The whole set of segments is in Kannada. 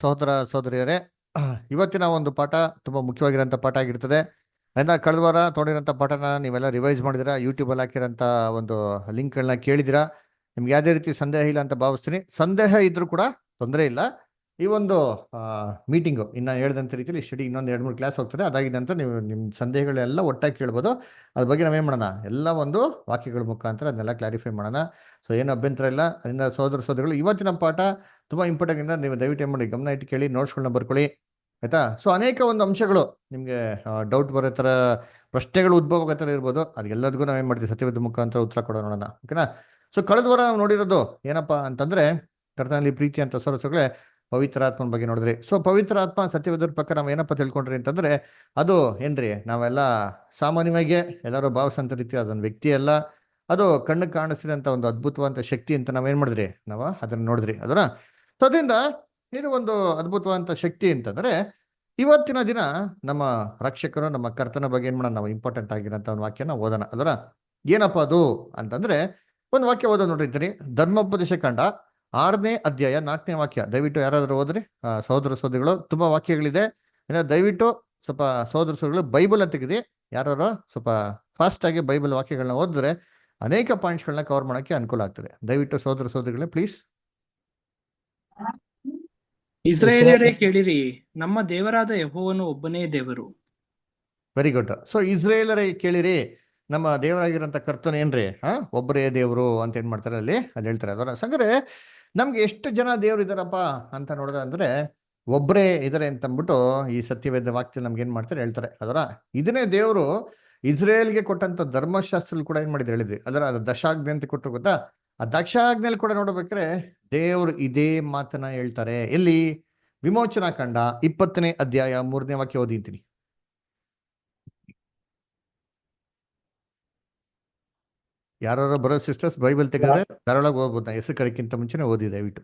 ಸಹೋದರ ಸಹೋದರಿಯರೇ, ಇವತ್ತಿನ ಒಂದು ಪಾಠ ತುಂಬಾ ಮುಖ್ಯವಾಗಿರೋಂಥ ಪಾಠ ಆಗಿರ್ತದೆ. ಕಳೆದ ವಾರ ತೊಗೊಂಡಿರೋಂಥ ಪಾಠನ ನೀವೆಲ್ಲ ರಿವೈಸ್ ಮಾಡಿದಿರಾ, ಯೂಟ್ಯೂಬಲ್ಲಿ ಹಾಕಿರೋಂಥ ಒಂದು ಲಿಂಕ್ಗಳನ್ನ ಕೇಳಿದಿರಾ. ನಿಮ್ಗೆ ಯಾವುದೇ ರೀತಿ ಸಂದೇಹ ಇಲ್ಲ ಅಂತ ಭಾವಿಸ್ತೀನಿ. ಸಂದೇಹ ಇದ್ರೂ ಕೂಡ ತೊಂದರೆ ಇಲ್ಲ. ಈ ಒಂದು ಮೀಟಿಂಗು ಇನ್ನು ಹೇಳ್ದಂಥ ರೀತಿಯಲ್ಲಿ ಸ್ಟಡಿ ಇನ್ನೊಂದು 2-3 ಕ್ಲಾಸ್ ಹೋಗ್ತದೆ. ಅದಾಗಿದ ನಂತರ ನೀವು ನಿಮ್ಮ ಸಂದೇಹಗಳೆಲ್ಲ ಒಟ್ಟಾಗಿ ಕೇಳ್ಬೋದು. ಅದ್ರ ಬಗ್ಗೆ ನಾವೇನು ಮಾಡೋಣ, ಎಲ್ಲ ಒಂದು ವಾಕ್ಯಗಳ ಮುಖಾಂತರ ಅದನ್ನೆಲ್ಲ ಕ್ಲಾರಿಫೈ ಮಾಡೋಣ. ಸೊ ಏನು ಅಭ್ಯಂತರ ಇಲ್ಲ. ಅದರಿಂದ ಸಹೋದರ ಸಹೋದರಿಗಳು, ಇವತ್ತಿನ ಪಾಠ ತುಂಬ ಇಂಪಾರ್ಟೆಂಟ್ ಇಂದ ನೀವು ದಯವಿಟ್ಟು ಏನು ಮಾಡಿ, ಗಮನ ಇಟ್ಟು ಕೇಳಿ, ನೋಟ್ಸ್ಗಳನ್ನ ಬರ್ಕೊಳ್ಳಿ, ಆಯ್ತಾ. ಸೊ ಅನೇಕ ಒಂದು ಅಂಶಗಳು ನಿಮಗೆ ಡೌಟ್ ಬರೋ ಥರ, ಪ್ರಶ್ನೆಗಳು ಉದ್ಭವ ಆಗೋ ಥರ ಇರ್ಬೋದು. ಅದೆಲ್ಲದಕ್ಕೂ ನಾವೇನು ಮಾಡ್ತೀವಿ, ಸತ್ಯವೇದ ಮುಖಾಂತರ ಉತ್ತರ ಕೊಡೋಣ, ಓಕೆನಾ. ಸೊ ಕಳೆದ ವಾರ ನಾವು ನೋಡಿರೋದು ಏನಪ್ಪ ಅಂತಂದ್ರೆ, ಕರ್ತನಲ್ಲಿ ಪ್ರೀತಿ ಅಂತ ಸೊರಸುಗಳೇ ಪವಿತ್ರಾತ್ಮನ ಬಗ್ಗೆ ನೋಡಿದ್ರಿ. ಸೊ ಪವಿತ್ರಾತ್ಮ ಸತ್ಯವೇದರ ಪ್ರಕಾರ ನಾವು ಏನಪ್ಪ ತಿಳ್ಕೊಂಡ್ರಿ ಅಂತಂದ್ರೆ, ಅದು ಏನ್ರಿ, ನಾವೆಲ್ಲ ಸಾಮಾನ್ಯವಾಗಿ ಎಲ್ಲರೂ ಭಾವಿಸೋಂಥ ರೀತಿ ಅದೊಂದು ವ್ಯಕ್ತಿ ಅಲ್ಲ, ಅದು ಕಣ್ಣು ಕಾಣಿಸಿದಂಥ ಒಂದು ಅದ್ಭುತವಾದ ಶಕ್ತಿ ಅಂತ ನಾವೇನ್ ಮಾಡಿದ್ರಿ, ನಾವು ಅದನ್ನ ನೋಡಿದ್ರಿ ಅದರ. ಸೊ ಅದರಿಂದ ಇದು ಒಂದು ಅದ್ಭುತವಾದಂಥ ಶಕ್ತಿ ಅಂತಂದ್ರೆ, ಇವತ್ತಿನ ದಿನ ನಮ್ಮ ರಕ್ಷಕರು, ನಮ್ಮ ಕರ್ತನ ಬಗ್ಗೆ ಏನ್ ಮಾಡೋಣ, ನಾವು ಇಂಪಾರ್ಟೆಂಟ್ ಆಗಿರೋಂಥ ಒಂದು ವಾಕ್ಯನ ಓದೋಣ ಅದರ. ಏನಪ್ಪ ಅದು ಅಂತಂದ್ರೆ, ಒಂದು ವಾಕ್ಯ ಓದೋ ನೋಡಿರ್ತೀನಿ. ಧರ್ಮೋಪದೇಶ ಕಂಡ 6ನೇ ಅಧ್ಯಾಯ 4ನೇ ವಾಕ್ಯ. ದಯವಿಟ್ಟು ಯಾರಾದ್ರೂ ಓದ್ರಿ ಸಹೋದರ ಸಹೋದರಿಗಳು. ತುಂಬಾ ವಾಕ್ಯಗಳಿದೆ. ದಯವಿಟ್ಟು ಸ್ವಲ್ಪ ಸಹೋದರ ಸಹೋದರಿಗಳು ಬೈಬಲ್ ತೆಗೆದಿ. ಯಾರು ಸ್ವಲ್ಪ ಫಾಸ್ಟ್ ಆಗಿ ಬೈಬಲ್ ವಾಕ್ಯಗಳನ್ನ ಓದಿದ್ರೆ ಅನೇಕ ಪಾಯಿಂಟ್ಸ್ಗಳನ್ನ ಕವರ್ ಮಾಡೋಕ್ಕೆ ಅನುಕೂಲ ಆಗ್ತದೆ. ದಯವಿಟ್ಟು ಸಹೋದರ ಸಹೋದರಿಗಳೇ ಪ್ಲೀಸ್. ಇಸ್ರಾಯೇಲರೇ ಕೇಳಿರಿ, ನಮ್ಮ ದೇವರಾದ ಯೆಹೋವನು ಒಬ್ಬನೇ ದೇವರು. Very good. ಸೊ ಇಸ್ರೇಲರೇ ಕೇಳಿರಿ, ನಮ್ಮ ದೇವರಾಗಿರೋಂಥ ಕರ್ತನ ಏನ್ರಿ, ಒಬ್ಬರೇ ದೇವರು ಅಂತ ಏನ್ ಮಾಡ್ತಾರೆ ಅಲ್ಲಿ ಹೇಳ್ತಾರೆ ಅದರ. ಸಂಗ್ರೆ ನಮ್ಗೆ ಎಷ್ಟು ಜನ ದೇವ್ರು ಇದಾರಪ್ಪ ಅಂತ ನೋಡಿದ್ರೆ ಅಂದ್ರೆ, ಒಬ್ಬರೇ ಇದಾರೆ ಅಂತ ಅಂದ್ಬಿಟ್ಟು ಈ ಸತ್ಯವೇದ ವಾಕ್ಯ ನಮ್ಗೆ ಏನ್ ಮಾಡ್ತಾರೆ ಹೇಳ್ತಾರೆ ಅದರ. ಇದನ್ನೇ ದೇವರು ಇಸ್ರೇಲ್ಗೆ ಕೊಟ್ಟಂತ ಧರ್ಮಶಾಸ್ತ್ರ ಕೂಡ ಏನ್ ಮಾಡಿದ್ರು ಹೇಳಿದ್ರಿ ಅದರ. ಅದು ದಶಾಜ್ಞೆ ಅಂತ ಕೊಟ್ಟರು ಗೊತ್ತಾ. ಆ ದಶಾಜ್ಞೆಯಲ್ಲಿ ಕೂಡ ನೋಡ್ಬೇಕಾದ್ರೆ ದೇವ್ರು ಇದೇ ಮಾತನ್ನ ಹೇಳ್ತಾರೆ. ಎಲ್ಲಿ? ವಿಮೋಚನಾ ಕಂಡ 20ನೇ ಅಧ್ಯಾಯ 3ನೇ ವಾಕ್ಯ ಓದಿದ್ದೀನಿ. ಯಾರು ಬರೋ ಸಿಸ್ಟರ್ಸ್ ಬೈಬಲ್ ತೆಗೆದ್ರೆ ಧಾರಾಳವಾಗಿ ಓದ್ಬೋದು. ಹೆಸರು ಕರೆಕ್ಕಿಂತ ಮುಂಚೆನೆ ಓದಿ ದಯವಿಟ್ಟು.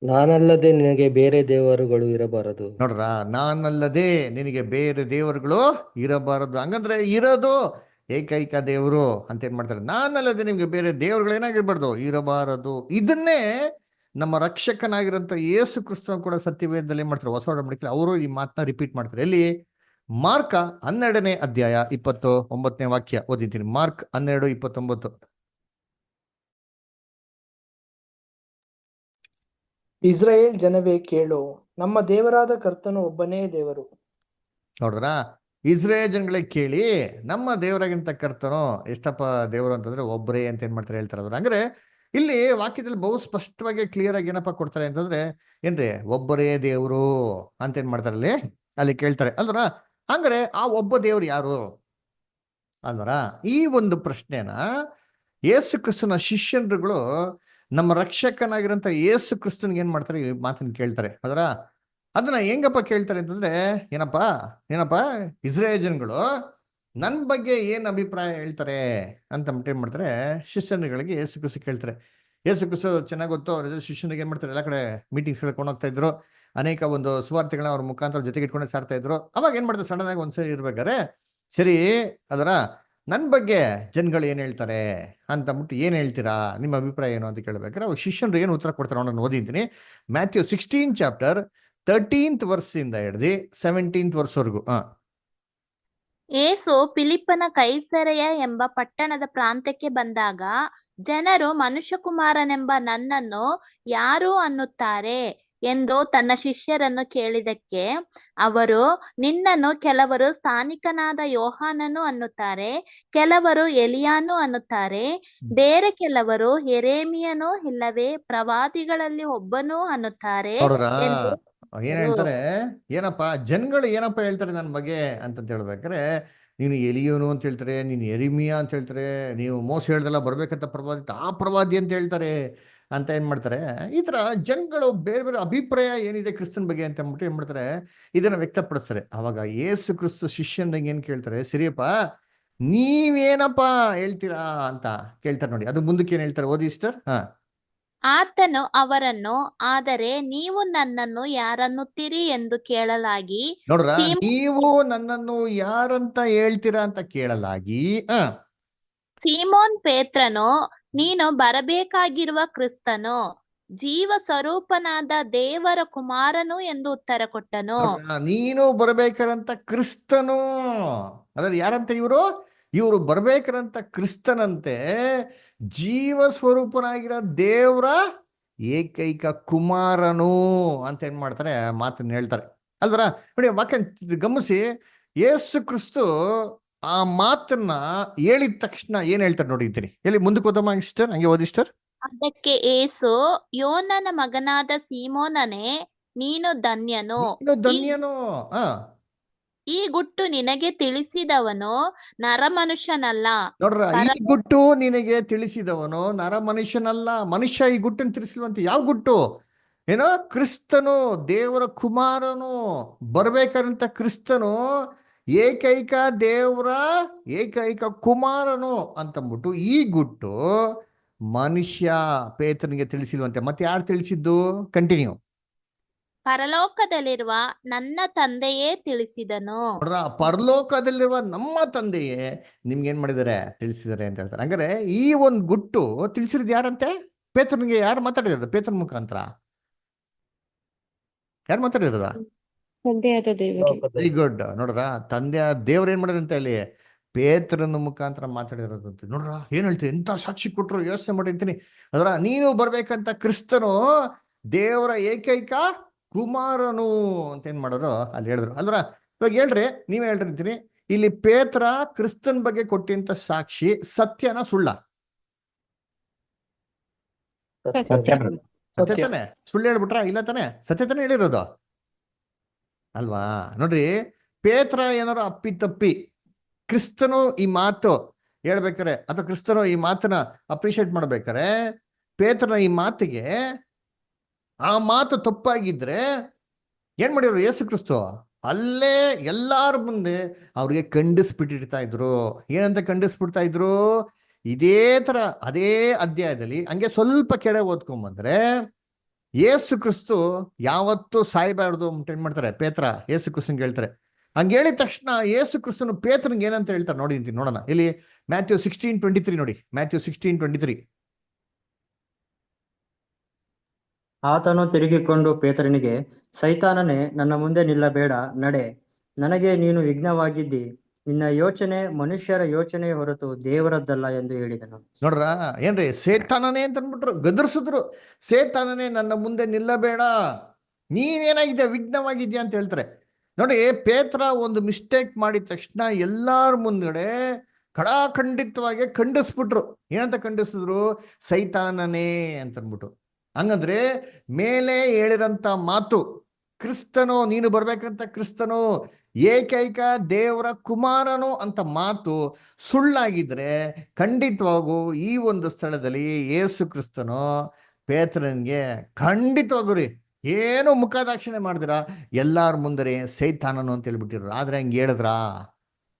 ನಾನಲ್ಲದೆ ನಿನಗೆ ಬೇರೆ ದೇವರುಗಳು ಇರಬಾರದು. ನೋಡ್ರ, ನಾನಲ್ಲದೆ ನಿನಗೆ ಬೇರೆ ದೇವರುಗಳು ಇರಬಾರದು. ಹಂಗಂದ್ರೆ ಇರೋದು ಏಕೈಕ ದೇವರು ಅಂತ ಏನ್ ಮಾಡ್ತಾರೆ. ನಾನಲ್ಲದೆ ನಿಮ್ಗೆ ಬೇರೆ ದೇವರುಗಳು ಏನಾಗಿರ್ಬಾರ್ದು, ಇರಬಾರದು. ಇದನ್ನೇ ನಮ್ಮ ರಕ್ಷಕನಾಗಿರೋಂಥ ಯೇಸು ಕ್ರಿಸ್ತನ ಕೂಡ ಸತ್ಯವೇದದಲ್ಲಿ ಏನ್ ಮಾಡ್ತಾರೆ, ಹೊಸ ಒಡಂಬಡಿಕೆ ಅವರು ಈ ಮಾತನ್ನ ರಿಪೀಟ್ ಮಾಡ್ತಾರೆ. ಎಲ್ಲಿ? ಮಾರ್ಕ 12ನೇ ಅಧ್ಯಾಯ 29ನೇ ವಾಕ್ಯ ಓದಿದ್ದೀನಿ. ಮಾರ್ಕ್ 12:29. ಇಸ್ರಾಯೇಲ್ ಜನವೇ ಕೇಳು, ನಮ್ಮ ದೇವರಾದ ಕರ್ತನು ಒಬ್ಬನೇ ದೇವರು. ನೋಡಿದ್ರ, ಇಸ್ರೇಲ್ ಜನಗಳೇ ಕೇಳಿ, ನಮ್ಮ ದೇವರಾಗಿಂತ ಕರ್ತನು ಎಷ್ಟಪ್ಪ ದೇವರು ಅಂತಂದ್ರೆ ಒಬ್ಬರೇ ಅಂತ ಏನ್ ಮಾಡ್ತಾರೆ ಹೇಳ್ತಾರೆ ಅವ್ರು. ಅಂದ್ರೆ ಇಲ್ಲಿ ವಾಕ್ಯದಲ್ಲಿ ಬಹು ಸ್ಪಷ್ಟವಾಗಿ ಕ್ಲಿಯರ್ ಆಗಿ ಏನಪ್ಪ ಕೊಡ್ತಾರೆ ಅಂತಂದ್ರೆ, ಏನ್ರಿ, ಒಬ್ಬರೇ ದೇವರು ಅಂತ ಏನ್ ಮಾಡ್ತಾರೆ ಅಲ್ಲಿ ಕೇಳ್ತಾರೆ ಅಲ್ವರ. ಹಂಗಾರೆ ಆ ಒಬ್ಬ ದೇವ್ರು ಯಾರು ಅಲ್ವರ? ಈ ಒಂದು ಪ್ರಶ್ನೆನ ಯೇಸು ಕ್ರಿಸ್ತನ ಶಿಷ್ಯರುಗಳು ನಮ್ಮ ರಕ್ಷಕನಾಗಿರೋಂಥ ಯೇಸು ಕ್ರಿಸ್ತನ್ಗೆ ಏನ್ ಮಾಡ್ತಾರೆ, ಈ ಮಾತನ್ನ ಕೇಳ್ತಾರೆ ಅದರ. ಅದನ್ನ ಹೆಂಗಪ್ಪ ಕೇಳ್ತಾರೆ ಅಂತಂದ್ರೆ, ಏನಪ್ಪ ಇಸ್ರೇಲ್ ಜನಗಳು ನನ್ನ ಬಗ್ಗೆ ಏನ್ ಅಭಿಪ್ರಾಯ ಹೇಳ್ತಾರೆ ಅಂತ ಏನ್ ಮಾಡ್ತಾರೆ, ಶಿಷ್ಯರುಗಳಿಗೆ ಯೇಸು ಕ್ರಿಸ್ತು ಕೇಳ್ತಾರೆ. ಯೇಸು ಕ್ರಿಸ್ತು ಚೆನ್ನಾಗಿ ಗೊತ್ತು, ಅವ್ರ ಶಿಷ್ಯನಿಗೆ ಏನ್ ಮಾಡ್ತಾರೆ, ಎಲ್ಲ ಕಡೆ ಮೀಟಿಂಗ್ಸ್ ಕೊಂಡು ಹೋಗ್ತಾ ಇದ್ರು. ಅನೇಕ ಒಂದು ಸುವಾರ್ತೆಗಳನ್ನ ಅವ್ರ ಮುಖಾಂತರ ಜೊತೆಗೆ ಇಟ್ಕೊಂಡೆ ಸಾರ್ತಾ ಇದ್ರು. ಅವಾಗ ಏನ್ ಮಾಡ್ತಾರೆ, ಸಡನ್ ಆಗಿ ಒಂದ್ಸರಿ ಇರ್ಬೇಕಾರೆ, ಸರಿ ಅದರ ನನ್ನ ಬಗ್ಗೆ ಜನಗಳು ಏನ್ ಹೇಳ್ತಾರೆ ಅಂತ ಅಂದ್ಬಿಟ್ಟು ಏನ್ ಹೇಳ್ತೀರಾ, ನಿಮ್ಮ ಅಭಿಪ್ರಾಯ ಏನು ಅಂತ ಕೇಳ್ಬೇಕಾರೆ ಅವಾಗ ಶಿಷ್ಯರು ಏನು ಉತ್ತರ ಕೊಡ್ತಾರೆ ನಾನು ಓದಿದ್ದೀನಿ. ಮ್ಯಾಥ್ಯೂ 16 ಚಾಪ್ಟರ್ 13th ವರ್ಸಿಂದ ಹಿಡಿದು 17th ವರ್ಸ್ವರೆಗೂ. ಯೇಸು ಫಿಲಿಪ್ಪನ ಕೈಸರೆಯ ಎಂಬ ಪಟ್ಟಣದ ಪ್ರಾಂತ್ಯಕ್ಕೆ ಬಂದಾಗ, ಜನರು ಮನುಷ್ಯಕುಮಾರನೆಂಬ ನನ್ನನ್ನು ಯಾರು ಅನ್ನುತ್ತಾರೆ ಎಂದು ತನ್ನ ಶಿಷ್ಯರನ್ನು ಕೇಳಿದಕ್ಕೆ ಅವರು, ನಿನ್ನನ್ನು ಕೆಲವರು ಸ್ಥಾನಿಕನಾದ ಯೋಹಾನನು ಅನ್ನುತ್ತಾರೆ, ಕೆಲವರು ಎಲಿಯಾನು ಅನ್ನುತ್ತಾರೆ, ಬೇರೆ ಕೆಲವರು ಯೆರೆಮೀಯನು ಇಲ್ಲವೇ ಪ್ರವಾದಿಗಳಲ್ಲಿ ಒಬ್ಬನು ಅನ್ನುತ್ತಾರೆ ಎಂದು ಏನ್ ಹೇಳ್ತಾರೆ, ಏನಪ್ಪ ಜನಗಳು ಏನಪ್ಪ ಹೇಳ್ತಾರೆ ನನ್ನ ಬಗ್ಗೆ ಅಂತ ಹೇಳ್ಬೇಕಾರೆ, ನೀನು ಎಲಿಯೋನು ಅಂತ ಹೇಳ್ತಾರೆ, ನೀನು ಯೆರೆಮೀಯ ಅಂತ ಹೇಳ್ತಾರೆ, ನೀವು ಮೋಸ ಹೇಳ್ದಲ್ಲ ಬರ್ಬೇಕಂತ ಪ್ರವಾದಿ, ಆ ಪ್ರವಾದಿ ಅಂತ ಹೇಳ್ತಾರೆ ಅಂತ ಏನ್ ಮಾಡ್ತಾರೆ. ಈ ತರ ಜನಗಳು ಬೇರೆ ಬೇರೆ ಅಭಿಪ್ರಾಯ ಏನಿದೆ ಕ್ರಿಸ್ತನ್ ಬಗ್ಗೆ ಅಂತ ಅಂದ್ಬಿಟ್ಟು ಏನ್ ಮಾಡ್ತಾರೆ, ಇದನ್ನ ವ್ಯಕ್ತಪಡಿಸ್ತಾರೆ. ಅವಾಗ ಯೇಸು ಕ್ರಿಸ್ತ ಶಿಷ್ಯನಿಗೆ ಏನ್ ಕೇಳ್ತಾರೆ, ಸರಿಯಪ್ಪ ನೀವೇನಪ್ಪ ಹೇಳ್ತೀರಾ ಅಂತ ಕೇಳ್ತಾರೆ. ನೋಡಿ ಅದು ಮುಂದಕ್ಕೆ ಏನ್ ಹೇಳ್ತಾರೆ, ಓದಿ ಸಿಸ್ಟರ್. ಆತನು ಅವರನ್ನು, ಆದರೆ ನೀವು ನನ್ನನ್ನು ಯಾರನ್ನುತ್ತೀರಿ ಎಂದು ಕೇಳಲಾಗಿ, ನೋಡ್ರ, ನೀವು ನನ್ನನ್ನು ಯಾರಂತ ಹೇಳ್ತೀರಾ ಅಂತ ಕೇಳಲಾಗಿ, ಸೀಮೋನ್ ಪೇತ್ರನು, ನೀನು ಬರಬೇಕಾಗಿರುವ ಕ್ರಿಸ್ತನು, ಜೀವ ಸ್ವರೂಪನಾದ ದೇವರ ಕುಮಾರನು ಎಂದು ಉತ್ತರ ಕೊಟ್ಟನು. ನೋಡ್ರಾ, ನೀನು ಬರ್ಬೇಕಾರಂತ ಕ್ರಿಸ್ತನು. ಅದ್ರ ಯಾರಂತ ಇವರು ಬರ್ಬೇಕಾರಂತ ಕ್ರಿಸ್ತನಂತೆ, ಜೀವ ಸ್ವರೂಪನಾಗಿರೋ ದೇವರ ಏಕೈಕ ಕುಮಾರನು ಅಂತ ಏನ್ ಮಾಡ್ತಾರೆ, ಮಾತನ್ನ ಹೇಳ್ತಾರೆ ಅಲ್ವರ. ನೋಡಿ ವಾಕ್ಯ ಗಮನಿಸಿ, ಯೇಸು ಕ್ರಿಸ್ತು ಆ ಮಾತನ್ನ ಹೇಳಿದ ತಕ್ಷಣ ಏನ್ ಹೇಳ್ತಾರೆ ನೋಡಿದ್ದೀನಿ. ಎಲ್ಲಿ ಮುಂದಕ್ಕೆ ಓದಮ್ಮ ಸಿಸ್ಟರ್, ಹಂಗೆ ಓದಿ ಸಿಸ್ಟರ್. ಅದಕ್ಕೆ ಏಸು, ಯೋನನ ಮಗನಾದ ಸೀಮೋನನೇ, ನೀನು ಧನ್ಯನು. ನೀನು ಧನ್ಯನು. ಈ ಗುಟ್ಟು ನಿನಗೆ ತಿಳಿಸಿದವನು ನರಮನುಷ್ಯನಲ್ಲ, ನೋಡ್ರ, ಈ ಗುಟ್ಟು ನಿನಗೆ ತಿಳಿಸಿದವನು ನರ ಮನುಷ್ಯನಲ್ಲ. ಮನುಷ್ಯ ಈ ಗುಟ್ಟನ್ನು ತಿಳಿಸಿಲ್ವಂತೆ. ಯಾವ ಗುಟ್ಟು? ಏನೋ ಕ್ರಿಸ್ತನು, ದೇವರ ಕುಮಾರನು, ಬರ್ಬೇಕಾದಂತ ಕ್ರಿಸ್ತನು, ಏಕೈಕ ದೇವರ ಏಕೈಕ ಕುಮಾರನು ಅಂತಂದ್ಬಿಟ್ಟು ಈ ಗುಟ್ಟು ಮನುಷ್ಯ ಪೇತ್ರನಿಗೆ ತಿಳಿಸಿಲ್ವಂತೆ. ಮತ್ತೆ ಯಾರು ತಿಳಿಸಿದ್ದು? ಕಂಟಿನ್ಯೂ. ಪರಲೋಕದಲ್ಲಿರುವ ನನ್ನ ತಂದೆಯೇ ತಿಳಿಸಿದನು. ನೋಡ್ರ, ಪರಲೋಕದಲ್ಲಿರುವ ನಮ್ಮ ತಂದೆಯೇ ನಿಮ್ಗೆ ಏನ್ ಮಾಡಿದ್ದಾರೆ, ತಿಳಿಸಿದ್ದಾರೆ ಅಂತ ಹೇಳ್ತಾರೆ. ಹಂಗಾರೆ ಈ ಒಂದು ಗುಟ್ಟು ತಿಳಿಸಿರೋದು ಯಾರಂತೆ? ಪೇತ್ರನಿಗೆ. ಯಾರು ಮಾತಾಡಿರೋದು ಪೇತ್ರನ ಮುಖಾಂತರ? ಯಾರು ಮಾತಾಡಿರೋದ? ತಂದೆಯಾದ ದೇವರು. Very good. ನೋಡ್ರ, ತಂದೆ ದೇವ್ರ ಏನ್ ಮಾಡಿದಂತೆ ಅಲ್ಲಿ ಪೇತ್ರನ ಮುಖಾಂತರ ಮಾತಾಡಿರೋದಂತೆ. ನೋಡ್ರ, ಏನ್ ಹೇಳ್ತೀವಿ, ಎಂತ ಸಾಕ್ಷಿ ಕೊಟ್ರು, ಯೋಚನೆ ಮಾಡಿರ್ತೀನಿ. ಅದರ ನೀನು ಬರ್ಬೇಕಂತ ಕ್ರಿಸ್ತನು ದೇವರ ಏಕೈಕ ಕುಮಾರನು ಅಂತ ಏನ್ ಮಾಡೋರು ಅಲ್ಲಿ ಹೇಳಿದ್ರು ಅಲ್ರ. ಇವಾಗ ಹೇಳ್ರಿ, ನೀವೇ ಹೇಳ್ರಿ, ಇಲ್ಲಿ ಪೇತ್ರ ಕ್ರಿಸ್ತನ್ ಬಗ್ಗೆ ಕೊಟ್ಟಿಂತ ಸಾಕ್ಷಿ ಸತ್ಯನ ಸುಳ್ಳ? ಸತ್ಯ ತಾನೆ? ಸುಳ್ಳು ಹೇಳ್ಬಿಟ್ರ? ಇಲ್ಲ ತಾನೆ, ಸತ್ಯ ತಾನೆ ಹೇಳಿರೋದು ಅಲ್ವಾ? ನೋಡ್ರಿ, ಪೇತ್ರ ಏನಾರು ಅಪ್ಪಿತಪ್ಪಿ ಕ್ರಿಸ್ತನು ಈ ಮಾತು ಹೇಳ್ಬೇಕಾರೆ, ಅಥವಾ ಕ್ರಿಸ್ತನು ಈ ಮಾತನ್ನ ಅಪ್ರಿಶಿಯೇಟ್ ಮಾಡ್ಬೇಕಾರೆ, ಪೇತ್ರನ ಈ ಮಾತಿಗೆ ಆ ಮಾತು ತಪ್ಪಾಗಿದ್ರೆ ಏನ್ ಮಾಡಿದ್ರು ಯೇಸು ಕ್ರಿಸ್ತು? ಅಲ್ಲೇ ಎಲ್ಲಾರ ಮುಂದೆ ಅವ್ರಿಗೆ ಖಂಡಿಸ್ಬಿಟ್ಟಿರ್ತಾ ಇದ್ರು. ಏನಂತ ಖಂಡಿಸ್ಬಿಡ್ತಾ ಇದ್ರು? ಇದೇ ತರ ಅದೇ ಅಧ್ಯಾಯದಲ್ಲಿ ಹಂಗೆ ಸ್ವಲ್ಪ ಕೆಡೆ ಓದ್ಕೊಂಡ್ಬಂದ್ರೆ, ಯೇಸು ಕ್ರಿಸ್ತು ಯಾವತ್ತೂ ಸಾಯ್ಬಾರ್ದು ಅಂತ ಏನ್ ಮಾಡ್ತಾರೆ ಪೇತ್ರ ಯೇಸು ಕ್ರಿಸ್ತನ್ಗೆ ಹೇಳ್ತಾರೆ. ಹಂಗೆ ಹೇಳಿದ ತಕ್ಷಣ ಯೇಸು ಕ್ರಿಸ್ತನು ಪೇತ್ರನ್ಗೆ ಏನಂತ ಹೇಳ್ತಾರೆ ನೋಡೋಣ. ಇಲ್ಲಿ ಮ್ಯಾಥ್ಯೂ 16:23 ನೋಡಿ. ಮ್ಯಾಥ್ಯೂ 16:23. ಆತನು ತಿರುಗಿಕೊಂಡು ಪೇತ್ರನಿಗೆ, ಸೈತಾನನೇ, ನನ್ನ ಮುಂದೆ ನಿಲ್ಲಬೇಡ, ನಡೆ, ನನಗೆ ನೀನು ವಿಘ್ನವಾಗಿದ್ದಿ. ನಿನ್ನ ಯೋಚನೆ ಮನುಷ್ಯರ ಯೋಚನೆ ಹೊರತು ದೇವರದ್ದಲ್ಲ ಎಂದು ಹೇಳಿದನು. ನೋಡ್ರ, ಏನ್ರಿ ಸೇತಾನನೇ ಅಂತ ಅಂದ್ಬಿಟ್ರು, ಗದರ್ಸಿದ್ರು. ಸೇತಾನನೇ, ನನ್ನ ಮುಂದೆ ನಿಲ್ಲಬೇಡ, ನೀನೇನಾಗಿದ್ಯಾ, ವಿಘ್ನವಾಗಿದ್ಯಾ ಅಂತ ಹೇಳ್ತಾರೆ. ನೋಡಿ, ಪೇತ್ರ ಒಂದು ಮಿಸ್ಟೇಕ್ ಮಾಡಿದ ತಕ್ಷಣ ಎಲ್ಲಾರ ಮುಂದ್ಗಡೆ ಖಂಡಿತವಾಗಿ ಖಂಡಿಸ್ಬಿಟ್ರು. ಏನಂತ ಖಂಡಿಸಿದ್ರು? ಸೈತಾನನೇ ಅಂತ ಅಂದ್ಬಿಟ್ಟು. ಹಂಗಂದ್ರೆ ಮೇಲೆ ಹೇಳಿರಂತ ಮಾತು, ಕ್ರಿಸ್ತನು, ನೀನು ಬರ್ಬೇಕಂತ ಕ್ರಿಸ್ತನು ಏಕೈಕ ದೇವರ ಕುಮಾರನು ಅಂತ ಮಾತು ಸುಳ್ಳಾಗಿದ್ರೆ ಖಂಡಿತವಾಗೂ ಈ ಒಂದು ಸ್ಥಳದಲ್ಲಿ ಯೇಸು ಕ್ರಿಸ್ತನು ಪೇತ್ರನಿಗೆ ಖಂಡಿತವಾಗೂ ರೀ ಏನು ಮುಖದಾಕ್ಷಿಣೆ ಮಾಡಿದಿರ ಎಲ್ಲಾರ ಮುಂದರೆ ಸೈತಾನನು ಅಂತ ಹೇಳ್ಬಿಟ್ಟಿರು. ಆದ್ರೆ ಹಂಗೆ ಹೇಳಿದ್ರ?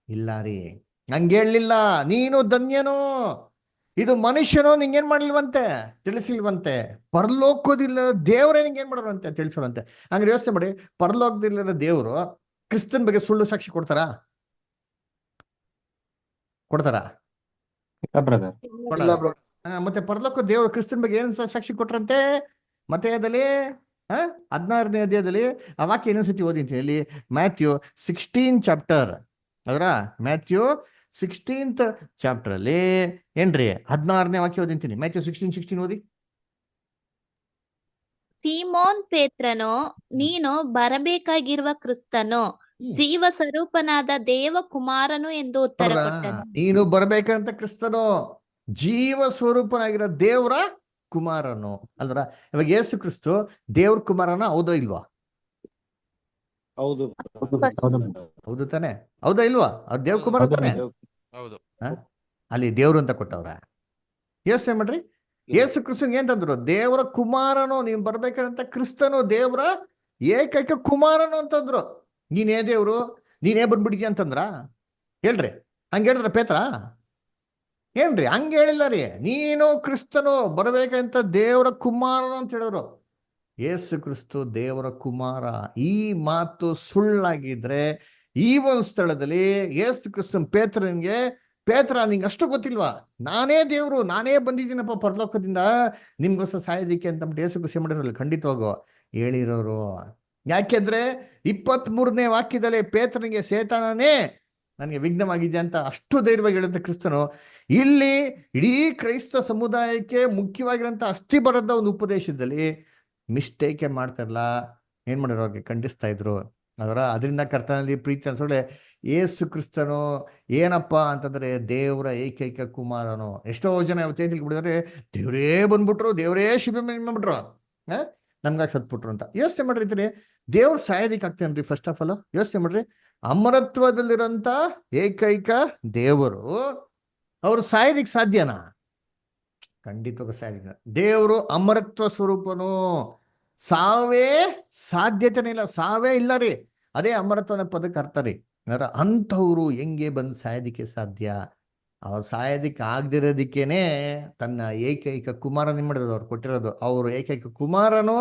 ಇಲ್ಲ ರೀ, ಹಂಗೆ ಹೇಳಲಿಲ್ಲ. ನೀನು ಧನ್ಯನು, ಇದು ಮನುಷ್ಯನು ನಿಂಗೇನ್ ಮಾಡ್ಲಿಲ್ವಂತೆ, ತಿಳಿಸಿಲ್ವಂತೆ. ಪರಲೋಕದಿಲ್ಲ ದೇವರೇ ನಿಂಗೆ ಏನ್ ಮಾಡೋರಂತೆ, ತಿಳಿಸೋರಂತೆ. ಹಂಗೆ ಯೋಚನೆ ಮಾಡಿ, ಪರಲೋಕದಿಲ್ಲ ದೇವರು ಕ್ರಿಸ್ತನ್ ಬಗ್ಗೆ ಸುಳ್ಳು ಸಾಕ್ಷಿ ಕೊಡ್ತಾರಾ? ಮತ್ತೆ ಪರಲೋಕ ದೇವರು ಕ್ರಿಸ್ತನ್ ಬಗ್ಗೆ ಏನ್ ಸಾಕ್ಷಿ ಕೊಟ್ರಂತೆ? ಮತ್ತೇದಲ್ಲಿ 16ನೇ ಅಧ್ಯಾಯದಲ್ಲಿ ಆ ವಾಕ್ಯ ಇನ್ನೊಂದ್ಸತಿ ಓದಿಂತೀನಿ. ಇಲ್ಲಿ ಮ್ಯಾಥ್ಯೂ 16 ಚಾಪ್ಟರ್, ಅದರ ಮ್ಯಾಥ್ಯೂ 16th ಚಾಪ್ಟರ್ ಅಲ್ಲಿ ಏನ್ರಿ 16ನೇ ವಾಕ್ಯ ಓದಿಂತೀನಿ. ಮ್ಯಾಥ್ಯೂ 16:16 ಓದಿ. ಸೀಮೋನ್ ಪೇತ್ರನು, ನೀನು ಬರಬೇಕಾಗಿರುವ ಕ್ರಿಸ್ತನು ಜೀವ ಸ್ವರೂಪನಾದ ದೇವ ಕುಮಾರನು ಎಂದು ಉತ್ತರ ಕೊಟ್ಟನು. ನೀನು ಬರ್ಬೇಕಂತ ಕ್ರಿಸ್ತನು ಜೀವ ಸ್ವರೂಪನಾಗಿರೋ ದೇವರ ಕುಮಾರನು ಅಲ್ವರ. ಇವಾಗ ಯೇಸು ಕ್ರಿಸ್ತು ದೇವ್ರ ಕುಮಾರನ? ಹೌದೋ ಇಲ್ವಾ? ಹೌದು ತಾನೆ? ಹೌದಾ ಇಲ್ವಾ? ಅವ್ರ ದೇವ್ ಕುಮಾರ ತಾನೆ? ಅಲ್ಲಿ ದೇವ್ರು ಅಂತ ಕೊಟ್ಟವ್ರ? ಯೋಚನೆ ಮಾಡ್ರಿ. ಯೇಸು ಕ್ರಿಸ್ತನ್ ಏನ್ ತಂದ್ರು? ದೇವರ ಕುಮಾರನು, ನೀನ್ ಬರ್ಬೇಕಂತ ಕ್ರಿಸ್ತನು ದೇವರ ಏಕೈಕ ಕುಮಾರನು ಅಂತಂದ್ರು. ನೀನೇ ದೇವ್ರು, ನೀನೇ ಬಂದ್ಬಿಡ್ತೀಯ ಅಂತಂದ್ರ? ಹೇಳ್ರಿ, ಹಂಗ ಹೇಳಿದ್ರ ಪೇತ್ರ? ಏನ್ರಿ ಹಂಗ ಹೇಳಿಲ್ಲ ರೀ. ನೀನು ಕ್ರಿಸ್ತನು ಬರ್ಬೇಕಂತ ದೇವರ ಕುಮಾರನು ಅಂತ ಹೇಳಿದ್ರು. ಯೇಸು ಕ್ರಿಸ್ತು ದೇವರ ಕುಮಾರ. ಈ ಮಾತು ಸುಳ್ಳಾಗಿದ್ರೆ ಈ ಒಂದು ಸ್ಥಳದಲ್ಲಿ ಯೇಸು ಕ್ರಿಸ್ತನ್ ಪೇತ್ರನಿಗೆ ಪೇತ್ರ ನಿಂಗೆ ಅಷ್ಟು ಗೊತ್ತಿಲ್ವಾ? ನಾನೇ ದೇವ್ರು, ನಾನೇ ಬಂದಿದ್ದೀನಪ್ಪ ಪರಲೋಕದಿಂದ ನಿಮ್ಗೋಸ್ಕರ ಸಾಯೋದಿಕ್ಕೆ ಅಂತ ಯೇಸು ಖುಷಿ ಮಾಡಿರಲ್ಲ. ಖಂಡಿತವಾಗೋ ಹೇಳಿರೋರು. ಯಾಕೆಂದ್ರೆ 23ನೇ ವಾಕ್ಯದಲ್ಲಿ ಪೇತ್ರನಿಗೆ ಸೇತಾನನೇ ನನಗೆ ವಿಘ್ನವಾಗಿದೆ ಅಂತ ಅಷ್ಟು ಧೈರ್ಯವಾಗಿ ಹೇಳಿದ ಕ್ರಿಸ್ತನು ಇಲ್ಲಿ ಇಡೀ ಕ್ರೈಸ್ತ ಸಮುದಾಯಕ್ಕೆ ಮುಖ್ಯವಾಗಿರೋಂಥ ಅಸ್ಥಿಬರದ ಒಂದು ಉಪದೇಶದಲ್ಲಿ ಮಿಸ್ಟೇಕ್ ಮಾಡ್ತಾರಲ್ಲ, ಏನ್ ಮಾಡಿರೋ ಅವ್ರಿಗೆ ಖಂಡಿಸ್ತಾ ಇದ್ರು. ಅದರಿಂದ ಕರ್ತನಲ್ಲಿ ಪ್ರೀತಿ ಅನ್ಸೋಳೆ ಏಸು ಕ್ರಿಸ್ತನು ಏನಪ್ಪ ಅಂತಂದ್ರೆ ದೇವರ ಏಕೈಕ ಕುಮಾರನು. ಎಷ್ಟೋ ಜನ ಇವತ್ತೇನು ತಿಳ್ಕೊಂಡ್ಬಿಟ್ಟಿದ್ದಾರೆ, ದೇವರೇ ಬಂದ್ಬಿಟ್ರು, ದೇವರೇ ಶಿಬೆ ಮಾಡ್ಬಿಟ್ರು, ನಮ್ಗಾಗಿ ಸತ್ಬಿಟ್ರು ಅಂತ. ಯೋಚನೆ ಮಾಡಿರ್ತೀರಿ, ದೇವ್ರು ಸಾಯೋದಿಕ್ಕೆ ಆಗ್ತೇನ್ರಿ? ಫಸ್ಟ್ ಆಫ್ ಆಲ್ ಯೋಚನೆ ಮಾಡ್ರಿ, ಅಮರತ್ವದಲ್ಲಿರೋಂಥ ಏಕೈಕ ದೇವರು ಅವರು ಸಾಯೋದಿಕ್ಕೆ ಸಾಧ್ಯನಾ? ಖಂಡಿತವಾಗ ಸಾಯೋದಿಲ್ಲ. ದೇವರು ಅಮರತ್ವ ಸ್ವರೂಪನು, ಸಾವೇ ಸಾಧ್ಯತೆನೇ ಇಲ್ಲ, ಸಾವೇ ಇಲ್ಲ ರೀ. ಅದೇ ಅಮರತ್ವನ ಪದಕ್ಕೆ ಅರ್ಥ ರೀ. ಅಂಥವ್ರು ಹೆಂಗೆ ಬಂದು ಸಾಯೋದಿಕ್ಕೆ ಸಾಧ್ಯ? ಅವ್ರು ಸಾಯೋದಿಕ್ಕೆ ಆಗದಿರೋದಿಕ್ಕೇನೆ ತನ್ನ ಏಕೈಕ ಕುಮಾರನ ಮಾಡಿರೋದು, ಅವ್ರು ಕೊಟ್ಟಿರೋದು. ಅವರು ಏಕೈಕ ಕುಮಾರನು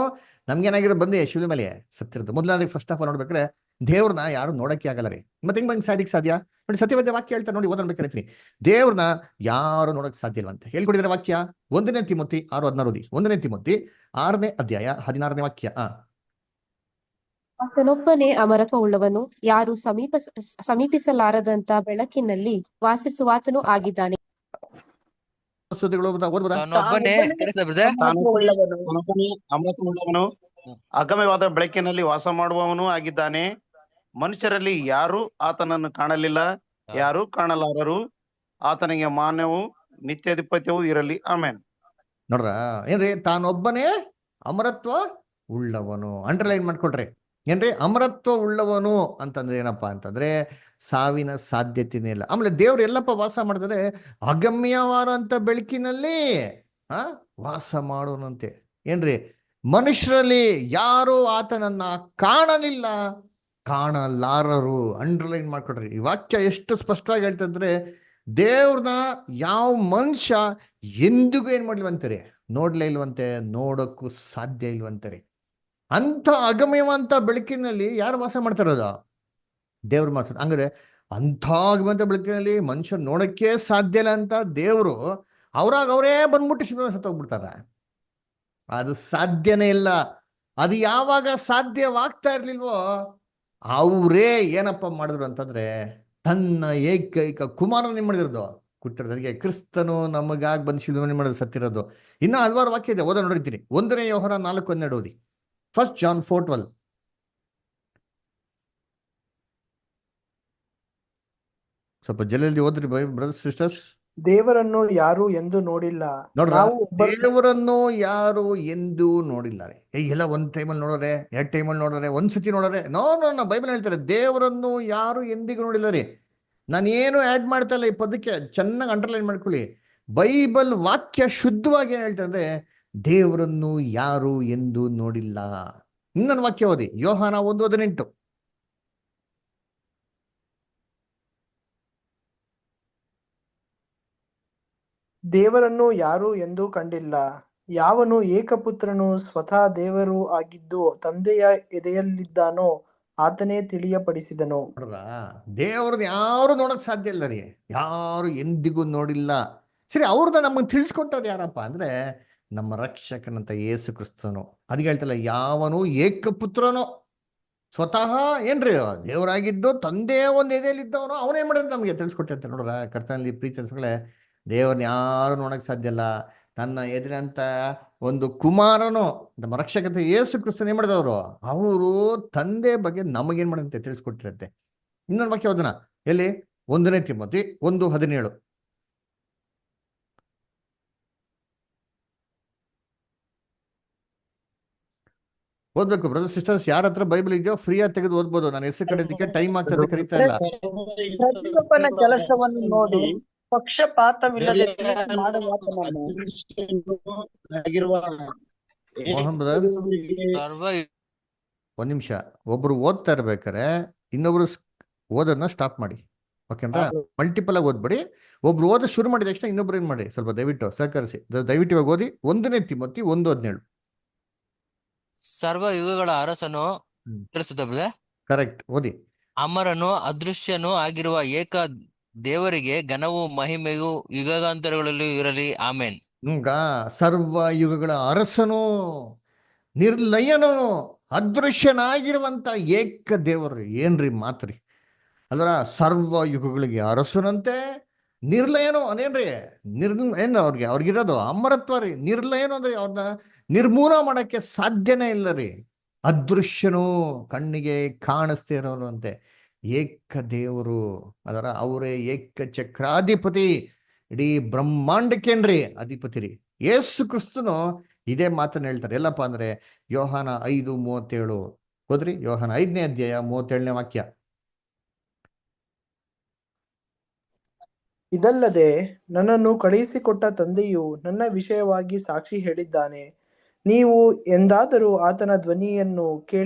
ನಮ್ಗೇನಾಗಿರೋ ಬಂದು ಶಿಲೆ ಮೇಲೆ ಸತ್ತಿರೋದು. ಮೊದಲಾಗಿ ಫಸ್ಟ್ ಆಫ್ ಆಲ್ ನೋಡ್ಬೇಕಾದ್ರೆ ದೇವ್ರನ್ನ ಯಾರು ನೋಡಕ್ಕೆ ಆಗಲ್ಲ ರೀ. ಮತ್ತೆ ಹೆಂಗ್ ಬಂದು ಸಾಯೋದಿಕ್ಕೆ ಸಾಧ್ಯ? ನೋಡಿ, ಸತ್ಯವಾದ ವಾಕ್ಯ ಹೇಳ್ತಾರೆ ನೋಡಿ, ಓದನ್ಬೇಕಾಗ್ತೀನಿ. ದೇವ್ರನ್ನ ಯಾರು ನೋಡಕ್ ಸಾಧ್ಯ ಇಲ್ವಂತೆ ಹೇಳ್ಕೊಡಿದ್ರೆ ವಾಕ್ಯ 1 ತಿಮೋತಿ 6:16. 1 ತಿಮೋತಿ 6ನೇ ಅಧ್ಯಾಯ 16ನೇ ವಾಕ್ಯ. ಆತನೊಬ್ಬನೇ ಅಮರತ್ವವುಳ್ಳವನು, ಯಾರು ಸಮೀಪಿಸಲಾರದಂತ ಬೆಳಕಿನಲ್ಲಿ ವಾಸಿಸುವಾತನೂ ಆಗಿದ್ದಾನೆ. ಓದ್ಬೋದಾ? ತಾನೊಬ್ಬನೇ ಅಮೃತವುಳ್ಳವನು, ಅಗಮ್ಯವಾದ ಬೆಳಕಿನಲ್ಲಿ ವಾಸ ಮಾಡುವವನು ಆಗಿದ್ದಾನೆ. ಮನುಷ್ಯರಲ್ಲಿ ಯಾರು ಆತನನ್ನು ಕಾಣಲಿಲ್ಲ, ಯಾರು ಕಾಣಲಾರರು. ಆತನಿಗೆ ಮಾನ್ಯವು ನಿತ್ಯಾಧಿಪತ್ಯವೂ ಇರಲಿ. ಆಮೇನ್. ನೋಡ್ರ ಏನ್ರಿ, ತಾನೊಬ್ಬನೇ ಅಮರತ್ವ ಉಳ್ಳವನು. ಅಂಡರ್ಲೈನ್ ಮಾಡ್ಕೊಳ್ರಿ. ಏನ್ರಿ ಅಮರತ್ವ ಉಳ್ಳವನು ಅಂತಂದ್ರೆ ಏನಪ್ಪಾ ಅಂತಂದ್ರೆ ಸಾವಿನ ಸಾಧ್ಯತೆನೇ ಇಲ್ಲ. ಆಮೇಲೆ ದೇವ್ರು ಎಲ್ಲಪ್ಪ ವಾಸ ಮಾಡಿದ್ರೆ ಅಗಮ್ಯವಾದಂತ ಬೆಳಕಿನಲ್ಲಿ ವಾಸ ಮಾಡೋನಂತೆ. ಏನ್ರಿ, ಮನುಷ್ಯರಲ್ಲಿ ಯಾರು ಆತನನ್ನ ಕಾಣಲಿಲ್ಲ, ಕಾಣಲಾರರು. ಅಂಡರ್ಲೈನ್ ಮಾಡ್ಕೊಡ್ರಿ. ಈ ವಾಕ್ಯ ಎಷ್ಟು ಸ್ಪಷ್ಟವಾಗಿ ಹೇಳ್ತಂದ್ರೆ ದೇವ್ರನ್ನ ಯಾವ ಮನುಷ್ಯ ಎಂದಿಗೂ ಏನ್ ಮಾಡ್ಲಿವಂತಾರೆ, ನೋಡ್ಲೇ ಇಲ್ವಂತೆ, ನೋಡಕ್ಕೂ ಸಾಧ್ಯ ಇಲ್ವಂತಾರೆ. ಅಂತ ಅಗಮ್ಯವಂತ ಬೆಳಕಿನಲ್ಲಿ ಯಾರು ವಾಸ ಮಾಡ್ತಾರೋದು? ದೇವ್ರು ಮಾತ್ರ. ಹಂಗಾರೆ ಅಂಥ ಅಗಮ್ಯವಂತ ಬೆಳಕಿನಲ್ಲಿ ಮನುಷ್ಯ ನೋಡಕ್ಕೆ ಸಾಧ್ಯ ಇಲ್ಲ ಅಂತ ದೇವ್ರು ಅವರೇ ಬಂದ್ಬಿಟ್ಟು ಶಿವ ಸತ್ತೋಗ್ಬಿಡ್ತಾರ. ಅದು ಸಾಧ್ಯನೇ ಇಲ್ಲ. ಅದು ಯಾವಾಗ ಸಾಧ್ಯವಾಗ್ತಾ ಇರ್ಲಿಲ್ವೋ ಅವರೇ ಏನಪ್ಪ ಮಾಡಿದ್ರು ಅಂತಂದ್ರೆ ತನ್ನ ಏಕೈಕ ಕುಮಾರನ ಏನ್ ಮಾಡಿರೋದು, ಕೊಟ್ಟಿರೋದು. ಅದಕ್ಕೆ ಕ್ರಿಸ್ತನು ನಮಗಾಗಿ ಬಂದು ಶಿಲುಬೆ ಮಾಡೋದು, ಸತ್ತಿರೋದು. ಇನ್ನ ಹಲವಾರು ವಾಕ್ಯ ಇದೆ, ಓದ ನೋಡಿರ್ತೀನಿ. 1 ಯೋಹನ 4:12 ಓದಿ. 1 John 4:12. ಸ್ವಲ್ಪ ಜಲ್ದಿ ಓದ್ರಿ ಬ್ರದರ್ಸ್ ಸಿಸ್ಟರ್ಸ್. ದೇವರನ್ನು ಯಾರು ಎಂದು ನೋಡಿಲ್ಲ. ನೋಡ್ರ, ನಾವು ದೇವರನ್ನು ಯಾರು ಎಂದು ನೋಡಿಲ್ಲ ರೀ. ಎಲ್ಲ ಒಂದ್ ಟೈಮಲ್ಲಿ ನೋಡೋರೆ, 2 ಟೈಮಲ್ಲಿ ನೋಡೋರೆ, ಒಂದ್ಸತಿ ನೋಡೋರೆ. ನೋ ಬೈಬಲ್ ಹೇಳ್ತಾರೆ ದೇವರನ್ನು ಯಾರು ಎಂದಿಗೂ ನೋಡಿಲ್ಲ ರೀ. ನಾನೇನು ಆ್ಯಡ್ ಮಾಡ್ತಾ ಇಲ್ಲ ಈ ಪದಕ್ಕೆ, ಚೆನ್ನಾಗಿ ಅಂಡರ್ಲೈನ್ ಮಾಡ್ಕೊಳ್ಳಿ. ಬೈಬಲ್ ವಾಕ್ಯ ಶುದ್ಧವಾಗಿ ಏನ್ ಹೇಳ್ತಾ ಅಂದ್ರೆ ದೇವರನ್ನು ಯಾರು ಎಂದು ನೋಡಿಲ್ಲ. ಇನ್ನೊಂದು ವಾಕ್ಯ ಓದಿ, ಯೋಹಾನ 1:18. ದೇವರನ್ನು ಯಾರು ಎಂದೂ ಕಂಡಿಲ್ಲ. ಯಾವನು ಏಕಪುತ್ರನು ಸ್ವತಃ ದೇವರು ಆಗಿದ್ದು ತಂದೆಯ ಎದೆಯಲ್ಲಿದ್ದಾನೋ ಆತನೇ ತಿಳಿಯಪಡಿಸಿದನು. ದೇವ್ರನ್ನ ಯಾರು ನೋಡಕ್ ಸಾಧ್ಯ ಇಲ್ಲ ರೀ, ಯಾರು ಎಂದಿಗೂ ನೋಡಿಲ್ಲ. ಸರಿ, ಅವ್ರನ್ನ ನಮಗೆ ತಿಳಿಸ್ಕೊಟ್ಟವ್ರು ಯಾರಪ್ಪ ಅಂದ್ರೆ ನಮ್ಮ ರಕ್ಷಕನಂತ ಯೇಸು ಕ್ರಿಸ್ತನು. ಅದಕ್ಕೆ ಹೇಳ್ತಲ್ಲ, ಯಾವನು ಏಕಪುತ್ರನೋ ಸ್ವತಃ ಏನ್ರಿ ದೇವರಾಗಿದ್ದು ತಂದೆಯ ಒಂದು ಎದೆಯಲ್ಲಿದ್ದವನು ಅವನೇ ಮಾಡಿದ್ರೆ ನಮಗೆ ತಿಳಿಸ್ಕೊಟ್ಟಿರ್ತಾರೆ. ನೋಡ್ರ, ಕರ್ತನಲ್ಲಿ ಪ್ರೀತಿ ಅನ್ಸ್ಕೊಳ್ಳೆ, ದೇವ್ರನ್ನ ಯಾರು ನೋಡಕ್ ಸಾಧ್ಯ ಇಲ್ಲ. ತನ್ನ ಎದುರಂತ ಒಂದು ಕುಮಾರನು ನಮ್ಮ ರಕ್ಷಕಂತ ಯೇಸು ಕ್ರಿಸ್ತನ್ ಏನ್ ಮಾಡಿದವರು, ಅವರು ತಂದೆ ಬಗ್ಗೆ ನಮಗೇನ್ ಮಾಡಂತೆ ತಿಳಿಸ್ಕೊಟ್ಟಿರತ್ತೆ. ಇನ್ನೊಂದು ವಾಕ್ಯ ಓದನ, ಎಲ್ಲಿ 1 ತಿಮೋತಿ 1:17. ಓದ್ಬೇಕು ಬ್ರದರ್ ಸಿಸ್ಟರ್ಸ್. ಯಾರ ಹತ್ರ ಬೈಬಲ್ ಇದೆಯೋ ಫ್ರೀ ಆಗಿ ತೆಗೆದು ಓದ್ಬೋದು. ನಾನು ಹೆಸರು ಕರೆಯೋದಕ್ಕೆ ಟೈಮ್ ಆಗ್ತದೆ, ಕರೀತಾ ಇಲ್ಲ. ಪ್ರತಿಯೊಬ್ಬನ ಕೆಲಸವನ್ನು ನೋಡಿ ಪಕ್ಷಪಾತವಿಲ್ಲದೆ ಮಾಡುವಾತನನ್ನು ಮೋಹನ್ ಬ್ರದರ್, ಒಂದ್ ನಿಮಿಷ. ಒಬ್ರು ಓದ್ತಾ ಇರ್ಬೇಕಾರೆ ಇನ್ನೊಬ್ರು ಓದೋದನ್ನ ಸ್ಟಾಪ್ ಮಾಡಿ, ಓಕೆನಾ? ಮಲ್ಟಿಪಲ್ ಆಗಿ ಓದ್ಬೇಡಿ. ಒಬ್ರು ಓದ ಶುರು ಮಾಡಿದ ತಕ್ಷಣ ಇನ್ನೊಬ್ರು ಏನ್ ಮಾಡಿ ಸ್ವಲ್ಪ ದಯವಿಟ್ಟು ಸಹಕರಿಸಿ. ದಯವಿಟ್ಟು ಇವಾಗ ಓದಿ 1 ತಿಮೋತಿ 1:17. ಸರ್ವ ಯುಗಗಳ ಅರಸನು ತಿಳಿಸುತ್ತದೆ. ಕರೆಕ್ಟ್, ಓದಿ. ಅಮರನು ಅದೃಶ್ಯನೂ ಆಗಿರುವ ಏಕ ದೇವರಿಗೆ ಘನವೂ ಮಹಿಮೆಯೂ ಯುಗಾಂತರಗಳಲ್ಲೂ ಇರಲಿ ಆಮೇನ್. ಈಗ ಸರ್ವ ಯುಗಗಳ ಅರಸನು, ನಿರ್ಲಯನು, ಅದೃಶ್ಯನಾಗಿರುವಂತ ಏಕ ದೇವರು. ಏನ್ರಿ ಮಾತ್ರಿ ಅಲ್ರ, ಸರ್ವ ಯುಗಗಳಿಗೆ ಅರಸನಂತೆ, ನಿರ್ಲಯನು ಅದೇನ್ರಿ, ಏನು ಅವ್ರಿಗಿರೋದು ಅಮರತ್ವ ರೀ. ನಿರ್ಲಯನು ಅಂದ್ರೆ ಅವ್ರನ್ನ ನಿರ್ಮೂಲ ಮಾಡಕ್ಕೆ ಸಾಧ್ಯನೇ ಇಲ್ಲ ರೀ. ಅದೃಶ್ಯನು, ಕಣ್ಣಿಗೆ ಕಾಣಿಸ್ದೇ ಇರೋರು ಅಂತೆ ಏಕ ದೇವರು. ಅದರ ಅವರೇ ಏಕ ಚಕ್ರಾಧಿಪತಿ, ಇಡೀ ಬ್ರಹ್ಮಾಂಡಕ್ಕೇನ್ರಿ ಅಧಿಪತಿ ರೀ. ಯೇಸು ಕ್ರಿಸ್ತನು ಇದೇ ಮಾತನ್ನ ಹೇಳ್ತಾರೆ. ಎಲ್ಲಪ್ಪ ಅಂದ್ರೆ ಯೋಹಾನ 5:37 ಹೋದ್ರಿ. ಯೋಹಾನ 5ನೇ ಅಧ್ಯಾಯ 37ನೇ ವಾಕ್ಯ. ಇದಲ್ಲದೆ ನನ್ನನ್ನು ಕಳುಹಿಸಿಕೊಟ್ಟ ತಂದೆಯು ನನ್ನ ವಿಷಯವಾಗಿ ಸಾಕ್ಷಿ ಹೇಳಿದ್ದಾನೆ. ನೀವು ಎಂದಾದರೂ ಆತನ ಧ್ವನಿಯನ್ನು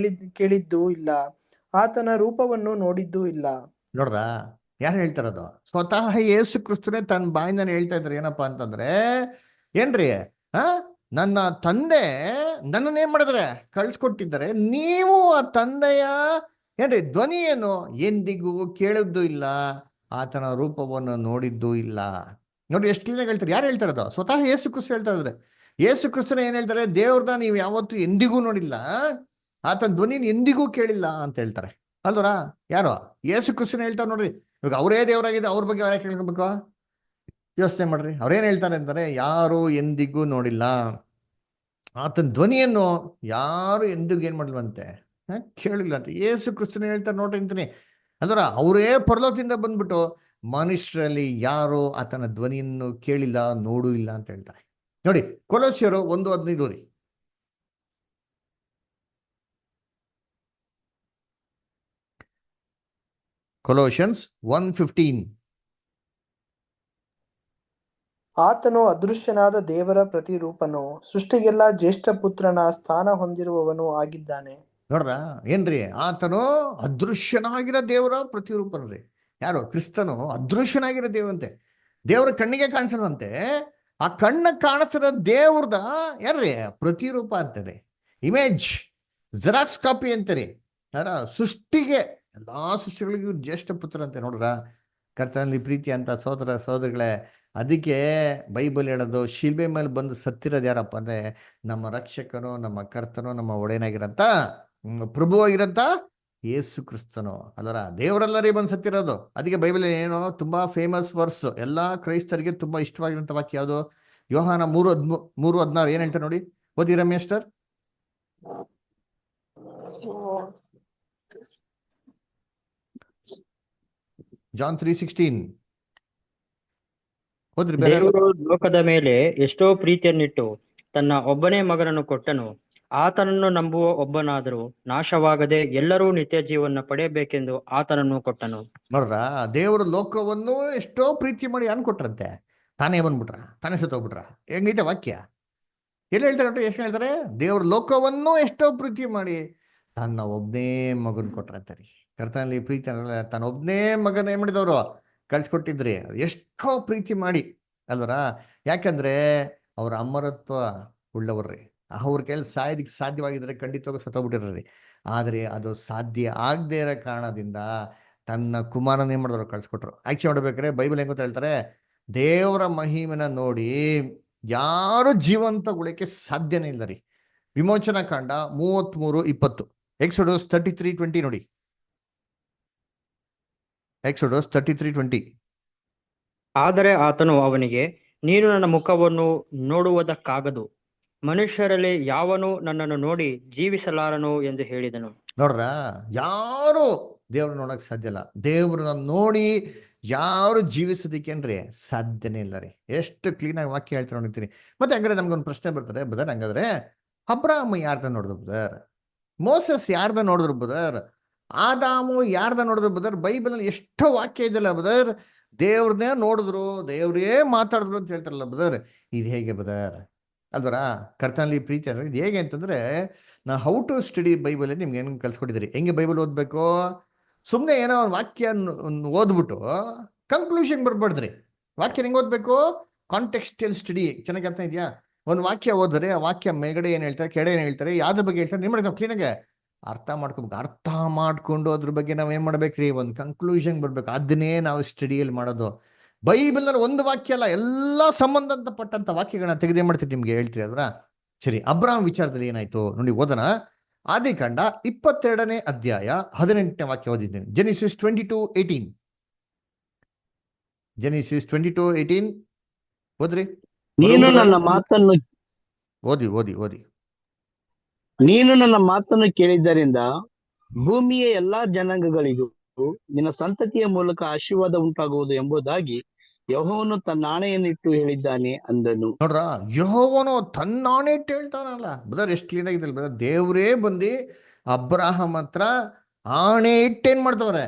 ಕೇಳಿದ್ದೂ ಇಲ್ಲ, ಆತನ ರೂಪವನ್ನು ನೋಡಿದ್ದೂ ಇಲ್ಲ. ನೋಡ್ರ, ಯಾರು ಹೇಳ್ತಾರದು? ಸ್ವತಃ ಯೇಸು ಕ್ರಿಸ್ತನೇ ತನ್ನ ಬಾಯಿಂದಾನೆ ಹೇಳ್ತಾ ಇದ್ದಾರೆ. ಏನಪ್ಪಾ ಅಂತಂದ್ರೆ ಏನ್ರಿ, ನನ್ನ ತಂದೆ ನನ್ನನ್ನೇನ್ ಮಾಡಿದ್ರೆ ಕಳ್ಸಿಕೊಟ್ಟಿದ್ದಾರೆ, ನೀವು ಆ ತಂದೆಯ ಏನ್ರಿ ಧ್ವನಿಯನ್ನು ಎಂದಿಗೂ ಕೇಳಿದ್ದು ಇಲ್ಲ, ಆತನ ರೂಪವನ್ನು ನೋಡಿದ್ದೂ ಇಲ್ಲ. ನೋಡಿ ಎಷ್ಟು ಕ್ಲೀನಾಗಿ ಹೇಳ್ತಾರೆ. ಯಾರು ಹೇಳ್ತಾರದು? ಸ್ವತಃ ಯೇಸು ಕ್ರಿಸ್ತ ಹೇಳ್ತಾ ಇದ್ರೆ. ಯೇಸು ಕ್ರಿಸ್ತನ ಏನ್ ಹೇಳ್ತಾರೆ? ದೇವ್ರನ್ನ ನೀವು ಯಾವತ್ತೂ ಎಂದಿಗೂ ನೋಡಿಲ್ಲ, ಆತನ ಧ್ವನಿನ ಎಂದಿಗೂ ಕೇಳಿಲ್ಲ ಅಂತ ಹೇಳ್ತಾರೆ ಅಲ್ವರ. ಯಾರು? ಯೇಸು ಕ್ರಿಸ್ತನ ಹೇಳ್ತಾರೆ ನೋಡ್ರಿ. ಇವಾಗ ಅವರೇ ದೇವರಾಗಿದೆ, ಅವ್ರ ಬಗ್ಗೆ ಯಾರೇ ಕೇಳ್ಕೊಬೇಕು? ಯೋಚನೆ ಮಾಡ್ರಿ. ಅವ್ರೇನ್ ಹೇಳ್ತಾರೆ ಅಂತಾರೆ, ಯಾರು ಎಂದಿಗೂ ನೋಡಿಲ್ಲ, ಆತನ ಧ್ವನಿಯನ್ನು ಯಾರು ಎಂದಿಗೂ ಏನ್ ಮಾಡ್ಲಂತೆ, ಕೇಳಿಲ್ಲ ಅಂತ ಯೇಸು ಕ್ರಿಸ್ತನ ಹೇಳ್ತಾರೆ ನೋಡ್ರಿ ಅಂತೀನಿ. ಅಂದ್ರೆ ಅವರೇ ಪರಲೋಕದಿಂದ ಬಂದ್ಬಿಟ್ಟು ಮನುಷ್ಯರಲ್ಲಿ ಯಾರು ಆತನ ಧ್ವನಿಯನ್ನು ಕೇಳಿಲ್ಲ, ನೋಡೂ ಇಲ್ಲ ಅಂತ ಹೇಳ್ತಾರೆ. ನೋಡಿ ಕೊಲೋಸ್ಯರು 1:15 ರೀ. ಕೊಲೋಷಿಯನ್ಸ್ 1:15. ಆತನು ಅದೃಶ್ಯನಾದ ದೇವರ ಪ್ರತಿರೂಪನು, ಸೃಷ್ಟಿಗೆಲ್ಲ ಜ್ಯೇಷ್ಠ ಪುತ್ರನ ಸ್ಥಾನ ಹೊಂದಿರುವವನು ಆಗಿದ್ದಾನೆ. ನೋಡ್ರ ಏನ್ರಿ, ಆತನು ಅದೃಶ್ಯನಾಗಿರೋ ದೇವರ ಪ್ರತಿರೂಪನ್ರಿ. ಯಾರು? ಕ್ರಿಸ್ತನು ಅದೃಶ್ಯನಾಗಿರೋ ದೇವಂತೆ, ದೇವರ ಕಣ್ಣಿಗೆ ಕಾಣಿಸದಂತೆ. ಆ ಕಣ್ಣ ಕಾಣಿಸಿರೋ ದೇವ್ರದ ಯಾರ್ರಿ ಪ್ರತಿರೂಪ ಅಂತಾರೆ, ಇಮೇಜ್, ಜೆರಾಕ್ಸ್ ಕಾಪಿ ಅಂತಾರೆ. ಯಾರ? ಸೃಷ್ಟಿಗೆ, ಎಲ್ಲಾ ಸೃಷ್ಟಿಗಳಿಗೂ ಜ್ಯೇಷ್ಠ ಪುತ್ರ ಅಂತೆ. ನೋಡ್ರ, ಕರ್ತನಲ್ಲಿ ಪ್ರೀತಿ ಅಂತ ಸೋದರ ಸೋದರಿಗಳೇ, ಅದಕ್ಕೆ ಬೈಬಲ್ ಹೇಳೋದು, ಶಿಲ್ಬೆ ಮೇಲೆ ಬಂದು ಸತ್ತಿರೋದು ಯಾರಪ್ಪ ಅಂದ್ರೆ ನಮ್ಮ ರಕ್ಷಕನು, ನಮ್ಮ ಕರ್ತನು, ನಮ್ಮ ಒಡೆಯನಾಗಿರಂತ ಪ್ರಭುವಾಗಿರಂತ ಯೇಸು ಕ್ರಿಸ್ತನು ಅಲ್ಲರ. ದೇವರೆಲ್ಲರಿಗೆ ಬಂದು ಸತ್ತಿರೋದು. ಅದಕ್ಕೆ ಬೈಬಲ್ ಏನೋ ತುಂಬಾ ಫೇಮಸ್ ವರ್ಸ್, ಎಲ್ಲಾ ಕ್ರೈಸ್ತರಿಗೆ ತುಂಬಾ ಇಷ್ಟವಾಗಿರಂತ ವಾಕ್ಯ ಯಾವುದು? ಯೋಹಾನ 3:16. ಏನ್ ಹೇಳ್ತಾರೆ ನೋಡಿ, ಓದಿ ರಮೇಶ್ ಸರ್. ಜಾನ್ 3:16 ಹೋದ್ರಿ. ಬೇರೆ ದೇವರು ಲೋಕದ ಮೇಲೆ ಎಷ್ಟೋ ಪ್ರೀತಿಯನ್ನಿಟ್ಟು ತನ್ನ ಒಬ್ಬನೇ ಮಗನನ್ನು ಕೊಟ್ಟನು, ಆತನನ್ನು ನಂಬುವ ಒಬ್ಬನಾದರೂ ನಾಶವಾಗದೆ ಎಲ್ಲರೂ ನಿತ್ಯ ಜೀವನ ಪಡೆಯಬೇಕೆಂದು ಆತನನ್ನು ಕೊಟ್ಟನು. ನೋಡ್ರ, ದೇವರು ಲೋಕವನ್ನು ಎಷ್ಟೋ ಪ್ರೀತಿ ಮಾಡಿ ಅನ್ಕೊಟ್ರಂತೆ, ತಾನೇ ಬಂದ್ಬಿಟ್ರ, ತಾನೇ ಸತ್ತೋಗ್ಬಿಟ್ರ. ಹೆಂಗೈತೆ ವಾಕ್ಯ? ಎಲ್ಲಿ ಹೇಳ್ತಾರೆ ನೋಡ್ರಿ, ಎಷ್ಟು ಹೇಳ್ತಾರೆ? ದೇವ್ರ ಲೋಕವನ್ನು ಎಷ್ಟೋ ಪ್ರೀತಿ ಮಾಡಿ ತನ್ನ ಒಬ್ಬನೇ ಮಗನ್ ಕೊಟ್ರಂತೆ ರೀ. ಕರ್ತನಲ್ಲಿ ಪ್ರೀತಿ ತನ್ನ ಒಬ್ಬನೇ ಮಗನ ಏನ್ ಮಾಡಿದವರು ಕಳ್ಸಿಕೊಟ್ಟಿದ್ರಿ. ಎಷ್ಟೋ ಪ್ರೀತಿ ಮಾಡಿ ಅಲ್ವರ. ಯಾಕಂದ್ರೆ ಅವ್ರ ಅಮರತ್ವ ಉಳ್ಳವ್ರಿ. ಅವ್ರ ಕೈಯಲ್ಲಿ ಸಾಯೋದಕ್ಕೆ ಸಾಧ್ಯವಾಗಿದ್ರೆ ಖಂಡಿತವಾಗಿ ಸತ್ತೋಗ್ಬಿಟ್ಟಿರ್ರಿ. ಆದ್ರೆ ಅದು ಸಾಧ್ಯ ಆಗದೆ ಇರೋ ಕಾರಣದಿಂದ ತನ್ನ ಕುಮಾರನ ಏನ್ ಮಾಡಿದವ್ರು ಕಳ್ಸಿಕೊಟ್ರು. ಆಕ್ಚುಲಿ ನೋಡ್ಬೇಕಾದ್ರೆ ಬೈಬಲ್ ಹೆಂಗ್ ಹೇಳ್ತಾರೆ, ದೇವರ ಮಹಿಮೆನ ನೋಡಿ ಯಾರು ಜೀವಂತ ಉಳಿಕೆ ಸಾಧ್ಯನೇ ಇಲ್ಲ ರೀ. ವಿಮೋಚನಾ ಕಾಂಡ 33:20. ಎಕ್ಸೋಡಸ್ 33:20 ನೋಡಿ. ಎಕ್ಸೋಡಸ್ 33:20. ಆದರೆ ಆತನು ಅವನಿಗೆ, ನೀನು ನನ್ನ ಮುಖವನ್ನು ನೋಡುವುದಕ್ಕಾಗದು, ಮನುಷ್ಯರಲ್ಲಿ ಯಾವನು ನನ್ನನ್ನು ನೋಡಿ ಜೀವಿಸಲಾರನು ಎಂದು ಹೇಳಿದನು. ನೋಡ್ರ, ಯಾರು ದೇವ್ರ ನೋಡಕ್ ಸಾಧ್ಯ ಇಲ್ಲ. ದೇವ್ರನ್ನ ನೋಡಿ ಯಾರು ಜೀವಿಸೋದಿಕ್ಕೇನ್ರಿ ಸಾಧ್ಯನೇ ಇಲ್ಲ ರೀ. ಎಷ್ಟು ಕ್ಲೀನ್ ಆಗಿ ವಾಕ್ಯ ಹೇಳ್ತಾರೆ ನೋಡ್ತೀನಿ. ಮತ್ತೆ ಹಂಗಾರೆ ನಮ್ಗೊಂದು ಪ್ರಶ್ನೆ ಬರ್ತದೆ ಬದರ್, ಹಂಗಾದ್ರೆ ಅಬ್ರಾಹ್ಮ ಯಾರ್ದ ನೋಡಿದ್ರು ಬದರ್? ಮೋಸಸ್ ಯಾರ್ದ ನೋಡಿದ್ರು ಬದರ್? ಆದಾಮು ಯಾರ್ದ ನೋಡಿದ್ರು ಬದರ್? ಬೈಬಲ್ ಅಲ್ಲಿ ಎಷ್ಟೋ ವಾಕ್ಯ ಇದೆಯಲ್ಲ ಬದರ್, ದೇವ್ರನ್ನೇ ನೋಡಿದ್ರು, ದೇವ್ರೇ ಮಾತಾಡಿದ್ರು ಅಂತ ಹೇಳ್ತಾರಲ್ಲ ಬದರ್. ಇದು ಹೇಗೆ ಬದರ್ ಅಲ್ವರ? ಕರ್ತನಲ್ಲಿ ಪ್ರೀತಿ ಅಂದ್ರೆ ಇದು ಹೇಗೆ ಅಂತಂದ್ರೆ, ನಾ ಹೌ ಟು ಸ್ಟಡಿ ಬೈಬಲ್ ನಿಮ್ಗೆ ಏನು ಕಲ್ಸ್ಕೊಟ್ಟಿದ್ದೀರಿ. ಹೆಂಗೆ ಬೈಬಲ್ ಓದ್ಬೇಕು? ಸುಮ್ಮನೆ ಏನೋ ಒಂದು ವಾಕ್ಯ ಓದ್ಬಿಟ್ಟು ಕನ್ಕ್ಲೂಷನ್ ಬರ್ಬಾರ್ದ್ರಿ. ವಾಕ್ಯ ಹೆಂಗೆ ಓದ್ಬೇಕು? ಕಾಂಟೆಕ್ಸ್ಟಲ್ ಸ್ಟಡಿ. ಚೆನ್ನಾಗಿ ಅರ್ಥ ಇದೆಯಾ? ಒಂದು ವಾಕ್ಯ ಓದಿದ್ರೆ ಆ ವಾಕ್ಯ ಮೇಗಡೆ ಏನು ಹೇಳ್ತಾರೆ, ಕೆಡೆ ಏನು ಹೇಳ್ತಾರೆ, ಯಾವ್ದ್ರ ಬಗ್ಗೆ ಹೇಳ್ತಾರೆ, ನಿಮ್ಮ ನಾವು ಕ್ಲೀನಾಗೆ ಅರ್ಥ ಮಾಡ್ಕೋಬೇಕು. ಅರ್ಥ ಮಾಡ್ಕೊಂಡು ಅದ್ರ ಬಗ್ಗೆ ನಾವ್ ಏನ್ ಮಾಡ್ಬೇಕ್ರಿ, ಒಂದು ಕನ್ಕ್ಲೂಷನ್ ಬರ್ಬೇಕು. ಅದನ್ನೇ ನಾವು ಸ್ಟಡಿಯಲ್ಲಿ ಮಾಡೋದು. ಬೈಬಲ್ನಲ್ಲಿ ಒಂದು ವಾಕ್ಯ ಅಲ್ಲ, ಎಲ್ಲ ಸಂಬಂಧಪಟ್ಟಂತ ವಾಕ್ಯಗಳನ್ನ ತೆಗೆದೇ ಮಾಡ್ತೀವಿ, ನಿಮ್ಗೆ ಹೇಳ್ತೀರಿ ಅಲ್ರ. ಸರಿ, ಅಬ್ರಾಮ್ ವಿಚಾರದಲ್ಲಿ ಏನಾಯ್ತು ನೋಡಿ, ಓದೋಣ. ಆದಿಕಾಂಡ 22ನೇ ಅಧ್ಯಾಯ 18ನೇ ವಾಕ್ಯ ಓದಿದ್ದೀನಿ. ಜೆನಿಸಿಸ್ 22:18. ಜೆನಿಸಿಸ್ 22:18 ಓದ್ರಿ. ನೀನು ನನ್ನ ಮಾತನ್ನು ಓದಿ ಓದಿ ಓದಿ. ನೀನು ನನ್ನ ಮಾತನ್ನು ಕೇಳಿದ್ದರಿಂದ ಭೂಮಿಯ ಎಲ್ಲಾ ಜನಾಂಗಗಳಿಗೂ ನಿನ್ನ ಸಂತತಿಯ ಮೂಲಕ ಆಶೀರ್ವಾದ ಉಂಟಾಗುವುದು ಎಂಬುದಾಗಿ ಯೆಹೋವನು ತನ್ನ ಆಣೆಯನ್ನಿಟ್ಟು ಹೇಳಿದ್ದಾನೆ ಅಂದನು. ನೋಡ್ರ, ಯೆಹೋವನು ತನ್ನ ಆಣೆ ಇಟ್ಟು ಹೇಳ್ತಾನಲ್ಲ ಬ್ರದರ್. ಎಷ್ಟು ಕ್ಲೀನ್ ಆಗಿದ್ದಲ್ಲ ಬ್ರದರ್. ದೇವ್ರೇ ಬಂದು ಅಬ್ರಾಹಂ ಹತ್ರ ಆಣೆ ಇಟ್ಟೇನ್ ಮಾಡ್ತವ್ರೆ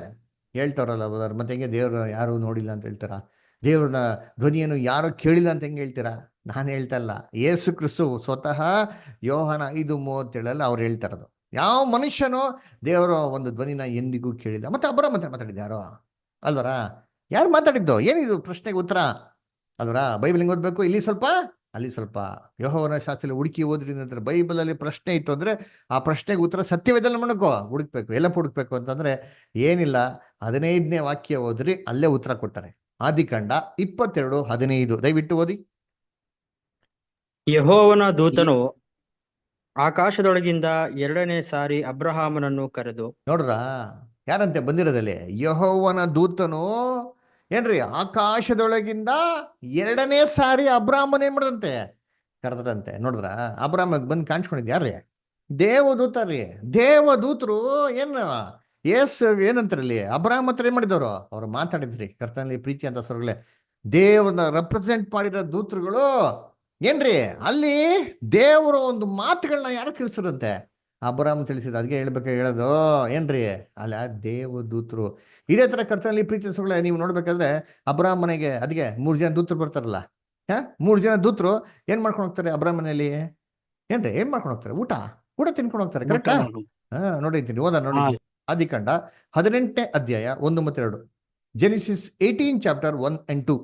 ಹೇಳ್ತಾರಲ್ಲ ಬ್ರದರ್. ಮತ್ತೆ ಹೆಂಗೆ ದೇವ್ರ ಯಾರು ನೋಡಿಲ್ಲ ಅಂತ ಹೇಳ್ತಾರ? ದೇವ್ರನ್ನ ಧ್ವನಿಯನ್ನು ಯಾರು ಕೇಳಿಲ್ಲ ಅಂತ ಹೆಂಗೆ ಹೇಳ್ತೀರಾ? ನಾನು ಹೇಳ್ತಾ ಇಲ್ಲ, ಯೇಸು ಕ್ರಿಸ್ತು ಸ್ವತಃ ಯೋಹಾನ 5:37 ಅವ್ರು ಹೇಳ್ತಾ ಇರೋದು. ಯಾವ ಮನುಷ್ಯನೋ ದೇವರ ಒಂದು ಧ್ವನಿನ ಎಂದಿಗೂ ಕೇಳಿಲ್ಲ. ಮತ್ತೆ ಅಬ್ರಾಹಂ ಹತ್ರ ಮಾತಾಡಿದ್ದು ಯಾರೋ ಅಲ್ವರ? ಯಾರು ಮಾತಾಡಿದ್ದು? ಏನಿದು ಪ್ರಶ್ನೆಗೆ ಉತ್ತರ ಅಲ್ವರ? ಬೈಬಲ್ ಹಿಂಗೆ ಓದ್ಬೇಕು, ಇಲ್ಲಿ ಸ್ವಲ್ಪ ಅಲ್ಲಿ ಸ್ವಲ್ಪ. ಯೆಹೋವನ ಶಾಸ್ತ್ರದಲ್ಲಿ ಹುಡುಕಿ ಓದ್ರಿ ನಂತರ ಬೈಬಲಲ್ಲಿ ಪ್ರಶ್ನೆ ಇತ್ತು ಅಂದ್ರೆ ಆ ಪ್ರಶ್ನೆಗೆ ಉತ್ತರ ಸತ್ಯವೇದಲ್ಲಿ ಮಾಡಬೇಕು, ಹುಡುಕ್ಬೇಕು. ಎಲ್ಲ ಹುಡುಕ್ಬೇಕು ಅಂತಂದ್ರೆ ಏನಿಲ್ಲ, 15ನೇ ವಾಕ್ಯ ಓದ್ರಿ, ಅಲ್ಲೇ ಉತ್ತರ ಕೊಡ್ತಾರೆ. ಆದಿಕಾಂಡ 22:15 ದಯವಿಟ್ಟು ಓದಿ. ಯೆಹೋವನ ದೂತನು ಆಕಾಶದೊಳಗಿಂದ 2ನೇ ಸಾರಿ ಅಬ್ರಹಾಮನನ್ನು ಕರೆದು. ನೋಡ್ರ, ಯಾರಂತೆ ಬಂದಿರೋದಲ್ಲಿ? ಯೆಹೋವನ ದೂತನು ಏನ್ರಿ ಆಕಾಶದೊಳಗಿಂದ 2ನೇ ಸಾರಿ ಅಬ್ರಾಹ್ಮನ್ ಏನ್ ಮಾಡದಂತೆ ಕರೆದಂತೆ. ನೋಡಿದ್ರ, ಅಬ್ರಾಹ್ಮಗ್ ಬಂದು ಕಾಣಿಸ್ಕೊಂಡಿದ್ ಯಾರ್ರಿ? ದೇವದೂತ ರೀ. ದೇವದೂತರು ಏನಂತಾರಲ್ಲಿ ಅಬ್ರಾಹ್ಮ ಹತ್ರ ಏನ್ ಮಾಡಿದವರು? ಅವ್ರು ಮಾತಾಡಿದ್ರಿ. ಕರ್ತನಲ್ಲಿ ಪ್ರೀತಿ ಅಂತ ಸ್ವರ್ಗಳೇ, ದೇವ್ರನ್ನ ರೆಪ್ರೆಸೆಂಟ್ ಮಾಡಿರೋ ದೂತರುಗಳು ಏನ್ರಿ ಅಲ್ಲಿ ದೇವರ ಒಂದು ಮಾತುಗಳನ್ನ ಯಾರು ತಿಳಿಸಿರಂತೆ? ಅಬ್ರಾಹ್ಮ ತಿಳಿಸಿದ. ಅದಕ್ಕೆ ಹೇಳೋದು ಏನ್ರಿ, ಅಲ್ಲ ದೇವದೂತರು. ಇದೇ ತರ ಕರ್ತನಲ್ಲಿ ಪ್ರೀತಿ ಸ್ವರ್ಗಳೇ, ನೀವು ನೋಡ್ಬೇಕಾದ್ರೆ ಅಬ್ರಾಹ್ಮ ಮನೆಗೆ ಅದಕ್ಕೆ 3 ಜನ ದೂತರು ಬರ್ತಾರಲ್ಲ. 3 ಜನ ದೂತರು ಏನ್ ಮಾಡ್ಕೊಂಡು ಹೋಗ್ತಾರೆ ಅಬ್ರಾಹ್ಮ ಮನೆಯಲ್ಲಿ? ಏನ್ರಿ ಏನ್ ಮಾಡ್ಕೊಂಡು ಹೋಗ್ತಾರೆ? ಊಟ ತಿನ್ಕೊಂಡು ಹೋಗ್ತಾರೆ. ಕರೆಕ್ಟಾ? ನೋಡಿದ್ದೀನಿ, ಓದ ನೋಡಿದ್ದೀನಿ. ಆದಿಕಾಂಡ 18ನೇ ಅಧ್ಯಾಯ 1 ಮತ್ತು 2. Genesis 18 chapter 1 and 2.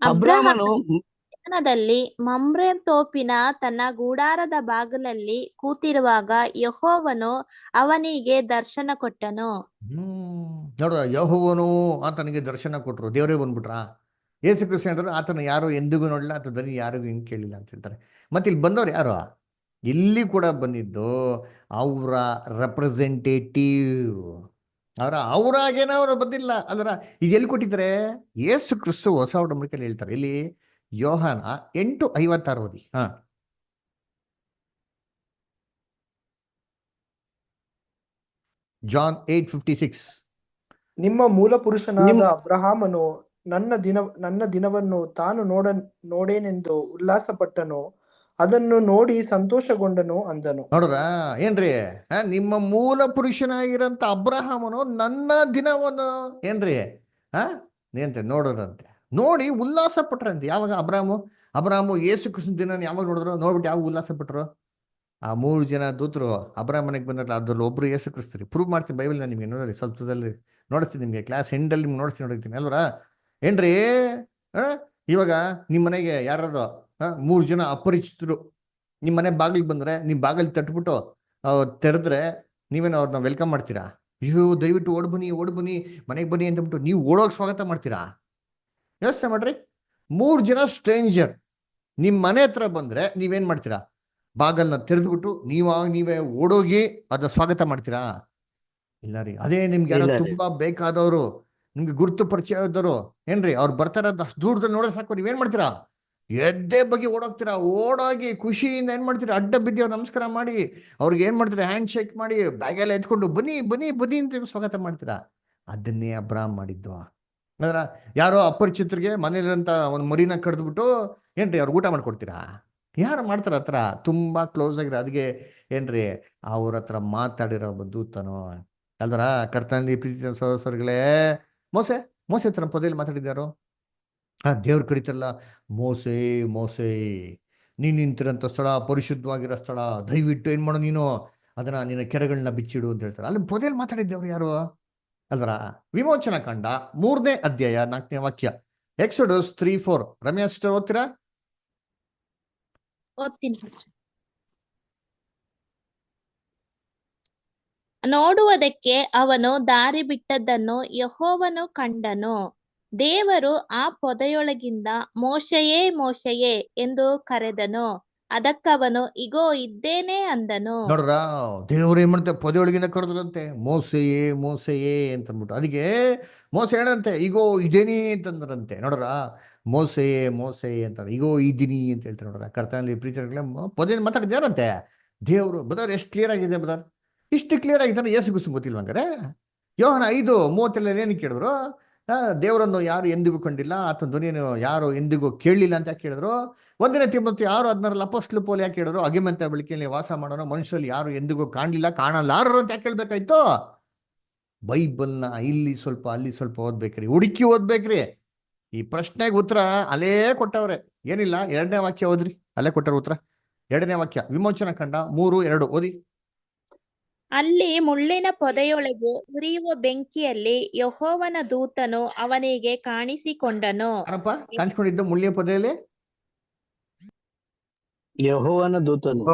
ಅಬ್ರಾಮನು ಮಮ್ರೆ ತೋಪಿನ ತನ್ನ ಗುಡಾರದ ಬಾಗಿಲಲ್ಲಿ ಕೂತಿರುವಾಗ ಯೆಹೋವನು ಅವನಿಗೆ ದರ್ಶನ ಕೊಟ್ಟನು. ನೋಡುವ, ಯೆಹೋವನು ಆತನಿಗೆ ದರ್ಶನ ಕೊಟ್ರು. ದೇವರೇ ಬಂದ್ಬಿಟ್ರ. ಯೇಸು ಕ್ರಿಸ್ತ ಹೇಳಿದ್ರು ಆತನ ಯಾರು ಎಂದಿಗೂ ನೋಡಲಿಲ್ಲ, ಆತ ಧ್ವನಿ ಯಾರಿಗೂ ಹಿಂಗೆ ಕೇಳಿಲ್ಲ ಅಂತ ಹೇಳ್ತಾರೆ. ಮತ್ತೆ ಇಲ್ಲಿ ಬಂದವ್ರು ಯಾರು? ಇಲ್ಲಿ ಕೂಡ ಬಂದಿದ್ದು ಅವರ ರೆಪ್ರೆಸೆಂಟೇಟಿವ್. ಅವರಾಗೇನ ಅವರು ಬಂದಿಲ್ಲ ಅಲ್ರ. ಈಗ ಎಲ್ಲಿ ಕೊಟ್ಟಿದ್ದಾರೆ? ಯೇಸು ಕ್ರಿಸ್ತು ಹೊಸ ಒಡಂಬಡಿಕೆಯಲ್ಲಿ ಹೇಳ್ತಾರೆ. ಇಲ್ಲಿ ಯೋಹಾನ 8:56 ಓದಿ. ಜಾನ್ 8:56. ನಿಮ್ಮ ಮೂಲ ಪುರುಷನಾದ ಅಬ್ರಹಾಮನು ನನ್ನ ದಿನವನ್ನು ತಾನು ನೋಡೇನೆಂದು ಉಲ್ಲಾಸಪಟ್ಟನು, ಅದನ್ನು ನೋಡಿ ಸಂತೋಷಗೊಂಡನು ಅಂದನು. ನೋಡ್ರ, ಏನ್ರಿ ನಿಮ್ಮ ಮೂಲ ಪುರುಷನಾಗಿರಂತ ಅಬ್ರಹಾಮನು ನನ್ನ ದಿನವನ್ನು ಏನ್ರಿ ಏನ್ರಿ ನೋಡೋರಂತೆ, ನೋಡಿ ಉಲ್ಲಾಸ ಪಟ್ರಂತೆ. ಯಾವಾಗ ಅಬ್ರಾಹ್ಮ ಯೇಸು ಕ್ರಿಸ್ತನ ದಿನ ಯಾವಾಗ ನೋಡಿದ್ರು? ನೋಡ್ಬಿಟ್ಟು ಯಾವಾಗ ಉಲ್ಲಾಸ ಪಟ್ರು? ಆ 3 ಜನ ದೂತರು ಅಬ್ರಾಹ್ಮ ಮನೆಗೆ ಬಂದ್ರಲ್ಲ, ಅದ್ರಲ್ಲಿ ಒಬ್ರು ಯೇಸು ಕ್ರಿಸ್ತರಿ. ಪ್ರೂವ್ ಮಾಡ್ತೀನಿ ಬೈಬಲ್ ನಿಮ್ಗೆ, ನೋಡ್ರಿ ಸ್ವಲ್ಪದಲ್ಲಿ ನೋಡಿಸ್ತೀನಿ ನಿಮ್ಗೆ, ಕ್ಲಾಸ್ ಎಂಡಲ್ಲಿ ನಿಮ್ಗೆ ನೋಡಿರ್ತೀನಿ ಅಲ್ವರ? ಏನ್ರಿ ಇವಾಗ ನಿಮ್ಮ ಮನೆಗೆ ಯಾರಾದ್ರು 3 ಜನ ಅಪರಿಚಿತರು ನಿಮ್ಮ ಮನೆ ಬಾಗಿಲಿಗೆ ಬಂದ್ರೆ, ನಿಮ್ಮ ಬಾಗಿಲು ತಟ್ಬಿಟ್ಟು ತೆರೆದ್ರೆ ನೀವೇನು ಅವ್ರನ್ನ ವೆಲ್ಕಮ್ ಮಾಡ್ತೀರಾ? ಅಯ್ಯೋ ದಯವಿಟ್ಟು ಓಡ್ ಬನ್ನಿ ಮನೆಗೆ ಬನ್ನಿ ಅಂತಬಿಟ್ಟು ನೀವು ಓಡೋಗಿ ಸ್ವಾಗತ ಮಾಡ್ತೀರಾ? ಯೋಚನೆ ಮಾಡ್ರಿ. 3 ಜನ ಸ್ಟ್ರೇಂಜರ್ ನಿಮ್ಮ ಮನೆ ಹತ್ರ ಬಂದ್ರೆ ನೀವೇನ್ ಮಾಡ್ತೀರಾ? ಬಾಗಲ್ನ ತೆರೆದ್ಬಿಟ್ಟು ನೀವೇ ಓಡೋಗಿ ಅದನ್ನ ಸ್ವಾಗತ ಮಾಡ್ತೀರಾ? ಇಲ್ಲ ರೀ. ಅದೇ ನಿಮ್ಗೆ ಯಾರೋ ತುಂಬಾ ಬೇಕಾದವರು, ನಿಮ್ಗೆ ಗುರುತು ಪರಿಚಯ ಇದ್ದವರು ಏನ್ರಿ, ಅವ್ರು ಬರ್ತಾರ ಅಷ್ಟು ದೂರದಲ್ಲಿ ನೋಡೋ ಸಾಕು, ನೀವೇನ್ ಮಾಡ್ತೀರಾ? ಎದ್ದೇ ಬಗ್ಗೆ ಓಡೋಗ್ತೀರಾ. ಓಡೋಗಿ ಖುಷಿಯಿಂದ ಏನ್ ಮಾಡ್ತೀರಾ? ಅಡ್ಡ ಬಿದ್ದು ನಮಸ್ಕಾರ ಮಾಡಿ ಅವ್ರಿಗೆ ಏನ್ ಮಾಡ್ತೀರಾ? ಹ್ಯಾಂಡ್ ಶೇಕ್ ಮಾಡಿ ಬ್ಯಾಗೆಲ್ಲ ಎತ್ಕೊಂಡು ಬನ್ನಿ ಅಂತ ಸ್ವಾಗತ ಮಾಡ್ತೀರಾ. ಅದನ್ನೇ ಅಬ್ರಾಹ್ಮ ಮಾಡಿದ್ದು. ಅಂದ್ರ ಯಾರೋ ಅಪರಿಚಿತರಿಗೆ ಮನೇಲಿರಂತ ಒಂದು ಮರಿನ ಕಡ್ದ್ಬಿಟ್ಟು ಏನ್ರಿ ಅವ್ರಿಗೆ ಊಟ ಮಾಡ್ಕೊಡ್ತೀರಾ? ಯಾರು ಮಾಡ್ತಾರ? ಹತ್ರ ತುಂಬಾ ಕ್ಲೋಸ್ ಆಗಿರೋ. ಅದಕ್ಕೆ ಏನ್ರಿ ಅವ್ರ ಹತ್ರ ಮಾತಾಡಿರೋ ದೂತನೋ ಅಲ್ದ್ರ. ಕರ್ತನಲ್ಲಿ ಪ್ರೀತಿ ಸಹೋದರಗಳೇ, ಮೋಸೆ ಹತ್ರ ಪೊದೆಯಲ್ಲಿ ಮಾತಾಡಿದ್ಯಾರು? ದೇವ್ರು ಕರೀತಾರಲ್ಲ, ಮೋಸೆ ನೀನ್ ನಿಂತಿರೋಂಥ ಸ್ಥಳ ಪರಿಶುದ್ಧವಾಗಿರೋ ಸ್ಥಳ, ದಯವಿಟ್ಟು ಏನ್ ಮಾಡೋ ನೀನು ಅದನ್ನ ನಿನ್ನ ಕೆರೆಗಳನ್ನ ಬಿಚ್ಚಿಡು ಅಂತ ಹೇಳ್ತಾರೆ. ಅಲ್ಲಿ ಪೊದೆಯಲ್ಲಿ ಮಾತಾಡಿದ್ದೇವ್ರು ಯಾರು ಅಲ್ವರ? ವಿಮೋಚನಾ ಕಾಂಡ 3ನೇ ಅಧ್ಯಾಯ 4ನೇ ವಾಕ್ಯ. ಎಕ್ಸೋಡಸ್ 3:4. ರಮ್ಯಾ ಸಿಸ್ಟರ್ ಓದ್ತೀರಾ? ಓದ್ತೀನಿ. ನೋಡುವುದಕ್ಕೆ ಅವನು ದಾರಿ ಬಿಟ್ಟದ್ದನ್ನು ಯೆಹೋವನು ಕಂಡನು. ದೇವರು ಆ ಪೊದೆಯೊಳಗಿಂದ ಮೋಶೆಯೇ ಮೋಶೆಯೇ ಎಂದು ಕರೆದನು. ಅದಕ್ಕವನು ಇಗೋ ಇದ್ದೇನೆ ಅಂದನು. ನೋಡ್ರ, ದೇವ್ರು ಏನ್ ಮಾಡ್ತಾರೆ, ಪೊದೆ ಒಳಗಿಂದ ಕರೆದ್ರಂತೆ, ಮೋಸೆಯೇ ಮೋಸೆಯೇ ಅಂತ ಅಂದ್ಬಿಟ್ಟು. ಅದಕ್ಕೆ ಮೋಸೆ ಹೇಳಂತೆ ಈಗೋ ಇದೇನಿ ಅಂತಂದ್ರಂತೆ. ನೋಡ್ರ, ಮೋಸೆಯೇ ಮೋಸೆಯೇ ಅಂತ ಈಗೋ ಇದ್ದೀನಿ ಅಂತ ಹೇಳ್ತಾರೆ. ನೋಡ್ರ, ಕರ್ತನಲ್ಲಿ ಪ್ರೀತಿಗಳೇ ಪೊದೆ ಮಾತಾಡಿದ್ಯಾರಂತೆ ದೇವ್ರು. ಬದರ್ ಎಷ್ಟು ಕ್ಲಿಯರ್ ಆಗಿದೆ ಬದರ್, ಇಷ್ಟು ಕ್ಲಿಯರ್ ಆಗಿದ್ದಾನೆ. ಏಸು ಗುಸು ಗೊತ್ತಿಲ್ವ ಹಂಗಾರೆ? ಯೋಹನ 5:37 ಏನು ಕೇಳಿದ್ರು? ದೇವರನ್ನು ಯಾರು ಎಂದಿಗೂ ಕಂಡಿಲ್ಲ, ಆತನ ಧ್ವನಿಯನ್ನು ಯಾರು ಎಂದಿಗೂ ಕೇಳಲಿಲ್ಲ ಅಂತ ಯಾಕೆ ಕೇಳಿದ್ರು? 1 ತಿಮೋಥೆ 6:16 ಅಪೊಸ್ತಲ ಪೌಲ ಯಾಕೆ ಹೇಳಿದ್ರು? ಅಗೆಮಂತ ಬೆಳಕಿನಲ್ಲಿ ವಾಸ ಮಾಡೋಣ ಮನುಷ್ಯರಲ್ಲಿ ಯಾರು ಎಂದಿಗೂ ಕಾಣಲಿಲ್ಲ, ಕಾಣಲಾರರು ಅಂತ ಯಾಕೆ ಹೇಳ್ಬೇಕಾಯ್ತು? ಬೈಬಲ್ನ ಇಲ್ಲಿ ಸ್ವಲ್ಪ ಅಲ್ಲಿ ಸ್ವಲ್ಪ ಓದ್ಬೇಕ್ರಿ, ಹುಡುಕಿ ಓದ್ಬೇಕ್ರಿ. ಈ ಪ್ರಶ್ನೆಗೆ ಉತ್ತರ ಅಲ್ಲೇ ಕೊಟ್ಟವ್ರೆ. ಏನಿಲ್ಲ, 2ನೇ ವಾಕ್ಯ ಓದ್ರಿ, ಅಲ್ಲೇ ಕೊಟ್ಟವ್ರ ಉತ್ತರ. 2ನೇ ವಾಕ್ಯ, ವಿಮೋಚನಾ ಖಂಡ 3:2 ಓದಿ. ಅಲ್ಲಿ ಮುಳ್ಳಿನ ಪೊದೆಯೊಳಗೆ ಉರಿಯುವ ಬೆಂಕಿಯಲ್ಲಿ ಯೆಹೋವನ ದೂತನು ಅವನಿಗೆ ಕಾಣಿಸಿಕೊಂಡನು. ಯಾರಪ್ಪ ಕಾಣಿಸ್ಕೊಂಡಿದ್ದು ಮುಳ್ಳಿನ ಪೊದೆಯಲ್ಲಿ? ಯೆಹೋವನ ದೂತನು.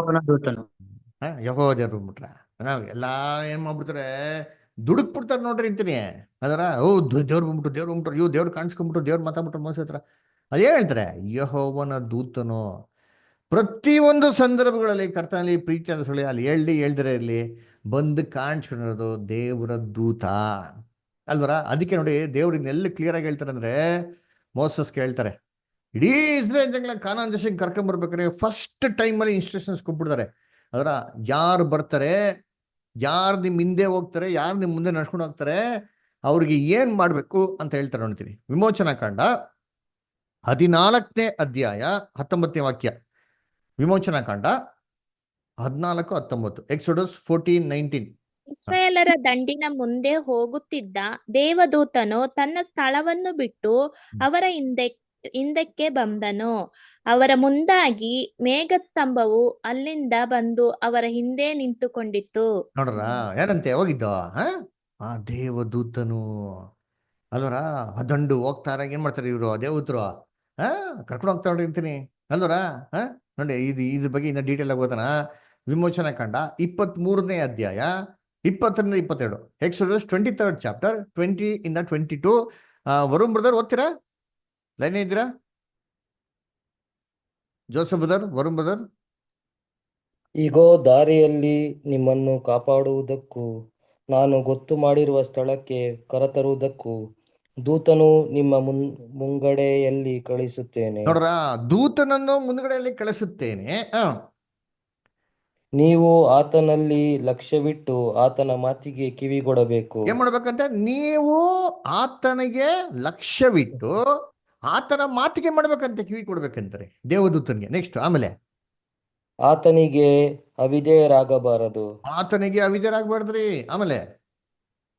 ಯೆಹೋವ ದೇವ್ರು ಬಿಟ್ರ ನಾವ್ ಎಲ್ಲಾ ಏನ್ ಮಾಡ್ಬಿಡ್ತಾರೆ, ದುಡುಕ್ ಬಿಡ್ತಾರೆ ನೋಡ್ರಿ ಅಂತೀನಿ. ಅದರ ದೇವ್ರು ಬಂದ್ಬಿಟ್ರು ಇವ್ ದೇವ್ರು ಕಾಣಿಸ್ಕೊಂಡ್ಬಿಟ್ರು, ದೇವ್ರು ಮಾತಾಡ್ಬಿಟ್ರು ಮೋಸ ಹತ್ರ. ಅದೇ ಹೇಳ್ತಾರೆ, ಯೆಹೋವನ ದೂತನು. ಪ್ರತಿಯೊಂದು ಸಂದರ್ಭಗಳಲ್ಲಿ ಕರ್ತನಲ್ಲಿ ಪ್ರೀತಿಯಾದ ಸುಳಿ ಅಲ್ಲಿ ಹೇಳ್ದಿರ ಇರಲಿ, ಬಂದು ಕಾಣಿಸ್ಕೊಂಡಿರೋದು ದೇವರ ದೂತ ಅಲ್ವರ. ಅದಕ್ಕೆ ನೋಡಿ, ದೇವ್ರನ್ನೆಲ್ಲ ಕ್ಲಿಯರ್ ಆಗಿ ಹೇಳ್ತಾರೆ ಅಂದ್ರೆ, ಮೋಸಸ್ ಕೇಳ್ತಾರೆ, ಇಡೀ ಇಸ್ರೇಲ್ ಜಗಳ ಕಾನಾನ್ ದೇಶಕ್ಕೆ ಕರ್ಕೊಂಡ್ಬರ್ಬೇಕಾದ್ರೆ ಫಸ್ಟ್ ಟೈಮಲ್ಲಿ ಇನ್ಸ್ಟ್ರಕ್ಷನ್ಸ್ ಕೊಟ್ಬಿಡ್ತಾರೆ. ಅದರ ಯಾರು ಬರ್ತಾರೆ, ಯಾರು ನಿಮ್ಮ ಹಿಂದೆ ಹೋಗ್ತಾರೆ, ಯಾರು ನಿಮ್ಮ ಮುಂದೆ ನಡ್ಸ್ಕೊಂಡು ಹೋಗ್ತಾರೆ, ಅವ್ರಿಗೆ ಏನ್ ಮಾಡ್ಬೇಕು ಅಂತ ಹೇಳ್ತಾರೆ. ನೋಡ್ತೀವಿ ವಿಮೋಚನಾ ಕಾಂಡ 14ನೇ ಅಧ್ಯಾಯ 19ನೇ ವಾಕ್ಯ. ವಿಮೋಚನಾ ಕಾಂಡ 14:19. ಎಕ್ಸೋಡಸ್ 14:19. ಇಸ್ರಾಯೇಲರ ದಂಡಿನ ಮುಂದೆ ಹೋಗುತ್ತಿದ್ದ ದೇವದೂತನು ತನ್ನ ಸ್ಥಳವನ್ನು ಬಿಟ್ಟು ಅವರ ಹಿಂದಕ್ಕೆ ಬಂದನು. ಅವರ ಮುಂದಾಗಿ ಮೇಘಸ್ತಂಭವು ಅಲ್ಲಿಂದ ಬಂದು ಅವರ ಹಿಂದೆ ನಿಂತುಕೊಂಡಿತ್ತು. ನೋಡ್ರ, ಯಾರಂತೆ ಹೋಗಿದ್ದು? ಆ ದೇವದೂತನು ಅಲ್ವರ. ಆ ದಂಡು ಹೋಗ್ತಾರ, ಏನ್ ಮಾಡ್ತಾರೆ ಇವರು ದೇವದೂತರು? ಕರ್ಕೊಂಡು ಹೋಗ್ತಾ ಅಂತೀನಿ ಅಲ್ವರ. ನೋಡಿ, ಇದ್ರ ಬಗ್ಗೆ ಇನ್ನ ಡೀಟೇಲ್ ಆಗಿ ಓದೋಣ. ವಿಮೋಚನಾ ಕಾಂಡ 23ನೇ ಅಧ್ಯಾಯ 20-22. Exodus 23rd chapter 20-22. Varun brother ಓದ್ತೀರಾ? ಲೈನ್ ಇದ್ದೀರಾ? Joseph brother, Varun brother. ಇಗೋ, ದಾರಿಯಲ್ಲಿ ನಿಮ್ಮನ್ನು ಕಾಪಾಡುವುದಕ್ಕೂ ನಾನು ಗೊತ್ತು ಮಾಡಿರುವ ಸ್ಥಳಕ್ಕೆ ಕರೆತರುವುದಕ್ಕೂ ದೂತನು ನಿಮ್ಮ ಮುಂಗಡೆಯಲ್ಲಿ ಕಳಿಸುತ್ತೇನೆ. ನೋಡ್ರ, ದೂತನನ್ನು ಮುಂದ್ಗಡೆಯಲ್ಲಿ ಕಳಿಸುತ್ತೇನೆ. ನೀವು ಆತನಲ್ಲಿ ಲಕ್ಷ್ಯವಿಟ್ಟು ಆತನ ಮಾತಿಗೆ ಕಿವಿಗೊಡಬೇಕು. ಏನ್ ಮಾಡ್ಬೇಕಂತೆ? ನೀವು ಆತನಿಗೆ ಲಕ್ಷ್ಯವಿಟ್ಟು ಆತನ ಮಾತಿಗೆ ಮಾಡ್ಬೇಕಂತೆ, ಕಿವಿ ಕೊಡ್ಬೇಕಂತಾರೆ ದೇವದೂತನಿಗೆ. ನೆಕ್ಸ್ಟ್ ಆಮೇಲೆ ಆತನಿಗೆ ಅವಿಧೇಯರಾಗಬಾರದು. ಆತನಿಗೆ ಅವಿಧೇಯರಾಗಬಾರ್ದ್ರಿ. ಆಮೇಲೆ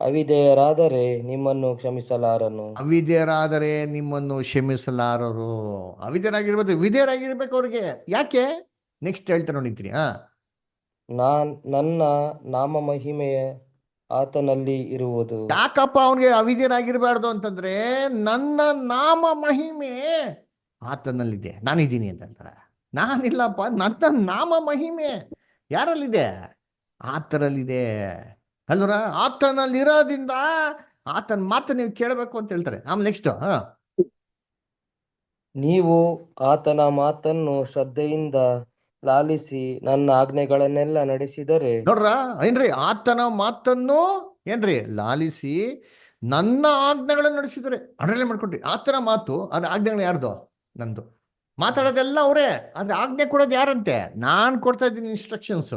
ಅವಿಧೇಯರಾದರೆ ನಿಮ್ಮನ್ನು ಕ್ಷಮಿಸಲಾರನು. ಅವಿಧೇಯರಾದರೆ ನಿಮ್ಮನ್ನು ಕ್ಷಮಿಸಲಾರರು. ಅವಿಧೇಯರಾಗಿರ್ಬೋದು, ವಿಧೇಯರಾಗಿರ್ಬೇಕು ಅವ್ರಿಗೆ. ಯಾಕೆ? ನೆಕ್ಸ್ಟ್ ಹೇಳ್ತಾರೆ ನೋಡಿದ್ರಿ. ನನ್ನ ನಾಮ ಮಹಿಮೆಯ ಆತನಲ್ಲಿ ಇರುವುದು. ಯಾಕಪ್ಪ ಅವನಿಗೆ ಅವಿಧೇಯರಾಗಿರ್ಬಾರ್ದು ಅಂತಂದ್ರೆ, ನನ್ನ ನಾಮ ಮಹಿಮೆ ಆತನಲ್ಲಿದೆ, ನಾನಿದ್ದೀನಿ ಅಂತ ಹೇಳ್ತಾರೆ. ನಾನಿಲ್ಲಪ್ಪ, ನನ್ನ ನಾಮ ಮಹಿಮೆ ಯಾರಲ್ಲಿದೆ? ಆತನಲ್ಲಿದೆ ಅಲ್ವರ. ಆತನಲ್ಲಿರೋದ್ರಿಂದ ಆತನ ಮಾತು ನೀವು ಕೇಳಬೇಕು ಅಂತ ಹೇಳ್ತಾರೆ. ಆಮೇಲೆ ನೆಕ್ಸ್ಟ್, ನೀವು ಆತನ ಮಾತನ್ನು ಶ್ರದ್ಧೆಯಿಂದ ಲಾಲಿಸಿ ನನ್ನ ಆಜ್ಞೆಗಳನ್ನೆಲ್ಲ ನಡೆಸಿದರೆ. ನೋಡ್ರ, ಏನ್ರಿ? ಆತನ ಮಾತನ್ನು ಏನ್ರಿ ಲಾಲಿಸಿ ನನ್ನ ಆಜ್ಞೆಗಳನ್ನು ನಡೆಸಿದರೆ. ಅಡ್ರಲ್ಲೇ ಮಾಡ್ಕೊಟ್ರಿ. ಆತನ ಮಾತು, ಅದ್ರ ಆಜ್ಞೆಗಳು ಯಾರ್ದು? ನಂದು. ಮಾತಾಡೋದೆಲ್ಲ ಅವರೇ, ಆದ್ರೆ ಆಜ್ಞೆ ಕೊಡೋದು ಯಾರಂತೆ? ನಾನ್ ಕೊಡ್ತಾ ಇದ್ದೀನಿ ಇನ್ಸ್ಟ್ರಕ್ಷನ್ಸ್.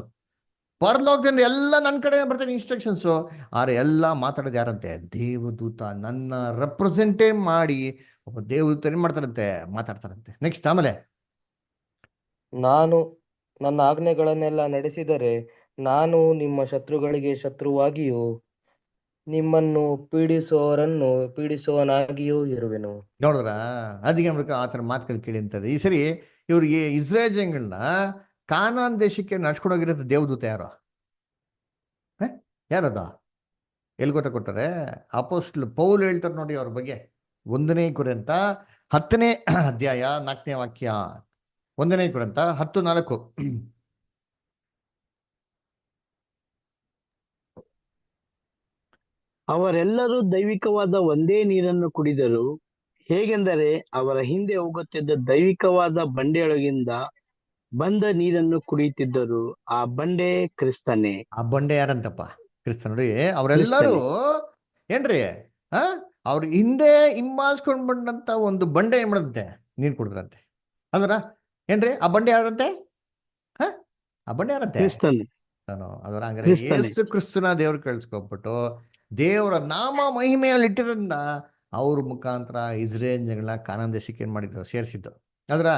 ಪರಲೋಕದಿಂದ ಎಲ್ಲ ನನ್ನ ಕಡೆ ಬರ್ತಾರೆ ಇನ್ಸ್ಟ್ರಕ್ಷನ್ಸು. ಆದ್ರೆ ಎಲ್ಲ ಮಾತಾಡೋದು ಯಾರಂತೆ? ದೇವದೂತ. ನನ್ನ ರೆಪ್ರೆಸೆಂಟೇ ಮಾಡಿ ಒಬ್ಬ ದೇವದೂತ ಏನ್ ಮಾಡ್ತಾರಂತೆ? ಮಾತಾಡ್ತಾರಂತೆ. ನೆಕ್ಸ್ಟ್ ಆಮೇಲೆ, ನಾನು ನನ್ನ ಆಜ್ಞೆಗಳನ್ನೆಲ್ಲ ನಡೆಸಿದರೆ ನಾನು ನಿಮ್ಮ ಶತ್ರುಗಳಿಗೆ ಶತ್ರುವಾಗಿಯೂ ನಿಮ್ಮನ್ನು ಪೀಡಿಸುವವರನ್ನು ಪೀಡಿಸುವವನಾಗಿಯೂ ಇರುವೆನು. ನೋಡಿದ್ರ, ಅದಕ್ಕೆ ಮಾಡ್ಬೇಕು ಆತನ ಮಾತುಗಳು ಕೇಳಿ ಅಂತದೆ. ಈ ಸರಿ ಇವ್ರಿಗೆ ಇಸ್ರೇಲ್ ಜನಗಳನ್ನ ಕಾನಾನ್ ದೇಶಕ್ಕೆ ನಡ್ಸ್ಕೊಂಡು ಹೋಗಿರೋದು ದೇವದೂತ ಯಾರು? ಯಾರದ? ಎಲ್ಲಿ ಕೊಟ್ಟಾರೆ? ಅಪೊಸ್ತಲ ಪೌಲ್ ಹೇಳ್ತಾರೆ ನೋಡಿ ಅವ್ರ ಬಗ್ಗೆ. 1ನೇ ಕೊರಿಂಥ 10ನೇ ಅಧ್ಯಾಯ 4ನೇ ವಾಕ್ಯ. 1ನೇ ಕೊರಿಂಥ 10:4. ಅವರೆಲ್ಲರೂ ದೈವಿಕವಾದ ಒಂದೇ ನೀರನ್ನು ಕುಡಿದರು. ಹೇಗೆಂದರೆ ಅವರ ಹಿಂದೆ ಹೋಗುತ್ತಿದ್ದ ದೈವಿಕವಾದ ಬಂಡೆಯೊಳಗಿಂದ ಬಂದ ನೀರನ್ನು ಕುಡಿಯುತ್ತಿದ್ದರು. ಆ ಬಂಡೆ ಕ್ರಿಸ್ತನೇ. ಆ ಬಂಡೆ ಯಾರಂತಪ್ಪ? ಕ್ರಿಸ್ತ. ನೋಡಿ, ಅವರೆಲ್ಲರೂ ಏನ್ರಿ ಆ ಅವ್ರ ಹಿಂದೆ ಹಿಂಬಾಲಿಸ್ಕೊಂಡ್ ಬಂದಂತ ಒಂದು ಬಂಡೆ ಏನ್ ಮಾಡಂತೆ? ನೀರ್ ಕುಡಿದ್ರಂತೆ. ಅಂದ್ರ ಏನ್ರಿ ಆ ಬಂಡೆ ಯಾರಂತೆ? ಆ ಬಂಡೆ ಯಾರಂತೆ? ಕ್ರಿಸ್ತನೇ. ಅದರ ಹಂಗಾರೆ ಕ್ರಿಸ್ತನೇ. ಯೇಸು ಕ್ರಿಸ್ತನ ದೇವ್ರು ಕಳ್ಸ್ಕೊಬಿಟ್ಟು ದೇವರ ನಾಮ ಮಹಿಮೆಯಲ್ಲಿ ಇಟ್ಟಿರೋದ್ರಿಂದ ಅವ್ರ ಮುಖಾಂತರ ಇಸ್ರೇಲ್ ಜನಗಳನ್ನ ಕಾನಾನ್ ದೇಶಕ್ಕೆ ಏನ್ ಮಾಡಿದ್ರು? ಸೇರಿಸಿದ್ದು. ಅದರ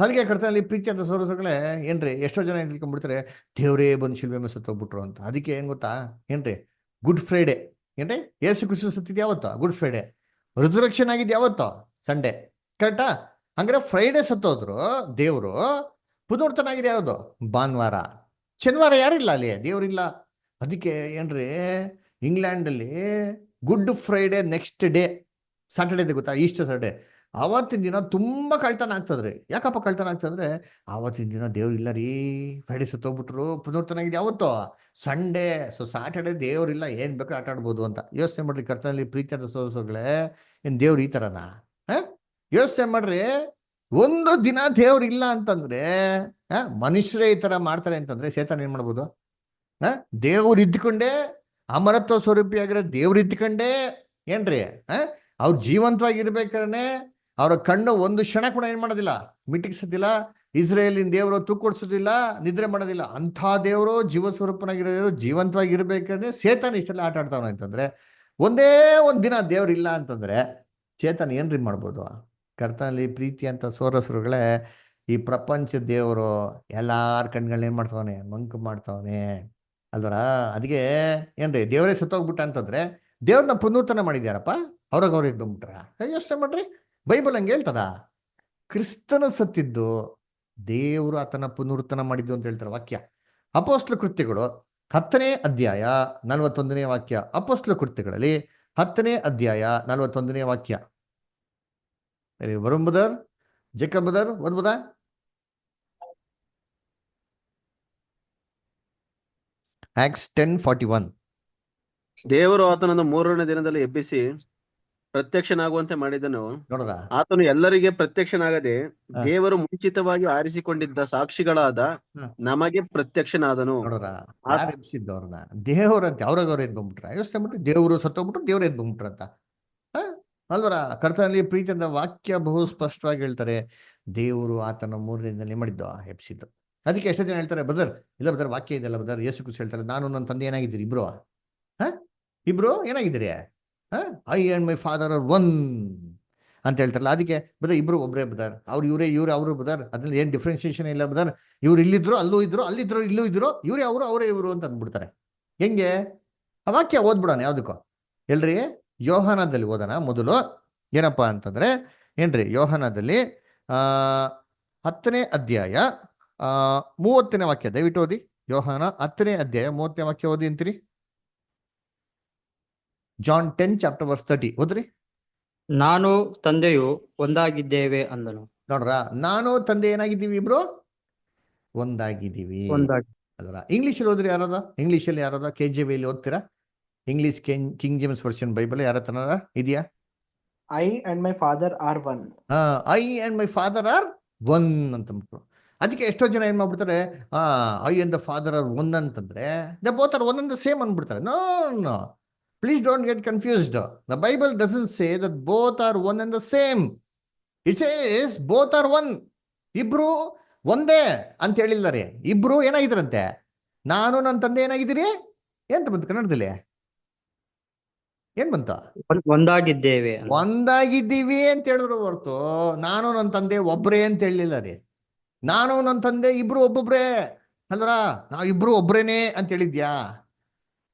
ಹಲಿಗೆ ಕರ್ತನಲ್ಲಿ ಪ್ರೀತಿ ಅಂತ ಸೋರಸಗಳೇ ಏನ್ರಿ ಎಷ್ಟೋ ಜನ ಏನ್ ತಿಳ್ಕೊಂಡ್ಬಿಡ್ತಾರೆ, ದೇವರೇ ಬಂದು ಶಿಲ್ಬೆ ಮೇಲೆ ಸತ್ತೋಗ್ಬಿಟ್ರು ಅಂತ. ಅದಕ್ಕೆ ಏನ್ ಗೊತ್ತಾ ಏನ್ರಿ, ಗುಡ್ ಫ್ರೈಡೆ ಏನ್ರಿ, ಯೇಸು ಕ್ರಿಸ್ತ ಸತ್ತಿದ್ ಯಾವತ್ತೋ? Good Friday. ರಿಸರೆಕ್ಷನ್ ಆಗಿದ್ ಯಾವತ್ತೋ? ಸಂಡೇ. ಕರೆಕ್ಟಾ? ಹಂಗಾರೆ ಫ್ರೈಡೆ ಸತ್ತೋದ್ರು ದೇವ್ರು, ಪುನರ್ತನ ಆಗಿದೆ ಯಾವುದು? ಭಾನುವಾರ. ಶನಿವಾರ ಯಾರಿಲ್ಲ ಅಲ್ಲಿ, ದೇವ್ರಿಲ್ಲ. ಅದಕ್ಕೆ ಏನ್ರಿ ಇಂಗ್ಲೆಂಡಲ್ಲಿ good Friday next day Saturday ಇದೆ ಗೊತ್ತಾ, ಈಸ್ಟರ್ ಸಾಟರ್ಡೇ. ಆವತ್ತಿನ ದಿನ ತುಂಬಾ ಕಳ್ತನ ಆಗ್ತದ್ರಿ. ಯಾಕಪ್ಪ ಕಳ್ತನ ಆಗ್ತದ್ರೆ? ಆವತ್ತಿನ ದಿನ ದೇವ್ರು ಇಲ್ಲ ರೀ, ಫ್ರೈಡೆ ಸುತ್ತೋಗ್ಬಿಟ್ರು, ಪುನರ್ತನ ಆಗಿದೆ ಯಾವತ್ತೋ? ಸಂಡೇ. ಸೊ ಸಾಟರ್ಡೇ ದೇವ್ರಿಲ್ಲ, ಏನ್ ಬೇಕಾದ್ರೆ ಆಟ ಆಡ್ಬೋದು ಅಂತ. ಯೋಚನೆ ಮಾಡ್ರಿ, ಕರ್ತನಲ್ಲಿ ಪ್ರೀತಿ ಅಂತ ಸೋಸೋಗಳೇ, ಏನ್ ದೇವ್ರು ಈ ತರನಾ? ಯೋಚನೆ ಮಾಡ್ರಿ, ಒಂದು ದಿನ ದೇವ್ರು ಇಲ್ಲ ಅಂತಂದ್ರೆ ಮನುಷ್ಯರೇ ಈ ತರ ಮಾಡ್ತಾರೆ ಅಂತಂದ್ರೆ ಸೇತಾನ ಏನ್ ಮಾಡ್ಬೋದು? ದೇವ್ರು ಇದ್ಕೊಂಡೇ, ಅಮರತ್ವ ಸ್ವರೂಪಿಯಾಗಿರೋ ದೇವ್ರು ಇದ್ಕೊಂಡೇ ಏನ್ರಿ ಅವ್ರು ಜೀವಂತವಾಗಿರ್ಬೇಕಾದ್ರೆ ಅವ್ರ ಕಣ್ಣು ಒಂದು ಕ್ಷಣ ಕೂಡ ಏನ್ ಮಾಡೋದಿಲ್ಲ, ಮಿಟಿಕ್ಸೋದಿಲ್ಲ. ಇಸ್ರೇಲಿನ ದೇವರು ತೂಕೊಡ್ಸೋದಿಲ್ಲ, ನಿದ್ರೆ ಮಾಡೋದಿಲ್ಲ. ಅಂಥ ದೇವರು ಜೀವ ಸ್ವರೂಪನಾಗಿರೋ ಜೀವಂತವಾಗಿರ್ಬೇಕಾದ್ರೆ ಸೇತಾನ ಇಷ್ಟೆಲ್ಲ ಆಟ ಆಡ್ತಾವ ಅಂತಂದ್ರೆ, ಒಂದೇ ಒಂದ್ ದಿನ ದೇವ್ರು ಇಲ್ಲ ಅಂತಂದ್ರೆ ಚೇತನ್ ಏನ್ರಿ ಮಾಡ್ಬೋದು? ಕರ್ತನಲ್ಲಿ ಪ್ರೀತಿ ಅಂತ ಸೋರಸರುಗಳೇ, ಈ ಪ್ರಪಂಚ ದೇವರು ಎಲ್ಲಾರ ಕಣ್ಗಳನ್ನ ಏನ್ ಮಾಡ್ತಾವನೆ? ಮಂಕು ಮಾಡ್ತಾವನೆ ಅಲ್ವರ. ಅದಕ್ಕೆ ಏನ್ರಿ ದೇವರೇ ಸತ್ತೋಗ್ಬಿಟ್ಟ ಅಂತಂದ್ರೆ ದೇವ್ರನ್ನ ಪುನರ್ತನ ಮಾಡಿದ್ಯಾರಪ್ಪ? ಅವ್ರಿಗೆ ಬಂದ್ಬಿಟ್ರ? ಯೋಚನೆ ಮಾಡ್ರಿ, ಬೈಬಲ್ ಹಂಗೆ ಹೇಳ್ತದ. ಕ್ರಿಸ್ತನ ಸತ್ತಿದ್ದು ದೇವರು ಆತನ ಪುನರ್ತನ ಮಾಡಿದ್ದು ಅಂತ ಹೇಳ್ತಾರೆ ವಾಕ್ಯ. ಅಪೊಸ್ತಲ ಕೃತ್ಯಗಳು 10ನೇ ಅಧ್ಯಾಯ 41ನೇ ವಾಕ್ಯ. ಅಪೊಸ್ತಲ ಕೃತ್ಯಗಳಲ್ಲಿ 10ನೇ ಅಧ್ಯಾಯ 41ನೇ ವಾಕ್ಯ. ವರುಣ್ ಬದರ್, ಜೇಕಬ್ ಬದರ್ ಓದ್ಬೋದಾ? ಆಕ್ಟ್ಸ್ 10:41. ದೇವರು ಆತನನ್ನು ಮೂರನೇ ದಿನದಲ್ಲಿ ಎಬ್ಬಿಸಿ ಪ್ರತ್ಯಕ್ಷನಾಗುವಂತೆ ಮಾಡಿದನು. ನೋಡ್ರ, ಆತನು ಎಲ್ಲರಿಗೆ ಪ್ರತ್ಯಕ್ಷನಾಗದೆ ದೇವರು ಮುಂಚಿತವಾಗಿ ಆರಿಸಿಕೊಂಡಿದ್ದ ಸಾಕ್ಷಿಗಳಾದ ನಮಗೆ ಪ್ರತ್ಯಕ್ಷನಾದನು. ನೋಡ್ರ, ಯಾರು ಎಬ್ಸಿದ್ದು ಅವ್ರನ್ನ? ದೇವ್ರಂತೆ. ಅವ್ರಾಗ ಅವ್ರು ಎದ್ಕೊಂಡ್ಬಿಟ್ರ? ಯೋಚನೆ ಬಿಟ್ಟು ದೇವರು ಸತ್ತೋಗ್ಬಿಟ್ರು, ದೇವ್ರು ಎದ್ಕೊಂಡ್ಬಿಟ್ರ ಅಂತ ಅಲ್ವರ. ಕರ್ತನಲ್ಲಿ ಪ್ರೀತಿಯಿಂದ ವಾಕ್ಯ ಬಹು ಸ್ಪಷ್ಟವಾಗಿ ಹೇಳ್ತಾರೆ, ದೇವರು ಆತನ 3ನೇ ದಿನದಲ್ಲಿ ಮಾಡಿದ್ದು, ಎಬ್ಸಿದ್ದು. ಅದಕ್ಕೆ ಎಷ್ಟೋ ಜನ ಹೇಳ್ತಾರೆ, ಬದರ್ ಇಲ್ಲ ಬದರ್ ವಾಕ್ಯ ಇದೆಲ್ಲ ಬದರ್, ಯೇಸು ಕ್ರಿಸ್ತ ಹೇಳ್ತಾರೆ, ನಾನು ನನ್ನ ತಂದೆ ಏನಾಗಿದ್ದೀರಿ ಇಬ್ರು? ಇಬ್ರು ಏನಾಗಿದ್ದೀರಿ? I and my father are one ಅಂತ ಹೇಳ್ತಾರಲ್ಲ. ಅದಕ್ಕೆ ಬದರ್ ಇಬ್ರು ಒಬ್ರೇ ಬದರ್, ಅವ್ರು ಇವರೇ ಇವ್ರು ಅವರು ಬದರ್, ಅದ್ರಲ್ಲಿ ಏನ್ ಡಿಫ್ರೆನ್ಸಿಯೇಷನ್ ಇಲ್ಲ ಬದರ್. ಇವ್ರು ಇಲ್ಲಿದ್ರು ಅಲ್ಲೂ ಇದ್ರು, ಅಲ್ಲಿದ್ರು ಇಲ್ಲೂ ಇದ್ರು, ಇವರೇ ಅವರು ಅವರೇ ಇವರು ಅಂತ ಅಂದ್ಬಿಡ್ತಾರೆ. ಹೆಂಗೆ? ಆ ವಾಕ್ಯ ಓದ್ಬಿಡೋಣ ಯಾವುದಕ್ಕೋ. ಎಲ್ರಿ ಯೋಹಾನದಲ್ಲಿ ಓದೋಣ ಮೊದಲು. ಏನಪ್ಪಾ ಅಂತಂದ್ರೆ ಏನ್ರಿ, ಯೋಹಾನದಲ್ಲಿ 10ನೇ ಅಧ್ಯಾಯ 30ನೇ ವಾಕ್ಯ ದಯವಿಟ್ಟು ಓದಿ. ಯೋಹಾನ 10ನೇ ಅಧ್ಯಾಯ 30ನೇ ವಾಕ್ಯ ಓದಿ ಅಂತೀರಿ. ಜಾನ್ 10:30 ಓದ್ರಿ. ನಾನು ತಂದೆಯು ಒಂದಾಗಿದ್ದೇವೆ ಅಂದನು. ನೋಡ್ರ, ನಾನು ತಂದೆ ಏನಾಗಿದ್ದೀವಿ? ಇಬ್ರು ಒಂದಾಗಿದ್ದೀವಿ ಅಲ್ರ. ಇಂಗ್ಲಿಷಲ್ಲಿ ಓದ್ರಿ ಯಾರದ? ಇಂಗ್ಲಿಷಲ್ಲಿ ಯಾರದ? KJV ಓದ್ತೀರಾ? English King James version Bible ಯಾರ ತನ ಇದೆಯಾ? I and my father are one. I and my father are one ಅಂತಂದ್ಬಿಟ್ಟು. ಅದಕ್ಕೆ ಎಷ್ಟೋ ಜನ ಏನ್ ಮಾಡ್ಬಿಡ್ತಾರೆ, I and the father are one ಅಂತಂದ್ರೆ the both are one and the same ಅಂದ್ಬಿಡ್ತಾರೆ. No no, please don't get confused. The Bible doesn't say that both are one and the same. It says both are one. ಇಬ್ರು ಒಂದೇ ಅಂತ ಹೇಳಿದ್ದಾರೆ. ಇಬ್ರು ಏನಾಗಿದ್ರಂತೆ? ನಾನು ನನ್ನ ತಂದೆ ಏನಾಗಿದ್ದೀರಿ ಎಂತ ಬಂತು ಕನ್ನಡದಲ್ಲಿ? ಏನ್ ಬಂತ? ಒಂದಾಗಿದ್ದೇವೆ. ಒಂದಾಗಿದ್ದೀವಿ ಅಂತ ಹೇಳಿದ್ರು ಹೊರತು ನಾನು ನನ್ನ ತಂದೆ ಒಬ್ರೇ ಅಂತ ಹೇಳಿಲ್ಲ ರೀ. ನಾನು ನನ್ನ ತಂದೆ ಇಬ್ರು ಒಬ್ಬೊಬ್ರೇ ಅಲ್ವರ, ನಾವು ಇಬ್ರು ಒಬ್ರೇನೆ ಅಂತ ಹೇಳಿದ್ಯಾ?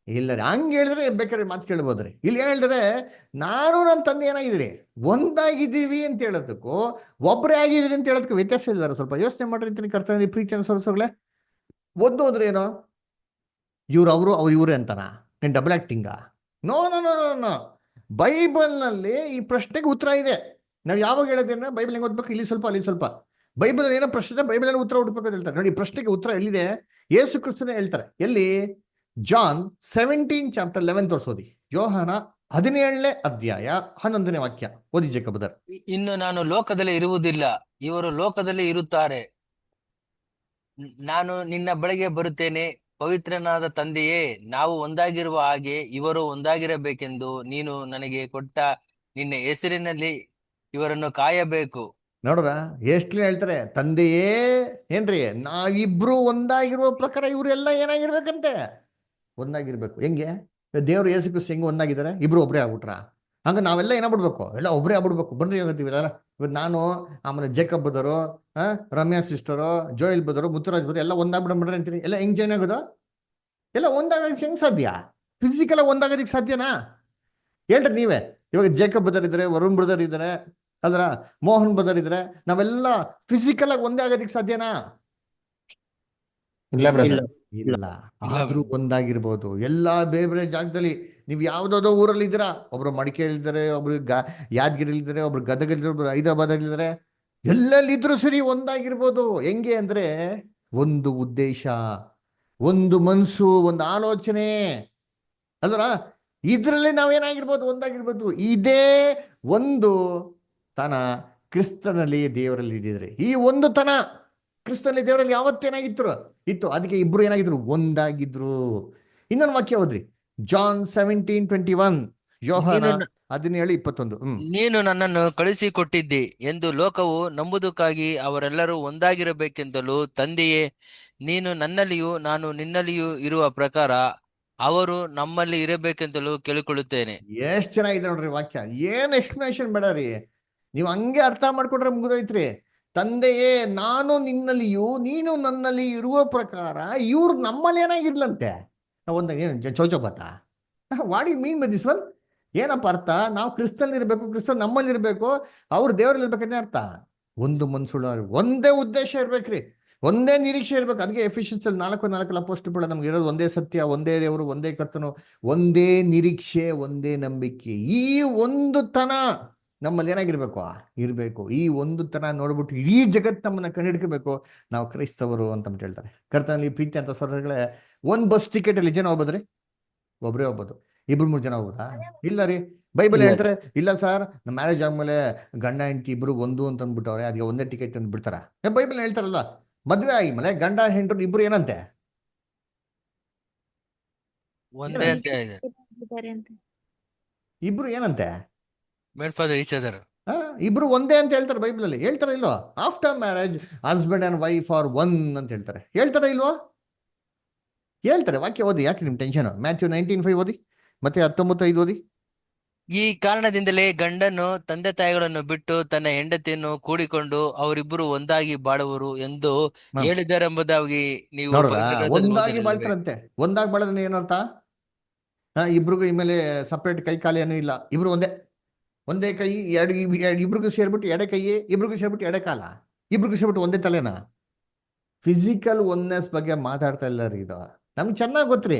ಇಲ್ಲ ರೀ. ಹಂಗೆ ಹೇಳಿದ್ರೆ ಬೇಕಾದ್ರೆ ಮಾತು ಕೇಳ್ಬೋದ್ರಿ. ಇಲ್ಲಿ ಏನ್ ಹೇಳಿದ್ರೆ, ನಾನು ನನ್ನ ತಂದೆ ಏನಾಗಿದ್ದೀರಿ ಒಂದಾಗಿದ್ದೀವಿ ಅಂತ ಹೇಳೋದಕ್ಕೂ ಒಬ್ರೇ ಆಗಿದ್ದೀರಿ ಅಂತ ಹೇಳೋದಕ್ಕೂ ವ್ಯತ್ಯಾಸ ಇದ್ದಾರೆ. ಸ್ವಲ್ಪ ಯೋಚನೆ ಮಾಡ್ರಿ ಅಂತೀನಿ. ಕರ್ತನಲ್ಲಿ ಪ್ರೀತಿ ಅನುಸರಿಸೋಗಳೇ, ಒಂದು ಅಂದ್ರೆ ಏನು? ಇವ್ರು ಅವರು ಅವ್ರು ಇವರೇ ಅಂತಾನ? ಏನ್ ಡಬಲ್ ಆಕ್ಟಿಂಗಾ? No no no no. ಬೈಬಲ್ನಲ್ಲಿ ಈ ಪ್ರಶ್ನೆಗೆ ಉತ್ತರ ಇದೆ. ನಾವು ಯಾವಾಗ ಹೇಳೋದೇನ ಬೈಬಲ್ ಹೆಂಗೆ ಓದ್ಬೇಕು, ಇಲ್ಲಿ ಸ್ವಲ್ಪ ಅಲ್ಲಿ ಸ್ವಲ್ಪ. ಬೈಬಲ್ ಏನೋ ಪ್ರಶ್ನೆ, ಬೈಬಲ್ ಉತ್ತರ ಹುಡ್ಬೇಕು ಅಂತ ಹೇಳ್ತಾರೆ. ನೋಡಿ, ಪ್ರಶ್ನೆಗೆ ಉತ್ತರ ಎಲ್ಲಿದೆ? ಯೇಸು ಕ್ರಿಸ್ತನೇ ಹೇಳ್ತಾರೆ. ಎಲ್ಲಿ? ಜಾನ್ 17 ತೋರಿಸೋದಿ. ಯೋಹಾನ 17 ಅಧ್ಯಾಯ 11 ವಾಕ್ಯ ಓದಿ ಜೇಕಬ್. ಇನ್ನು ನಾನು ಲೋಕದಲ್ಲಿ ಇರುವುದಿಲ್ಲ, ಇವರು ಲೋಕದಲ್ಲಿ ಇರುತ್ತಾರೆ. ನಾನು ನಿನ್ನ ಬಳಿಗೆ ಬರುತ್ತೇನೆ. ಪವಿತ್ರನಾದ ತಂದೆಯೇ, ನಾವು ಒಂದಾಗಿರುವ ಹಾಗೆ ಇವರು ಒಂದಾಗಿರಬೇಕೆಂದು ನೀನು ನನಗೆ ಕೊಟ್ಟ ನಿನ್ನ ಹೆಸರಿನಲ್ಲಿ ಇವರನ್ನು ಕಾಯಬೇಕು. ನೋಡ್ರ ಎಷ್ಟು ಹೇಳ್ತಾರೆ, ತಂದೆಯೇ ಏನ್ರಿ ನಾವಿಬ್ರು ಒಂದಾಗಿರುವ ಪ್ರಕಾರ ಇವರೆಲ್ಲ ಏನಾಗಿರ್ಬೇಕಂತೆ, ಒಂದಾಗಿರ್ಬೇಕು. ಹೆಂಗೆ ದೇವ್ರು ಯೇಸು ಕ್ರಿಸ್ತ ಹೆಂಗೆ ಒಂದಾಗಿದ್ದಾರೆ, ಇಬ್ರು ಒಬ್ರೇ ಆಗ್ಬಿಟ್ರ? ಹಂಗ ನಾವೆಲ್ಲ ಏನಾಗ್ಬಿಡ್ಬೇಕು, ಎಲ್ಲ ಒಬ್ರೇ ಆಗ್ಬಿಡ್ಬೇಕು. ಬನ್ರಿ ಹೋಗ್ತೀವಿಲ್ಲ ಇವತ್ತು ನಾನು, ಆಮೇಲೆ Jacob ಬದವರು, Ramya sister, Joel ಬದವರು, Muthuraj ಬದವರು ಎಲ್ಲ ಒಂದಾಗ್ಬಿಡ್ರಿ ಅಂತೀನಿ. ಎಲ್ಲ ಹೆಂಗ್ ಜಾಯ್ನ್ ಆಗೋದು? ಎಲ್ಲ ಒಂದಾಗೋದಕ್ಕೆ ಹೆಂಗ್ ಸಾಧ್ಯ? ಫಿಸಿಕಲ್ ಒಂದಾಗೋದಕ್ಕೆ ಸಾಧ್ಯನಾ? ಹೇಳ್ರಿ ನೀವೇ. ಇವಾಗ ಜೇಕಬ್ ಬ್ರದರ್ ಇದ್ದಾರೆ, ವರುಣ್ ಬ್ರದರ್ ಇದ್ದಾರೆ, ಅಲ್ರ ಮೋಹನ್ ಬ್ರದರ್ ಇದ್ದಾರೆ, ನಾವೆಲ್ಲ ಫಿಸಿಕಲ್ ಆಗಿ ಒಂದೇ ಆಗೋದಕ್ಕೆ ಸಾಧ್ಯನಾ? ಇಲ್ಲ. ಆದ್ರೂ ಒಂದಾಗಿರ್ಬೋದು. ಎಲ್ಲಾ ಬೇರೆ ಬೇರೆ ಜಾಗದಲ್ಲಿ ನೀವು ಯಾವ್ದಾವ್ದೋ ಊರಲ್ಲಿ ಇದ್ದೀರಾ, ಒಬ್ರು ಮಡಿಕೇರಿದ್ದಾರೆ, ಒಬ್ರು ಯಾದಗಿರಿಲಿದ್ದಾರೆ, ಒಬ್ರು ಗದಗಲ್ಲಿದ್ದಾರೆ, ಒಬ್ರು ಹೈದರಾಬಾದಲ್ಲಿದ್ದಾರೆ. ಎಲ್ಲೆಲ್ಲಿದ್ರು ಸರಿ ಒಂದಾಗಿರ್ಬೋದು. ಹೆಂಗೆ ಅಂದ್ರೆ ಒಂದು ಉದ್ದೇಶ, ಒಂದು ಮನ್ಸು, ಒಂದು ಆಲೋಚನೆ ಅಲ್ವರ. ಇದ್ರಲ್ಲಿ ನಾವೇನಾಗಿರ್ಬೋದು, ಒಂದಾಗಿರ್ಬೋದು. ಇದೇ ಒಂದು ತನ ಕ್ರಿಸ್ತನಲ್ಲಿ ದೇವರಲ್ಲಿ ಇದ್ದಿದ್ರೆ. ಈ ಒಂದು ತನ ಕ್ರಿಸ್ತನಲ್ಲಿ ದೇವರಲ್ಲಿ ಯಾವತ್ತೇನಾಗಿತ್ತು ಇತ್ತು. ಅದಕ್ಕೆ ಇಬ್ರು ಏನಾಗಿದ್ರು, ಒಂದಾಗಿದ್ರು. ಇನ್ನೊಂದು ವಾಕ್ಯ ಹೋದ್ರಿ, ಜಾನ್ 17:21, ಯೋಹಾನ 17:21. ನೀನು ನನ್ನನ್ನು ಕಳುಹಿಸಿಕೊಟ್ಟಿದ್ದಿ ಎಂದು ಲೋಕವು ನಂಬುವುದಕ್ಕಾಗಿ ಅವರೆಲ್ಲರೂ ಒಂದಾಗಿರಬೇಕೆಂದಲೂ ತಂದೆಯೇ, ನೀನು ನನ್ನಲ್ಲಿಯೂ ನಾನು ನಿನ್ನಲ್ಲಿಯೂ ಇರುವ ಪ್ರಕಾರ ಅವರು ನಮ್ಮಲ್ಲಿ ಇರಬೇಕೆಂದಲೂ ಕೇಳಿಕೊಳ್ಳುತ್ತೇನೆ. ಎಷ್ಟ್ ಚೆನ್ನಾಗಿದೆ ನೋಡ್ರಿ ವಾಕ್ಯ. ಏನ್ ಎಕ್ಸ್ಪ್ಲನೇಷನ್ ಬೇಡ ರೀ, ನೀವು ಹಂಗೆ ಅರ್ಥ ಮಾಡ್ಕೊಂಡ್ರೆ ಮುಗಿದೋಯ್ತ್ರಿ. ತಂದೆಯೇ ನಾನು ನಿನ್ನಲ್ಲಿಯೂ ನೀನು ನನ್ನಲ್ಲಿ ಇರುವ ಪ್ರಕಾರ ಇವ್ರು ನಮ್ಮಲ್ಲಿ ಏನಾಗಿರ್ಲಂತೆ. ಒಂದಾಗ ಏನು ಚೌಚೌಪತ್ತ? What you mean by this one? ಏನಪ್ಪ ಅರ್ಥ? ನಾವು ಕ್ರಿಸ್ತನ್ ಇರ್ಬೇಕು, ಕ್ರಿಸ್ತನ್ ನಮ್ಮಲ್ಲಿ ಇರ್ಬೇಕು, ಅವ್ರು ದೇವರಲ್ಲಿ ಇರ್ಬೇಕಂತ ಅರ್ಥ. ಒಂದು ಮನ್ಸುಳ್ಳ, ಒಂದೇ ಉದ್ದೇಶ ಇರ್ಬೇಕ್ರಿ, ಒಂದೇ ನಿರೀಕ್ಷೆ ಇರ್ಬೇಕು. ಅದಕ್ಕೆ ಎಫಿಷಿಯನ್ಸ್ 4:4 ಅಪೊಸ್ತಲರು ನಮ್ಗೆ ಇರೋದು ಒಂದೇ ಸತ್ಯ, ಒಂದೇ ದೇವರು, ಒಂದೇ ಕರ್ತನು, ಒಂದೇ ನಿರೀಕ್ಷೆ, ಒಂದೇ ನಂಬಿಕೆ. ಈ ಒಂದು ತನ ನಮ್ಮಲ್ಲಿ ಏನಾಗಿರ್ಬೇಕು, ಇರಬೇಕು. ಈ ಒಂದು ತನ ನೋಡ್ಬಿಟ್ಟು ಇಡೀ ಜಗತ್ತು ನಮ್ಮನ್ನ ಕಂಡಿಡ್ಕೋಬೇಕು, ನಾವು ಕ್ರೈಸ್ತವರು ಅಂತ ಹೇಳ್ತಾರೆ. ಕರ್ತನಲ್ಲಿ ಪ್ರೀತಿ ಅಂತ ಸಹೋದರಗಳೇ, ಒಂದ್ ಬಸ್ ಟಿಕೆಟ್ ಅಲ್ಲಿ ಜನ ಹೋಗ್ಬೋದ್ರಿ? ಒಬ್ರೇ ಹೋಗ್ಬೋದು. 2-3 ಜನ ಹೋಗ್ಬೋದಾ? ಇಲ್ಲ ರೀ. ಬೈಬಲ್ ಹೇಳ್ತಾರೆ, ಇಲ್ಲ ಸರ್ ನಮ್ಮ ಮ್ಯಾರೇಜ್ ಆದ್ಮೇಲೆ ಗಂಡ ಹೆಂಡತಿ ಇಬ್ರು ಒಂದು ಅಂತ ಅಂದ್ಬಿಟ್ಟವ್ರೆ, ಅದಕ್ಕೆ ಒಂದೇ ಟಿಕೆಟ್ ತಂದು ಬಿಡ್ತಾರ. ಬೈಬಲ್ ಹೇಳ್ತಾರಲ್ಲ, ಮದ್ವೆ ಆಗಿದ್ಮೇಲೆ ಗಂಡ ಹೆಂಡ್ರು ಇಬ್ರು ಏನಂತೆ, ಒಂದೇ ಅಂತ ಹೇಳಿದೆ. ಇಬ್ರು ಏನಂತೆ, ಮೇಡ್ ಫಾದರ್ ಈಚ್ ಅದರ್. ಇಬ್ರು ಒಂದೇ ಅಂತ ಹೇಳ್ತಾರೆ. ಬೈಬಲ್ ಅಲ್ಲಿ ಹೇಳ್ತಾರ ಇಲ್ವೋ? After marriage husband and wife are one ಅಂತ ಹೇಳ್ತಾರೆ. ಹೇಳ್ತಾರ ಇಲ್ವೋ? ಹೇಳ್ತಾರೆ. ವಾಕ್ಯ ಓದಿ, ಯಾಕೆ ನಿಮ್ ಟೆನ್ಷನ್? ಮ್ಯಾಥ್ಯೂ 19:5 ಓದಿ, ಮತ್ತೆ 19:5 ಓದಿ. ಈ ಕಾರಣದಿಂದಲೇ ಗಂಡನು ತಂದೆ ತಾಯಿಗಳನ್ನು ಬಿಟ್ಟು ತನ್ನ ಹೆಂಡತಿಯನ್ನು ಕೂಡಿಕೊಂಡು ಅವರಿಬ್ಬರು ಒಂದಾಗಿ ಬಾಳುವರು ಎಂದು ಹೇಳಿದರೆಂಬುದಾಗಿ ನೀವು ನೋಡ್ರ, ಒಂದಾಗಿ ಬಾಳ್ತಾರಂತೆ. ಒಂದಾಗಿ ಬಾಳೋದ್ರೆ ಏನರ್ಥ? ಇಬ್ರಿಗೂ ಇನ್ಮೇಲೆ ಸಪ್ರೇಟ್ ಕೈ ಕಾಲು ಏನೂ ಇಲ್ಲ, ಇಬ್ರು ಒಂದೇ ಕೈ, ಇಬ್ರಿಗೂ ಸೇರ್ಬಿಟ್ಟು ಎಡೆ ಕೈ, ಇಬ್ರಿಗೂ ಸೇರ್ಬಿಟ್ಟು ಎಡೆ ಕಾಲ, ಇಬ್ರಿಗೂ ಸೇರ್ಬಿಟ್ಟು ಒಂದೇ ತಲೆನಾ? ಫಿಸಿಕಲ್ ಒನ್ನೆಸ್ ಬಗ್ಗೆ ಮಾತಾಡ್ತಾ ಇಲ್ಲ ರೀ. ಇದು ನಮ್ಗೆ ಚೆನ್ನಾಗಿ ಗೊತ್ತ್ರಿ.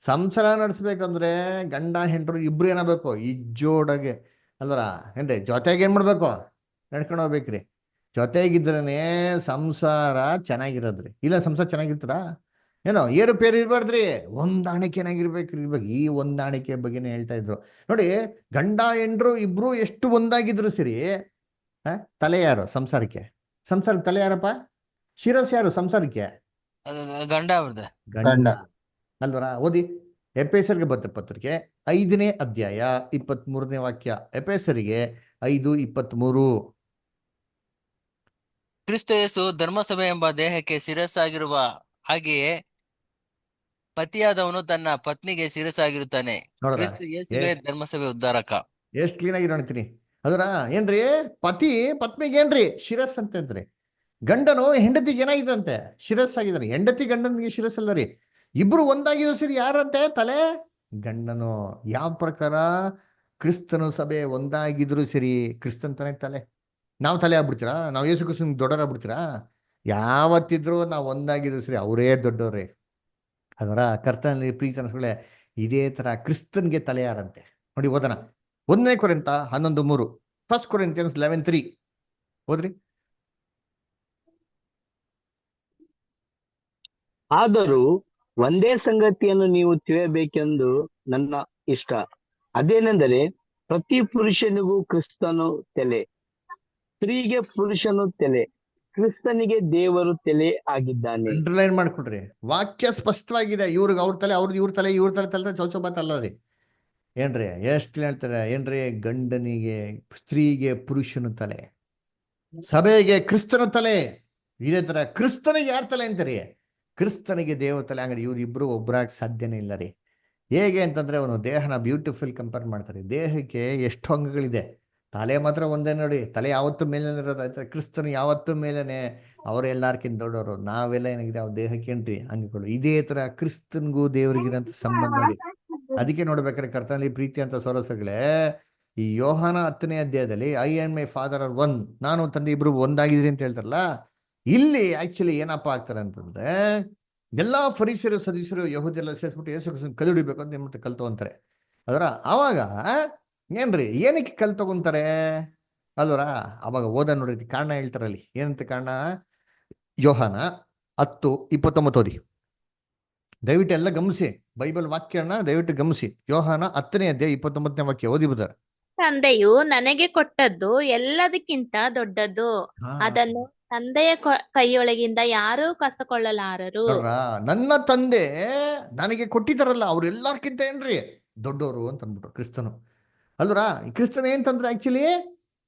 ಸಂಸಾರ ನಡೆಸ್ಬೇಕಂದ್ರೆ ಗಂಡ ಹೆಂಡ್ರು ಇಬ್ರು ಏನಾಗಬೇಕು, ಇಜ್ಜೋಡಗೆ ಅಲ್ವರ ಏನ್ರಿ, ಜೊತೆಗೆ ಏನ್ ಮಾಡ್ಬೇಕು, ನಡ್ಕೊಂಡು ಹೋಗ್ಬೇಕ್ರಿ. ಜೊತೆಗಿದ್ರನೇ ಸಂಸಾರ ಚೆನ್ನಾಗಿರೋದ್ರಿ. ಇಲ್ಲ ಸಂಸಾರ ಚೆನ್ನಾಗಿರ್ತದ? ಏನೋ ಏರುಪೇರು ಇರ್ಬಾರ್ದ್ರಿ, ಹೊಂದಾಣಿಕೆ ಏನಾಗಿರ್ಬೇಕ್ರಿ, ಇರ್ಬೇಕು. ಈ ಹೊಂದಾಣಿಕೆ ಬಗ್ಗೆನೇ ಹೇಳ್ತಾ ಇದ್ರು ನೋಡಿ. ಗಂಡ ಹೆಂಡ್ರು ಇಬ್ರು ಎಷ್ಟು ಒಂದಾಗಿದ್ರು ಸರಿ, ತಲೆ ಯಾರು ಸಂಸಾರಕ್ಕೆ? ಸಂಸಾರಕ್ಕೆ ತಲೆ ಯಾರಪ್ಪ? ಶಿರಸ್ ಯಾರು ಸಂಸಾರಕ್ಕೆ? ಗಂಡ ಅವ್ರದ್ದು. ಗಂಡ ಅಲ್ವರ. ಓದಿ, ಎಪೇಸರಿಗೆ ಬತ್ತ ಪತ್ರಿಕೆ 5ನೇ ಅಧ್ಯಾಯ 23ನೇ ವಾಕ್ಯ. ಎಪೇಸರಿಗೆ 5:23. ಕ್ರಿಸ್ತ ಯೇಸು ಧರ್ಮಸಭೆ ಎಂಬ ದೇಹಕ್ಕೆ ಶಿರಸ್ಸಾಗಿರುವ ಹಾಗೆಯೇ ಪತಿಯಾದವನು ತನ್ನ ಪತ್ನಿಗೆ ಶಿರಸ್ಸಾಗಿರುತ್ತಾನೆ. ಕ್ರಿಸ್ತ ಯೇಸುವೇ ಧರ್ಮಸಭೆ ಉದ್ಧಾರಕ. ಎಷ್ಟು ಕ್ಲೀನ್ ಆಗಿ ನೋಡ್ತೀನಿ ಅದರ. ಏನ್ರಿ, ಪತಿ ಪತ್ನಿಗೆ ಏನ್ರಿ ಶಿರಸ್ ಅಂತ ಇದ್ರಿ. ಗಂಡನು ಹೆಂಡತಿಗೆ ಏನಾಗಿದಂತೆ, ಶಿರಸ್ಸಾಗಿದ್ದಾನೆ. ಹೆಂಡತಿ ಗಂಡನಿಗೆ ಶಿರಸ್ಸಲ್ಲ ರೀ. ಇಬ್ರು ಒಂದಾಗಿದ್ರು ಸರಿ, ಯಾರಂತೆ ತಲೆ? ಗಂಡನು. ಯಾವ ಪ್ರಕಾರ? ಕ್ರಿಸ್ತನು ಸಭೆ ಒಂದಾಗಿದ್ರು ಸರಿ, ಕ್ರಿಸ್ತನ್ ತಾನೇ ತಲೆ. ನಾವು ತಲೆ ಆಗ್ಬಿಡ್ತೀರಾ? ನಾವು ಯೇಸು ಕ್ರಿಸ್ತನ್ ದೊಡ್ಡವರಾಗ್ಬಿಡ್ತೀರಾ? ಯಾವತ್ತಿದ್ರು ನಾವು ಒಂದಾಗಿದ್ರು ಸರಿ, ಅವರೇ ದೊಡ್ಡವ್ರಿ. ಅದರ ಕರ್ತನಲ್ಲಿ ಪ್ರೀತಿ ಅನ್ಸ್ಕೊಳ್ಳೆ, ಇದೇ ತರ ಕ್ರಿಸ್ತನ್ಗೆ ತಲೆ ಯಾರಂತೆ ನೋಡಿ. ಓದನ 1 ಕೊರಿಂಥ 11:3, 1 Corinthians 11:3 ಓದ್ರಿ. ಆದರೂ ಒಂದೇ ಸಂಗತಿಯನ್ನು ನೀವು ತಿಳಿಯಬೇಕೆಂದು ನನ್ನ ಇಷ್ಟ. ಅದೇನೆಂದರೆ, ಪ್ರತಿ ಪುರುಷನಿಗೂ ಕ್ರಿಸ್ತನು ತಲೆ, ಸ್ತ್ರೀಗೆ ಪುರುಷನು ತಲೆ, ಕ್ರಿಸ್ತನಿಗೆ ದೇವರು ತಲೆ ಆಗಿದ್ದಾನೆ. ಅಂಡರ್ಲೈನ್ ಮಾಡ್ಕೊಡ್ರಿ, ವಾಕ್ಯ ಸ್ಪಷ್ಟವಾಗಿದೆ. ಇವ್ರಿಗೆ ಅವ್ರ ತಲೆ, ಅವ್ರದ್ದು ಇವ್ರ ತಲೆ, ಇವ್ರ ತಲೆ ತಲೆ ಚೌಚೌಬಾತ್ ಅಲ್ಲ ರೀ. ಏನ್ರಿ ಎಷ್ಟು ಹೇಳ್ತಾರೆ ಏನ್ರಿ, ಗಂಡನಿಗೆ ಸ್ತ್ರೀಗೆ ಪುರುಷನ ತಲೆ, ಸಭೆಗೆ ಕ್ರಿಸ್ತನ ತಲೆ. ಇದೇ ತರ ಕ್ರಿಸ್ತನಿಗೆ ಯಾರ ತಲೆ ಅಂತಾರಿ? ಕ್ರಿಸ್ತನಿಗೆ ದೇವ ತಲೆ. ಹಂಗಾರೆ ಇವ್ರಿಬ್ರು ಒಬ್ಬರಾಗ ಸಾಧ್ಯನೇ ಇಲ್ಲ ರೀ. ಹೇಗೆ ಅಂತಂದ್ರೆ ಅವನು ದೇಹನ ಬ್ಯೂಟಿಫುಲ್ ಕಂಪೇರ್ ಮಾಡ್ತಾರೆ. ದೇಹಕ್ಕೆ ಎಷ್ಟು ಅಂಗಗಳಿದೆ, ತಲೆ ಮಾತ್ರ ಒಂದೇ ನೋಡಿ. ತಲೆ ಯಾವತ್ತೂ ಮೇಲೆ ಇರೋದಾಯ್ತಾರೆ, ಕ್ರಿಸ್ತನು ಯಾವತ್ತೂ ಮೇಲೇನೆ. ಅವರು ಎಲ್ಲಾರ್ಕಿಂತ ದೊಡ್ಡವರು, ನಾವೆಲ್ಲ ಏನಾಗಿದೆ ಅವ್ರ ದೇಹಕ್ಕೆ ಏನ್ರಿ ಅಂಗಗಳು. ಇದೇ ತರ ಕ್ರಿಸ್ತನ್ಗೂ ದೇವರಿಗಿರಂತ ಸಂಬಂಧ ರೀ. ಅದಕ್ಕೆ ನೋಡ್ಬೇಕಾದ್ರೆ ಕರ್ತನಲ್ಲಿ ಪ್ರೀತಿ ಅಂತ ಸೊರಸಗಳೇ, ಈ ಯೋಹಾನ 10ನೇ ಅಧ್ಯಾಯದಲ್ಲಿ I and my father are one, ನಾನು ತಂದೆ ಇಬ್ರು ಒಂದಾಗಿದ್ರಿ ಅಂತ ಹೇಳ್ತಾರಲ್ಲ, ಇಲ್ಲಿ ಆಕ್ಚುಲಿ ಏನಪ್ಪಾ ಆಗ್ತಾರೆ ಅಂತಂದ್ರೆ, ಎಲ್ಲಾ ಫರಿಸರು ಸದಸ್ಯರು ಯಹೂದೆಲ್ಲ ಸೇರಿಸ್ಬಿಟ್ಟು ಯೇಸು ಕ್ರಿಸ್ತನ ಕಲ್ಲು ಹಿಡಿಬೇಕು ಅಂತ ಮತ್ತೆ ಕಲ್ ತಗೊಂತಾರೆ. ಅದರ ಆವಾಗ ಏನ್ರಿ ಏನಕ್ಕೆ ಕಲ್ ತಗೊಂತಾರೆ ಅಲ್ವರ? ಅವಾಗ ಓದ ನೋಡ್ರಿ ಕಾರಣ ಹೇಳ್ತಾರಲ್ಲಿ. ಏನಂತ ಕಾರಣ? ಯೋಹಾನ 10:29 ಓದಿ. ದಯವಿಟ್ಟು ಎಲ್ಲ ಗಮನಿಸಿ, ಬೈಬಲ್ ವಾಕ್ಯನ ದಯವಿಟ್ಟು ಗಮನಿಸಿ. ಯೋಹಾನ 10ನೇ ಅಧ್ಯಾಯ 29ನೇ ವಾಕ್ಯ ಓದಿ ಬುದಾರ. ತಂದೆಯು ನನಗೆ ಕೊಟ್ಟದ್ದು ಎಲ್ಲದಕ್ಕಿಂತ ದೊಡ್ಡದು, ಅದನ್ನು ತಂದೆಯ ಕೈಯೊಳಗಿಂದ ಯಾರೂ ಕಸಕೊಳ್ಳಲಾರರು. ನನ್ನ ತಂದೆ ನನಗೆ ಕೊಟ್ಟಿದ್ದಾರಲ್ಲ ಅವ್ರು ಎಲ್ಲಾರ್ಕಿಂತ ಏನ್ರಿ ದೊಡ್ಡವರು ಅಂತ ಅಂದ್ಬಿಟ್ರು ಕ್ರಿಸ್ತನು. ಅಲ್ವರ ಕ್ರಿಸ್ತನ್ ಏನ್ ತಂದ್ರೆ ಆಕ್ಚುಲಿ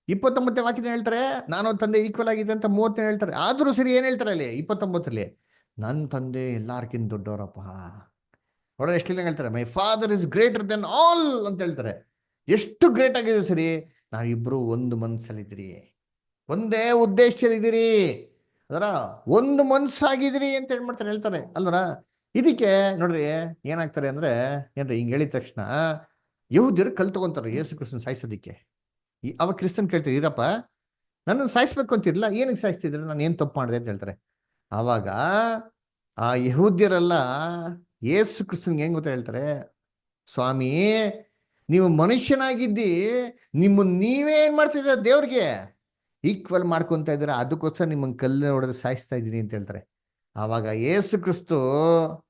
29ನೇ ವಾಕ್ಯದ ಹೇಳ್ತಾರೆ, ನಾನು ತಂದೆ ಈಕ್ವಲ್ ಆಗಿದೆ ಅಂತ 30ನೇ ಹೇಳ್ತಾರೆ. ಆದ್ರೂ ಸರಿ ಏನ್ ಹೇಳ್ತಾರೆ ಅಲ್ಲಿ 29ರಲ್ಲಿ, ನನ್ನ ತಂದೆ ಎಲ್ಲಾರ್ಕಿಂತ ದೊಡ್ಡವರಪ್ಪ. ನೋಡ ಎಷ್ಟಿಲ್ಲ ಹೇಳ್ತಾರೆ, my father is greater than all ಅಂತ ಹೇಳ್ತಾರೆ. ಎಷ್ಟು ಗ್ರೇಟ್ ಆಗಿದೆ ಸರಿ, ನಾವಿಬ್ರು ಒಂದು ಮನ್ಸಲ್ಲಿದ್ದೀರಿ, ಒಂದೇ ಉದ್ದೇಶದಲ್ಲಿದ್ದೀರಿ, ಅದರ ಒಂದು ಮನ್ಸಾಗಿದ್ದೀರಿ ಅಂತ ಹೇಳ್ತಾರೆ ಅಲ್ವರ. ಇದಕ್ಕೆ ನೋಡ್ರಿ ಏನಾಗ್ತಾರೆ ಅಂದ್ರೆ, ಏನ್ರಿ ಹಿಂಗ್ ಹೇಳಿದ ತಕ್ಷಣ ಯಹೂದ್ಯರು ಕಲ್ ತಗೊಂತಾರೆ ಯೇಸು ಕ್ರಿಸ್ತನ್ ಸಾಯಿಸೋದಿಕ್ಕೆ. ಅವಾಗ ಕ್ರಿಸ್ತನ್ ಕೇಳ್ತಾರೆ, ಇರಪ್ಪ ನನ್ನನ್ನು ಸಾಯಿಸ್ಬೇಕು ಅಂತಿರ್ಲಿಲ್ಲ, ಏನಕ್ಕೆ ಸಾಯಿಸ್ತಿದ್ರೆ, ನಾನು ಏನ್ ತಪ್ಪು ಮಾಡಿದೆ ಅಂತ ಹೇಳ್ತಾರೆ. ಆವಾಗ ಆ ಯಹೂದ್ಯರೆಲ್ಲ ಯೇಸು ಕ್ರಿಸ್ತನ್ಗೆ ಹೆಂಗ್ ಗೊತ್ತಾ ಹೇಳ್ತಾರೆ, ಸ್ವಾಮಿ ನೀವು ಮನುಷ್ಯನಾಗಿದ್ದಿ, ನಿಮ್ಮನ್ನ ನೀವೇ ಏನ್ ಮಾಡ್ತಿದ್ದೀರ ದೇವ್ರಿಗೆ ಈಕ್ವಲ್ ಮಾಡ್ಕೊಂತ ಇದ್ದೀರ, ಅದಕ್ಕೋಸ್ಕರ ನಿಮ್ಮನ್ನ ಕಲ್ಲು ಹೊಡೆದು ಸಾಯಿಸ್ತಾ ಇದ್ದೀನಿ ಅಂತ ಹೇಳ್ತಾರೆ. ಆವಾಗ ಯೇಸು ಕ್ರಿಸ್ತು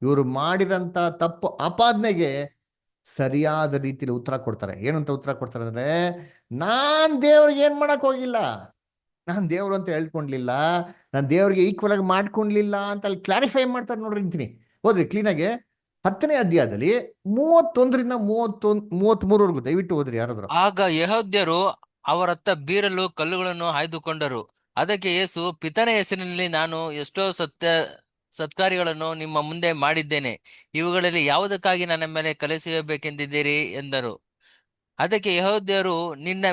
ಇವರು ಮಾಡಿದಂತ ತಪ್ಪು ಆಪಾದನೆಗೆ ಸರಿಯಾದ ರೀತಿಯಲ್ಲಿ ಉತ್ತರ ಕೊಡ್ತಾರೆ. ಏನಂತ ಉತ್ತರ ಕೊಡ್ತಾರೆ ಅಂದ್ರೆ, ನಾನ್ ದೇವ್ರಿಗೆ ಏನ್ ಮಾಡಕ್ ಹೋಗಿಲ್ಲ, ನಾನ್ ದೇವ್ರು ಅಂತ ಹೇಳ್ಕೊಂಡ್ಲಿಲ್ಲ, ನಾನು ದೇವ್ರಿಗೆ ಈಕ್ವಲ್ ಆಗಿ ಮಾಡ್ಕೊಂಡ್ಲಿಲ್ಲ ಅಂತ ಅಲ್ಲಿ ಕ್ಲಾರಿಫೈ ಮಾಡ್ತಾರೆ. ನೋಡ್ರಿ ಅಂತೀನಿ, ಹೋದ್ರಿ ಕ್ಲೀನಾಗೆ 10ನೇ ಅಧ್ಯಾಯದಲ್ಲಿ 31ರಿಂದ 33ವರೆಗೂ ದಯವಿಟ್ಟು ಹೋದ್ರಿ ಯಾರಾದ್ರು. ಆಗ ಯೆಹೂದ್ಯರು ಅವರತ್ತ ಬೀರಲು ಕಲ್ಲುಗಳನ್ನು ಆಯ್ದುಕೊಂಡರು. ಅದಕ್ಕೆ ಯೇಸು, ಪಿತನ ಹೆಸರಿನಲ್ಲಿ ನಾನು ಎಷ್ಟೋ ಸತ್ಕಾರ್ಯಗಳನ್ನು ನಿಮ್ಮ ಮುಂದೆ ಮಾಡಿದ್ದೇನೆ, ಇವುಗಳಲ್ಲಿ ಯಾವುದಕ್ಕಾಗಿ ನನ್ನ ಮೇಲೆ ಕಲ್ಲೆಸೆಯಬೇಕೆಂದಿದ್ದೀರಿ ಎಂದರು. ಅದಕ್ಕೆ ಯೆಹೂದ್ಯರು, ನಿನ್ನ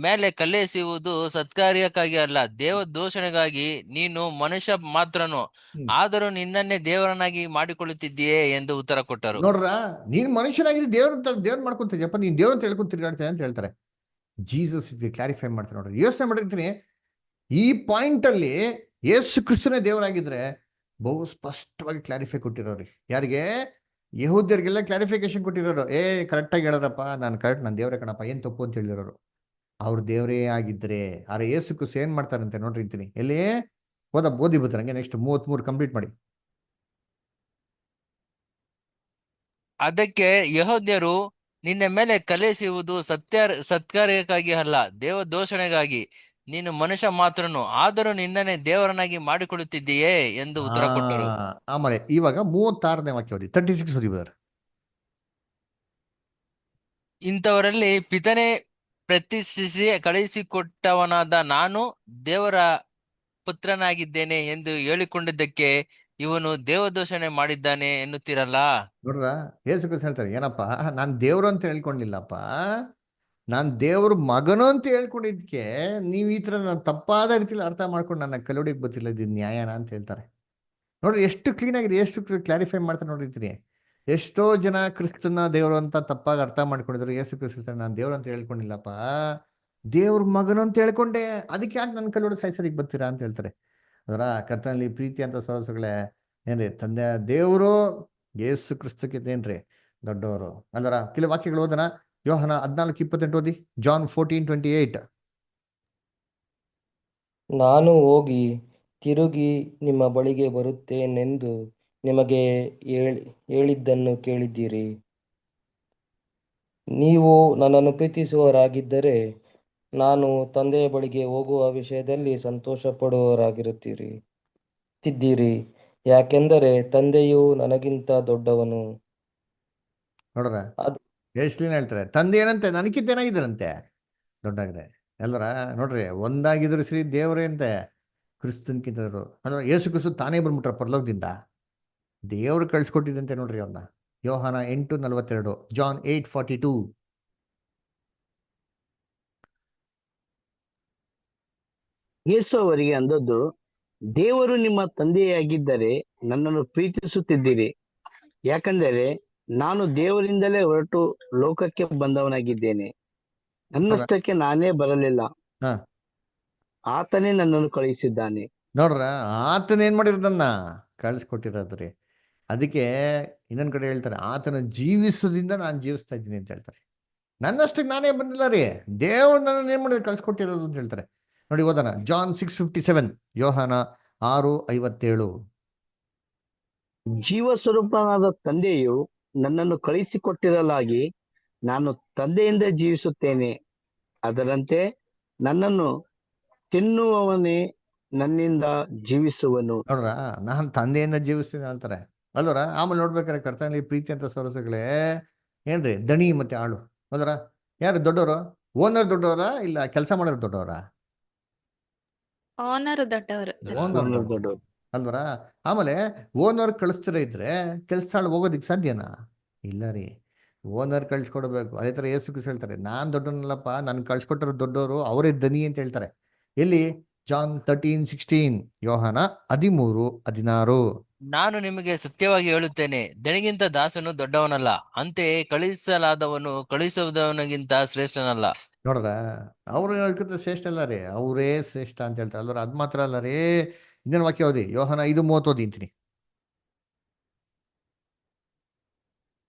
ಮೇಲೆ ಕಲ್ಲೆಸೆಯುವುದು ಸತ್ಕಾರ್ಯಕ್ಕಾಗಿ ಅಲ್ಲ, ದೇವ ದೂಷಣೆಗಾಗಿ. ನೀನು ಮನುಷ್ಯ ಮಾತ್ರನು, ಆದರೂ ನಿನ್ನನ್ನೇ ದೇವರನ್ನಾಗಿ ಮಾಡಿಕೊಳ್ಳುತ್ತಿದ್ದೀಯೇ ಎಂದು ಉತ್ತರ ಕೊಟ್ಟರು. ನೋಡ್ರ, ನೀನ್ ಮನುಷ್ಯನಾಗಿದ್ದು ದೇವ್ರ ಮಾಡ್ಕೊಂತಿದ್ಯಪ್ಪ, ನೀನ್ ದೇವ್ರ ಅಂತ ಹೇಳ್ಕೊಂಡು ತಿರ್ಗಾಡ್ತೀಯ ಅಂತ ಹೇಳ್ತಾರೆ. ಜೀಸಸ್ ಇದಕ್ಕೆ ಕ್ಲಾರಿಫೈ ಮಾಡ್ತಾರೆ. ನೋಡ್ರಿ, ಯೋಚನೆ ಮಾಡಿರ್ತೀನಿ, ಈ ಪಾಯಿಂಟ್ ಅಲ್ಲಿ ಯೇಸು ಕ್ರಿಸ್ತನೇ ದೇವರಾಗಿದ್ರೆ ಬಹು ಸ್ಪಷ್ಟವಾಗಿ ಕ್ಲಾರಿಫೈ ಕೊಟ್ಟಿರೋರಿ. ಯಾರಿಗೆ? ಯಹೂದ್ಯರಿಗೆಲ್ಲ ಕ್ಲಾರಿಫಿಕೇಶನ್ ಕೊಟ್ಟಿರೋರು. ಕರೆಕ್ಟಾಗಿ ಹೇಳೋದಪ್ಪ, ನಾನು ಕರೆಕ್ಟ್, ನಾನು ದೇವರೇ ಕಣಪ್ಪ, ಏನ್ ತಪ್ಪು ಅಂತ ಹೇಳಿರೋರು. ಅವ್ರು ದೇವರೇ ಆಗಿದ್ರೆ ಆದ್ರೆ ಯೇಸು ಕ್ರಿಸ್ತ ಏನ್ ಮಾಡ್ತಾರಂತೆ ನೋಡ್ರಿ ಅಂತೀನಿ. ಎಲ್ಲಿ ಓದಿ ಬರ್ತಾರೆ ಹಂಗೆ. ನೆಕ್ಸ್ಟ್ 33 ಕಂಪ್ಲೀಟ್ ಮಾಡಿ. ಅದಕ್ಕೆ ಯೆಹೂದ್ಯರು, ನಿನ್ನ ಮೇಲೆ ಕಲ್ಲೆಸೆಯುವುದು ಸತ್ಕಾರ್ಯಕ್ಕಾಗಿ ಅಲ್ಲ, ದೇವ ದೂಷಣೆಗಾಗಿ. ನೀನು ಮನುಷ್ಯ ಮಾತ್ರನು, ಆದರೂ ನಿನ್ನನ್ನೇ ದೇವರನ್ನಾಗಿ ಮಾಡಿಕೊಳ್ಳುತ್ತಿದ್ದೀಯೇ ಎಂದು ಉತ್ತರ ಕೊಟ್ಟರು. ಆಮೇಲೆ ಇವಾಗ 36ನೇ ವಾಕ್ಯ ಓದಿ, 36 ಓದಿ ಬ್ರದರ್. ಇಂಥವರಲ್ಲಿ ಪಿತನೇ ಪ್ರತಿಷ್ಠಿಸಿ ಕಳುಹಿಸಿಕೊಟ್ಟವನಾದ ನಾನು ದೇವರ ಪುತ್ರನಾಗಿದ್ದೇನೆ ಎಂದು ಹೇಳಿಕೊಂಡಿದ್ದಕ್ಕೆ ಇವನು ದೇವದೂಷಣೆ ಮಾಡಿದ್ದಾನೆ ಎನ್ನುತ್ತೀರಲ್ಲ. ನೋಡ್ರ, ಯೇಸು ಕ್ರಿಸ್ತ ಹೇಳ್ತಾರೆ, ಏನಪ್ಪ ನಾನ್ ದೇವ್ರು ಅಂತ ಹೇಳ್ಕೊಂಡಿಲ್ಲಪ್ಪ, ನಾನ್ ದೇವ್ರ ಮಗನು ಅಂತ ಹೇಳ್ಕೊಂಡಿದ್ಕೆ ನೀವ್ ಈ ತರ ನಾನು ತಪ್ಪಾದ ರೀತಿಯಲ್ಲಿ ಅರ್ಥ ಮಾಡ್ಕೊಂಡು ನನ್ನ ಕಲೋಡಿಗೆ ಗೊತ್ತಿಲ್ಲ, ಇದು ನ್ಯಾಯನ ಅಂತ ಹೇಳ್ತಾರೆ. ನೋಡ್ರಿ ಎಷ್ಟು ಕ್ಲೀನ್ ಆಗಿದೆ, ಎಷ್ಟು ಕ್ಲಾರಿಫೈ ಮಾಡ್ತಾರೆ ನೋಡಿರ್ತೀನಿ. ಎಷ್ಟೋ ಜನ ಕ್ರಿಸ್ತನ ದೇವರು ಅಂತ ತಪ್ಪಾಗಿ ಅರ್ಥ ಮಾಡ್ಕೊಂಡಿದ್ರು. ಯೇಸು ಕ್ರಿಸ್ತ ನಾನು ದೇವ್ರು ಅಂತ ಹೇಳ್ಕೊಂಡಿಲ್ಲಪ್ಪ, ದೇವ್ರ ಮಗನು ಅಂತ ಹೇಳ್ಕೊಂಡೆ, ಅದಕ್ಕೆ ಯಾಕೆ ನನ್ನ ಕಲ್ಲೋಡಿ ಸಾಯಿಸೋದಿಕ್ ಬರ್ತೀರಾ ಅಂತ ಹೇಳ್ತಾರೆ. ಅದರ ಕರ್ತನಲ್ಲಿ ಪ್ರೀತಿ ಅಂತ ಸಹೋದರಗಳೇ, ಏನ್ರಿ ತಂದೆ ದೇವರು ಯೇಸು ಕ್ರಿಸ್ತಕ್ಕಿದ್ದೇನ್ರಿ ದೊಡ್ಡವರು ಅಲ್ಲರ. ಕೆಲವು ವಾಕ್ಯಗಳು ಓದನ. ಯೋಹಾನ 14:28 ಓದಿ. ಜಾನ್ 14:28. ನಾನು ಹೋಗಿ ತಿರುಗಿ ನಿಮ್ಮ ಬಳಿಗೆ ಬರುತ್ತೇನೆಂದು ನಿಮಗೆ ಹೇಳಿದ್ದನ್ನು ಕೇಳಿದ್ದೀರಿ. ನೀವು ನನ್ನನ್ನು ಪ್ರೀತಿಸುವವರಾಗಿದ್ದರೆ ನಾನು ತಂದೆಯ ಬಳಿಗೆ ಹೋಗುವ ವಿಷಯದಲ್ಲಿ ಸಂತೋಷ ಪಡುವವರಾಗಿರುತ್ತೀರಿ. ಯಾಕೆಂದರೆ ತಂದೆಯು ನನಗಿಂತ ದೊಡ್ಡವನು. ನೋಡ್ರ ಅದು ಯೇಸುಲಿನ ಹೇಳ್ತಾರೆ, ತಂದೆ ಏನಂತೆ ನನಗಿಂತ ಏನಾಗಿದ್ದಾರಂತೆ ದೊಡ್ಡಾಗ್ರೆ. ಎಲ್ಲರ ನೋಡ್ರಿ, ಒಂದಾಗಿದ್ರು ಶ್ರೀ ದೇವರೇ ಅಂತೆ ಕ್ರಿಸ್ತನ್ಕಿಂತ ಅಂದ್ರೆ ಯೇಸು ಕ್ರಿಸ್ತು ತಾನೇ ಬಂದ್ಬಿಟ್ರ ಪರಲೋಕದಿಂದ, ದೇವ್ರು ಕಳ್ಸಿಕೊಟ್ಟಿದ್ದಂತೆ ನೋಡ್ರಿ ಅವ್ರನ್ನ. ಯೋಹಾನ 8:42, ಜಾನ್ 8:42. ಯೇಸು ಅವರಿಗೆ ಅಂದದ್ದು, ದೇವರು ನಿಮ್ಮ ತಂದೆಯಾಗಿದ್ದರೆ ನನ್ನನ್ನು ಪ್ರೀತಿಸುತ್ತಿದ್ದೀರಿ, ಯಾಕಂದರೆ ನಾನು ದೇವರಿಂದಲೇ ಹೊರಟು ಲೋಕಕ್ಕೆ ಬಂದವನಾಗಿದ್ದೇನೆ. ನನ್ನಷ್ಟಕ್ಕೆ ನಾನೇ ಬರಲಿಲ್ಲ, ಹ ಆತನೇ ನನ್ನನ್ನು ಕಳುಹಿಸಿದ್ದಾನೆ. ನೋಡ್ರ, ಆತನ ಏನ್ ಮಾಡಿರೋದನ್ನ ಕಳ್ಸಿಕೊಟ್ಟಿರೋದ್ರಿ. ಅದಕ್ಕೆ ಇನ್ನೊಂದ್ ಕಡೆ ಹೇಳ್ತಾರೆ, ಆತನ ಜೀವಿಸೋದ್ರಿಂದ ನಾನು ಜೀವಿಸ್ತಾ ಇದ್ದೀನಿ ಅಂತ ಹೇಳ್ತಾರೆ. ನನ್ನಷ್ಟಕ್ಕೆ ನಾನೇ ಬಂದಿಲ್ಲ ರೀ, ದೇವ್ರು ನನ್ನ ಏನ್ ಮಾಡಿದ್ರೆ ಕಳ್ಸಿಕೊಟ್ಟಿರೋದು ಅಂತ ಹೇಳ್ತಾರೆ. ನೋಡಿ ಓದೋಣ, ಜಾನ್ 6:57, ಯೋಹಾನ 6:57. ಜೀವ ಸ್ವರೂಪನಾದ ತಂದೆಯು ನನ್ನನ್ನು ಕಳುಹಿಸಿಕೊಟ್ಟಿರಲಾಗಿ ನಾನು ತಂದೆಯಿಂದ ಜೀವಿಸುತ್ತೇನೆ, ಅದರಂತೆ ನನ್ನನ್ನು ತಿನ್ನುವವನೇ ನನ್ನಿಂದ ಜೀವಿಸುವನು. ನೋಡ್ರ, ನಾನು ತಂದೆಯಿಂದ ಜೀವಿಸ್ತೀನಿ ಹೇಳ್ತಾರೆ ಅಲ್ವರ. ಆಮೇಲೆ ನೋಡ್ಬೇಕಾರೆ ಕರ್ತನಲ್ಲಿ ಪ್ರೀತಿ ಅಂತ ಸರಸಗಳೇ ಏನ್ರಿ, ದಣಿ ಮತ್ತೆ ಆಳು ಅಲ್ವರ. ಯಾರು ದೊಡ್ಡವರು? ಓನರ್ ದೊಡ್ಡವರ ಇಲ್ಲ ಕೆಲಸ ಮಾಡೋರು ದೊಡ್ಡವರ? ಓನರ್ ದೊಡ್ಡವರು. ಓನರ್ ದೊಡ್ಡವರು ಅಲ್ವರ. ಆಮೇಲೆ ಓನರ್ ಕಳಿಸ್ತಿರ ಇದ್ರೆ ಕೆಲಸ ಆಳು ಹೋಗೋದಿಕ್ ಸಾಧ್ಯನಾ? ಇಲ್ಲ ರೀ, ಓನರ್ ಕಳ್ಸಿಕೊಡ್ಬೇಕು. ಅದೇ ತರ ಯೇಸು ಕ್ರಿಸ್ತ ಹೇಳ್ತಾರೆ, ನಾನ್ ದೊಡ್ಡವನಲ್ಲಪ್ಪ, ನನ್ ಕಳ್ಸಿಕೊಟ್ಟರು ದೊಡ್ಡವರು, ಅವರೇ ದನಿ ಅಂತ ಹೇಳ್ತಾರೆ. ಎಲ್ಲಿ? ಜಾನ್ 13:16, ಯೋಹಾನ 13:16. ನಾನು ನಿಮಗೆ ಸತ್ಯವಾಗಿ ಹೇಳುತ್ತೇನೆ, ದಣಿಗಿಂತ ದಾಸನು ದೊಡ್ಡವನಲ್ಲ, ಅಂತೆಯೇ ಕಳುಹಿಸಲಾದವನು ಕಳುಹಿಸುವುದವನಿಗಿಂತ ಶ್ರೇಷ್ಠನಲ್ಲ. ನೋಡ್ರ, ಅವ್ರು ಹೇಳ್ಕಿಂತ ಶ್ರೇಷ್ಠ ಅಲ್ಲ ರೀ, ಅವರೇ ಶ್ರೇಷ್ಠ ಅಂತ ಹೇಳ್ತಾರೆ ಅಲ್ವರ. ಅದ್ ಮಾತ್ರ ಅಲ್ಲ ರೀ, ಇನ್ನೇನು ವಾಕ್ಯ ಓದಿ, ಯೋಹಾನ 5:30 ಓದಿಂತೀನಿ.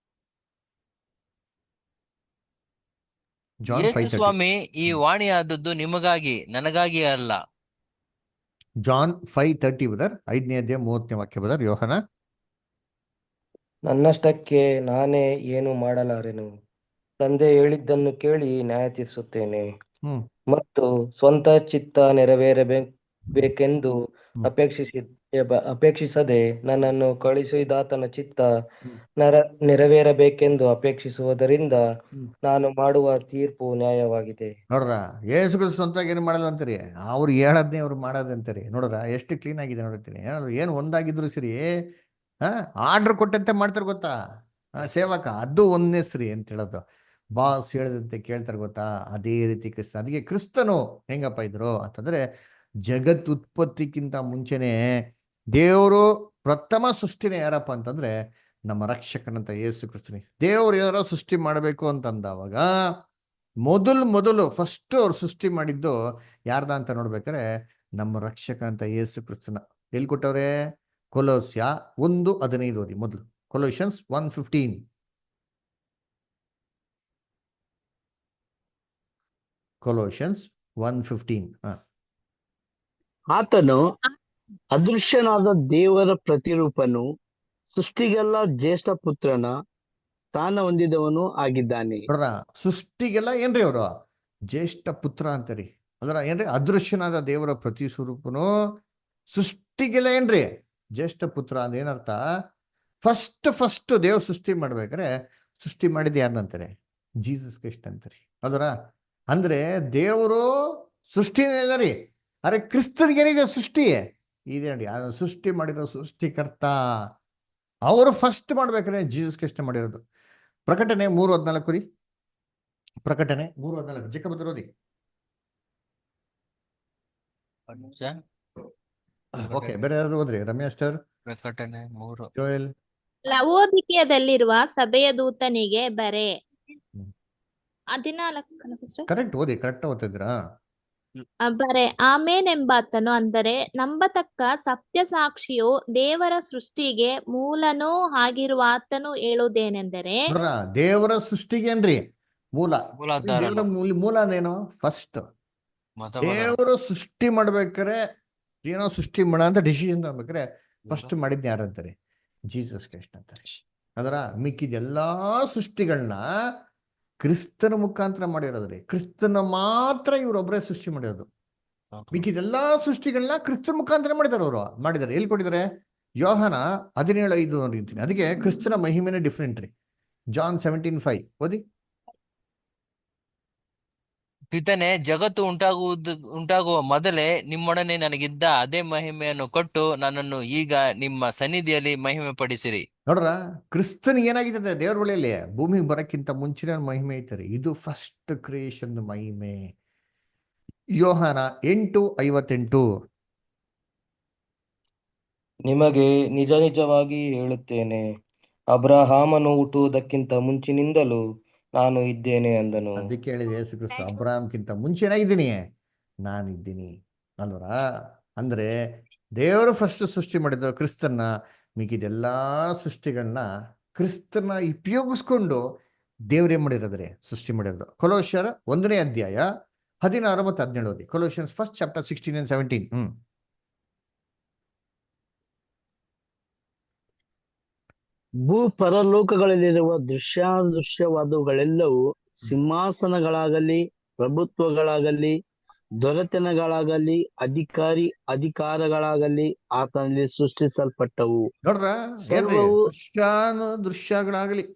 ಜಾನ್ ಯೇಸು 5:30. ಸ್ವಾಮಿ, ಈ ವಾಣಿಯಾದದ್ದು ನಿಮಗಾಗಿ, ನನಗಾಗಿ ಅಲ್ಲ. ಜಾನ್ 5:30 ಬದರ್, 5ನೇ ಅಧ್ಯಾಯ 30ನೇ ವಾಕ್ಯ ಬದರ್. ಯೋಹಾನ, ನನ್ನಷ್ಟಕ್ಕೆ ನಾನೇ ಏನು ಮಾಡಲಾರೆನು, ತಂದೆ ಹೇಳಿದ್ದನ್ನು ಕೇಳಿ ನ್ಯಾಯ ತೀರಿಸುತ್ತೇನೆ ಮತ್ತು ಸ್ವಂತ ಚಿತ್ತ ನೆರವೇರಬೇಕೆಂದು ಅಪೇಕ್ಷಿಸದೆ ನನ್ನನ್ನು ಕಳುಹಿಸಿದಾತನ ಚಿತ್ತ ನೆರವೇರಬೇಕೆಂದು ಅಪೇಕ್ಷಿಸುವುದರಿಂದ ನಾನು ಮಾಡುವ ತೀರ್ಪು ನ್ಯಾಯವಾಗಿದೆ. ನೋಡ್ರ, ಯೇಸು ಕ್ರಿಸ್ತ ಸ್ವಂತಾಗಿ ಏನು ಮಾಡಲ್ಲ ಅಂತೀರಿ, ಅವ್ರು ಹೇಳದ್ನೇ ಅವ್ರು ಮಾಡೋದಂತೀರಿ. ನೋಡ್ರ, ಎಷ್ಟು ಕ್ಲೀನ್ ಆಗಿದೆ ನೋಡ್ತೀನಿ. ಏನು ಒಂದಾಗಿದ್ರು ಸರಿ, ಆರ್ಡರ್ ಕೊಟ್ಟಂತೆ ಮಾಡ್ತಾರೆ ಗೊತ್ತಾ ಸೇವಕ, ಅದು ಒಂದೇ ಸರಿ ಅಂತ ಹೇಳೋದು. ಬಾಸ್ ಹೇಳದಂತೆ ಕೇಳ್ತಾರೆ ಗೊತ್ತಾ, ಅದೇ ರೀತಿ ಕ್ರಿಸ್ತ. ಅದಕ್ಕೆ ಕ್ರಿಸ್ತನು ಹೆಂಗಪ್ಪ ಇದ್ರು ಅಂತಂದ್ರೆ, ಜಗತ್ ಉತ್ಪತ್ತಿಕ್ಕಿಂತ ಮುಂಚೆನೆ ದೇವರು ಪ್ರಥಮ ಸೃಷ್ಟಿನೇ ಯಾರಪ್ಪ ಅಂತಂದ್ರೆ ನಮ್ಮ ರಕ್ಷಕನಂತ ಯೇಸು ಕ್ರಿಸ್ತನೇ. ದೇವ್ರು ಏನಾರ ಸೃಷ್ಟಿ ಮಾಡಬೇಕು ಅಂತಂದವಾಗ ಮೊದಲು ಫಸ್ಟ್ ಅವ್ರು ಸೃಷ್ಟಿ ಮಾಡಿದ್ದು ಯಾರ್ದ ಅಂತ ನೋಡ್ಬೇಕಾರೆ ನಮ್ಮ ರಕ್ಷಕ ಅಂತ ಯೇಸು ಕ್ರಿಸ್ತನ. ಎಲ್ಲಿ ಕೊಟ್ಟವ್ರೆ? ಕೊಲೋಸ್ಯ 1:15 ಓದಿ ಮೊದಲು. ಕೊಲೋಷಿಯನ್ಸ್ 1:15. ಕೊಲೋಷಿಯನ್ಸ್ 1:15. ಆತನು ಅದೃಶ್ಯನಾದ ದೇವರ ಪ್ರತಿರೂಪನು, ಸೃಷ್ಟಿಗೆಲ್ಲ ಜ್ಯೇಷ್ಠ ಪುತ್ರನ ಸ್ಥಾನ ಹೊಂದಿದವನು ಆಗಿದ್ದಾನೆ. ನೋಡ್ರ, ಸೃಷ್ಟಿಗೆಲ್ಲ ಏನ್ರಿ ಅವರು ಜ್ಯೇಷ್ಠ ಪುತ್ರ ಅಂತಾರಿ ಅಲ್ರ. ಏನ್ರಿ? ಅದೃಶ್ಯನಾದ ದೇವರ ಪ್ರತಿ ಸ್ವರೂಪನು, ಸೃಷ್ಟಿಗೆಲ್ಲ ಏನ್ರಿ ಜ್ಯೇಷ್ಠ ಪುತ್ರ ಅಂದ್ರೆ ಏನರ್ಥ? ಫಸ್ಟ್ ದೇವ್ರ ಸೃಷ್ಟಿ ಮಾಡ್ಬೇಕಾರೆ ಸೃಷ್ಟಿ ಮಾಡಿದ ಯಾರನ್ನಂತಾರೆ? ಜೀಸಸ್ ಕ್ರಿಸ್ಟ್ ಅಂತಾರಿ ಅದರ. ಅಂದ್ರೆ ದೇವರು ಸೃಷ್ಟಿನೇ ರೀ, ಅರೆ ಕ್ರಿಸ್ತನಿಗೆ ಏನಿದೆ ಸೃಷ್ಟಿ ಇದೆ ನೋಡಿ. ಸೃಷ್ಟಿ ಮಾಡಿರೋ ಸೃಷ್ಟಿಕರ್ತ ಅವರು ಫಸ್ಟ್ ಮಾಡ್ಬೇಕಾದ್ರೆ ಜೀಸಸ್ ಕ್ರಿಸ್ಟ್ ಮಾಡಿರೋದು. ಪ್ರಕಟಣೆ 3:14 ರೀ. ಪ್ರಕಟಣೆ 3:14 ಜೇಕಬ್ ಓದಿ. ಓಕೆ, ಬೇರೆ ಯಾರಾದ್ರೂ ಓದ್ರಿ. ರಮ್ಯಾ ಸ್ಟರ್. ಪ್ರಕಟಣೆ 3. ಜೋಯಲ್. ಲವೋದಿಕೀಯದಲ್ಲಿರುವ ಸಭೆಯ ದೂತನಿಗೆ ಬರೆ. 14 ಕರೆಕ್ಟ್ ಓದಿ, ಕರೆಕ್ಟ್ ಓದ್ತಿದ್ದೀರಾ? ಬರೆ, ಆಮೇನ್ ಎಂಬಾತನು, ಅಂದರೆ ನಂಬತಕ್ಕ ಸತ್ಯ ಸಾಕ್ಷಿಯು ದೇವರ ಸೃಷ್ಟಿಗೆ ಮೂಲನೂ ಆಗಿರುವ ಆತನು ಹೇಳುವುದೇನೆಂದರೆ, ದೇವರ ಸೃಷ್ಟಿಗೇನ್ರಿ ಮೂಲ? ಮೂಲಾಧಾರ. ದೇವರ ಮೂಲ ಅಂದೇನು? ಫಸ್ಟ್ ದೇವರು ಸೃಷ್ಟಿ ಮಾಡ್ಬೇಕಾರೆ ಏನೋ ಸೃಷ್ಟಿ ಮಾಡ ಅಂತ ಡಿಸಿಷನ್ ತಗೋಬೇಕಾರೆ ಫಸ್ಟ್ ಮಾಡಿದ್ನ ಯಾರಂತಾರೆ? ಜೀಸಸ್ ಕ್ರೈಸ್ಟ್ ಅಂತಾರೆ. ಅದರ ಮಿಕ್ಕಿದೆಲ್ಲಾ ಸೃಷ್ಟಿಗಳನ್ನ ಕ್ರಿಸ್ತನ ಮುಖಾಂತರ ಮಾಡಿರೋದ್ರಿ. ಕ್ರಿಸ್ತನ ಮಾತ್ರ ಇವ್ರೊಬ್ಬರೇ ಸೃಷ್ಟಿ ಮಾಡಿರೋದು. ಮಿಕ್ಕಿದೆಲ್ಲಾ ಸೃಷ್ಟಿಗಳನ್ನ ಕ್ರಿಸ್ತನ ಮುಖಾಂತರ ಮಾಡಿದಾರೆ. ಅವರು ಮಾಡಿದ್ದಾರೆ. ಎಲ್ಲಿ ಕೊಟ್ಟಿದ್ದಾರೆ? ಯೋಹಾನ 17:5 ಅಂತೀನಿ. ಅದಕ್ಕೆ ಕ್ರಿಸ್ತನ ಮಹಿಮೆನೇ ಡಿಫ್ರೆಂಟ್ ರೀ. ಜಾನ್ 17:5 ಓದಿ. ಪಿತನೇ, ಜಗತ್ತು ಉಂಟಾಗುವ ಮೊದಲೇ ನಿಮ್ಮೊಡನೆ ನನಗಿದ್ದ ಅದೇ ಮಹಿಮೆಯನ್ನು ಕೊಟ್ಟು ನನ್ನನ್ನು ಈಗ ನಿಮ್ಮ ಸನ್ನಿಧಿಯಲ್ಲಿ ಮಹಿಮೆ ಪಡಿಸಿರಿ. ನೋಡ್ರ, ಕ್ರಿಸ್ತನಿಗೆ ಏನಾಗಿದೆ ದೇವ್ರ ಬಳಿಯಲ್ಲಿ? ಭೂಮಿಗೆ ಬರಕ್ಕಿಂತ ಮುಂಚಿನ ಮಹಿಮೆ ಐತಾರೆ. ಇದು ಫಸ್ಟ್ ಕ್ರಿಯೇಷನ್ ಮಹಿಮೆ. ಯೋಹಾನ 8:58 ನಿಮಗೆ ನಿಜ ನಿಜವಾಗಿ ಹೇಳುತ್ತೇನೆ, ಅಬ್ರಹಾಮನು ಹುಟ್ಟುವುದಕ್ಕಿಂತ ಮುಂಚಿನಿಂದಲೂ ನಾನು ಇದ್ದೇನೆ ಅಂದನು. ಅದಕ್ಕೆ ಹೇಳಿದೆ ಯೇಸು ಕ್ರಿಸ್ತ ಅಬ್ರಹಾಮ್ಗಿಂತ ಮುಂಚೆನಾಗಿದ್ದೀನಿ, ನಾನಿದ್ದೀನಿ ಅಲ್ವರ. ಅಂದ್ರೆ ದೇವರು ಫಸ್ಟ್ ಸೃಷ್ಟಿ ಮಾಡಿದ ಕ್ರಿಸ್ತನ್ನ, ಮಿಕ್ಕಿದೆಲ್ಲಾ ಸೃಷ್ಟಿಗಳನ್ನ ಕ್ರಿಸ್ತನ ಉಪಯೋಗಿಸ್ಕೊಂಡು ದೇವ್ರೇನ್ ಮಾಡಿರೋದ್ರೆ ಸೃಷ್ಟಿ ಮಾಡಿರೋದು. ಕೊಲೋಸ್ಯರ 1ನೇ ಅಧ್ಯಾಯ 16 ಮತ್ತು 17 ಓದಿ. Colossians 1st chapter 16 and 17. ಭೂ ಪರಲೋಕಗಳಲ್ಲಿರುವ ದೃಶ್ಯಾದೃಶ್ಯವಾದವುಗಳೆಲ್ಲವೂ, ಸಿಂಹಾಸನಗಳಾಗಲಿ, ಪ್ರಭುತ್ವಗಳಾಗಲಿ, ದೊರೆತನಗಳಾಗಲಿ, ಅಧಿಕಾರಗಳಾಗಲಿ ಆತನಲ್ಲಿ ಸೃಷ್ಟಿಸಲ್ಪಟ್ಟವು. ನೋಡ್ರ, ಸರ್ವವು ದೃಶ್ಯಗಳಾಗಲಿ,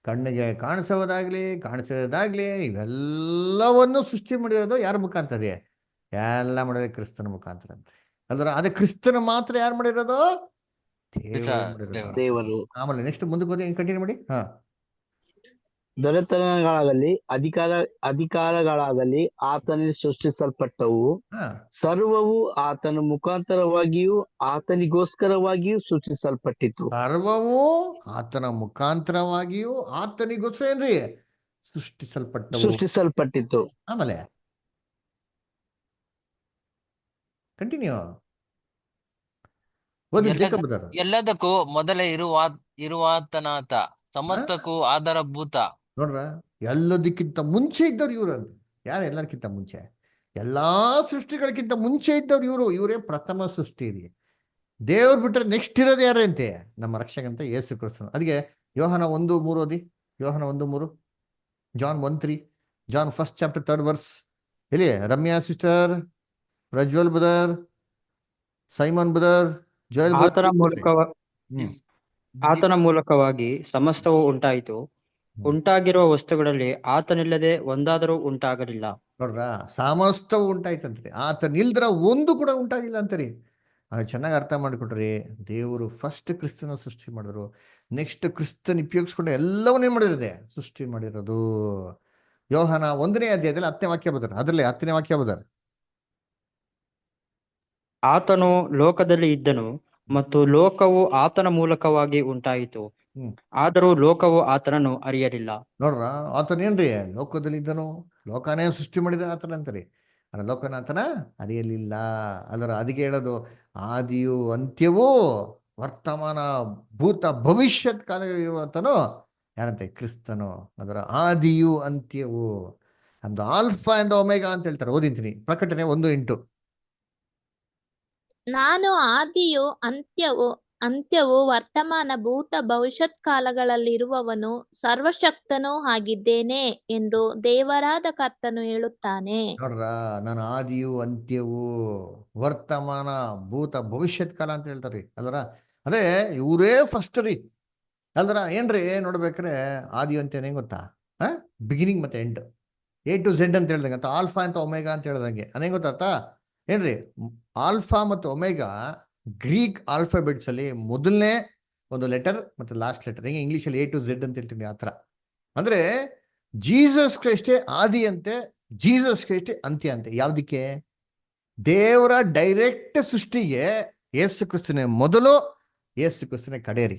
ಕಣ್ಣಿಗೆ ಕಾಣಿಸೋದಾಗ್ಲಿ, ಕಾಣಿಸೋದಾಗ್ಲಿ, ಇವೆಲ್ಲವನ್ನು ಸೃಷ್ಟಿ ಮಾಡಿರೋದು ಯಾರ ಮುಖಾಂತರ? ಎಲ್ಲ ಮಾಡಿದ್ರೆ ಕ್ರಿಸ್ತನ ಮುಖಾಂತರ ಅಂತ. ಅದೇ ಕ್ರಿಸ್ತನ ಮಾತ್ರ ಯಾರು ಮಾಡಿರೋದು? ದೇವರು. ಆಮೇಲೆ ನೆಕ್ಸ್ಟ್ ಮುಂದಕ್ಕೆ ಹೋಗಿ ಕಂಟಿನ್ಯೂ ಮಾಡಿ. ದೊರೆತನಗಳಾಗಲಿ, ಅಧಿಕಾರಗಳಾಗಲಿ ಆತನಲ್ಲಿ ಸೃಷ್ಟಿಸಲ್ಪಟ್ಟವು. ಸರ್ವವು ಆತನ ಮುಖಾಂತರವಾಗಿಯೂ ಆತನಿಗೋಸ್ಕರವಾಗಿಯೂ ಸೃಷ್ಟಿಸಲ್ಪಟ್ಟಿತು. ಸರ್ವವು ಆತನ ಮುಖಾಂತರವಾಗಿಯೂ ಆತನಿಗೋಸ್ಕರ ಏನ್ರಿ ಸೃಷ್ಟಿಸಲ್ಪಟ್ಟಿತು. ಆಮೇಲೆ ಕಂಟಿನ್ಯೂ. ಎಲ್ಲದಕ್ಕೂ ಮೊದಲೇ ಇರುವಾತನಾತ, ಸಮಸ್ತಕ್ಕೂ ಆಧಾರಭೂತ. ನೋಡ್ರ, ಎಲ್ಲದಕ್ಕಿಂತ ಮುಂಚೆ ಇದ್ದವ್ರು ಇವ್ರು ಅಂತ. ಯಾರು ಎಲ್ಲರಿಗಿಂತ ಮುಂಚೆ? ಎಲ್ಲಾ ಸೃಷ್ಟಿಗಳಿಗಿಂತ ಮುಂಚೆ ಇದ್ದವ್ರು ಇವರು. ಇವರೇ ಪ್ರಥಮ ಸೃಷ್ಟಿ ರೀ. ದೇವ್ರು ಬಿಟ್ರೆ ನೆಕ್ಸ್ಟ್ ಇರೋದು ಯಾರೇ ಅಂತೆ? ನಮ್ಮ ರಕ್ಷಕಂತ ಯೇಸು ಕ್ರಿಸ್ತನು. ಅದಕ್ಕೆ ಯೋಹಾನ 1:3 ಓದಿ. ಯೋಹಾನ 1:3, John 1:3, John 1st chapter 3rd verse. ಇಲ್ಲಿ Ramya sister, Prajwal brother, Simon brother, Joel ಆತನ ಮೂಲಕವಾಗಿ ಸಮಸ್ತವು ಉಂಟಾಯಿತು. ಉಂಟಾಗಿರುವ ವಸ್ತುಗಳಲ್ಲಿ ಆತನಿಲ್ಲದೆ ಒಂದಾದರೂ ಉಂಟಾಗಲಿಲ್ಲ. ನೋಡ್ರ, ಸಮಸ್ತವು ಉಂಟಾಯ್ತಂತ್ರಿ. ಆತನಿಲ್ದ್ರ ಒಂದು ಕೂಡ ಉಂಟಾಗಿಲ್ಲ ಅಂತರಿ. ಚೆನ್ನಾಗಿ ಅರ್ಥ ಮಾಡಿಕೊಟ್ರಿ. ದೇವರು ಫಸ್ಟ್ ಕ್ರಿಸ್ತನ ಸೃಷ್ಟಿ ಮಾಡಿದ್ರು. ನೆಕ್ಸ್ಟ್ ಕ್ರಿಸ್ತನ್ ಉಪಯೋಗಿಸ್ಕೊಂಡು ಎಲ್ಲವನ್ನೇ ಮಾಡಿರೋದೆ ಸೃಷ್ಟಿ ಮಾಡಿರೋದು. ಯೋಹಾನ 1ನೇ ಅಧ್ಯಾಯದಲ್ಲಿ 10ನೇ ವಾಕ್ಯ ಬದಾರೆ. ಅದರಲ್ಲಿ 10ನೇ ವಾಕ್ಯ ಬದಾರೆ. ಆತನು ಲೋಕದಲ್ಲಿ ಇದ್ದನು ಮತ್ತು ಲೋಕವು ಆತನ ಮೂಲಕವಾಗಿ ಉಂಟಾಯಿತು, ಆದರೂ ಲೋಕವು ಆತನನ್ನು ಅರಿಯಲಿಲ್ಲ. ನೋಡ್ರ, ಆತನೇನ್ರಿ ಲೋಕದಲ್ಲಿ ಇದ್ದನು, ಲೋಕನೇ ಸೃಷ್ಟಿ ಮಾಡಿದ ಆತನ ಅಂತಾರೆ. ಲೋಕನ ಆತನ ಅರಿಯಲಿಲ್ಲ ಅಲ್ಲರ. ಅದಕ್ಕೆ ಹೇಳೋದು ಆದಿಯು ಅಂತ್ಯವೂ ವರ್ತಮಾನ ಭೂತ ಭವಿಷ್ಯತ್ ಕಾಲ ಇರುವಂತನು ಯಾರಂತೆ? ಕ್ರಿಸ್ತನು. ಅದರ ಆದಿಯು ಅಂತ್ಯವು, ನಮ್ದು ಆಲ್ಫಾ ಅಂಡ್ ಒಮೆಗಾ ಅಂತ ಹೇಳ್ತಾರೆ. ಓದಿಂತೀನಿ, ಪ್ರಕಟಣೆ 1:8. ನಾನು ಆದಿಯು ಅಂತ್ಯವು ವರ್ತಮಾನ ಭೂತ ಭವಿಷ್ಯತ್ ಕಾಲಗಳಲ್ಲಿರುವವನು ಸರ್ವಶಕ್ತನೂ ಆಗಿದ್ದೇನೆ ಎಂದು ದೇವರಾದ ಕರ್ತನು ಹೇಳುತ್ತಾನೆ. ನೋಡ್ರ, ನಾನು ಆದಿಯು ಅಂತ್ಯವು ವರ್ತಮಾನ ಭೂತ ಭವಿಷ್ಯತ್ ಕಾಲ ಅಂತ ಹೇಳ್ತಾರ್ರಿ ಅಲ್ರ. ಅದೇ ಇವರೇ ಫಸ್ಟ್ ರೀ ಅಲ್ರ. ಏನ್ರಿ ನೋಡ್ಬೇಕ್ರೆ ಆದಿಯು ಅಂತ್ಯ ಹೆಂಗ್ ಗೊತ್ತಾ? ಬಿಗಿನಿಂಗ್ ಮತ್ತೆ ಎಂಡ್, A to Z ಅಂತ ಹೇಳ್ದಂಗೆ, ಅಂತ ಆಲ್ಫಾ ಅಂತ ಒಮೆಗಾ ಅಂತ ಹೇಳ್ದಂಗೆ. ಅದೇಂಗ್ ಗೊತ್ತಾ ಏನ್ರಿ? ಆಲ್ಫಾ ಮತ್ತು ಒಮೆಗಾ ಗ್ರೀಕ್ ಆಲ್ಫಾಬೆಟ್ಸ್ ಅಲ್ಲಿ ಮೊದಲನೇ ಒಂದು ಲೆಟರ್ ಮತ್ತೆ ಲಾಸ್ಟ್ ಲೆಟರ್. ಹೆಂಗೆ ಇಂಗ್ಲೀಷಲ್ಲಿ A to Z ಅಂತ ಹೇಳ್ತೀನಿ, ಆ ಥರ. ಅಂದ್ರೆ ಜೀಸಸ್ ಕ್ರೈಸ್ಟೇ ಆದಿ ಅಂತೆ, ಜೀಸಸ್ ಕ್ರೈಸ್ಟೇ ಅಂತ್ಯ ಅಂತೆ. ಯಾವ್ದಕ್ಕೆ? ದೇವರ ಡೈರೆಕ್ಟ್ ಸೃಷ್ಟಿಗೆ ಯೇಸು ಕ್ರಿಸ್ತನೇ ಮೊದಲು, ಯೇಸು ಕ್ರಿಸ್ತನೇ ಕಡೆಯರಿ.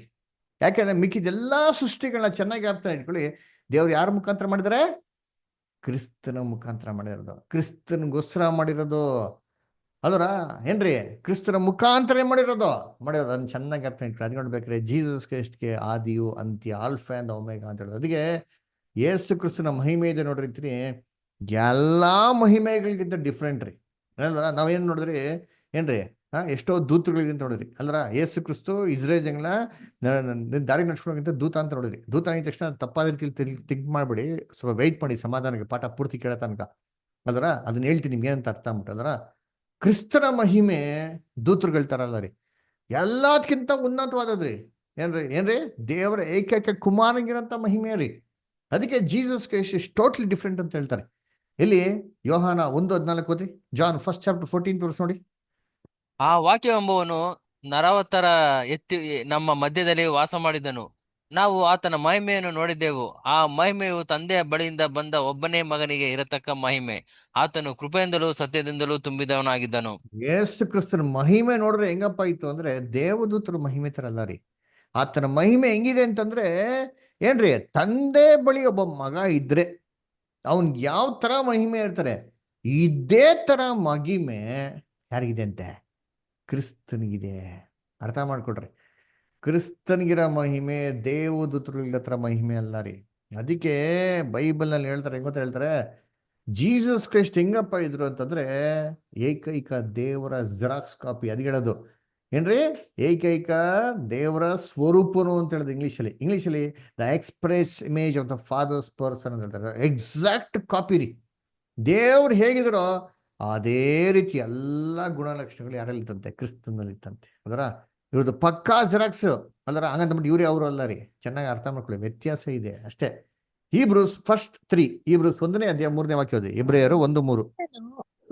ಯಾಕೆಂದ್ರೆ ಮಿಕ್ಕಿದೆಲ್ಲಾ ಸೃಷ್ಟಿಗಳನ್ನ ಚೆನ್ನಾಗಿ ಅರ್ಥ ಇಟ್ಕೊಳ್ಳಿ. ದೇವ್ರು ಯಾರ ಮುಖಾಂತರ ಮಾಡಿದಾರೆ? ಕ್ರಿಸ್ತನ ಮುಖಾಂತರ ಮಾಡಿರೋದು, ಕ್ರಿಸ್ತನಿಗೋಸ್ಕರ ಮಾಡಿರೋದು ಅಲ್ವರ. ಏನ್ರಿ? ಕ್ರಿಸ್ತನ ಮುಖಾಂತರ ಮಾಡಿರೋದು ಅದನ್ನ ಚೆನ್ನಾಗಿ ಅರ್ಥ ಇಟ್ಕೊಳ್ಳಿ. ಅದ್ ನೋಡ್ಬೇಕ್ರೆ ಜೀಸಸ್ ಕ್ರೈಸ್ಟ್ಗೆ ಆದಿಯು ಅಂತ್ಯ, ಆಲ್ಫಾ ಅಂಡ್ ಒಮೆಗಾ ಅಂತ ಹೇಳೋದು. ಅದಕ್ಕೆ ಯೇಸು ಕ್ರಿಸ್ತನ ಮಹಿಮೆ ಇದೆ ನೋಡ್ರಿ. ಎಲ್ಲಾ ಮಹಿಮೆಗಳಿಗಿಂತ ಡಿಫ್ರೆಂಟ್ ರೀ ಅಲ್ವರ. ನಾವೇನ್ ನೋಡಿದ್ರಿ? ಏನ್ರಿ ಎಷ್ಟೋ ದೂತರುಗಳಿದೆ ಅಂತ ನೋಡಿದ್ರಿ ಅಲ್ರ. ಯೇಸು ಕ್ರಿಸ್ತು ಇಸ್ರೇಲ್ ಜನಗಳ ದಾರಿಗೆ ನಡ್ಸ್ಕೊಳಂತ ದೂತ ಅಂತ ನೋಡಿದ್ರಿ. ದೂತ ಆಗಿದ ತಕ್ಷಣ ತಪ್ಪಾದ ರೀತಿಯಲ್ಲಿ ಥಿಂಕ್ ಮಾಡ್ಬಿಡಿ, ಸ್ವಲ್ಪ ವೆಯ್ಟ್ ಮಾಡಿ ಸಮಾಧಾನಕ್ಕೆ ಪಾಠ ಪೂರ್ತಿ ಕೇಳೋ ತನಕ ಅಲ್ರ. ಅದನ್ನ ಹೇಳ್ತೀನಿ ನಿಮ್ಗೆ ಏನಂತ ಅರ್ಥ ಆಗ್ಬಿಟ್ಟು ಅಲ್ರ. ಕ್ರಿಸ್ತನ ಮಹಿಮೆ ದೂತರುಗಳ ತರ ಅಲ್ಲ ರೀ, ಎಲ್ಲದಕ್ಕಿಂತ ಉನ್ನತವಾದದ್ರಿ. ಏನ್ರಿ ದೇವರ ಏಕೈಕ ಕುಮಾರನಿಗಿರಂತ ಮಹಿಮೆ ರೀ. ಅದಕ್ಕೆ Jesus Christ is totally different ಅಂತ ಹೇಳ್ತಾರೆ. ಇಲ್ಲಿ ಯೋಹಾನ 1:14 ಓದಿ. ಜಾನ್ 1 ಚಾಪ್ಟರ್ 14 ವರ್ಸ್ ನೋಡಿ. ಆ ವಾಕ್ಯವೆಂಬವನು ನರವತ್ತರ ಎತ್ತಿ ನಮ್ಮ ಮಧ್ಯದಲ್ಲಿ ವಾಸ ಮಾಡಿದನು. ನಾವು ಆತನ ಮಹಿಮೆಯನ್ನು ನೋಡಿದ್ದೆವು. ಆ ಮಹಿಮೆಯು ತಂದೆಯ ಬಳಿಯಿಂದ ಬಂದ ಒಬ್ಬನೇ ಮಗನಿಗೆ ಇರತಕ್ಕ ಮಹಿಮೆ. ಆತನು ಕೃಪೆಯಿಂದಲೂ ಸತ್ಯದಿಂದಲೂ ತುಂಬಿದವನಾಗಿದ್ದನು. ಯೇಸು ಕ್ರಿಸ್ತನ ಮಹಿಮೆ ನೋಡ್ರೆ ಹೆಂಗಪ್ಪ ಇತ್ತು ಅಂದ್ರೆ ದೇವದೂತರ ಮಹಿಮೆ ತರ ಅಲ್ಲ ರೀ. ಆತನ ಮಹಿಮೆ ಹೆಂಗಿದೆ ಅಂತಂದ್ರೆ ಏನ್ರಿ, ತಂದೆ ಬಳಿ ಒಬ್ಬ ಮಗ ಇದ್ರೆ ಅವನ್ ಯಾವ ತರ ಮಹಿಮೆ ಇರ್ತಾರೆ, ಇದೇ ತರ ಮಹಿಮೆ ಯಾರಿಗಿದೆ ಅಂತೆ, ಕ್ರಿಸ್ತನಿಗಿದೆ. ಅರ್ಥ ಮಾಡ್ಕೊಡ್ರಿ, ಕ್ರಿಸ್ತನಿಗಿರೋ ಮಹಿಮೆ ದೇವದೂತರಿಗಿರೋ ತರ ಮಹಿಮೆ ಅಲ್ಲ ರೀ. ಅದಕ್ಕೆ ಬೈಬಲ್ ನಲ್ಲಿ ಹೇಳ್ತಾರೆ, ಹೆಂಗೊತ್ತ ಹೇಳ್ತಾರೆ, ಜೀಸಸ್ ಕ್ರೈಸ್ಟ್ ಹೆಂಗಪ್ಪ ಇದ್ರು ಅಂತಂದ್ರೆ ಏಕೈಕ ದೇವರ ಜೆರಾಕ್ಸ್ ಕಾಪಿ. ಅದು ಹೇಳೋದು ಏನ್ರಿ, ಏಕೈಕ ದೇವರ ಸ್ವರೂಪನು ಅಂತ ಹೇಳಿದ್ರು ಇಂಗ್ಲಿಷಲ್ಲಿ the express image of the father's person ಅಂತ ಹೇಳ್ತಾರೆ. ಎಕ್ಸಾಕ್ಟ್ ಕಾಪಿ ರೀ. ದೇವ್ರು ಹೇಗಿದ್ರೋ ಅದೇ ರೀತಿ ಎಲ್ಲ ಗುಣಲಕ್ಷಣಗಳು ಯಾರಲ್ಲಿ ಇತ್ತಂತೆ, ಕ್ರಿಸ್ತನಲ್ಲಿ ಇತ್ತಂತೆ. ಅದರ ಇವ್ರದ್ದು ಪಕ್ಕಾ ಜೆರಾಕ್ಸ್ ಅಲ್ಲರ. ಹಂಗಂದ್ಬಿಟ್ಟು ಇವ್ರು ಅವರು ಅಲ್ಲ ರೀ. ಚೆನ್ನಾಗಿ ಅರ್ಥ ಮಾಡ್ಕೊಳ್ಳಿ, ವ್ಯತ್ಯಾಸ ಇದೆ ಅಷ್ಟೇ. ಹೀಬ್ರೂಸ್ 1:3, ಹೀಬ್ರೂಸ್ 1ನೇ ಅಧ್ಯಾಯ 3ನೇ ವಾಕ್ಯ ಓದಿ. ಇಬ್ರಿಯರು 1:3.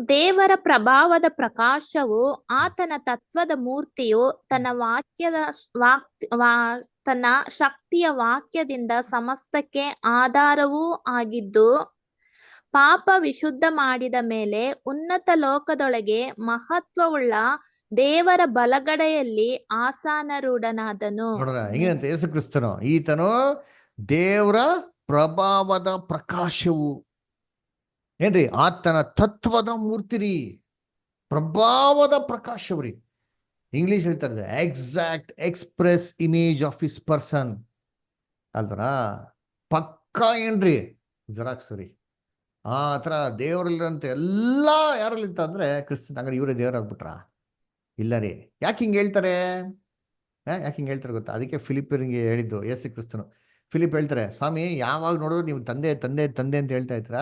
ದೇವರ ಪ್ರಭಾವದ ಪ್ರಕಾಶವು, ಆತನ ತತ್ವದ ಮೂರ್ತಿಯು, ತನ್ನ ಶಕ್ತಿಯ ವಾಕ್ಯದಿಂದ ಸಮಸ್ತಕ್ಕೆ ಆಧಾರವೂ ಆಗಿದ್ದು, ಪಾಪ ವಿಶುದ್ಧ ಮಾಡಿದ ಮೇಲೆ ಉನ್ನತ ಲೋಕದೊಳಗೆ ಮಹತ್ವವುಳ್ಳ ದೇವರ ಬಲಗಡೆಯಲ್ಲಿ ಆಸನಾರೂಢನಾದನು. ನೋಡ್ರ ಹೆಂಗಂತೆ ಯೇಸು ಕ್ರಿಸ್ತನು, ಈತನು ದೇವರ ಪ್ರಭಾವದ ಪ್ರಕಾಶವು ಏನ್ರಿ, ಆತನ ತತ್ವದ ಮೂರ್ತಿ ರೀ, ಪ್ರಭಾವದ ಪ್ರಕಾಶವ್ರಿ. ಇಂಗ್ಲಿಷ್ ಹೇಳ್ತಾರೆ exact express image of his person ಅಲ್ದರ. ಪಕ್ಕಾ ಏನ್ರಿ ಜೆರಾಕ್ಸ್ ರೀ. ಆ ತರ ದೇವರಲ್ಲಿರಂತ ಎಲ್ಲ ಯಾರಲ್ಲಿರ್ತ ಅಂದ್ರೆ ಕ್ರಿಸ್ತನ್. ಹಂಗಾರೆ ಇವರೇ ದೇವರಾಗ್ಬಿಟ್ರ? ಇಲ್ಲ ರೀ. ಯಾಕೆ ಹಿಂಗೆ ಹೇಳ್ತಾರೆ, ಯಾಕೆ ಹಿಂಗೆ ಹೇಳ್ತಾರೆ ಗೊತ್ತಾ? ಅದಕ್ಕೆ ಫಿಲಿಪ್ಪರಿಗೆ ಹೇಳಿದ್ದು ಯೇಸು ಕ್ರಿಸ್ತನು. ಫಿಲಿಪ್ ಹೇಳ್ತಾರೆ, ಸ್ವಾಮಿ ಯಾವಾಗ ನೋಡಿದ್ರು ನೀವು ತಂದೆ ತಂದೆ ತಂದೆ ಅಂತ ಹೇಳ್ತಾ ಇದ್ರ,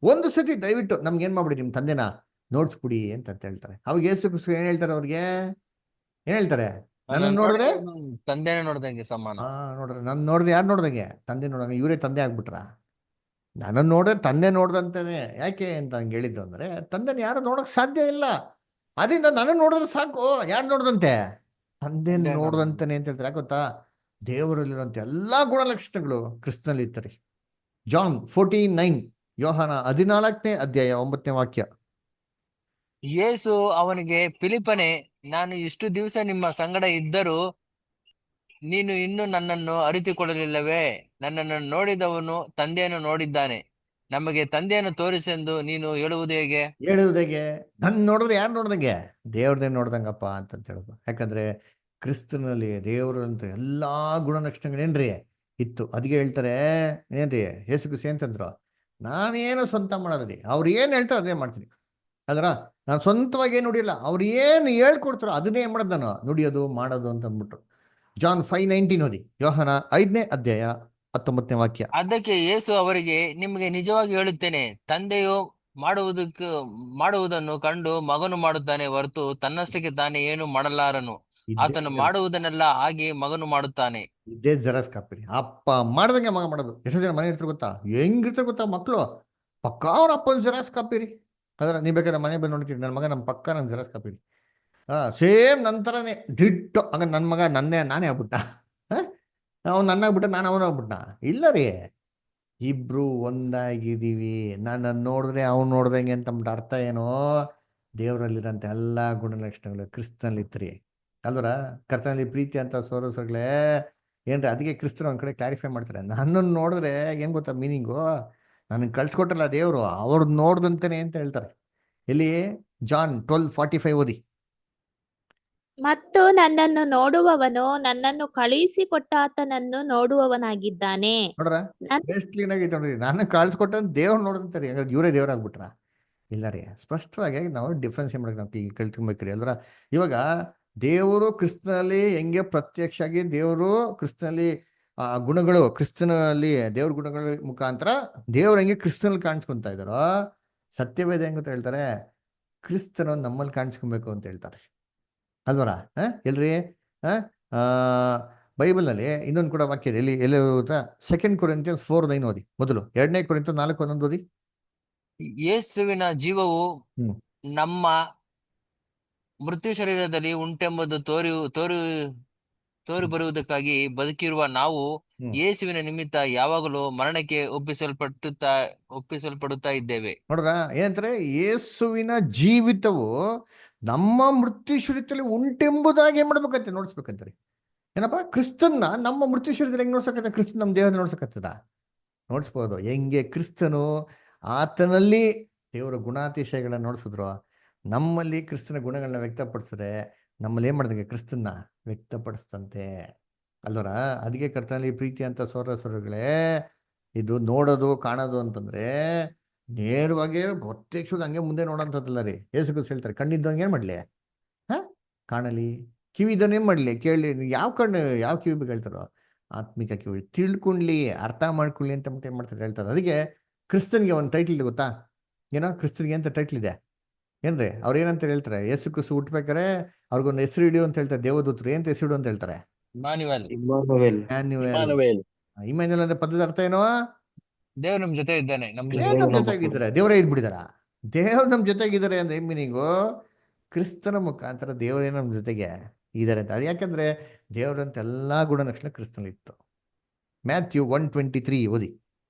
ಒಂದು ಸತಿ ದಯವಿಟ್ಟು ನಮ್ಗೆ ಏನ್ ಮಾಡ್ಬಿಡಿ, ನಿಮ್ ತಂದೆನ ನೋಡ್ಸ್ಬಿಡಿ ಅಂತ ಹೇಳ್ತಾರೆ. ಅವಾಗ ಯೇಸು ಕ್ರಿಸ್ತ ಏನ್ ಹೇಳ್ತಾರೆ ಅವ್ರಿಗೆ? ಏನ್ ಹೇಳ್ತಾರೆ? ನನ್ನ ನೋಡಿದ್ರೆ ತಂದೆನೇ ನೋಡ್ದಂಗೆ ಸಮಾನ. ನೋಡ್ರಿ, ನನ್ ನೋಡಿದ್ರೆ ಯಾರು ನೋಡ್ದಂಗೆ? ತಂದೆ ನೋಡಂಗೆ. ಇವರೇ ತಂದೆ ಆಗ್ಬಿಟ್ರ? ನನ್ನನ್ನು ನೋಡಿದ್ರೆ ತಂದೆ ನೋಡ್ದಂತಾನೆ. ಯಾಕೆ ಅಂತ ಹಂಗೆ ಹೇಳಿದ್ದು ಅಂದ್ರೆ, ತಂದೆನ ಯಾರು ನೋಡಕ್ ಸಾಧ್ಯ ಇಲ್ಲ. ಅದರಿಂದ ನನ್ನ ನೋಡಿದ್ರೆ ಸಾಕು. ಯಾರು ನೋಡ್ದಂತೆ? ತಂದೆ ನೋಡ್ದಂತಾನೆ ಅಂತ ಹೇಳ್ತಾರೆ. ಯಾಕೆ ಗೊತ್ತಾ? ದೇವರಲ್ಲಿರುವಂತ ಎಲ್ಲಾ ಗುಣಲಕ್ಷಣಗಳು ಕ್ರಿಸ್ತನಲ್ಲಿ ಇರ್ತಾರೆ. ಜಾನ್ 14:9, ಯೋಹಾನ 14ನೇ ಅಧ್ಯಾಯ 9ನೇ ವಾಕ್ಯ. ಯೇಸು ಅವನಿಗೆ, ಫಿಲಿಪ್ಪನೇ, ನಾನು ಇಷ್ಟು ದಿವಸ ನಿಮ್ಮ ಸಂಗಡ ಇದ್ದರೂ ನೀನು ಇನ್ನೂ ನನ್ನನ್ನು ಅರಿತುಕೊಳ್ಳಲಿಲ್ಲವೇ? ನನ್ನನ್ನು ನೋಡಿದವನು ತಂದೆಯನ್ನು ನೋಡಿದ್ದಾನೆ. ನಮಗೆ ತಂದೆಯನ್ನು ತೋರಿಸೆಂದು ನೀನು ಹೇಳುವುದು ಹೇಗೆ? ನನ್ನ ನೋಡಿದ್ರೆ ಯಾರು ನೋಡ್ದಂಗೆ? ದೇವ್ರದೇ ನೋಡ್ದಂಗಪ್ಪ ಅಂತ ಹೇಳೋದು. ಯಾಕಂದ್ರೆ ಕ್ರಿಸ್ತನಲ್ಲಿ ದೇವರಂತ ಎಲ್ಲಾ ಗುಣಲಕ್ಷಣಗಳೇನ್ರಿ ಇತ್ತು. ಅದಕ್ಕೆ ಹೇಳ್ತಾರೆ ಏನ್ರಿ, ಯೇಸು ಕ್ರಿಸ್ತ ಅಂತಂದ್ರು, ನಾನೇನು ಸ್ವಂತ ಮಾಡೋದ್ರಿ, ಅವ್ರು ಏನ್ ಹೇಳ್ತಾರೋ ಅದೇ ಮಾಡ್ತೀನಿ. ಅದ್ರ ನಾನು ಸ್ವಂತವಾಗಿ ಏನು ನುಡಿಯಲ್ಲ, ಅವ್ರು ಏನು ಹೇಳ್ಕೊಡ್ತಾರೋ ಅದನ್ನೇ ಏನ್ ಮಾಡೋದು, ನಾನು ನುಡಿಯೋದು ಮಾಡೋದು ಅಂತ ಅಂದ್ಬಿಟ್ರು. ಜಾನ್ 5:19 ಓದಿ. ಯೋಹಾನ 5ನೇ ಅಧ್ಯಾಯ 19ನೇ ವಾಕ್ಯ. ಅದಕ್ಕೆ ಯೇಸು ಅವರಿಗೆ, ನಿಮಗೆ ನಿಜವಾಗಿ ಹೇಳುತ್ತೇನೆ, ತಂದೆಯು ಮಾಡುವುದನ್ನು ಕಂಡು ಮಗನು ಮಾಡುತ್ತಾನೆ ಹೊರತು ತನ್ನಷ್ಟಕ್ಕೆ ತಾನೇ ಏನು ಮಾಡಲಾರನು. ಆತನು ಮಾಡುವುದನ್ನೆಲ್ಲ ಆಗಿ ಮಗನು ಮಾಡುತ್ತಾನೆ. ಇದೇ ಜೆರಾಕ್ಸ್ ಕಾಪಿ. ಅಪ್ಪ ಮಾಡ್ದಂಗೆ ಮಗ ಮಾಡೋದು. ಎಷ್ಟು ಜನ ಮನೆ ಇರ್ತಾರೆ ಗೊತ್ತಾ? ಹೆಂಗಿರ್ತಾರೆ ಗೊತ್ತಾ ಮಕ್ಕಳು? ಪಕ್ಕ ಅವ್ರ ಅಪ್ಪನ ಜೆರಾಕ್ಸ್ ಕಾಪಿ ರೀ. ಅದ್ರ ನೀವ್ ಬೇಕಾದ್ರೆ ಮನೆ ಬಂದು ನೋಡ್ತೀರಿ, ನನ್ನ ಮಗ ನಮ್ಮ ಪಕ್ಕ ನನ್ನ ಜೆರಾಕ್ಸ್ ಕಾಪಿ ರೀ. ಸೇಮ್ ನಂತರನೇ ಡಿಟ್ಟು. ಹಂಗ ನನ್ನ ಮಗ ನಾನೇ ಆಗ್ಬಿಟ್ಟ, ಅವ್ನು ನನ್ನಾಗ್ಬಿಟ್ಟ, ನಾನು ಅವನಾಗ್ಬಿಟ್ಟ? ಇಲ್ಲ ರೀ, ಇಬ್ರು ಒಂದಾಗಿದ್ದೀವಿ. ನನ್ನ ನೋಡಿದ್ರೆ ಅವ್ನು ನೋಡ್ದಂಗೆ ಅಂತ ಅರ್ಥ ಏನೋ? ದೇವರಲ್ಲಿರೋಂಥ ಎಲ್ಲಾ ಗುಣಲಕ್ಷಣಗಳು ಕ್ರಿಸ್ತನಲ್ಲಿ ಇತ್ರಿ ಅಲ್ವರ. ಕರ್ತನಲ್ಲಿ ಪ್ರೀತಿ ಅಂತ ಸೋರಸಗಳೇ ಏನ್ರಿ. ಅದಕ್ಕೆ ಕ್ರಿಸ್ತರು ಒಂದ್ ಕಡೆ ಕ್ಲಾರಿಫೈ ಮಾಡ್ತಾರೆ, ನನ್ನನ್ನು ನೋಡಿದ್ರೆ ಏನ್ ಗೊತ್ತಾ ಮೀನಿಂಗು? ನನಗೆ ಕಳ್ಸಿಕೊಟ್ರಲ್ಲ ದೇವರು, ಅವ್ರು ನೋಡ್ದಂತಾನೆ ಅಂತ ಹೇಳ್ತಾರೆ. ಇಲ್ಲಿ ಜಾನ್ 12:45 ಓದಿ. ಮತ್ತು ನನ್ನನ್ನು ನೋಡುವವನು ನನ್ನನ್ನು ಕಳುಹಿಸಿಕೊಟ್ಟಾತನನ್ನು ನೋಡುವವನಾಗಿದ್ದಾನೆ. ನೋಡ್ರ ಎಷ್ಟು ಕ್ಲೀನ್ ಆಗೈತೆ ನೋಡ್ರಿ. ನಾನು ಕಳ್ಸಿಕೊಟ್ಟ ದೇವ್ರು ನೋಡ್ದಂತಾರೆ. ಇವರೇ ದೇವ್ರಾಗ್ಬಿಟ್ರ? ಇಲ್ಲ ರೀ, ಸ್ಪಷ್ಟವಾಗಿ ನಾವು ಡಿಫ್ರೆನ್ಸ್ ಮಾಡಕ್ಕೆ ನಾವು ಕಲ್ತ್ಕೊಬೇಕ್ರಿ ಅಲ್ರ. ಇವಾಗ ದೇವರು ಕ್ರಿಸ್ತನಲ್ಲಿ ಹೆಂಗೆ ಪ್ರತ್ಯಕ್ಷ ಆಗಿ ದೇವರು ಕ್ರಿಸ್ತನಲ್ಲಿ ಆ ಗುಣಗಳು, ಕ್ರಿಸ್ತನಲ್ಲಿ ದೇವ್ರ ಗುಣಗಳ ಮುಖಾಂತರ ದೇವ್ರ ಹೆಂಗೆ ಕ್ರಿಸ್ತನಲ್ಲಿ ಕಾಣಿಸ್ಕೊಂತ ಇದಾರೋ, ಸತ್ಯವೇದ ಹೆಂಗ್ ಅಂತ ಹೇಳ್ತಾರೆ, ಕ್ರಿಸ್ತನ ನಮ್ಮಲ್ಲಿ ಕಾಣಿಸ್ಕೊಬೇಕು ಅಂತ ಹೇಳ್ತಾರೆ ಅಲ್ವರ. ಎಲ್ರಿ ಬೈಬಲ್ನಲ್ಲಿ ಇನ್ನೊಂದು ಕೂಡ ವಾಕ್ಯ ಇದೆ, ಎಲ್ಲಿ ಗೊತ್ತಾ? 2 ಕೊರಿಂಥಿಯನ್ಸ್ 4:9 ಓದಿ ಮೊದಲು. 2 ಕೊರಿಂಥ 4:1 ಓದಿ. ಯೇಸುವಿನ ಜೀವವು ಹ್ಮ್ ನಮ್ಮ ಮೃತ್ಯು ಶರೀರದಲ್ಲಿ ಉಂಟೆಂಬುದು ತೋರಿ ಬರುವುದಕ್ಕಾಗಿ ಬದುಕಿರುವ ನಾವು ಹ್ಮ್ ಯೇಸುವಿನ ನಿಮಿತ್ತ ಯಾವಾಗಲೂ ಮರಣಕ್ಕೆ ಒಪ್ಪಿಸಲ್ಪಡುತ್ತಾ ಇದ್ದೇವೆ. ನೋಡ್ರ ಏನಂತಾರೆ? ಯೇಸುವಿನ ಜೀವಿತವು ನಮ್ಮ ಮೃತ್ಯು ಶರೀರದಲ್ಲಿ ಉಂಟೆಂಬುದಾಗಿ ಏನ್ ಮಾಡ್ಬೇಕಂತೆ? ನೋಡ್ಸ್ಬೇಕಂತಾರೆ. ಏನಪ್ಪ? ಕ್ರಿಸ್ತನ್ನ ನಮ್ಮ ಮೃತ್ಯು ಶರೀರದಲ್ಲಿ ಹೆಂಗ್ ನೋಡ್ಸಕತ್ತ? ಕ್ರಿಸ್ತನ್ ನಮ್ಮ ದೇಹದ ನೋಡ್ಸಕತ್ತದ? ನೋಡ್ಸ್ಬೋದು. ಹೆಂಗೆ ಕ್ರಿಸ್ತನು ಆತನಲ್ಲಿ ದೇವರ ಗುಣಾತಿಶಯಗಳನ್ನ ನೋಡ್ಸಿದ್ರು, ನಮ್ಮಲ್ಲಿ ಕ್ರಿಸ್ತನ ಗುಣಗಳನ್ನ ವ್ಯಕ್ತಪಡಿಸಿದ್ರೆ ನಮ್ಮಲ್ಲಿ ಏನ್ ಮಾಡಿದಂಗೆ ಕ್ರಿಸ್ತನ್ನ ವ್ಯಕ್ತಪಡಿಸ್ತಂತೆ ಅಲ್ವರ. ಅದಕ್ಕೆ ಕರ್ತನಲ್ಲಿ ಪ್ರೀತಿ ಅಂತ ಸೋದರಗಳೇ, ಇದು ನೋಡೋದು ಕಾಣೋದು ಅಂತಂದ್ರೆ ನೇರವಾಗಿ ಪ್ರತ್ಯಕ್ಷವಾಗಿ ಹಂಗೆ ಮುಂದೆ ನೋಡೋಂಥದ್ದಲ್ಲ ರೀ. ಯೇಸು ಕ್ರಿಸ್ತ ಹೇಳ್ತಾರೆ, ಕಣ್ಣಿದ್ದಂಗೆ ಏನ್ ಮಾಡ್ಲಿ ಕಾಣಲಿ, ಕಿವಿ ಇದ್ದವನ್ ಏನ್ ಮಾಡ್ಲಿ ಕೇಳಲಿ. ಯಾವ ಕಣ್ಣು ಯಾವ ಕಿವಿ ಬಗ್ಗೆ ಹೇಳ್ತಾರೋ? ಆತ್ಮಿಕ ಕಿವಿ ತಿಳ್ಕೊಂಡ್ಲಿ, ಅರ್ಥ ಮಾಡ್ಕೊಳ್ಳಿ ಅಂತ ಏನ್ ಮಾಡ್ತಾರೆ ಹೇಳ್ತಾರೆ. ಅದಕ್ಕೆ ಕ್ರಿಸ್ತನ್ಗೆ ಒಂದು ಟೈಟ್ಲ್ ಇದೆ ಗೊತ್ತಾ? ಏನೋ ಕ್ರಿಸ್ತನ್ಗೆ ಅಂತ ಟೈಟ್ಲ್ ಇದೆ ಏನ್ರಿ? ಅವ್ರು ಏನಂತ ಹೇಳ್ತಾರೆ? ಯೇಸು ಕ್ರಿಸ್ತ ಹುಟ್ಬೇಕಾರೆ ಅವ್ರಿಗೊಂದು ಹೆಸರು ಇಡು ಅಂತ ಹೇಳ್ತಾರೆ ದೇವದೂತರು. ಏನಂತ ಹೆಸರು ಇಡು ಅಂತ ಹೇಳ್ತಾರೆ? ಇಮ್ಮಾನುವೇಲ್. ಇಮ್ಯಾನ್ಯುಯಲ್. ಇಮ್ಯಾನ್ಯುಯಲ್ ಅಂದ್ರೆ ಪದದ ಅರ್ಥ ಏನೋ? ದೇವ್ರು ನಮ್ ಜೊತೆ ಇದ್ದಾನೆ. ದೇವ್ರ ನಮ್ ಜೊತೆಗಿದ್ದಾರೆ. ದೇವರೇ ಇದ್ಬಿಟ್ಟಿದಾರ? ದೇವ್ರು ನಮ್ ಜೊತೆಗಿದ್ದಾರೆ ಅಂದ್ರೆ ಏನ್ ಮೀನಿಂಗು? ಕ್ರಿಸ್ತನ ಮುಖಾಂತರ ದೇವರೇ ನಮ್ ಜೊತೆಗೆ ಇದ್ದಾರೆ ಅಂತ. ಅದು ಯಾಕಂದ್ರೆ ದೇವರಂತ ಎಲ್ಲಾ ಗುಣಲಕ್ಷಣ ಕ್ರಿಸ್ತನಲ್ಲಿ ಇತ್ತು. ಮ್ಯಾಥ್ಯೂ 1:23 ಓದಿ.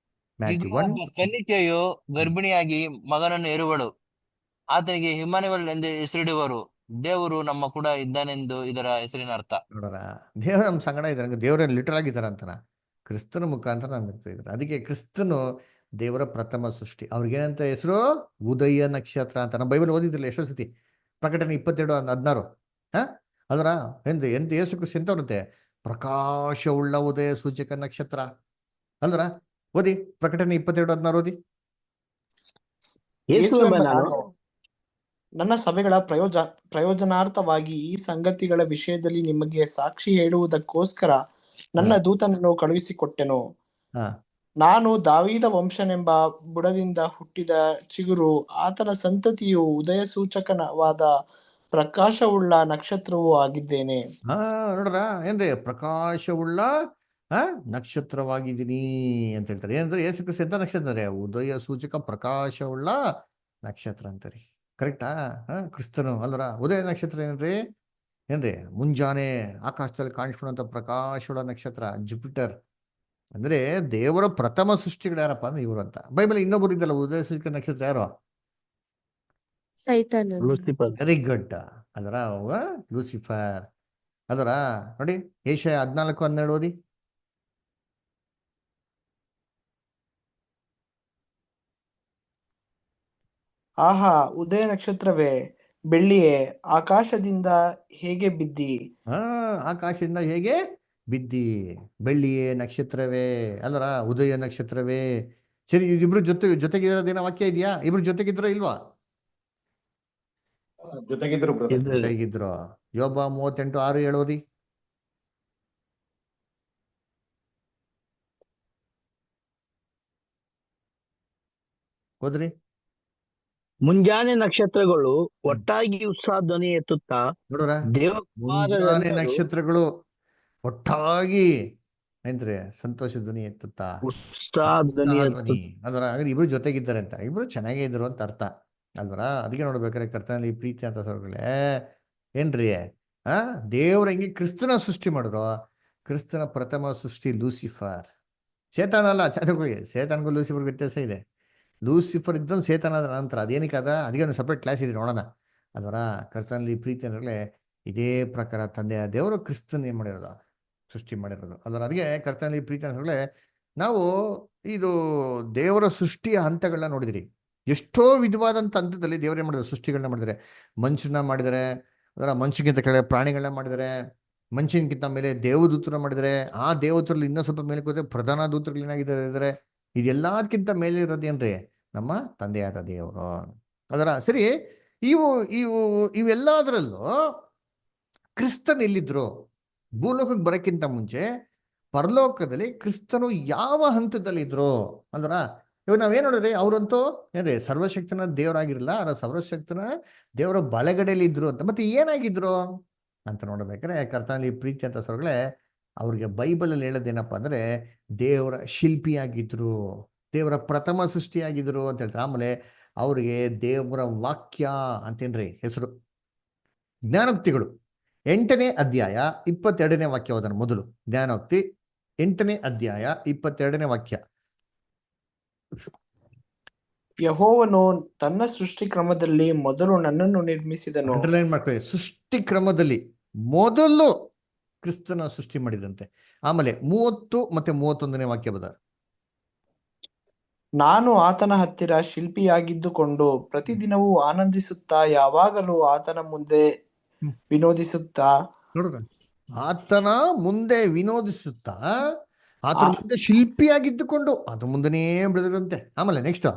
ಮ್ಯಾಥ್ಯೂ ಈಗ ಒಬ್ಬ ಕನ್ನಿಕೆಯು ಗರ್ಭಿಣಿಯಾಗಿ ಮಗನನ್ನು ಹೆರುವಳು, ಆತನಿಗೆ ಇಮ್ಮಾನುವೇಲ್ ಎಂದು ಹೆಸರಿಡುವರು. ದೇವರು ನಮ್ಮ ಕೂಡ ಇದ್ದಾನೆಂದು ಇದರ ಹೆಸರಿನ ಅರ್ಥ. ನೋಡೋಣ, ದೇವ್ರ ನಮ್ ಸಂಗಡ ಇದ್ದಾರೆ. ದೇವರ ಲಿಟರ್ ಆಗಿದ್ದಾರೆ ಅಂತಾನ? ಕ್ರಿಸ್ತನ ಮುಖಾಂತರ ನಮ್ಗೆ ಇದ್ದಾರೆ. ಅದಕ್ಕೆ ಕ್ರಿಸ್ತನು ದೇವರ ಪ್ರಥಮ ಸೃಷ್ಟಿ. ಅವ್ರಿಗೇನಂತ ಹೆಸರು? ಉದಯ ನಕ್ಷತ್ರ ಅಂತ. ನಮ್ಮ ಬೈಬಲ್ ಓದಿದ್ರಲ್ಲ ಎಷ್ಟೋ ಸತಿ. ಪ್ರಕಟಣೆ 22:16 ಅದರ ಎಂತ ಯೇಸು ಕ್ರಿಸ್ತ ಎಂತ ಬರುತ್ತೆ? ಪ್ರಕಾಶವುಳ್ಳ ಉದಯ ಸೂಚಕ ನಕ್ಷತ್ರ ಅಲ್ದ್ರ. ಓದಿ ಪ್ರಕಟಣೆ 22:16 ಓದಿ. ಯೇಸುವೆಂಬ ನಾನು ನನ್ನ ಸಭೆಗಳ ಪ್ರಯೋಜನಾರ್ಥವಾಗಿ ಈ ಸಂಗತಿಗಳ ವಿಷಯದಲ್ಲಿ ನಿಮಗೆ ಸಾಕ್ಷಿ ಹೇಳುವುದಕ್ಕೋಸ್ಕರ ನನ್ನ ದೂತನನ್ನು ಕಳುಹಿಸಿಕೊಟ್ಟೆನು. ನಾನು ದಾವೀದ ವಂಶನೆಂಬ ಬುಡದಿಂದ ಹುಟ್ಟಿದ ಚಿಗುರು, ಆತನ ಸಂತತಿಯು ಉದಯ ಸೂಚಕವಾದ ಪ್ರಕಾಶವುಳ್ಳ ನಕ್ಷತ್ರವೂ ಆಗಿದ್ದೇನೆ. ನೋಡ್ರ ಏನ್ರಿ? ಪ್ರಕಾಶವುಳ್ಳ ನಕ್ಷತ್ರವಾಗಿದ್ದೀನಿ ಅಂತ ಹೇಳ್ತಾರೆ. ಏನಂದ್ರೆ ಯೇಸು ಕ್ರಿಸ್ತ ಎಂತ ನಕ್ಷತ್ರ ಅಂದ್ರೆ? ಉದಯ ಸೂಚಕ ಪ್ರಕಾಶವುಳ್ಳ ನಕ್ಷತ್ರ ಅಂತಾರೆ. ಕರೆಕ್ಟಾ? ಕ್ರಿಸ್ತನು ಅಲ್ವರ. ಉದಯ ನಕ್ಷತ್ರ ಏನ್ರಿ? ಮುಂಜಾನೆ ಆಕಾಶದಲ್ಲಿ ಕಾಣಿಸ್ಕೊಳ್ಳುವಂತ ಪ್ರಕಾಶವುಳ್ಳ ನಕ್ಷತ್ರ ಜುಪಿಟರ್. ಅಂದ್ರೆ ದೇವರ ಪ್ರಥಮ ಸೃಷ್ಟಿಗಳು ಯಾರಪ್ಪ ಅಂದ್ರೆ ಇವರು ಅಂತ. ಬೈಬಲ್ ಇನ್ನೊಬ್ಬರು ಇದ್ದಲ್ಲ ಉದಯ ಸೂಚಕ ನಕ್ಷತ್ರ, ಯಾರು? ಸೈತಾನ. Very good. ಅದರ ಲೂಸಿಫರ್. ಅದರ ನೋಡಿ ಏಷಯ 14:12 ಓದಿ. ಆಹಾ, ಉದಯ ನಕ್ಷತ್ರವೇ, ಬೆಳ್ಳಿಯೇ, ಆಕಾಶದಿಂದ ಹೇಗೆ ಬಿದ್ದಿ? ಆಕಾಶದಿಂದ ಹೇಗೆ ಬಿದ್ದಿ? ಬೆಳ್ಳಿಯೇ, ನಕ್ಷತ್ರವೇ ಅಲ್ಲರ, ಉದಯ ನಕ್ಷತ್ರವೇ. ಸರಿ, ಇಬ್ರು ಜೊತೆಗಿರೋದೇನೋ ವಾಕ್ಯ ಇದೆಯಾ? ಇಬ್ರು ಜೊತೆಗಿದ್ರ ಇಲ್ವಾ? ಜೊತೆಗಿದ್ರು. ಯೋಬ 38:6-7 ಓದಿ. ಹೋದ್ರಿ. ಮುಂಜಾನೆ ನಕ್ಷತ್ರಗಳು ಒಟ್ಟಾಗಿ ಉತ್ಸಾಹ ಧ್ವನಿ ಎತ್ತುತ್ತಾ ನೋಡ್ರ, ಮುಂಜಾನೆ ನಕ್ಷತ್ರಗಳು ಒಟ್ಟಾಗಿ ಏನ್ರಿ ಸಂತೋಷ ಧ್ವನಿ ಎತ್ತುತ್ತಾ ಉತ್ಸಾಹ ಧ್ವನಿ ಅಲ್ವರ. ಹಾಗಾದ್ರೆ ಇಬ್ರು ಜೊತೆಗಿದ್ದಾರೆ ಅಂತ, ಇಬ್ರು ಚೆನ್ನಾಗೇ ಇದ್ರು ಅಂತ ಅರ್ಥ ಅಲ್ವರ. ಅದಕ್ಕೆ ನೋಡ್ಬೇಕಾದ್ರೆ ಕರ್ತನಲ್ಲಿ ಪ್ರೀತಿ ಅಂತ ಸೊರಗಳೇ ಏನ್ರಿ? ದೇವ್ರ ಹೆಂಗೆ ಕ್ರಿಸ್ತನ ಸೃಷ್ಟಿ ಮಾಡಿದ್ರು? ಕ್ರಿಸ್ತನ ಪ್ರಥಮ ಸೃಷ್ಟಿ ಲೂಸಿಫರ್. ಸೇತಾನ ಅಲ್ಲ, ಸೇತಾನ್ಗೂ ಲೂಸಿಫರ್ಗೂ ವ್ಯತ್ಯಾಸ ಇದೆ. ಲೂಸಿಫರ್ ಇದ್ದಂದು ಸೇತಾನ ಅದ್ರ ನಂತರ ಅದೇನಕ್ಕೆ ಅದಕ್ಕೆ ಒಂದು ಸಪ್ರೇಟ್ ಕ್ಲಾಸ್ ಇದೆ, ನೋಡೋಣ ಅಲ್ವರ. ಕರ್ತನಲ್ಲಿ ಪ್ರೀತಿ ಅಂದ್ರೆ ಇದೇ ಪ್ರಕಾರ ತಂದೆಯ ದೇವರು ಕ್ರಿಸ್ತನ್ ಏನ್ ಮಾಡಿರೋದು? ಸೃಷ್ಟಿ ಮಾಡಿರೋದು ಅಲ್ವರ. ಅದಕ್ಕೆ ಕರ್ತನಲ್ಲಿ ಪ್ರೀತಿ ಅಂದ್ರೆ ನಾವು ಇದು ದೇವರ ಸೃಷ್ಟಿಯ ಹಂತಗಳನ್ನ ನೋಡಿದಿರಿ. ಎಷ್ಟೋ ವಿಧವಾದಂಥ ಹಂತದಲ್ಲಿ ದೇವರೇ ಮಾಡಿದ್ರು, ಸೃಷ್ಟಿಗಳನ್ನ ಮಾಡಿದರೆ. ಮನುಷ್ಯನ ಮಾಡಿದರೆ, ಅದರ ಮನುಷ್ಯಗಿಂತ ಕೆಳಗೆ ಪ್ರಾಣಿಗಳನ್ನ ಮಾಡಿದರೆ, ಮನುಷ್ಯನಿಗಿಂತ ಮೇಲೆ ದೇವದೂತರನ್ನ ಮಾಡಿದರೆ, ಆ ದೇವದೂತರಲ್ಲಿ ಇನ್ನೂ ಸ್ವಲ್ಪ ಮೇಲೆ ಕೂತ್ರೆ ಪ್ರಧಾನ ದೂತರುಗಳು ಏನಾಗಿದ್ದಾರೆ. ಇದೆಲ್ಲದಕ್ಕಿಂತ ಮೇಲೆ ಇರೋದೇನ್ರಿ? ನಮ್ಮ ತಂದೆಯಾದ ದೇವರು ಅದರ ಸರಿ. ಇವು ಇವು ಇವೆಲ್ಲದರಲ್ಲೂ ಕ್ರಿಸ್ತನ್ ಎಲ್ಲಿದ್ರು? ಭೂಲೋಕಕ್ಕೆ ಬರೋಕ್ಕಿಂತ ಮುಂಚೆ ಪರಲೋಕದಲ್ಲಿ ಕ್ರಿಸ್ತನು ಯಾವ ಹಂತದಲ್ಲಿದ್ರು ಅಂದ್ರ, ಇವಾಗ ನಾವೇನ್ ನೋಡಿದ್ರಿ, ಅವರಂತೂ ಏನ್ರಿ ಸರ್ವಶಕ್ತನ ದೇವರಾಗಿರಲ್ಲ, ಅದರ ಸರ್ವಶಕ್ತನ ದೇವರ ಬಲಗಡೆಯಲ್ಲಿ ಇದ್ರು ಅಂತ. ಮತ್ತೆ ಏನಾಗಿದ್ರು ಅಂತ ನೋಡ್ಬೇಕಾದ್ರೆ ಕರ್ತನಲ್ಲಿ ಪ್ರೀತಿ ಅಂತ ಸ್ವರ್ಗಳೇ, ಅವ್ರಿಗೆ ಬೈಬಲ್ ಅಲ್ಲಿ ಹೇಳೋದೇನಪ್ಪ ಅಂದ್ರೆ ದೇವರ ಶಿಲ್ಪಿಯಾಗಿದ್ರು, ದೇವರ ಪ್ರಥಮ ಸೃಷ್ಟಿಯಾಗಿದ್ರು ಅಂತ ಹೇಳ್ತಾರೆ. ಆಮೇಲೆ ಅವ್ರಿಗೆ ದೇವರ ವಾಕ್ಯ ಅಂತೇನ್ರಿ ಹೆಸರು. ಜ್ಞಾನೋಕ್ತಿಗಳು 8ನೇ ಅಧ್ಯಾಯ 22ನೇ ವಾಕ್ಯ ಓದೋಣ ಮೊದಲು. ಜ್ಞಾನೋಕ್ತಿ 8ನೇ ಅಧ್ಯಾಯ 22ನೇ ವಾಕ್ಯ. ಯೆಹೋವನು ತನ್ನ ಸೃಷ್ಟಿ ಕ್ರಮದಲ್ಲಿ ಮೊದಲು ನನ್ನನ್ನು ನಿರ್ಮಿಸಿದನು. ಅಂಡರ್ಲೈನ್ ಮಾಡ್ಕೊಳ್ಳಿ, ಸೃಷ್ಟಿ ಕ್ರಮದಲ್ಲಿ ಮೊದಲು ಕ್ರಿಸ್ತನ ಸೃಷ್ಟಿ ಮಾಡಿದಂತೆ. ಆಮೇಲೆ 30 ಮತ್ತೆ 31ನೇ ವಾಕ್ಯ ಬದ. ನಾನು ಆತನ ಹತ್ತಿರ ಶಿಲ್ಪಿಯಾಗಿದ್ದುಕೊಂಡು ಪ್ರತಿದಿನವೂ ಆನಂದಿಸುತ್ತಾ ಯಾವಾಗಲೂ ಆತನ ಮುಂದೆ ವಿನೋದಿಸುತ್ತಾ. ನೋಡ್ರ, ಆತನ ಮುಂದೆ ವಿನೋದಿಸುತ್ತಾ, ಆತನ ಮುಂದೆ ಶಿಲ್ಪಿಯಾಗಿದ್ದುಕೊಂಡು ಆತ ಮುಂದೆನೇ ಬೆಳೆದಂತೆ. ಆಮೇಲೆ ನೆಕ್ಸ್ಟ್,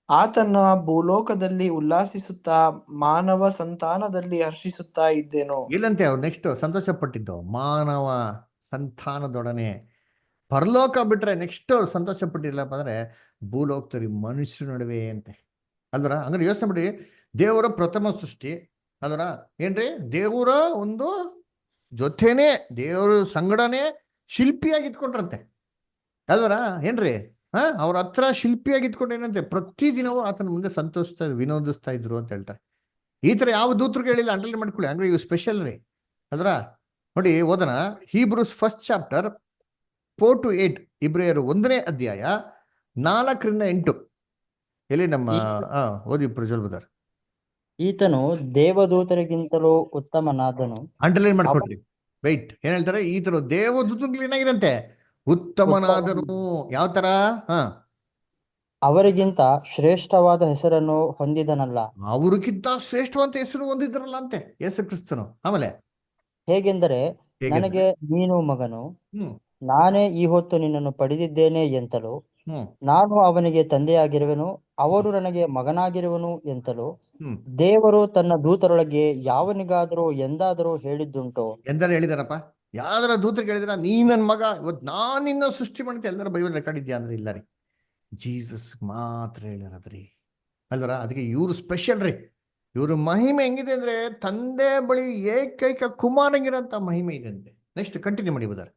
ಆತನ ಭೂಲೋಕದಲ್ಲಿ ಉಲ್ಲಾಸಿಸುತ್ತಾ ಮಾನವ ಸಂತಾನದಲ್ಲಿ ಹರ್ಷಿಸುತ್ತಾ ಇದ್ದೇನೋ. ಇಲ್ಲಂತೆ ಅವ್ರು ನೆಕ್ಸ್ಟ್ ಸಂತೋಷ ಪಟ್ಟಿದ್ದು ಮಾನವ ಸಂತಾನದೊಡನೆ. ಪರಲೋಕ ಬಿಟ್ರೆ ನೆಕ್ಸ್ಟ್ ಅವ್ರು ಸಂತೋಷ ಪಟ್ಟಿಲ್ಲಪ್ಪ ಅಂದ್ರೆ ಭೂಲೋಕದಲ್ಲಿ ಮನುಷ್ಯರ ನಡುವೆ ಅಂತೆ ಅಲ್ವರ. ಹಂಗಾರೆ ಯೋಚನೆ ಮಾಡಿ, ದೇವರ ಪ್ರಥಮ ಸೃಷ್ಟಿ ಅಲ್ವರ, ಏನ್ರಿ ದೇವರ ಒಂದು ಜೊತೆನೆ ದೇವರ ಸಂಗಡನೆ ಶಿಲ್ಪಿಯಾಗಿ ಇಟ್ಕೊಂಡ್ರಂತೆ ಅಲ್ವರ, ಏನ್ರಿ ಅವ್ರ ಹತ್ರ ಶಿಲ್ಪಿಯಾಗಿ ಇಟ್ಕೊಂಡು ಏನಂತೆ ಪ್ರತಿದಿನವೂ ಆತನ ಮುಂದೆ ಸಂತೋಷಿಸ್ತಾ ವಿನೋದಿಸ್ತಾ ಇದ್ರು ಅಂತ ಹೇಳ್ತಾರೆ. ಈ ತರ ಯಾವ ದೂತರಿಗೆ ಹೇಳಿಲ್ಲ, ಅಂಡರ್ಲೈನ್ ಮಾಡ್ಕೊಳ್ಳಿ. ಅಂದ್ರೆ ಇವು ಸ್ಪೆಷಲ್ ರೀ ಅಲ್ವರ. ನೋಡಿ ಓದನ, ಹೀಬ್ರೂಸ್ 1st ಚಾಪ್ಟರ್ 4 to 8, ಇಬ್ರಿಯರು 1ನೇ ಅಧ್ಯಾಯ 4ರಿಂದ 8. ಎಲ್ಲಿ ನಮ್ಮ ಓದಿ ಪ್ರಜ್ವಲ್ ಬದರ್. ಈತನು ದೇವದೂತರಿಗಿಂತಲೂ ಉತ್ತಮನಾದನು. ಅಂಡರ್ಲೈನ್ ಮಾಡ್ಕೊಳ್ರಿ. ವೈಟ್, ಏನ್ ಹೇಳ್ತಾರೆ? ಈತನು ದೇವದೂತನಿಗೆ ಏನಾಗಿದಂತೆ ಉತ್ತಮನಾದನು. ಯಾವ ತರ? ಅವರಿಗಿಂತ ಶ್ರೇಷ್ಠವಾದ ಹೆಸರನ್ನು ಹೊಂದಿದನಲ್ಲ. ಅವ್ರಿಗಿಂತ ಶ್ರೇಷ್ಠವಂತ ಹೆಸರು ಹೊಂದಿದ್ರಲ್ಲ ಅಂತೆ ಯೇಸು ಕ್ರಿಸ್ತನು. ಆಮೇಲೆ ಹೇಗೆಂದರೆ ನನಗೆ ನೀನು ಮಗನು, ನಾನೇ ಈ ಹೊತ್ತು ನಿನ್ನನ್ನು ಪಡೆದಿದ್ದೇನೆ ಎಂತಲೂ, ನಾನು ಅವನಿಗೆ ತಂದೆಯಾಗಿರುವೆನು, ಅವನು ನನಗೆ ಮಗನಾಗಿರುವನು ಎಂತಲೂ ದೇವರು ತನ್ನ ದೂತರೊಳಗೆ ಯಾವನಿಗಾದರೂ ಎಂದಾದರೂ ಹೇಳಿದ್ದುಂಟು? ಎಂದಾರು ಹೇಳಿದಾರಪ್ಪ? ಯಾವ್ದಾರ ದೂತರಿಗೆ ಹೇಳಿದಾರ ನೀ ನನ್ ಮಗ, ಇವತ್ತು ನಾನ್ ನಿನ್ನ ಸೃಷ್ಟಿ ಮಾಡ್ತೆ ಎಲ್ಲರ ಬೈಬಲ್ ರೆಕಾರ್ಡ್ ಇದೆಯಾ ಅಂದ್ರೆ ಇಲ್ಲ ರೀ. ಜೀಸಸ್ ಮಾತ್ರ ಹೇಳಿರದ್ರಿ ಅಲ್ವರ. ಅದಕ್ಕೆ ಇವ್ರು ಸ್ಪೆಷಲ್ ರೀ. ಇವ್ರ ಮಹಿಮೆ ಹೆಂಗಿದೆ ಅಂದ್ರೆ ತಂದೆ ಬಳಿ ಏಕೈಕ ಕುಮಾರಂಗಿರಂತ ಮಹಿಮೆ ಇದೆ ಅಂತೆ. ನೆಕ್ಸ್ಟ್ ಕಂಟಿನ್ಯೂ ಮಾಡಿ ಬದರ್.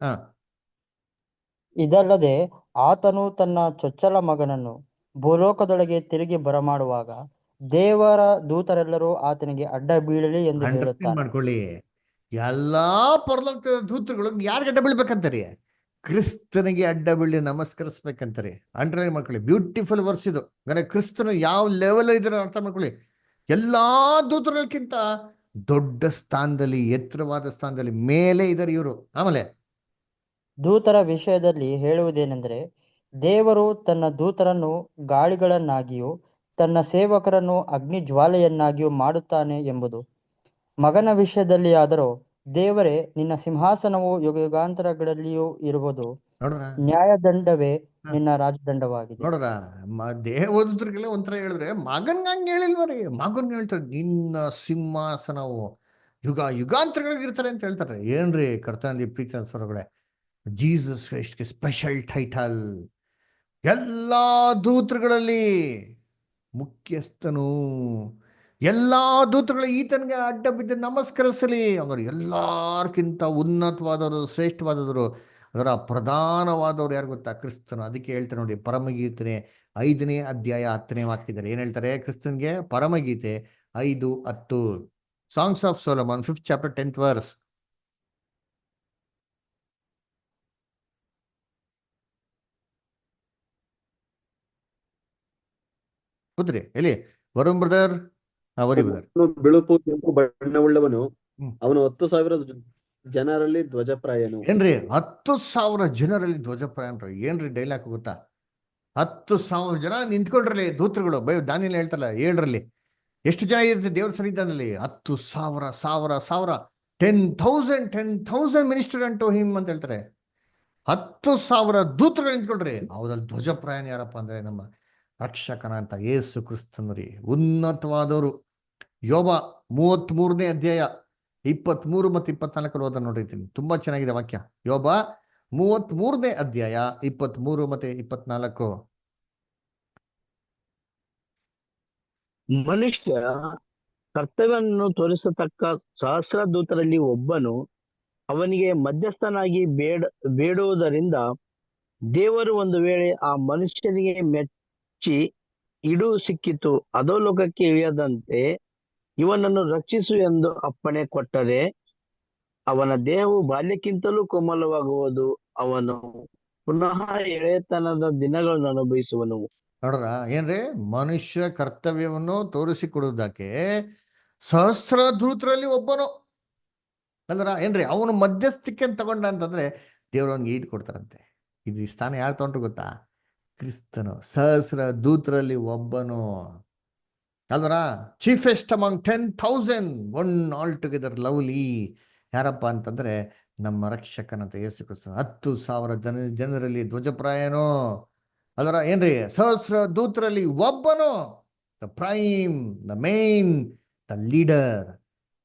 ಇದಲ್ಲದೆ ಆತನು ತನ್ನ ಚೊಚ್ಚಲ ಮಗನನ್ನು ಭೂಲೋಕದೊಳಗೆ ತಿರುಗಿ ಬರಮಾಡುವಾಗ ದೇವರ ದೂತರೆಲ್ಲರೂ ಆತನಿಗೆ ಅಡ್ಡ ಬೀಳಲಿ ಎಂದು ಹೇಳುತ್ತಾರೆ. ಮಾಡ್ಕೊಳ್ಳಿ, ಎಲ್ಲಾ ಪರಲೋಕದ ದೂತರುಗಳು ಯಾರಿಗೆ ಅಡ್ಡ ಬೀಳ್ಬೇಕಂತಾರಿ? ಕ್ರಿಸ್ತನಿಗೆ ಅಡ್ಡ ಬೀಳಿ ನಮಸ್ಕರಿಸ್ಬೇಕಂತಾರೆ. ಅಂಡರ್ಲೈನ್ ಮಾಡ್ಕೊಳ್ಳಿ, ಬ್ಯೂಟಿಫುಲ್ ವರ್ಸ್ ಇದು. ಕ್ರಿಸ್ತನು ಯಾವ ಲೆವೆಲ್ ಇದ್ರೆ ಅರ್ಥ ಮಾಡ್ಕೊಳ್ಳಿ. ಎಲ್ಲಾ ದೂತರಿಗಿಂತ ದೊಡ್ಡ ಸ್ಥಾನದಲ್ಲಿ, ಎತ್ತರವಾದ ಸ್ಥಾನದಲ್ಲಿ ಮೇಲೆ ಇದ್ದಾರೆ ಇವರು. ಆಮೇಲೆ ದೂತರ ವಿಷಯದಲ್ಲಿ ಹೇಳುವುದೇನೆಂದರೆ, ದೇವರು ತನ್ನ ದೂತರನ್ನು ಗಾಳಿಗಳನ್ನಾಗಿಯೂ ತನ್ನ ಸೇವಕರನ್ನು ಅಗ್ನಿ ಜ್ವಾಲೆಯನ್ನಾಗಿಯೂ ಮಾಡುತ್ತಾನೆ ಎಂಬುದು. ಮಗನ ವಿಷಯದಲ್ಲಿ ಆದರೂ ದೇವರೇ, ನಿನ್ನ ಸಿಂಹಾಸನವು ಯುಗಾಂತರಗಳಲ್ಲಿಯೂ ಇರುವುದು, ನ್ಯಾಯದಂಡವೇ ನಿನ್ನ ರಾಜದಂಡವಾಗಿದೆ. ನೋಡ್ರ, ದೇವದೂತರಿಗೆಲ್ಲ ಒಂಥರ ಹೇಳಿದ್ರೆ ಮಗನ್ ಹಂಗೆ ಹೇಳಿಲ್ವರಿ. ಮಗನ್ ಹೇಳ್ತಾರೆ ನಿನ್ನ ಸಿಂಹಾಸನವು ಯುಗ ಯುಗಾಂತರಗಳಿಗೆ ಇರ್ತಾರೆ ಅಂತ ಹೇಳ್ತಾರೆ. ಏನ್ರಿ ಕರ್ತನಲ್ಲಿ ಪ್ರೀತಿ ಸ್ವರಗಳೇ, ಜೀಸಸ್ ಕ್ರೈಸ್ಟ್ಗೆ ಸ್ಪೆಷಲ್ ಟೈಟಲ್. ಎಲ್ಲಾ ದೂತರುಗಳಲ್ಲಿ ಮುಖ್ಯಸ್ಥನು. ಎಲ್ಲಾ ದೂತರುಗಳು ಈತನಿಗೆ ಅಡ್ಡ ಬಿದ್ದು ನಮಸ್ಕರಿಸಲಿ. ಅವರು ಎಲ್ಲಾರ್ಕಿಂತ ಉನ್ನತವಾದವರು, ಶ್ರೇಷ್ಠವಾದವರು, ಅದರ ಪ್ರಧಾನವಾದವ್ರು ಯಾರು ಗೊತ್ತಾ? ಕ್ರಿಸ್ತನು. ಅದಕ್ಕೆ ಹೇಳ್ತಾರೆ ನೋಡಿ, ಪರಮಗೀತೆ 5ನೇ ಅಧ್ಯಾಯ 10ನೇ ವಾಕ್ಯದಲ್ಲಿ ಏನ್ ಹೇಳ್ತಾರೆ ಕ್ರಿಸ್ತನ್ಗೆ? ಪರಮಗೀತೆ 5:10, songs of Solomon 5th chapter 10th verse. ಗೊತ್ತ್ರಿ ಎಲ್ಲಿ? ವರುಣ್ ಬ್ರದರ್, ಓದಿ ಬ್ರದರ್. ಬಿಳುಪು ಕೆಂಪು ಬಣ್ಣವುಳ್ಳವನು, ಅವನು 10,000 ಜನರಲ್ಲಿ ಧ್ವಜಪ್ರಾಯನು. ಏನ್ರಿ 10,000 ಜನರಲ್ಲಿ ಧ್ವಜಪ್ರಾಯನ್ರು? ಏನ್ರಿ ಡೈಲಾಗ್ ಗೊತ್ತಾ? 10,000 ಜನ ನಿಂತ್ಕೊಂಡ್ರಲ್ಲಿ ದೂತರುಗಳು. ದಾನಿಯೇಲ್ ಹೇಳ್ತಾರಲ್ಲ 7ರಲ್ಲಿ ಎಷ್ಟು ಜನ ಇರುತ್ತೆ ದೇವ್ರ ಸನ್ನಿಧಾನದಲ್ಲಿ? 10,000 10,000 ಮಿನಿಸ್ಟರ್ ಅಂಟು ಹಿಮ್ ಅಂತ ಹೇಳ್ತಾರೆ. 10,000 ದೂತರುಗಳು ನಿಂತ್ಕೊಳ್ರಿ. ಅವ್ರಲ್ಲಿ ಧ್ವಜಪ್ರಾಯನ ಯಾರಪ್ಪ ಅಂದ್ರೆ ನಮ್ಮ ರಕ್ಷಕನಂತ ಯೇಸು ಕ್ರಿಸ್ತನರಿ ಉನ್ನತವಾದವರು. ಯೋಬ 33ನೇ ಅಧ್ಯಾಯ 23 ಮತ್ತು 24 ಓದ ನೋಡಿರ್ತೀನಿ, ತುಂಬಾ ಚೆನ್ನಾಗಿದೆ ವಾಕ್ಯ. ಯೋಬ 33ನೇ ಅಧ್ಯಾಯ 23 ಮತ್ತೆ 24. ಮನುಷ್ಯ ಕರ್ತವ್ಯವನ್ನು ತೋರಿಸತಕ್ಕ ಸಹಸ್ರದೂತರಲ್ಲಿ ಒಬ್ಬನು ಅವನಿಗೆ ಮಧ್ಯಸ್ಥನಾಗಿ ಬೇಡುವುದರಿಂದ ದೇವರು ಒಂದು ವೇಳೆ ಆ ಮನುಷ್ಯನಿಗೆ ಮೆಚ್ಚಿ ಇಡು ಸಿಕ್ಕಿತು ಅಧೋಲೋಕಕ್ಕೆ ಇಳಿಯದಂತೆ ಇವನನ್ನು ರಕ್ಷಿಸು ಎಂದು ಅಪ್ಪಣೆ ಕೊಟ್ಟರೆ ಅವನ ದೇಹವು ಬಾಲ್ಯಕ್ಕಿಂತಲೂ ಕೋಮಲವಾಗುವುದು, ಅವನು ಪುನಃ ಎಳೆತನದ ದಿನಗಳನ್ನು ಅನುಭವಿಸುವನು. ನೋಡ್ರ ಏನ್ರಿ, ಮನುಷ್ಯ ಕರ್ತವ್ಯವನ್ನು ತೋರಿಸಿಕೊಡುವುದಕ್ಕೆ ಸಹಸ್ರದೂತರಲ್ಲಿ ಒಬ್ಬನು ಅಲ್ರ ಏನ್ರಿ, ಅವನು ಮಧ್ಯಸ್ಥಿಕೆ ತಗೊಂಡ ಅಂತಂದ್ರೆ ದೇವ್ರ ಅವ್ನಿಗೆ ಈಡ್ ಕೊಡ್ತಾರಂತೆ. ಇದು ಈ ಸ್ಥಾನ ಯಾರು ತಗೊಂಡ್ರು ಗೊತ್ತಾ? ಕ್ರಿಸ್ತನು ಸಹಸ್ರ ದೂತರಲ್ಲಿ ಒಬ್ಬನು ಅಲ್ವರ. Chiefest among 10,000 one all together lovely. ಯಾರಪ್ಪ ಅಂತಂದ್ರೆ ನಮ್ಮ ರಕ್ಷಕನಂತ ಯೇಸು ಕ್ರಿಸ್ತ. 10,000 ಜನರಲ್ಲಿ ಧ್ವಜಪ್ರಾಯನೋ ಅಲ್ವರ ಏನ್ರಿ, ಸಹಸ್ರ ದೂತರಲ್ಲಿ ಒಬ್ಬನು, the prime, the main, the leader,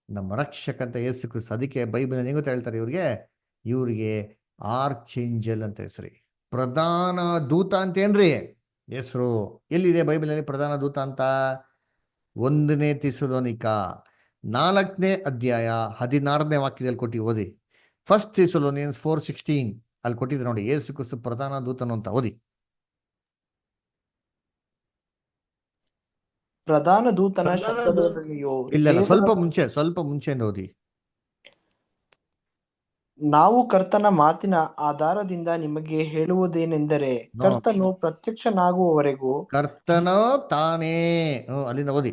ನಮ್ಮ ರಕ್ಷಕಂತ ಯೇಸು ಕ್ರಿಸ್ತ. ಅದಕ್ಕೆ ಬೈಬಲ್ ಹೆಂಗ ಹೇಳ್ತಾರೆ ಇವ್ರಿಗೆ ಆರ್ಚ್ ಏಂಜಲ್ ಅಂತ ಹೆಸರಿ, ಪ್ರಧಾನ ದೂತ ಅಂತೇನ್ರಿ ಹೆಸರು. ಎಲ್ಲಿದೆ ಬೈಬಲಲ್ಲಿ ಪ್ರಧಾನ ದೂತ ಅಂತ? 1ನೇ ಥೆಸಲೋನಿಕ 4ನೇ ಅಧ್ಯಾಯ 16ನೇ ವಾಕ್ಯದಲ್ಲಿ ಕೊಟ್ಟು ಓದಿ. 1 Thessalonians 4:16 ಅಲ್ಲಿ ಕೊಟ್ಟಿದ್ರೆ ನೋಡಿ, ಯೇಸು ಕ್ರಿಸ್ತ ಪ್ರಧಾನ ದೂತನು ಅಂತ ಓದಿ. ಪ್ರಧಾನ ದೂತನ ಶಬ್ದದೊಡನೆಯೂ ಇಲ್ಲ ಸ್ವಲ್ಪ ಮುಂಚೆಯಿಂದ ಓದಿ. ನಾವು ಕರ್ತನ ಮಾತಿನ ಆಧಾರದಿಂದ ನಿಮಗೆ ಹೇಳುವುದೇನೆಂದರೆ, ಕರ್ತನು ಪ್ರತ್ಯಕ್ಷನಾಗುವವರೆಗೂ ಕರ್ತನು ತಾನೇ, ಅಲ್ಲಿಂದ ಓದಿ.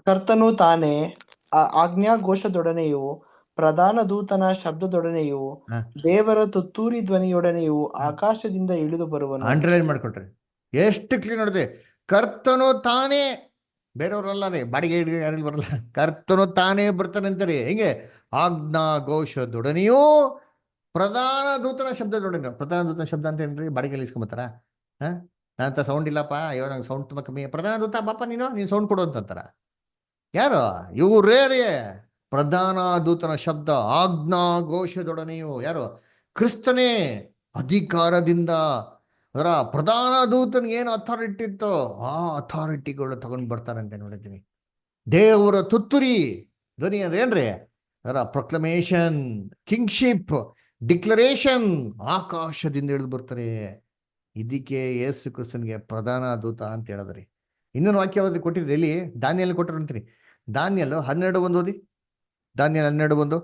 ಕರ್ತನು ತಾನೇ ಆಜ್ಞಾಘೋಷದೊಡನೆಯೂ ಪ್ರಧಾನ ದೂತನ ಶಬ್ದದೊಡನೆಯೂ ದೇವರ ತುತ್ತೂರಿ ಧ್ವನಿಯೊಡನೆಯೂ ಆಕಾಶದಿಂದ ಇಳಿದು ಬರುವನು. ಅಂಡರ್ಲೈನ್ ಮಾಡ್ಕೊಟ್ರಿ, ಎಷ್ಟು ಕ್ಲೀನ್ ನೋಡಿದೆ. ಕರ್ತನು ತಾನೇ, ಬೇರೆಯವ್ರಲ್ಲ ರೀ, ಬಾಡಿಗೆ ಯಾರಿಗೂ ಬರಲ್ಲ. ಕರ್ತನು ತಾನೇ ಬರ್ತಾನೆ ಅಂತಾರೆ. ಹೆಂಗೆ? ಆಜ್ಞಾಘೋಷದೊಡನೆಯೂ ಪ್ರಧಾನ ದೂತನ ಶಬ್ದದೊಡನೆ. ಪ್ರಧಾನ ದೂತನ ಶಬ್ದ ಅಂತ ಏನ್ರಿ? ಬಾಡಿಗೆಯಲ್ಲಿ ಇಸ್ಕೊಂಬತ್ತಾರ? ನಾನಂತ ಸೌಂಡ್ ಇಲ್ಲಪ್ಪ, ಅಯ್ಯೋ ನಂಗೆ ಸೌಂಡ್ ತುಂಬ ಕಮ್ಮಿ. ಪ್ರಧಾನ ದೂತ ಬಾಪ ನೀನು ಸೌಂಡ್ ಕೊಡು ಅಂತಂತಾರ. ಯಾರು ಇವರೇ ರೀ? ಪ್ರಧಾನ ದೂತನ ಶಬ್ದ ಆಜ್ಞಾಘೋಷದೊಡನೆಯೂ. ಯಾರು? ಕ್ರಿಸ್ತನೇ ಅಧಿಕಾರದಿಂದ. ಅದರ ಪ್ರಧಾನ ದೂತನಿಗೆ ಏನು ಅಥಾರಿಟಿ ಇತ್ತೋ ಆ ಅಥಾರಿಟಿಗಳು ತಗೊಂಡು ಬರ್ತಾರಂತೆ ನೋಡಿದ್ದೀನಿ. ದೇವರ ತುತ್ತೂರಿ ಧ್ವನಿ ಅಂದ್ರೆ ಏನ್ರಿ? ಅದರ ಪ್ರೊಕ್ಲಮೇಶನ್, ಕಿಂಗ್ಶಿಪ್, ಡಿಕ್ಲರೇಷನ್ ಆಕಾಶದಿಂದ ಇಳಿದು ಬರ್ತಾರೆ. ಇದಕ್ಕೆ ಯೇಸು ಕ್ರಿಸ್ತನಿಗೆ ಪ್ರಧಾನ ದೂತ ಅಂತ ಹೇಳಿದ್ರಿ. ಇನ್ನೊಂದು ವಾಕ್ಯ ಕೊಟ್ಟಿದ್ರಿ, ಎಲ್ಲಿ? ದಾನಿಯಲ್ಲಿ ಕೊಟ್ಟರು ಅಂತೀರಿ. ದಾನಿಯಲ್ 12:1 ಓದಿ. ದಾನಿಯಲ್ 12:1.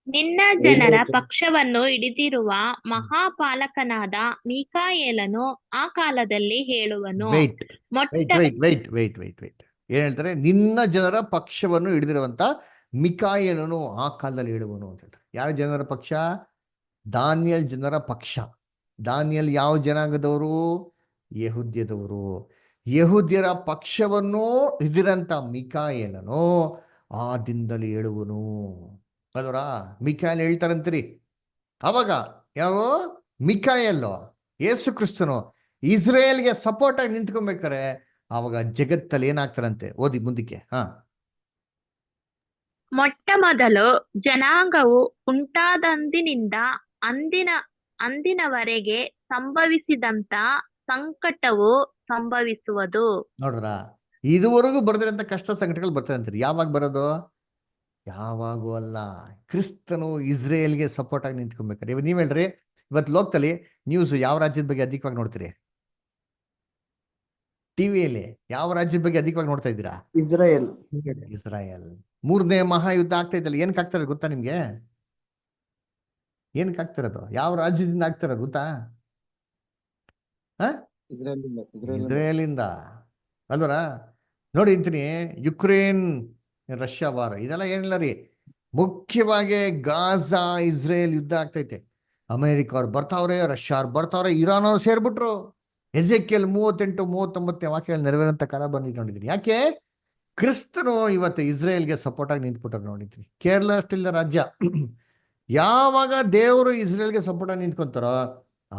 ನಿನ್ನ ಜನರ ಪಕ್ಷವನ್ನು ಹಿಡಿದಿರುವ ಮಹಾಪಾಲಕನಾದ ಮೀಕಾಯೇಲನು ಆ ಕಾಲದಲ್ಲಿ ಹೇಳುವನು. ಏನ್ ಹೇಳ್ತಾರೆ? ನಿನ್ನ ಜನರ ಪಕ್ಷವನ್ನು ಹಿಡಿದಿರುವಂತ ಮಿಕಾಯೇಲನು ಆ ಕಾಲದಲ್ಲಿ ಹೇಳುವನು ಅಂತ ಹೇಳ್ತಾರೆ. ಯಾರ ಜನರ ಪಕ್ಷ? ದಾನಿಯಲ್ ಜನರ ಪಕ್ಷ. ದಾನಿಯಲ್ ಯಾವ ಜನಾಂಗದವರು? ಯೆಹೂದ್ಯದವರು. ಯೆಹೂದ್ಯರ ಪಕ್ಷವನ್ನು ಹಿಡಿದಿರಂತ ಮಿಕಾಯೇಲನು ಆ ದಿನದಲ್ಲಿ ಹೇಳುವನು ಅಲ್ವರ. ಮಿಕಾಯೇಲ್ ಹೇಳ್ತಾರಂತೀರಿ. ಅವಾಗ ಯಾವ ಮಿಕಾಯೇಲ್ ಯೇಸು ಕ್ರಿಸ್ತನು ಇಸ್ರೇಲ್ಗೆ ಸಪೋರ್ಟ್ ಆಗಿ ನಿಂತ್ಕೊಬೇಕಾರೆ ಅವಾಗ ಜಗತ್ತಲ್ಲಿ ಏನಾಗ್ತಾರಂತೆ? ಓದಿ ಮುಂದಕ್ಕೆ. ಮೊಟ್ಟ ಮೊದಲು ಜನಾಂಗವು ಉಂಟಾದಂದಿನಿಂದ ಅಂದಿನವರೆಗೆ ಸಂಭವಿಸಿದಂತ ಸಂಕಟವು ಸಂಭವಿಸುವುದು. ನೋಡ್ರ, ಇದುವರೆಗೂ ಬರ್ದಿರಂತ ಕಷ್ಟ ಸಂಕಟಗಳು ಬರ್ತದೆ ಅಂತೀರಿ. ಯಾವಾಗ ಬರೋದು? ಯಾವಾಗೂ ಅಲ್ಲ. ಕ್ರಿಸ್ತನು ಇಸ್ರೇಲ್ಗೆ ಸಪೋರ್ಟ್ ಆಗಿ ನಿಂತ್ಕೊಬೇಕಾರೆ. ಇವಾಗ ನೀವ್ ಹೇಳ್ರಿ, ಇವತ್ತು ಲೋಕದಲ್ಲಿ ನ್ಯೂಸ್ ಯಾವ ರಾಜ್ಯದ ಬಗ್ಗೆ ಅಧಿಕವಾಗಿ ನೋಡ್ತೀರಿ? ಟಿವಿಯಲ್ಲಿ ಯಾವ ರಾಜ್ಯದ ಬಗ್ಗೆ ಅಧಿಕವಾಗಿ ನೋಡ್ತಾ ಇದ್ದೀರಾ? ಇಸ್ರಾಯೇಲ್. 3ನೇ ಮಹಾಯುದ್ಧ ಆಗ್ತಾ ಇದ್ದಲ್ಲ, ಏನಕ್ಕೆ ಆಗ್ತಾ ಇರೋದು ಗೊತ್ತಾ ನಿಮ್ಗೆ? ಏನಕ್ಕೆ ಆಗ್ತಿರೋದು? ಯಾವ ರಾಜ್ಯದಿಂದ ಆಗ್ತಿರೋದು ಗೊತ್ತಾ? ಇಸ್ರೇಲಿಂದ ಅಲ್ವರ. ನೋಡಿ ಅಂತೀನಿ, ಯುಕ್ರೇನ್ ರಷ್ಯಾ ವಾರ ಇದೆಲ್ಲ ಏನಿಲ್ಲ ರೀ. ಮುಖ್ಯವಾಗಿ ಗಾಜಾ ಇಸ್ರೇಲ್ ಯುದ್ಧ ಆಗ್ತೈತೆ. ಅಮೆರಿಕ ಅವ್ರು ಬರ್ತಾವ್ರೆ, ರಷ್ಯಾ ಅವ್ರು ಬರ್ತಾವ್ರೆ, ಇರಾನ್ ಅವ್ರು ಸೇರ್ಬಿಟ್ರು. ಎಜೆಕಿಯಲ್ 38-39 ವಾಕ್ಯಗಳು ನೆರವೇರಂತ ಕಾಲ ಬಂದಿದ್ದು ನೋಡಿದ್ರಿ. ಯಾಕೆ? ಕ್ರಿಸ್ತನು ಇವತ್ತು ಇಸ್ರೇಲ್ಗೆ ಸಪೋರ್ಟ್ ಆಗಿ ನಿಂತ್ಬಿಟ್ಟಾರೆ ನೋಡಿದ್ರಿ. ಕೇರಳ ಅಷ್ಟಿಲ್ಲ ರಾಜ್ಯ. ಯಾವಾಗ ದೇವರು ಇಸ್ರೇಲ್ಗೆ ಸಪೋರ್ಟ್ ಆಗಿ ನಿಂತ್ಕೊಂತಾರೋ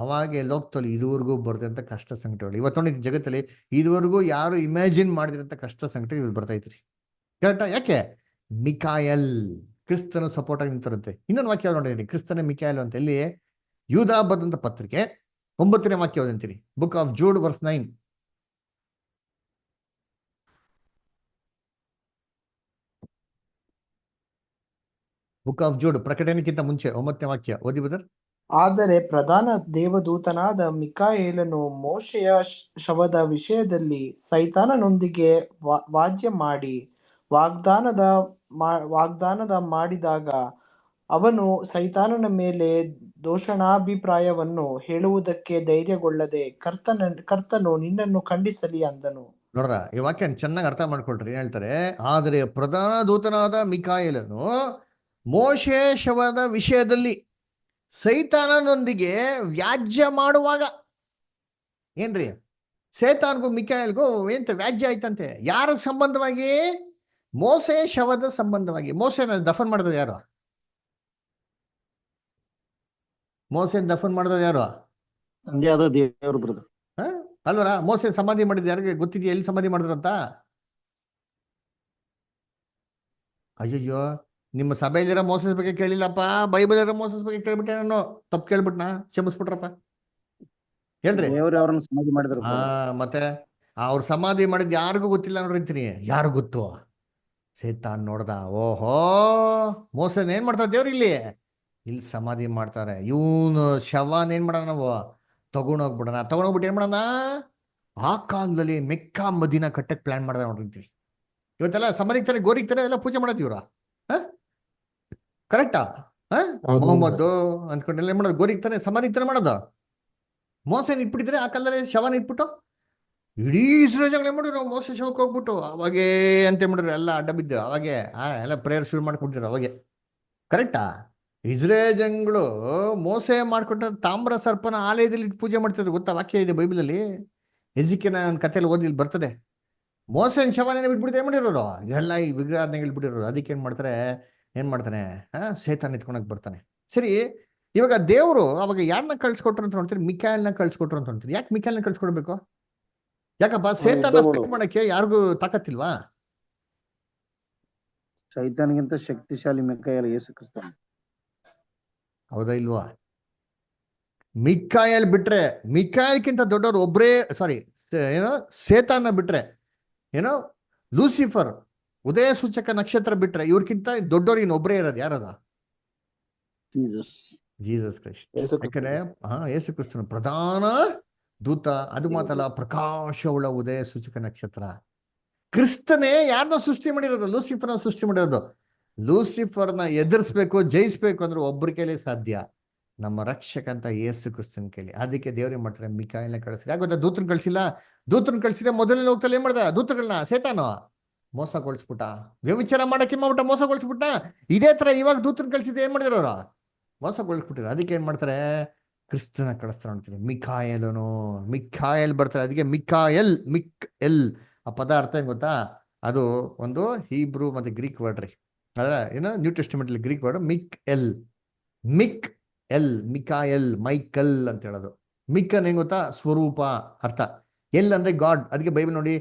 ಅವಾಗ ಲೋಕದಲ್ಲಿ ಇದುವರೆಗೂ ಬರ್ದಂತ ಕಷ್ಟ ಸಂಕಟಗಳು ಇವತ್ತು ನೋಡಿ ಜಗತ್ತಲ್ಲಿ ಇದುವರೆಗೂ ಯಾರು ಇಮ್ಯಾಜಿನ್ ಮಾಡಿದಿರಂತ ಕಷ್ಟ ಸಂಕಟ ಇವ್ರು ಬರ್ತೈತ್ರಿ. ಕರೆಕ್ಟಾ? ಯಾಕೆ? ಮಿಕಾಯಲ್ ಕ್ರಿಸ್ತನ ಸಪೋರ್ಟ್ ಆಗಿ ನಿಂತಿರುತ್ತೆ. ಇನ್ನೊಂದು ವಾಕ್ಯ ನೋಡಿದೀನಿ, ಕ್ರಿಸ್ತನ ಮಿಕಾಯಲ್ ಅಂತ. ಎಲ್ಲಿ? ಯೂದಾ ಬರೆದಂತ ಪತ್ರಿಕೆ 9ನೇ ವಾಕ್ಯ ಓದಂತೀನಿ. Book of Jude verse 9. Book of Jude ಪ್ರಕಟಣೆಗಿಂತ ಮುಂಚೆ 9ನೇ ವಾಕ್ಯ ಓದಿ ಬ್ರದರ್. ಆದರೆ ಪ್ರಧಾನ ದೇವದೂತನಾದ ಮಿಕಾಯೇಲನು ಮೋಶೆಯ ಶವದ ವಿಷಯದಲ್ಲಿ ಸೈತಾನನೊಂದಿಗೆ ವಾದ್ಯ ಮಾಡಿ ವಾಗ್ದಾನದ ಮಾಡಿದಾಗ ಅವನು ಸೈತಾನನ ಮೇಲೆ ದೂಷಣಾಭಿಪ್ರಾಯವನ್ನು ಹೇಳುವುದಕ್ಕೆ ಧೈರ್ಯಗೊಳ್ಳದೆ ಕರ್ತನು ನಿನ್ನನ್ನು ಖಂಡಿಸಲಿ ಅಂದನು. ನೋಡ್ರ, ಈ ವಾಕ್ಯ ಚೆನ್ನಾಗಿ ಅರ್ಥ ಮಾಡ್ಕೊಳ್ರಿ. ಏನ್ ಹೇಳ್ತಾರೆ? ಆದರೆ ಪ್ರಧಾನ ದೂತನಾದ ಮಿಕಾಯೇಲನು ಮೋಶೆ ಶವದ ವಿಷಯದಲ್ಲಿ ಸೈತಾನನೊಂದಿಗೆ ವ್ಯಾಜ್ಯ ಮಾಡುವಾಗ, ಏನ್ರಿ ಸೈತಾನ್ಗೂ ಮಿಕಾಯಲ್ಗೂ ಎಂತ ವ್ಯಾಜ್ಯ ಆಯ್ತಂತೆ? ಯಾರ ಸಂಬಂಧವಾಗಿ? ಮೋಸೆ ಶವದ ಸಂಬಂಧವಾಗಿ. ಮೋಸೆನ ದಫನ್ ಮಾಡಿದ್ರು ಯಾರು? ಮೋಸೆನ ದಫನ್ ಮಾಡಿದ್ರು ಯಾರು? ದೇವರು ಬ್ರದರ್ ಅಲ್ವರ? ಮೋಸೆ ಸಮಾಧಿ ಮಾಡಿದ್ ಯಾರಿಗೆ ಗೊತ್ತಿದೆಯಾ? ಎಲ್ಲಿ ಸಮಾಧಿ ಮಾಡಿದ್ರಂತ? ಅಯ್ಯಯ್ಯೋ, ನಿಮ್ಮ ಸಭೆಯಲ್ಲಿರೋ ಮೋಸಸ್ ಬಗ್ಗೆ ಕೇಳಿಲ್ಲಪ್ಪ, ಬೈಬಲ್ ಇರೋ ಮೋಸಸ್ ಬಗ್ಗೆ ಕೇಳ್ಬಿಟ್ಟೆ. ನಾನು ತಪ್ಪು ಕೇಳ್ಬಿಟ್ನಾ? ಕ್ಷಮಿಸ್ಬಿಟ್ರಪ್ಪ ಹೇಳ್ರಿ. ಅವ್ರನ್ನ ಸಮಾಧಿ ಮಾಡಿದ್ರು. ಮತ್ತೆ ಅವ್ರ ಸಮಾಧಿ ಮಾಡಿದ್ ಯಾರಿಗೂ ಗೊತ್ತಿಲ್ಲ ನೋಡ್ರಿ. ಯಾರು ಗೊತ್ತು? ಸೈತಾನ್ ನೋಡ್ದ, ಓಹೋ ಮೋಸನ್ ಏನ್ ಮಾಡ್ತಾರೆ ದೇವ್ರು ಇಲ್ಲಿ ಸಮಾಧಿ ಮಾಡ್ತಾರೆ. ಇವನು ಶವನ್ ಏನ್ ಮಾಡೋಣ ನಾವು? ತಗೊಂಡೋಗ್ಬಿಡೋಣ. ತಗೊಂಡೋಗ್ಬಿಟ್ಟು ಏನ್ ಮಾಡೋಣ? ಆ ಕಾಲದಲ್ಲಿ ಮೆಕ್ಕಾ ಮದಿನ ಕಟ್ಟಕ್ ಪ್ಲಾನ್ ಮಾಡ್ದ ನೋಡಿರ್ತೀವಿ. ಇವತ್ತೆಲ್ಲ ಸಮಾಧಿಗ್ತಾರೆ, ಗೋರಿಗ್ತಾರೆ, ಎಲ್ಲ ಪೂಜೆ ಮಾಡತ್ತೀವ್ರ. ಕರೆಕ್ಟಾ? ಮೊಹಮ್ಮದ್ದು ಅಂದ್ಕೊಂಡೆಲ್ಲ ಏನ್ ಮಾಡೋದು? ಗೋರಿಗ್ತಾನೆ, ಸಮಾಧಿಗ್ತಾನೆ ಮಾಡೋದು. ಮೋಸನ ಇಟ್ಬಿಟ್ಟಿದ್ರೆ ಆ ಕಾಲದಲ್ಲಿ ಶವನ ಇಟ್ಬಿಟ್ಟು ಇಡೀ ಇಸ್ರೇಲ್ ಜಗಳ ಏನ್ ಮಾಡಿದ್ರು? ಮೋಸ ಶವಕ್ಕೆ ಹೋಗ್ಬಿಟ್ಟು ಅವಾಗೇ ಅಂತ ಮಾಡಿದ್ರು, ಎಲ್ಲ ಅಡ್ಡ ಬಿದ್ದು ಅವಾಗೆ ಎಲ್ಲ ಪ್ರೇಯರ್ ಶುರು ಮಾಡ್ಕೊಟ್ಟಿದ್ರು ಅವಾಗೆ. ಕರೆಕ್ಟಾ? ಇಸ್ರೇಲ್ ಜನಗಳು ಮೋಸ ಮಾಡ್ಕೊಟ್ಟ ತಾಮ್ರ ಸರ್ಪನ ಆಲಯದಲ್ಲಿ ಇಟ್ಟು ಪೂಜೆ ಮಾಡ್ತಿದ್ರು. ಗೊತ್ತಾ? ವಾಕ್ಯ ಇದೆ ಬೈಬಲಲ್ಲಿ. ಎಜಿಕಿನ ಕಥೆಯಲ್ಲಿ ಓದಿ ಇಲ್ಲಿ ಬರ್ತದೆ. ಮೋಸನ ಶವನೇ ಬಿಟ್ಬಿಟ್ಟು ಏನ್ ಮಾಡಿರೋರು? ಎಲ್ಲ ಈ ವಿಗ್ರಹಾಧನೆಗಳು ಬಿಟ್ಟಿರೋರು. ಅದಕ್ಕೆ ಏನ್ ಮಾಡ್ತಾನೆ? ಸೈತಾನ್ ಎತ್ಕೊಳಕ್ ಬರ್ತಾನೆ. ಸರಿ, ಇವಾಗ ದೇವರು ಅವಾಗ ಯಾರನ್ನ ಕಳ್ಸಿಕೊಟ್ರು ಅಂತ ನೋಡ್ತೀರಿ? ಮಿಕಾಯಲ್ನ ಕಳ್ಸಿಕೊಟ್ರು ಅಂತ ನೋಡ್ತೀರಿ. ಯಾಕೆ ಮಿಕಾಯಲ್ನ ಕಳ್ಸಿಕೊಡ್ಬೇಕು? ಯಾಕಪ್ಪ? ಸೈತಾನ ಫೈಟ್ ಮಾಡಕ್ಕೆ ಯಾರಿಗೂ ತಾಕತ್ತಿಲ್ವಾ? ಸೈತಾನ್ಗಿಂತ ಶಕ್ತಿಶಾಲಿ ಮಿಕಾಯಲ್ ಯೇಸು ಕ್ರಿಸ್ತ. ಹೌದಾ ಇಲ್ವಾ? ಮಿಕಾಯಲ್ ಬಿಟ್ರೆ, ಮಿಕಾಯಲ್ಕಿಂತ ದೊಡ್ಡವ್ರು ಒಬ್ರೇ, ಸಾರಿ ಏನೋ ಸೇತಾನ ಬಿಟ್ರೆ, ಏನೋ ಲೂಸಿಫರ್ ಉದಯ ಸೂಚಕ ನಕ್ಷತ್ರ ಬಿಟ್ರೆ ಇವ್ರಕ್ಕಿಂತ ದೊಡ್ಡವ್ರು ಇನ್ನೊಬ್ರೇ ಇರೋದು. ಯಾರದ? Jesus Christ. ಯಾಕಂದ್ರೆ ಯೇಸು ಕ್ರಿಸ್ತನ ಪ್ರಧಾನ ದೂತ. ಅದು ಮಾತಲ್ಲ, ಪ್ರಕಾಶವುಳ್ಳ ಉದಯ ಸೂಚಕ ನಕ್ಷತ್ರ. ಕ್ರಿಸ್ತನೇ ಯಾರನ್ನ ಸೃಷ್ಟಿ ಮಾಡಿರೋದು? ಲೂಸಿಫರ್ನ ಸೃಷ್ಟಿ ಮಾಡಿರೋದು. ಲೂಸಿಫರ್ನ ಎದುರಿಸ್ಬೇಕು, ಜಯಿಸ್ಬೇಕು ಅಂದ್ರೆ ಒಬ್ಬರ ಕೈಲಿ ಸಾಧ್ಯ, ನಮ್ಮ ರಕ್ಷಕ ಅಂತ ಯೇಸು ಕ್ರಿಸ್ತನ ಕೈಲಿ. ಅದಕ್ಕೆ ದೇವ್ರೇನ್ ಮಾಡ್ತಾರೆ? ಮಿಕಾಯಲ್ನ ಕಳಿಸ್ತಾರೆ. ಯಾಕೆ ಗೊತ್ತಾ? ದೂತನ ಕಳ್ಸಿಲ್ಲ. ದೂತನ ಕಳ್ಸಿದ್ರೆ ಮೊದಲನೇ ಹೋಗ್ತಲ್ಲ ಏನ್ ಮಾಡ್ದ? ದೂತಗಳನ್ನ ಸೈತಾನು ಮೋಸಗೊಳಿಸ್ಬಿಟ್ಟ. ವ್ಯವಿಚಾರ ಮಾಡಕ್ಕೆ ಮಾಡ್ಬಿಟ್ಟ, ಮೋಸಗೊಳಿಸ್ಬಿಟ್ಟ. ಇದೇ ತರ ಇವಾಗ ದೂತನ ಕಳ್ಸಿದ್ರೆ ಏನ್ ಮಾಡಿದ್ರು ಅವ್ರು? ಮೋಸಗೊಳಿಸ್ಬಿಟ್ಟಿದ್ರು. ಅದಕ್ಕೆ ಏನ್ ಮಾಡ್ತಾರೆ? ಕ್ರಿಸ್ತನ ಕಳಿಸ್ತಾರೆ ಅಂತೀವಿ. ಮಿಕಾಯಲ್ ಬರ್ತಾರೆ. ಅದಕ್ಕೆ ಮಿಕ್ ಎಲ್ ಆ ಪದ ಅರ್ಥ ಏನ್ ಗೊತ್ತಾ? ಅದು ಒಂದು ಹೀಬ್ರೂ ಮತ್ತೆ ಗ್ರೀಕ್ ವರ್ಡ್ ರೀ. ಅದ್ರ ಏನೋ ನ್ಯೂ ಟೆಸ್ಟಿಮೆಂಟ್ ಅಲ್ಲಿ ಗ್ರೀಕ್ ವರ್ಡ್ ಮಿಕ್ ಎಲ್ ಮಿಕಾಯಲ್, ಮೈಕಲ್ ಅಂತ ಹೇಳೋದು. ಮಿಕ್ ಅನ್ ಏನ್ ಗೊತ್ತಾ? ಸ್ವರೂಪ ಅರ್ಥ. ಎಲ್ ಅಂದ್ರೆ ಗಾಡ್. ಅದಕ್ಕೆ ಬೈಬಲ್ ನೋಡಿ,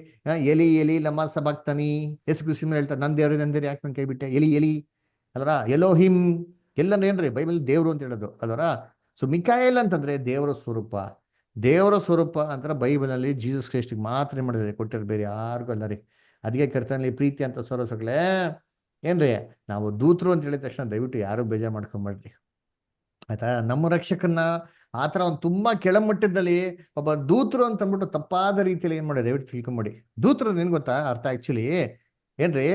ಎಲಿ ಲಮ್ಮ ಸಬಾಕ್ತಾನಿ, ಯೇಸು ಕ್ರಿಸ್ತ ಹೇಳ್ತಾರೆ, ನನ್ನ ದೇವ್ರಿ ಯಾಕೆ ನನ್ ಕೈ ಬಿಟ್ಟೆ? ಎಲಿ ಅಲ್ವರ? ಎಲೋಹಿಮ್ ಎಲ್ಲಂದ್ರೆ ಏನ್ರಿ? ಬೈಬಲ್ ದೇವ್ರು ಅಂತ ಹೇಳೋದು ಅಲ್ವರ? ಸೊ ಮಿಕಾಯಲ್ ಅಂತಂದ್ರೆ ದೇವರ ಸ್ವರೂಪ. ದೇವರ ಸ್ವರೂಪ ಅಂತಾರೆ ಬೈಬಲ್ ಅಲ್ಲಿ ಜೀಸಸ್ ಕ್ರೈಸ್ಟ್ಗೆ ಮಾತ್ರ ಮಾಡಿದ್ರೆ, ಕೊಟ್ಟಿರೋ ಬೇರೆ ಯಾರಿಗೂ ಅಲ್ಲ ರೀ. ಅದಕ್ಕೆ ಕರ್ತನಲ್ಲಿ ಪ್ರೀತಿ ಅಂತ ಸೊರಸಗಳೇ ಏನ್ರಿ, ನಾವು ದೂತರು ಅಂತ ಹೇಳಿದ ತಕ್ಷಣ ದಯವಿಟ್ಟು ಯಾರು ಬೇಜಾರು ಮಾಡ್ಕೊಂಬೇಡ್ರಿ ಆಯ್ತಾ. ನಮ್ಮ ರಕ್ಷಕನ್ನ ಆತರ ಒಂದು ತುಂಬಾ ಕೆಳಮಟ್ಟದಲ್ಲಿ ಒಬ್ಬ ದೂತರು ಅಂತ ಅಂದ್ಬಿಟ್ಟು ತಪ್ಪಾದ ರೀತಿಯಲ್ಲಿ ಏನ್ ಮಾಡಿ ದಯವಿಟ್ಟು ತಿಳ್ಕೊಂಬೇಡಿ. ದೂತರು ಏನ್ ಗೊತ್ತಾ ಅರ್ಥ? ಆಕ್ಚುಲಿ ಏನ್ರಿ,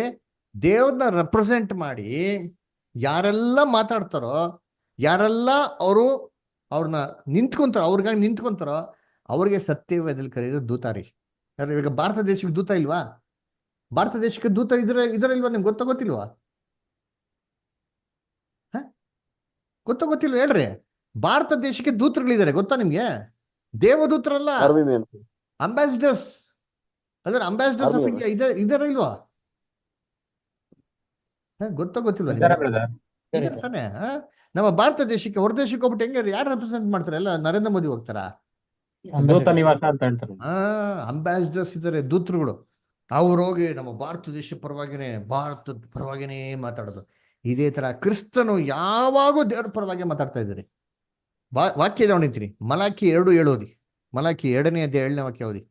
ದೇವ್ರನ್ನ ರೆಪ್ರೆಸೆಂಟ್ ಮಾಡಿ ಯಾರೆಲ್ಲ ಮಾತಾಡ್ತಾರೋ, ಯಾರೆಲ್ಲ ಅವ್ರನ್ನ ನಿಂತ್ಕೊಂತಾರೋ, ಅವ್ರಿಗಾಗಿ ನಿಂತ್ಕೊಂತಾರೋ ಅವ್ರಿಗೆ ಸತ್ಯವೇದಲ್ಲಿ ಕರೆಯೋದು ದೂತ ರೀ. ಇವಾಗ ಭಾರತ ದೇಶಕ್ಕೆ ದೂತ ಇಲ್ವಾ? ಭಾರತ ದೇಶಕ್ಕೆ ದೂತ ಇದರಲ್ವಾ? ನಿಮ್ಗೆ ಗೊತ್ತಿಲ್ವಾ? ಗೊತ್ತಿಲ್ವ ಹೇಳ್ರಿ? ಭಾರತ ದೇಶಕ್ಕೆ ದೂತರುಗಳಿದ್ದಾರೆ, ಗೊತ್ತಾ ನಿಮ್ಗೆ? ದೇವದೂತರಲ್ಲ, ಅಂಬಾಸಿಡರ್ಸ್. ಅಂದ್ರೆ ಅಂಬಾಸಿಡರ್ಸ್ ಆಫ್ ಇಂಡಿಯಾ ಇದರ ಇಲ್ವಾ? ಗೊತ್ತಿಲ್ವಾ ನಿಮ್ಗೆ? ತಾನೆ. ನಮ್ಮ ಭಾರತ ದೇಶಕ್ಕೆ ಹೊರ ದೇಶಕ್ಕೆ ಹೋಗ್ಬಿಟ್ಟು ಹೆಂಗೆ ಯಾರು ರೆಪ್ರೆಸೆಂಟ್ ಮಾಡ್ತಾರೆ? ಎಲ್ಲ ನರೇಂದ್ರ ಮೋದಿ ಹೋಗ್ತಾರಾ? ದೂತ ನಿವಾಸ ಅಂತ ಹೇಳ್ತಾರೆ. ಅಂಬಾಸಿಡರ್ಸ್ ಇದ್ದಾರೆ, ದೂತರುಗಳು. ಅವ್ರು ಹೋಗಿ ನಮ್ಮ ಭಾರತ ದೇಶ ಭಾರತದ ಪರವಾಗಿನೇ ಮಾತಾಡೋದು. ಇದೇ ತರ ಕ್ರಿಸ್ತನು ಯಾವಾಗೂ ದೇವ್ರ ಪರವಾಗಿ ಮಾತಾಡ್ತಾ ಇದ್ದಾರೆ. ವಾಕ್ಯ ಹೊಣಿತೀನಿ, ಮಲಾಕಿ 2:7 ಓದಿ. ಮಲಾಕಿ 2ನೇ ಅಧ್ಯಾಯ 7ನೇ ವಾಕ್ಯ ಓದಿ.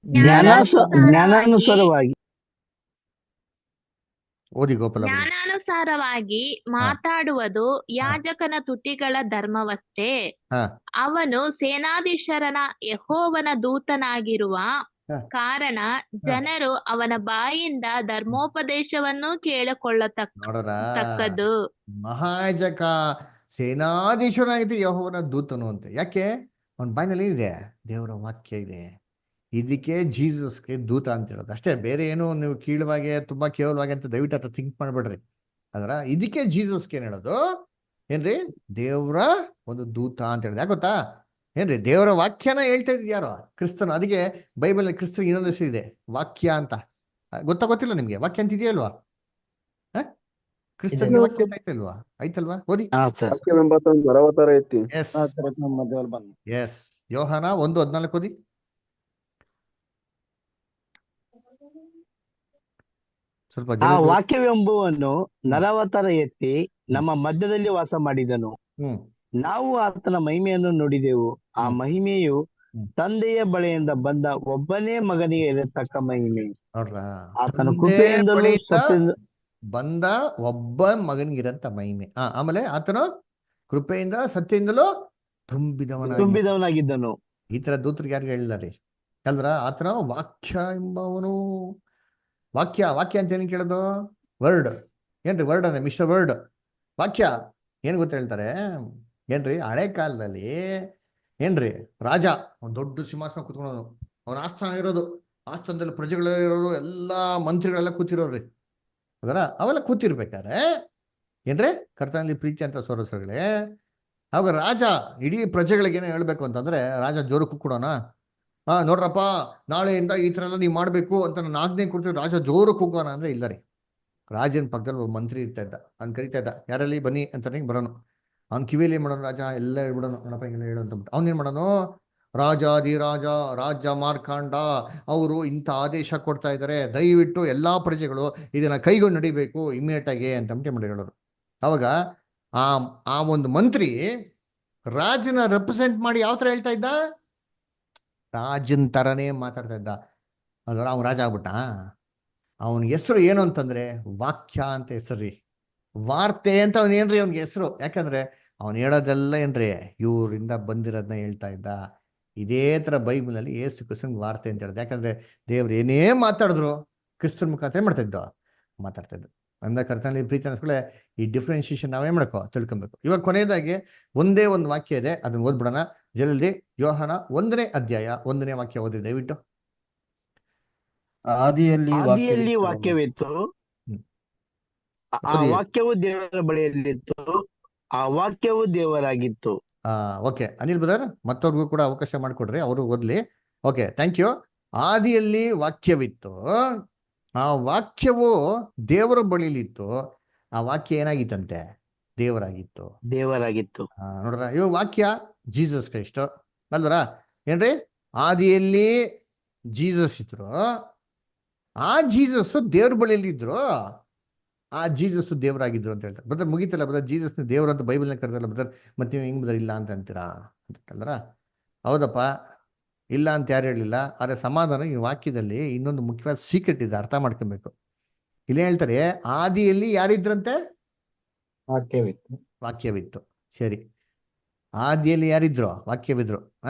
ಜ್ಞಾನಾನುಸಾರವಾಗಿ ಓದಿ ಗೋಪಾಲ. ಜ್ಞಾನಾನುಸಾರವಾಗಿ ಮಾತಾಡುವುದು ಯಾಜಕನ ತುಟಿಗಳ ಧರ್ಮವಷ್ಟೇ. ಅವನು ಸೇನಾಧೀಶ್ವರನ ಯೆಹೋವನ ದೂತನಾಗಿರುವ ಕಾರಣ ಜನರು ಅವನ ಬಾಯಿಂದ ಧರ್ಮೋಪದೇಶವನ್ನು ಕೇಳಿಕೊಳ್ಳತಕ್ಕದ್ದು. ಮಹಾಯಾಜಕ ಸೇನಾಧೀಶ್ವರನಾಗಿದ್ದು ಯೆಹೋವನ ದೂತನು ಅಂತ. ಯಾಕೆ? ಅವನ ಬಾಯಿನಲ್ಲಿ ಏನಿದೆ? ದೇವರ ವಾಕ್ಯ ಇದೆ. ಇದಕ್ಕೆ ಜೀಸಸ್ಗೆ ದೂತ ಅಂತ ಹೇಳೋದು ಅಷ್ಟೇ. ಬೇರೆ ಏನು ನೀವು ಕೀಳುವಾಗೆ ತುಂಬಾ ಕೇವಲವಾಗಿ ಅಂತ ದಯವಿಟ್ಟು ಅಥವಾ ಥಿಂಕ್ ಮಾಡ್ಬೇಡ್ರಿ. ಅದರ ಇದಕ್ಕೆ ಜೀಸಸ್ಗೆ ಏನ್ ಹೇಳೋದು? ಏನ್ರಿ? ದೇವರ ಒಂದು ದೂತ ಅಂತ ಹೇಳೋದು. ಯಾಕೆ ಗೊತ್ತಾ? ಏನ್ರಿ? ದೇವರ ವಾಕ್ಯನ ಹೇಳ್ತಾ ಇದ್ ಯಾರೋ? ಕ್ರಿಸ್ತನು. ಅದಕ್ಕೆ ಬೈಬಲ್ ಕ್ರಿಸ್ತನ್ ಇನ್ನೊಂದು ಹೆಸರು ಇದೆ, ವಾಕ್ಯ ಅಂತ. ಗೊತ್ತಿಲ್ಲ ನಿಮ್ಗೆ? ವಾಕ್ಯ ಅಂತ ಇದೆಯಲ್ವಾ? ಕ್ರಿಸ್ತನ್ಗೆ ವಾಕ್ಯ ಅಂತ ಐತಲ್ವಾ? ಐತಲ್ವಾ? ಓದಿ. ಎಸ್, ಯೋಹಾನ 1:14 ಓದಿ. ಸ್ವಲ್ಪ ಆ ವಾಕ್ಯವೆಂಬುವನ್ನು ನರವತಾರ ಎತ್ತಿ ನಮ್ಮ ಮಧ್ಯದಲ್ಲಿ ವಾಸ ಮಾಡಿದನು. ನಾವು ಆತನ ಮಹಿಮೆಯನ್ನು ನೋಡಿದೆವು. ಆ ಮಹಿಮೆಯು ತಂದೆಯ ಬಳಿಯಿಂದ ಬಂದ ಒಬ್ಬನೇ ಮಗನಿಗೆ ಇರತಕ್ಕ ಮಹಿಮೆ. ಆತನ ಕೃಪೆಯಿಂದಲೂ ಸತ್ಯದಿಂದ ಬಂದ ಒಬ್ಬ ಮಗನಿಗಿರಂತ ಮಹಿಮೆ. ಆಮೇಲೆ ಆತನು ಕೃಪೆಯಿಂದ ಸತ್ಯದಿಂದಲೂ ತುಂಬಿದವನಾಗಿದ್ದನು. ಈ ತರ ದೂತರಿಗೆ ಯಾರಿಗೆ ಹೇಳಿಲ್ಲ ರೀ ಅಲ್ದ್ರ? ಆತನ ವಾಕ್ಯ ಎಂಬವನು. ವಾಕ್ಯ ಅಂತ ಏನ್ ಕೇಳೋದು? ವರ್ಡ್. ಏನ್ರಿ ವರ್ಡ್ ಅಂದ್ರೆ? Mister word. ವಾಕ್ಯ ಏನ್ ಗೊತ್ತ ಹೇಳ್ತಾರೆ ಏನ್ರಿ? ಹಳೆ ಕಾಲದಲ್ಲಿ ಏನ್ರಿ ರಾಜ ಒಂದು ದೊಡ್ಡ ಸಿಂಹಾಸನ ಕೂತ್ಕೊಳ್ಳೋನು, ಅವನ ಆಸ್ಥಾನ ಇರೋದು, ಆಸ್ಥಾನದಲ್ಲಿ ಪ್ರಜೆಗಳಿರೋರು, ಎಲ್ಲಾ ಮಂತ್ರಿಗಳೆಲ್ಲ ಕೂತಿರೋರ್ರಿ. ಅದರ ಅವೆಲ್ಲ ಕೂತಿರ್ಬೇಕಾರೆ ಏನ್ರಿ ಕರ್ತನಲ್ಲಿ ಪ್ರೀತಿ ಅಂತ ಸೋರಸಗಳೇ, ಅವಾಗ ರಾಜ ಇಡೀ ಪ್ರಜೆಗಳಿಗೆ ಏನೋ ಹೇಳ್ಬೇಕು ಅಂತಂದ್ರೆ ರಾಜ ಜೋರು ಕೂಡೋಣ, ನೋಡ್ರಪ್ಪ ನಾಳೆಯಿಂದ ಈ ತರ ಎಲ್ಲ ನೀವು ಮಾಡ್ಬೇಕು ಅಂತ ನಾನು ಆಜ್ಞೆ ಕೊಡ್ತೀವಿ. ರಾಜ ಜೋರು ಕೂಗೋಣ ಅಂದ್ರೆ ಇಲ್ಲ ರೀ. ರಾಜನ ಪಕ್ಕದಲ್ಲಿ ಒಬ್ಬ ಮಂತ್ರಿ ಇರ್ತಾ ಇದ್ದ, ಅವ್ನು ಕರಿತಾ ಇದ್ದ, ಯಾರಲ್ಲಿ ಬನ್ನಿ ಅಂತಾನೆ ಬರೋನು. ಅವ್ನ ಕಿವಿಯಲ್ಲಿ ಏನ್ ಮಾಡೋನು? ರಾಜ ಎಲ್ಲ ಹೇಳ್ಬಿಡೋನು, ನೋಡಪ್ಪ ಹಿಂಗೆಲ್ಲ ಹೇಳು ಅಂತ. ಅವ್ನೇನ್ ಮಾಡೋನು? ರಾಜಾಧಿರಾಜ ರಾಜ ಮಾರ್ಕಾಂಡ ಅವರು ಇಂಥ ಆದೇಶ ಕೊಡ್ತಾ ಇದ್ದಾರೆ, ದಯವಿಟ್ಟು ಎಲ್ಲಾ ಪ್ರಜೆಗಳು ಇದನ್ನ ಕೈಗೊಂಡು ನಡಿಬೇಕು ಇಮಿಡಿಯೇಟ್ ಆಗಿ ಅಂತ ಮಾಡಿ ಹೇಳೋರು. ಅವಾಗ ಆ ಒಂದು ಮಂತ್ರಿ ರಾಜನ ರೆಪ್ರೆಸೆಂಟ್ ಮಾಡಿ ಯಾವ ತರ ಹೇಳ್ತಾ ಇದ್ದ? ರಾಜನ್ ತರನೇ ಮಾತಾಡ್ತಾ ಇದ್ದ. ಅದರ ಅವ್ನು ರಾಜ ಆಗ್ಬಿಟ್ಟ. ಅವನ ಹೆಸರು ಏನು ಅಂತಂದ್ರೆ ವಾಕ್ಯ ಅಂತ ಹೆಸರು. ವಾರ್ತೆ ಅಂತ ಅವನ್ ಏನ್ರಿ ಅವ್ನಿಗೆ ಹೆಸರು? ಯಾಕಂದ್ರೆ ಅವನು ಹೇಳೋದೆಲ್ಲ ಏನ್ರಿ ಇವರಿಂದ ಬಂದಿರೋದನ್ನ ಹೇಳ್ತಾ ಇದ್ದ. ಇದೇ ತರ ಬೈಬಲ್ ಅಲ್ಲಿ ಯೇಸು ಕ್ರಿಸ್ತನ್ ವಾರ್ತೆ ಅಂತ ಹೇಳೋದು. ಯಾಕಂದ್ರೆ ದೇವ್ರು ಏನೇ ಮಾತಾಡಿದ್ರು ಕ್ರಿಸ್ತನ್ ಮುಖಾಂತರ ಮಾಡ್ತಾ ಇದ್ದ, ಮಾತಾಡ್ತಾ ಇದ್ದು. ಅಂದ ಕರ್ತನಲ್ಲಿ ಪ್ರೀತಿ ಅನ್ಸ್ಕೊಳ್ಳೆ ಈ ಡಿಫ್ರೆನ್ಸಿಯೇಷನ್ ನಾವೇ ಮಾಡ್ಕೋ ತಿಳ್ಕೊಬೇಕು. ಇವಾಗ ಕೊನೆಯದಾಗಿ ಒಂದೇ ಒಂದು ವಾಕ್ಯ ಇದೆ, ಅದನ್ನ ಓದ್ಬಿಡೋಣ ಜಲ್ದಿ. ಯೋಹಾನ 1ನೇ ಅಧ್ಯಾಯ 1ನೇ ವಾಕ್ಯ ಓದಿ ದಯವಿಟ್ಟು. ಆದಿಯಲ್ಲಿ ವಾಕ್ಯವಿತ್ತು, ಆ ವಾಕ್ಯವು ದೇವರ ಬಳಿಯಲ್ಲಿತ್ತು, ಆ ವಾಕ್ಯವು ದೇವರಾಗಿತ್ತು. ಓಕೆ ಅನಿಲ್ ಬ್ರದರ್, ಮತ್ತವ್ರಿಗೂ ಕೂಡ ಅವಕಾಶ ಮಾಡಿಕೊಡ್ರಿ, ಅವರು ಓದ್ಲಿ. Okay, thank you. ಆದಿಯಲ್ಲಿ ವಾಕ್ಯವಿತ್ತು, ಆ ವಾಕ್ಯವು ದೇವರ ಬಳಿಲಿತ್ತು, ಆ ವಾಕ್ಯ ಏನಾಗಿತ್ತಂತೆ? ದೇವರಾಗಿತ್ತು. ನೋಡ್ರ, ಇವಾಗ ವಾಕ್ಯ ಜೀಸಸ್ ಕ್ರೈಸ್ಟ್ ಅಲ್ವರ? ಏನ್ರಿ? ಆದಿಯಲ್ಲಿ ಜೀಸಸ್ ಇದ್ರು, ಆ ಜೀಸಸ್ ದೇವ್ರ ಬಳಿಯಲ್ಲಿ ಇದ್ರು, ಆ ಜೀಸಸ್ ದೇವರಾಗಿದ್ರು ಅಂತ ಹೇಳ್ತಾರೆ. ಬ್ರದರ್ ಮುಗಿತಲ್ಲ ಬ್ರದರ್, ಜೀಸಸ್ನ ದೇವ್ರು ಅಂತ ಬೈಬಲ್ನ ಕರೆದಲ್ಲ ಬ್ರದರ್, ಮತ್ತೆ ನೀವು ಹಿಂಗ್ ಬ್ರದರ್ ಇಲ್ಲ ಅಂತ ಅಂತೀರಾ ಅಂತಲ್ರ? ಹೌದಪ್ಪ, ಇಲ್ಲ ಅಂತ ಯಾರು ಹೇಳಿಲ್ಲ. ಆದರೆ ಸಮಾಧಾನ ಈ ವಾಕ್ಯದಲ್ಲಿ ಇನ್ನೊಂದು ಮುಖ್ಯವಾದ ಸೀಕ್ರೆಟ್ ಇದೆ, ಅರ್ಥ ಮಾಡ್ಕೊಬೇಕು. ಇಲ್ಲಿ ಹೇಳ್ತಾರೆ ಆದಿಯಲ್ಲಿ ಯಾರಿದ್ರಂತೆ? ವಾಕ್ಯವಿತ್ತು. ಸರಿ, ಆದಿಯಲ್ಲಿ ಯಾರಿದ್ರು? ವಾಕ್ಯವಿದ್ರು.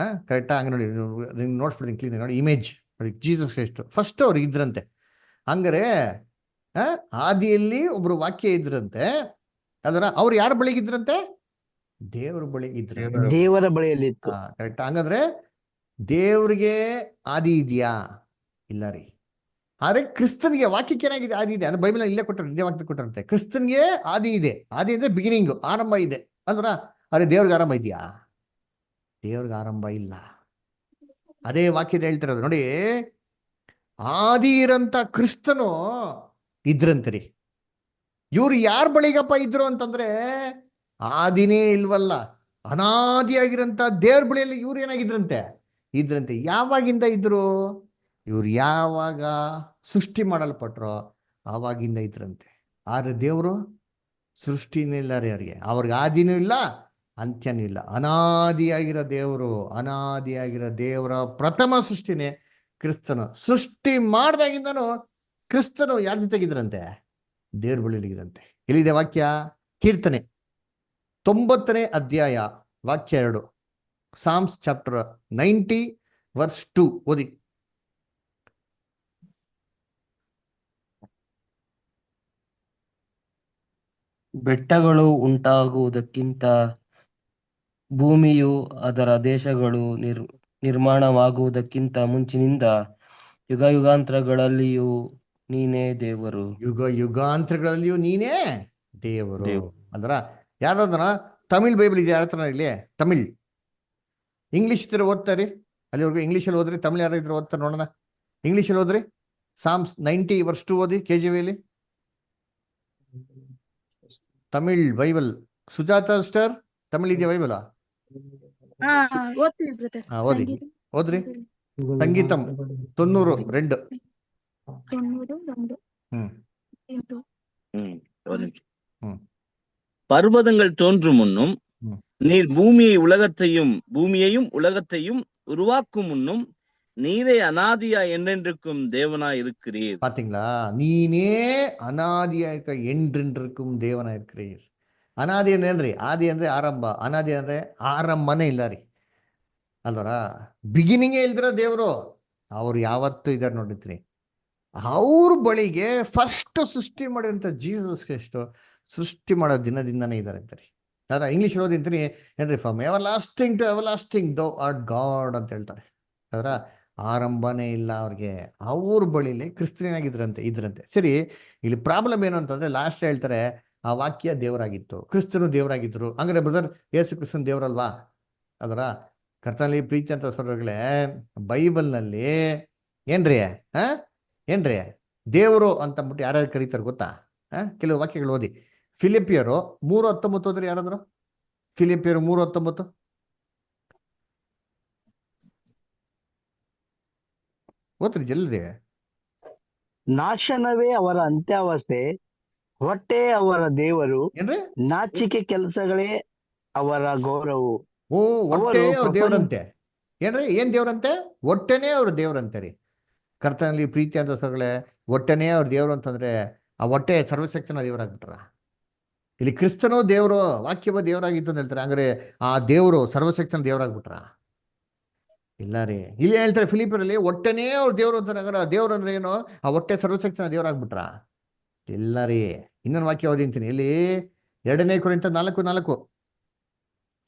ಕರೆಕ್ಟಾ? ಹಂಗೆ ನೋಡಿ, ನೋಡ್ಸ್ಬಿಡ್ತೀನಿ ಕ್ಲೀನ್ ನೋಡಿ, ಇಮೇಜ್ ನೋಡಿ, ಜೀಸಸ್ ಕ್ರೈಸ್ಟ್ ಫಸ್ಟ್ ಅವ್ರಿಗೆ ಇದ್ರಂತೆ. ಹಂಗಾರೆ ಆದಿಯಲ್ಲಿ ಒಬ್ರು ವಾಕ್ಯ ಇದ್ರಂತೆ, ಅದರ ಅವ್ರು ಯಾರ ಬಳಿಗಿದ್ರಂತೆ? ದೇವ್ರ ಬಳಿಗಿದ್ರು, ದೇವರ ಬಳಿಯಲ್ಲಿ. ಕರೆಕ್ಟ್. ಹಂಗಂದ್ರೆ ದೇವ್ರಿಗೆ ಆದಿ ಇದೆಯಾ? ಇಲ್ಲ ರೀ. ಆದ್ರೆ ಕ್ರಿಸ್ತನ್ಗೆ ವಾಕ್ಯಕ್ಕೆ ಏನಾಗಿದೆ? ಆದಿ ಇದೆ. ಅದು ಬೈಬಲ್ ಇಲ್ಲೇ ಕೊಟ್ಟರು, ಇದೇ ವಾಕ್ಯ ಕೊಟ್ಟರಂತೆ. ಕ್ರಿಸ್ತನ್ಗೆ ಆದಿ ಇದೆ. ಆದಿ ಅಂದ್ರೆ ಬಿಗಿನಿಂಗ್, ಆರಂಭ ಇದೆ ಅಲ್ವರ? ಆದ್ರೆ ದೇವ್ರಿಗೆ ಆರಂಭ ಇದೆಯಾ? ದೇವ್ರಿಗೆ ಆರಂಭ ಇಲ್ಲ. ಅದೇ ವಾಕ್ಯದ ಹೇಳ್ತಿರೋದು ನೋಡಿ, ಆದಿ ಇರಂತ ಕ್ರಿಸ್ತನು ಇದ್ರಂತೆ ರೀ. ಇವ್ರು ಯಾರ ಬಳಿಗಪ್ಪ ಇದ್ರು ಅಂತಂದ್ರೆ ಆದಿನೇ ಇಲ್ವಲ್ಲ, ಅನಾದಿಯಾಗಿರಂತ ದೇವ್ರ ಬಳಿಯಲ್ಲಿ ಇವ್ರು ಏನಾಗಿದ್ರಂತೆ, ಇದ್ರಂತೆ. ಯಾವಾಗಿಂದ ಇದ್ರು? ಇವ್ರು ಯಾವಾಗ ಸೃಷ್ಟಿ ಮಾಡಲ್ಪಟ್ರೋ ಆವಾಗಿಂದ ಇದ್ರಂತೆ. ಆದ್ರೆ ದೇವರು ಸೃಷ್ಟಿನೂ ಇಲ್ಲ ರೀ ಅವ್ರಿಗೆ ಆದಿನೂ ಇಲ್ಲ ಅಂತ್ಯನೂ ಇಲ್ಲ. ಅನಾದಿಯಾಗಿರೋ ದೇವರು, ಅನಾದಿಯಾಗಿರೋ ದೇವರ ಪ್ರಥಮ ಸೃಷ್ಟಿನೇ ಕ್ರಿಸ್ತನು. ಸೃಷ್ಟಿ ಮಾಡ್ದಾಗಿಂದನು ಕ್ರಿಸ್ತನು ಯಾರ ಜೊತೆಗಿದ್ರಂತೆ? ದೇವ್ರ ಬಳಿಲಿಗಿದಂತೆ. ಎಲ್ಲಿದೆ ವಾಕ್ಯ? ಕೀರ್ತನೆ 90ನೇ ಅಧ್ಯಾಯ ವಾಕ್ಯ 2, ಸಾಮ್ಸ್ ಚಾಪ್ಟರ್ 90 ವರ್ಸ್ 2 ಓದಿ. ಬೆಟ್ಟಗಳು ಉಂಟಾಗುವುದಕ್ಕಿಂತ ಭೂಮಿಯು ಅದರ ದೇಶಗಳು ನಿರ್ಮಾಣವಾಗುವುದಕ್ಕಿಂತ ಮುಂಚಿನಿಂದ ಯುಗ ಯುಗಾಂತರಗಳಲ್ಲಿಯೂ ನೀನೇ ದೇವರು. ಯುಗ ಯುಗಾಂತರಗಳಲ್ಲಿಯೂ ನೀನೇ ದೇವರು ಅಂದ್ರ ಯಾರಾದ್ರ ತಮಿಳ್ ಬೈಬಲ್ ಇದೆ ಯಾರ ಹತ್ರ ಇಲ್ಲಿ? ತಮಿಳ್ ಇಂಗ್ಲಿಷ್ ಇದ್ರೆ ಓದ್ತಾರಿ, ಅಲ್ಲಿವರೆಗೂ ಇಂಗ್ಲೀಷಲ್ಲಿ ಓದ್ರಿ. ತಮಿಳ್ ಯಾರು ಇದ್ರೆ ಓದ್ತಾರೆ ನೋಡೋಣ. ಇಂಗ್ಲೀಷಲ್ಲಿ ಓದ್ರಿ. ಸಾಮ್ಸ್ 90 ವರ್ಸ್ 2 ಓದಿ KJV. Tamil Bible. Sujata sister Tamil ಇದೆಯಾ ಬೈಬಲ್? ಓದಿ ಓದ್ರಿ. ಸಂಗೀತಂ 92. பர்வதங்கள் தோன்றும் முன்னும் நீர் பூமியையும் உலகத்தையும் உருவாக்கும் முன்னும் நீரே அனாதியா என்றென்றுக்கும் தேவனா இருக்கிறீர். பாத்தீங்களா? நீனே ಅನಾದಿಯಾಕ ಎಂಡ್ರೆಂಡ್ರಕ್ಕೂ ದೇವನ ಇರ್ತೀರಿ. ಅನಾದಿ ಏನ್ರಿ? ಆದಿ ಅಂದ್ರೆ ಆರಂಭ, ಅನಾದಿ ಅಂದ್ರೆ ಆರಂಭನೇ ಇಲ್ಲ ರೀ ಅಲ್ವರ. ಬಿಗಿನಿಂಗೇ ಇಲ್ದಿರ ದೇವರು ಅವ್ರು ಯಾವತ್ತೂ ಇದಾರೆ ನೋಡಿದ್ರಿ. ಅವ್ರ ಬಳಿಗೆ ಫಸ್ಟ್ ಸೃಷ್ಟಿ ಮಾಡಿದಂಥ ಜೀಸಸ್ ಕ್ರೈಸ್ಟ್ ಸೃಷ್ಟಿ ಮಾಡೋ ದಿನದಿಂದನೇ ಇದ್ದಾರೆ ಅಂತಾರೆ. ಯಾರ ಇಂಗ್ಲೀಷ್ ಓದಿಂತೀನಿ ಏನ್ರಿ? From everlasting to everlasting thou art God ಅಂತ ಹೇಳ್ತಾರೆ. ಅದರ ಆರಂಭನೇ ಇಲ್ಲ ಅವ್ರಿಗೆ. ಅವ್ರ ಬಳಿಲಿ ಕ್ರಿಸ್ತನಾಗಿದ್ರಂತೆ ಇದ್ರಂತೆ. ಸರಿ, ಇಲ್ಲಿ ಪ್ರಾಬ್ಲಮ್ ಏನು ಅಂತಂದ್ರೆ ಲಾಸ್ಟ್ ಹೇಳ್ತಾರೆ ಆ ವಾಕ್ಯ ದೇವರಾಗಿತ್ತು, ಕ್ರಿಸ್ತನು ದೇವರಾಗಿದ್ರು. ಹಂಗಾರೆ ಬ್ರದರ್ ಯೇಸು ಕ್ರಿಸ್ತನ್ ದೇವರಲ್ವಾ? ಅದರ ಕರ್ತನಲ್ಲಿ ಪ್ರೀತಿ ಅಂತ ಸೋದರಗಳೇ, ಬೈಬಲ್ನಲ್ಲಿ ಏನ್ರಿ ಏನ್ರಿ ದೇವರು ಅಂತಂದ್ಬಿಟ್ಟು ಯಾರ್ಯಾರು ಕರೀತಾರೆ ಗೊತ್ತಾ? ಕೆಲವು ವಾಕ್ಯಗಳು ಓದಿ. ಫಿಲಿಪಿಯರು 3:19 ಓದ್ರಿ ಯಾರಾದ್ರು. ಫಿಲಿಪಿಯರು 3:19 ಓದ್ರಿ ಜಲ್ದಿ. ನಾಶನವೇ ಅವರ ಅಂತ್ಯಾವಸ್ಥೆ, ಹೊಟ್ಟೆ ಅವರ ದೇವರು, ನಾಚಿಕೆ ಕೆಲಸಗಳೇ ಅವರ ಗೌರವ. ಹೊಟ್ಟೆ ಅವ್ರ ದೇವ್ರಂತೆ. ಏನ್ರಿ? ಏನ್ ದೇವ್ರಂತೆ? ಹೊಟ್ಟೆನೇ ಅವ್ರ ದೇವ್ರಂತೆ ರೀ. ಕರ್ತನಲ್ಲಿ ಪ್ರೀತಿ ಅಂತ ಸಗಳೇ, ಹೊಟ್ಟೆನೇ ಅವ್ರ ದೇವ್ರು ಅಂತಂದ್ರೆ ಆ ಹೊಟ್ಟೆ ಸರ್ವಶಕ್ತನ ದೇವರಾಗ್ಬಿಟ್ರ. ಇಲ್ಲಿ ಕ್ರಿಸ್ತನೋ ದೇವರು, ವಾಕ್ಯವ ದೇವರಾಗಿತ್ತು ಅಂತ ಹೇಳ್ತಾರೆ. ಹಂಗಾರೆ ಆ ದೇವರು ಸರ್ವಶಕ್ತನ ದೇವರಾಗ್ಬಿಟ್ರ? ಇಲ್ಲ ರೀ. ಇಲ್ಲಿ ಹೇಳ್ತಾರೆ ಫಿಲಿಪಿಯರಲ್ಲಿ ಹೊಟ್ಟೆನೇ ಅವ್ರ ದೇವ್ರು ಅಂತಾರೆ. ಹಂಗಾರೆ ದೇವ್ರು ಅಂದ್ರೆ ಏನು? ಆ ಹೊಟ್ಟೆ ಸರ್ವಶಕ್ತನ ದೇವರಾಗ್ಬಿಟ್ರ? ಇಲ್ಲ ರೀ. ಇನ್ನೊಂದು ವಾಕ್ಯ ಓದಿಂತೀನಿ. ಇಲ್ಲಿ 2 ಕೊರಿಂಥ 4:4,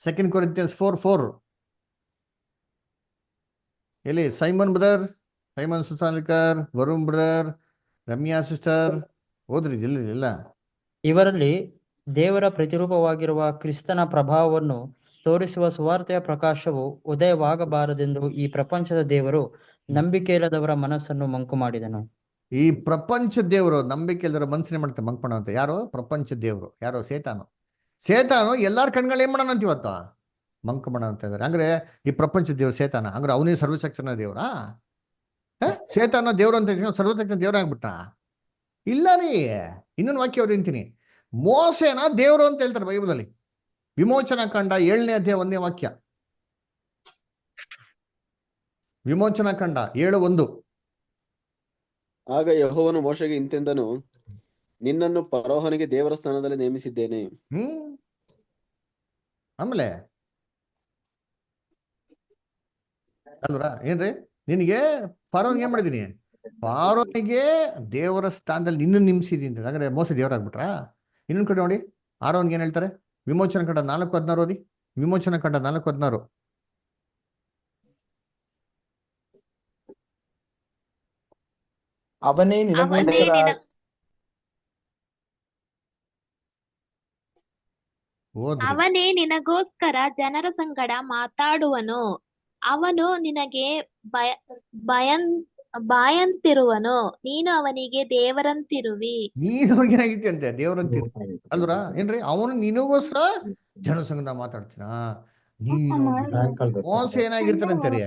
2 Corinthians 4:4. ಇಲ್ಲಿ Simon brother, Simon Susalikar, Varun brother, Ramya sister ಓದ್ರಿ ಜಲ್ದಿ ಇಲ್ಲ. ಇವರಲ್ಲಿ ದೇವರ ಪ್ರತಿರೂಪವಾಗಿರುವ ಕ್ರಿಸ್ತನ ಪ್ರಭಾವವನ್ನು ತೋರಿಸುವ ಸುವಾರ್ತೆಯ ಪ್ರಕಾಶವು ಉದಯವಾಗಬಾರದೆಂದು ಈ ಪ್ರಪಂಚದ ದೇವರು ನಂಬಿಕೆ ಇಲ್ಲದವರ ಮನಸ್ಸನ್ನು ಮಂಕು ಮಾಡಿದನು. ಈ ಪ್ರಪಂಚ ದೇವರು ನಂಬಿಕೆ ಇಲ್ಲದವರ ಮನಸ್ಸನ್ನೇ ಮಾಡ್ತಾರೆ ಮಂಕು ಮಾಡೋಂತ. ಯಾರು? ಪ್ರಪಂಚ ದೇವರು. ಯಾರು? ಸೇತಾನು. ಸೇತಾನು ಎಲ್ಲಾರ ಕಣ್ಗಳು ಏನ್ ಮಾಡೋಣ ಅಂತ ಇವತ್ತು ಮಂಕು ಮಾಡೋಣ ಅಂತ ಇದಾರೆ. ಅಂದ್ರೆ ಈ ಪ್ರಪಂಚ ದೇವ್ರು ಸೇತಾನ. ಅಂದ್ರೆ ಅವನೇ ಸರ್ವಶಕ್ತನ ದೇವ್ರಾ? ಸೇತಾನ ದೇವ್ರು ಅಂತ ಸರ್ವಶಕ್ತನ ದೇವ್ರ ಆಗ್ಬಿಟ್ಟ? ಇಲ್ಲ ರೀ. ಇನ್ನೊಂದು ವಾಕ್ಯ ಓದಿಂತೀನಿ. ಮೋಸೆನ ದೇವ್ರು ಅಂತ ಹೇಳ್ತಾರೆ ಬೈಬಲಲ್ಲಿ. ವಿಮೋಚನಾ ಕಾಂಡ 7ನೇ ಅಧ್ಯಾಯ 1ನೇ ವಾಕ್ಯ. ವಿಮೋಚನಾ ಕಾಂಡ 7:1. ಆಗ ಯೆಹೋವನು ಮೋಶೆಗೆ ಇಂತೆಂದನು, ನಿನ್ನನ್ನು ಫರೋಹನಿಗೆ ದೇವರ ಸ್ಥಾನದಲ್ಲಿ ನೇಮಿಸಿದ್ದೇನೆ. ಆಮೇಲೆ ಅಲ್ವರ ಏನ್ರಿ? ನಿನಗೆ ಫರೋನ್ಗೆ ಏನ್ ಮಾಡಿದೀನಿ? ಫರೋನಿಗೆ ದೇವರ ಸ್ಥಾನದಲ್ಲಿ ನಿನ್ನ ನೇಮಿಸಿದೀನಿ ಅಂತ. ಹಾಗಾದ್ರೆ ಮೋಸ ದೇವರಾಗ್ಬಿಟ್ರಾ? ಇನ್ನೊಂದ್ ಕಡೆ ನೋಡಿ, ಆರೋನ್ಗೆ ಏನ್ ಹೇಳ್ತಾರೆ? ವಿಮೋಚನಾ ಕಾಂಡ 4:16 ಓದಿ. ವಿಮೋಚನಾ ಕಾಂಡ 4:16. ಅವನೇ ನಿನಗೋಸ್ಕರ ಜನರ ಸಂಗಡ ಮಾತಾಡುವನು. ಅವನು ನಿನಗೆ ಬಾಯಂತಿರುವನು, ನೀನು ಅವನಿಗೆ ದೇವರಂತಿರುವಿ. ನೀನು ಏನಾಗಿದ್ಯಂತೆ ದೇವ್ರಂತಿರ್ತೀನಿ ಅಲ್ವರ ಏನ್ರಿ, ಅವನು ನಿನಗೋಸ್ಕರ ಜನಸಂಘದ ಮಾತಾಡ್ತೀನ. ನೀನು ಮೋಸ ಏನಾಗಿರ್ತಾರಂತೆ ರೀ,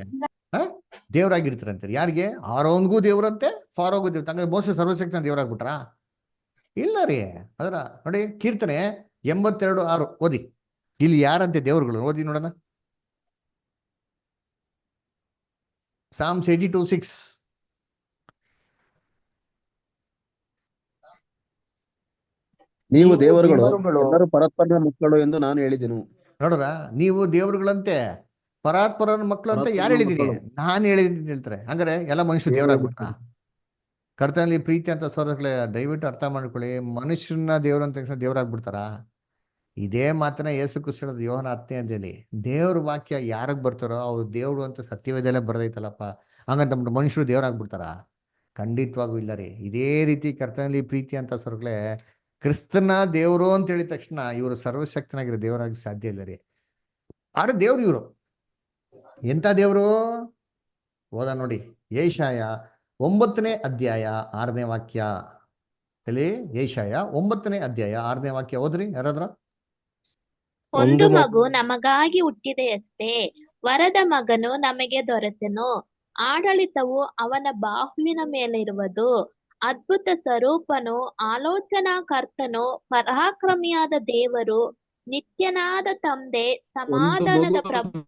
ದೇವ್ರಾಗಿರ್ತಾರಂತೆ. ಯಾರಿಗೆ? ಆರೋನ್ಗೂ ದೇವ್ರಂತೆ, ಫಾರೋಗೂ ದೇವ್ರ. ಹಂಗಾರೆ ಮೋಸ ಸರ್ವಶಕ್ತನ ದೇವ್ರಾಗ್ಬಿಟ್ರಾ? ಇಲ್ಲ ರೀ. ಅದರ ನೋಡಿ, ಕೀರ್ತನೆ 82:6 ಓದಿ. ಇಲ್ಲಿ ಯಾರಂತೆ ದೇವ್ರುಗಳು? ಓದಿ ನೋಡೋಣ. Psalms 82:6. ನೀವು ದೇವರುಗಳು, ಎಲ್ಲರೂ ಪರಸ್ಪರ ಮಕ್ಕಳು ಎಂದು ನಾನು ಹೇಳಿದೆನು. ನೋಡ್ರ, ನೀವು ದೇವರುಗಳಂತೆ, ಪರಾತ್ಪರನ ಮಕ್ಕಳು ಅಂತ ಯಾರು ಹೇಳಿದೀನಿ? ನಾನು ಹೇಳಿದ್ದೀನಿ ಹೇಳ್ತಾರೆ. ಹಂಗಾರೆ ಎಲ್ಲ ಮನುಷ್ಯರು ದೇವರಾಗ್ಬಿಟ್ರ? ಕರ್ತನಲ್ಲಿ ಪ್ರೀತಿ ಅಂತ ಸೋದರಗಳೇ, ದಯವಿಟ್ಟು ಅರ್ಥ ಮಾಡ್ಕೊಳ್ಳಿ. ಮನುಷ್ಯರನ್ನ ದೇವ್ರಂತ ತಕ್ಷಣ ದೇವರಾಗ್ಬಿಡ್ತಾರ? ಇದೇ ಮಾತನ್ನ ಯೇಸು ಕ್ರಿಸ್ತ ಹೇಳೋದು ಯೋಹನ 10ನೇ ಅಧ್ಯಾಯದಲ್ಲಿ. ದೇವ್ರ ವಾಕ್ಯ ಯಾರಿಗೆ ಬರ್ತಾರೋ ಅವ್ರು ದೇವ್ರು ಅಂತ ಸತ್ಯವೇದಲ್ಲೇ ಬರ್ದೈತಲ್ಲಪ್ಪ. ಹಂಗಂತ ಮನುಷ್ಯರು ದೇವರಾಗ್ಬಿಡ್ತಾರ? ಖಂಡಿತವಾಗೂ ಇಲ್ಲ ರೀ. ಇದೇ ರೀತಿ ಕರ್ತನಲ್ಲಿ ಪ್ರೀತಿ ಅಂತ ಸೋದರಗಳೇ, ಕ್ರಿಸ್ತನ ದೇವರು ಅಂತ ಹೇಳಿದ ತಕ್ಷಣ ಇವರು ಸರ್ವಶಕ್ತನಾಗಿರೋ ದೇವರಾಗಿ ಸಾಧ್ಯ ಇಲ್ಲ ರೀ. ಆದ್ರೆ ದೇವ್ರು ಇವರು ಎಂತ ದೇವರು? ಓದ ನೋಡಿ, ಯೆಶಾಯ 9ನೇ ಅಧ್ಯಾಯ 6ನೇ ವಾಕ್ಯ. ಇಲ್ಲಿ ಯೆಶಾಯ 9ನೇ ಅಧ್ಯಾಯ 6ನೇ ವಾಕ್ಯ ಓದ್ರಿ ಯಾರಾದ್ರ. ಒಂದು ಮಗು ನಮಗಾಗಿ ಹುಟ್ಟಿದೆಯಷ್ಟೇ, ವರದ ಮಗನು ನಮಗೆ ದೊರೆತನು, ಆಡಳಿತವು ಅವನ ಬಾಹುವಿನ ಮೇಲಿರುವುದು. ಅದ್ಭುತ ಸ್ವರೂಪನು, ಆಲೋಚನಾ ಕರ್ತನು, ಪರಾಕ್ರಮಿಯಾದ ದೇವರು, ನಿತ್ಯನಾದ ತಂದೆ, ಸಮಾಧಾನದ ಪ್ರಭು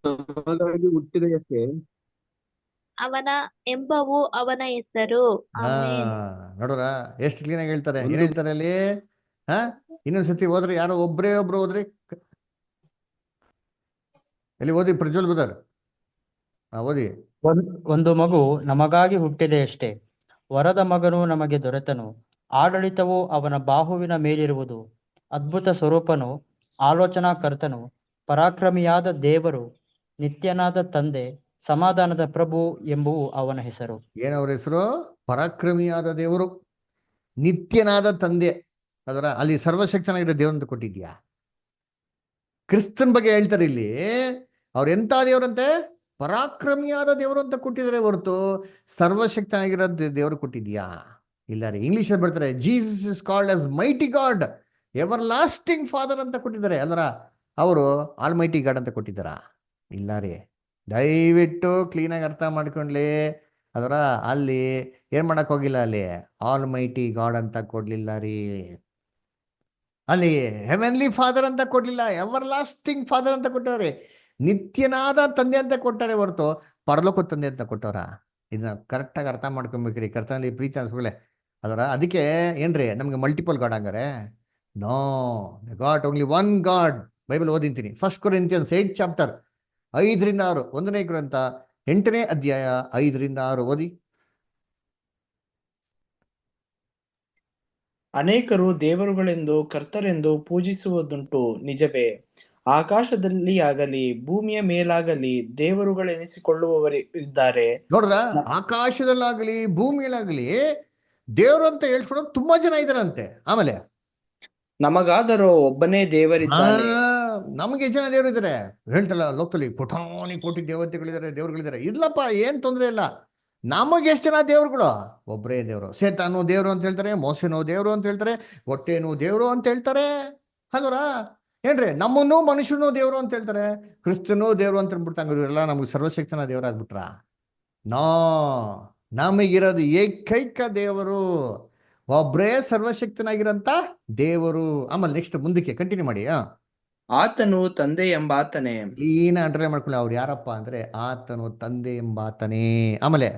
ಹುಟ್ಟಿದೆಯಷ್ಟೇ, ಅವನ ಎಂಬವು ಅವನ ಹೆಸರು. ಆಮೆನ್. ನೋಡ್ರ ಎಷ್ಟು ಕ್ಲೀನ್ ಆಗಿ ಹೇಳ್ತಾರೆ. ಏನ್ ಹೇಳ್ತಾರೆ ಅಲ್ಲಿ? ಇನ್ನೊಂದ್ಸತಿ ಓದ್ರಿ, ಯಾರೋ ಒಬ್ರು ಓದ್ರಿ. ಎಲ್ಲಿ ಓದಿ ಪ್ರಜ್ವಲ್ ಬದರ್, ಓದಿ. ಒಂದು ಮಗು ನಮಗಾಗಿ ಹುಟ್ಟಿದೆಯಷ್ಟೇ, ವರದ ಮಗನು ನಮಗೆ ದೊರೆತನು, ಆಡಳಿತವು ಅವನ ಬಾಹುವಿನ ಮೇಲಿರುವುದು. ಅದ್ಭುತ ಸ್ವರೂಪನು, ಆಲೋಚನಾ ಕರ್ತನು, ಪರಾಕ್ರಮಿಯಾದ ದೇವರು, ನಿತ್ಯನಾದ ತಂದೆ, ಸಮಾಧಾನದ ಪ್ರಭು ಎಂಬುವು ಅವನ ಹೆಸರು. ಏನವ್ರ ಹೆಸರು? ಪರಾಕ್ರಮಿಯಾದ ದೇವರು, ನಿತ್ಯನಾದ ತಂದೆ. ಅದರ ಅಲ್ಲಿ ಸರ್ವಶಕ್ತನಾಗಿರೋ ದೇವ್ರಂತ ಕೊಟ್ಟಿದ್ಯಾ? ಕ್ರಿಸ್ತನ್ ಬಗ್ಗೆ ಹೇಳ್ತಾರೆ ಇಲ್ಲಿ. ಅವ್ರ ಎಂತ ದೇವ್ರಂತೆ? ಪರಾಕ್ರಮಿಯಾದ ದೇವರು ಅಂತ ಕೊಟ್ಟಿದ್ದಾರೆ ಹೊರತು ಸರ್ವಶಕ್ತನಾಗಿರೋ ದೇವರು ಕೊಟ್ಟಿದ್ಯಾ? ಇಲ್ಲ ರೀ. ಇಂಗ್ಲಿಷ್ ಬರ್ತಾರೆ, Jesus is called as mighty god, ever lasting father ಅಂತ ಕೊಟ್ಟಿದ್ದಾರೆ. ಅಲ್ಲರ ಅವರು ಆಲ್ ಮೈಟಿ ಗಾಡ್ ಅಂತ ಕೊಟ್ಟಿದ್ದಾರ? ಇಲ್ಲ ರೀ. ದಯವಿಟ್ಟು ಕ್ಲೀನಾಗಿ ಅರ್ಥ ಮಾಡ್ಕೊಂಡ್ಲಿ. ಅದರ ಅಲ್ಲಿ ಏನ್ ಮಾಡಕ್ ಹೋಗಿಲ್ಲ, ಅಲ್ಲಿ ಆಲ್ ಮೈಟಿ ಗಾಡ್ ಅಂತ ಕೊಡ್ಲಿಲ್ಲ ರೀ. ಅಲ್ಲಿ ಹೆವೆನ್ಲಿ ಫಾದರ್ ಅಂತ ಕೊಡ್ಲಿಲ್ಲ, ಎವರ್ ಲಾಸ್ಟಿಂಗ್ ಫಾದರ್ ಅಂತ ಕೊಟ್ಟವ್ರೆ. ನಿತ್ಯನಾದ ತಂದೆ ಅಂತ ಕೊಟ್ಟಾರೆ ಹೊರತು ಪರಲೋಕ ತಂದೆ ಅಂತ ಕೊಟ್ಟವ್ರ? ಇದನ್ನ ಕರೆಕ್ಟಾಗಿ ಅರ್ಥ ಮಾಡ್ಕೊಬೇಕ್ರಿ. ಕರ್ತನಲ್ಲಿ ಪ್ರೀತಿ ಅನ್ಸ್ಕೊಳ್ಳೆ. ಅದರ ಅದಕ್ಕೆ ಏನ್ರಿ ನಮ್ಗೆ ಮಲ್ಟಿಪಲ್ ಗಾಡ್ ಹಂಗಾರೆ? No, God only one God. Bible ಓದಿಂತೀನಿ. 1 Corinthians 8 ಚಾಪ್ಟರ್ 5-6, 1ನೇ ಗ್ರಂಥ 8ನೇ ಅಧ್ಯಾಯ 5-6 ಓದಿ. ಅನೇಕರು ದೇವರುಗಳೆಂದು ಕರ್ತರೆಂದು ಪೂಜಿಸುವುದುಂಟು, ನಿಜವೇ. ಆಕಾಶದಲ್ಲಿ ಆಗಲಿ ಭೂಮಿಯ ಮೇಲಾಗಲಿ ದೇವರುಗಳೆನಿಸಿಕೊಳ್ಳುವವರಿದ್ದಾರೆ. ನೋಡ್ರ, ಆಕಾಶದಲ್ಲಾಗಲಿ ಭೂಮಿಯಲ್ಲಾಗಲಿ ದೇವರು ಅಂತ ಹೇಳ್ಸ್ಕೊಡೋದು ತುಂಬಾ ಜನ ಇದಾರಂತೆ. ಆಮೇಲೆ ನಮಗಾದರೂ ಒಬ್ಬನೇ ದೇವರಿದ್ದಾನೆ. ನಮ್ಗೆ ಜನ ದೇವರು ಇದಾರೆ ಹೇಳ್ತಲ್ಲ, ಲೋಕದಲ್ಲಿ ಕೋಟಾನಿ ಕೋಟಿ ದೇವತೆಗಳಿದ್ದಾರೆ, ದೇವ್ರುಗಳಿದ್ದಾರೆ. ಇಲ್ಲಪ್ಪ, ಏನ್ ತೊಂದ್ರೆ ಇಲ್ಲ. ನಮಗೆ ಎಷ್ಟು ಜನ ದೇವ್ರುಗಳು? ಒಬ್ಬರೇ ದೇವರು. ಸೇತಾನು ದೇವರು ಅಂತ ಹೇಳ್ತಾರೆ, ಮೋಸೆನೋ ದೇವರು ಅಂತ ಹೇಳ್ತಾರೆ, ಹೊಟ್ಟೆನೂ ದೇವರು ಅಂತ ಹೇಳ್ತಾರೆ. ಅಲ್ವರ ಏನ್ರಿ, ನಮ್ಮನ್ನು ಮನುಷ್ಯನೂ ದೇವರು ಅಂತ ಹೇಳ್ತಾರೆ, ಕ್ರಿಸ್ತನೂ ದೇವರು ಅಂತ ಅಂದ್ಬಿಡ್ತಂಗ. ಇವರೆಲ್ಲ ನಮ್ಗೆ ಸರ್ವಶಕ್ತನ ದೇವರಾಗ್ಬಿಟ್ರ? ನೋ, ನಮಗಿರೋದು ಏಕೈಕ ದೇವರು, ಒಬ್ಬರೇ ಸರ್ವಶಕ್ತನಾಗಿರಂತ ದೇವರು. ಆಮೇಲೆ ನೆಕ್ಸ್ಟ್ ಮುಂದಕ್ಕೆ ಕಂಟಿನ್ಯೂ ಮಾಡಿ. ಆತನು ತಂದೆ ಎಂಬಾತನೇ. ಕ್ಲೀನ್ ಅಂಡರ್ಲೈನ್ ಮಾಡ್ಕೊಳ್ಳಿ. ಅವ್ರು ಯಾರಪ್ಪ ಅಂದ್ರೆ ಆತನು ತಂದೆ ಎಂಬಾತನೇ. ಆಮೇಲೆ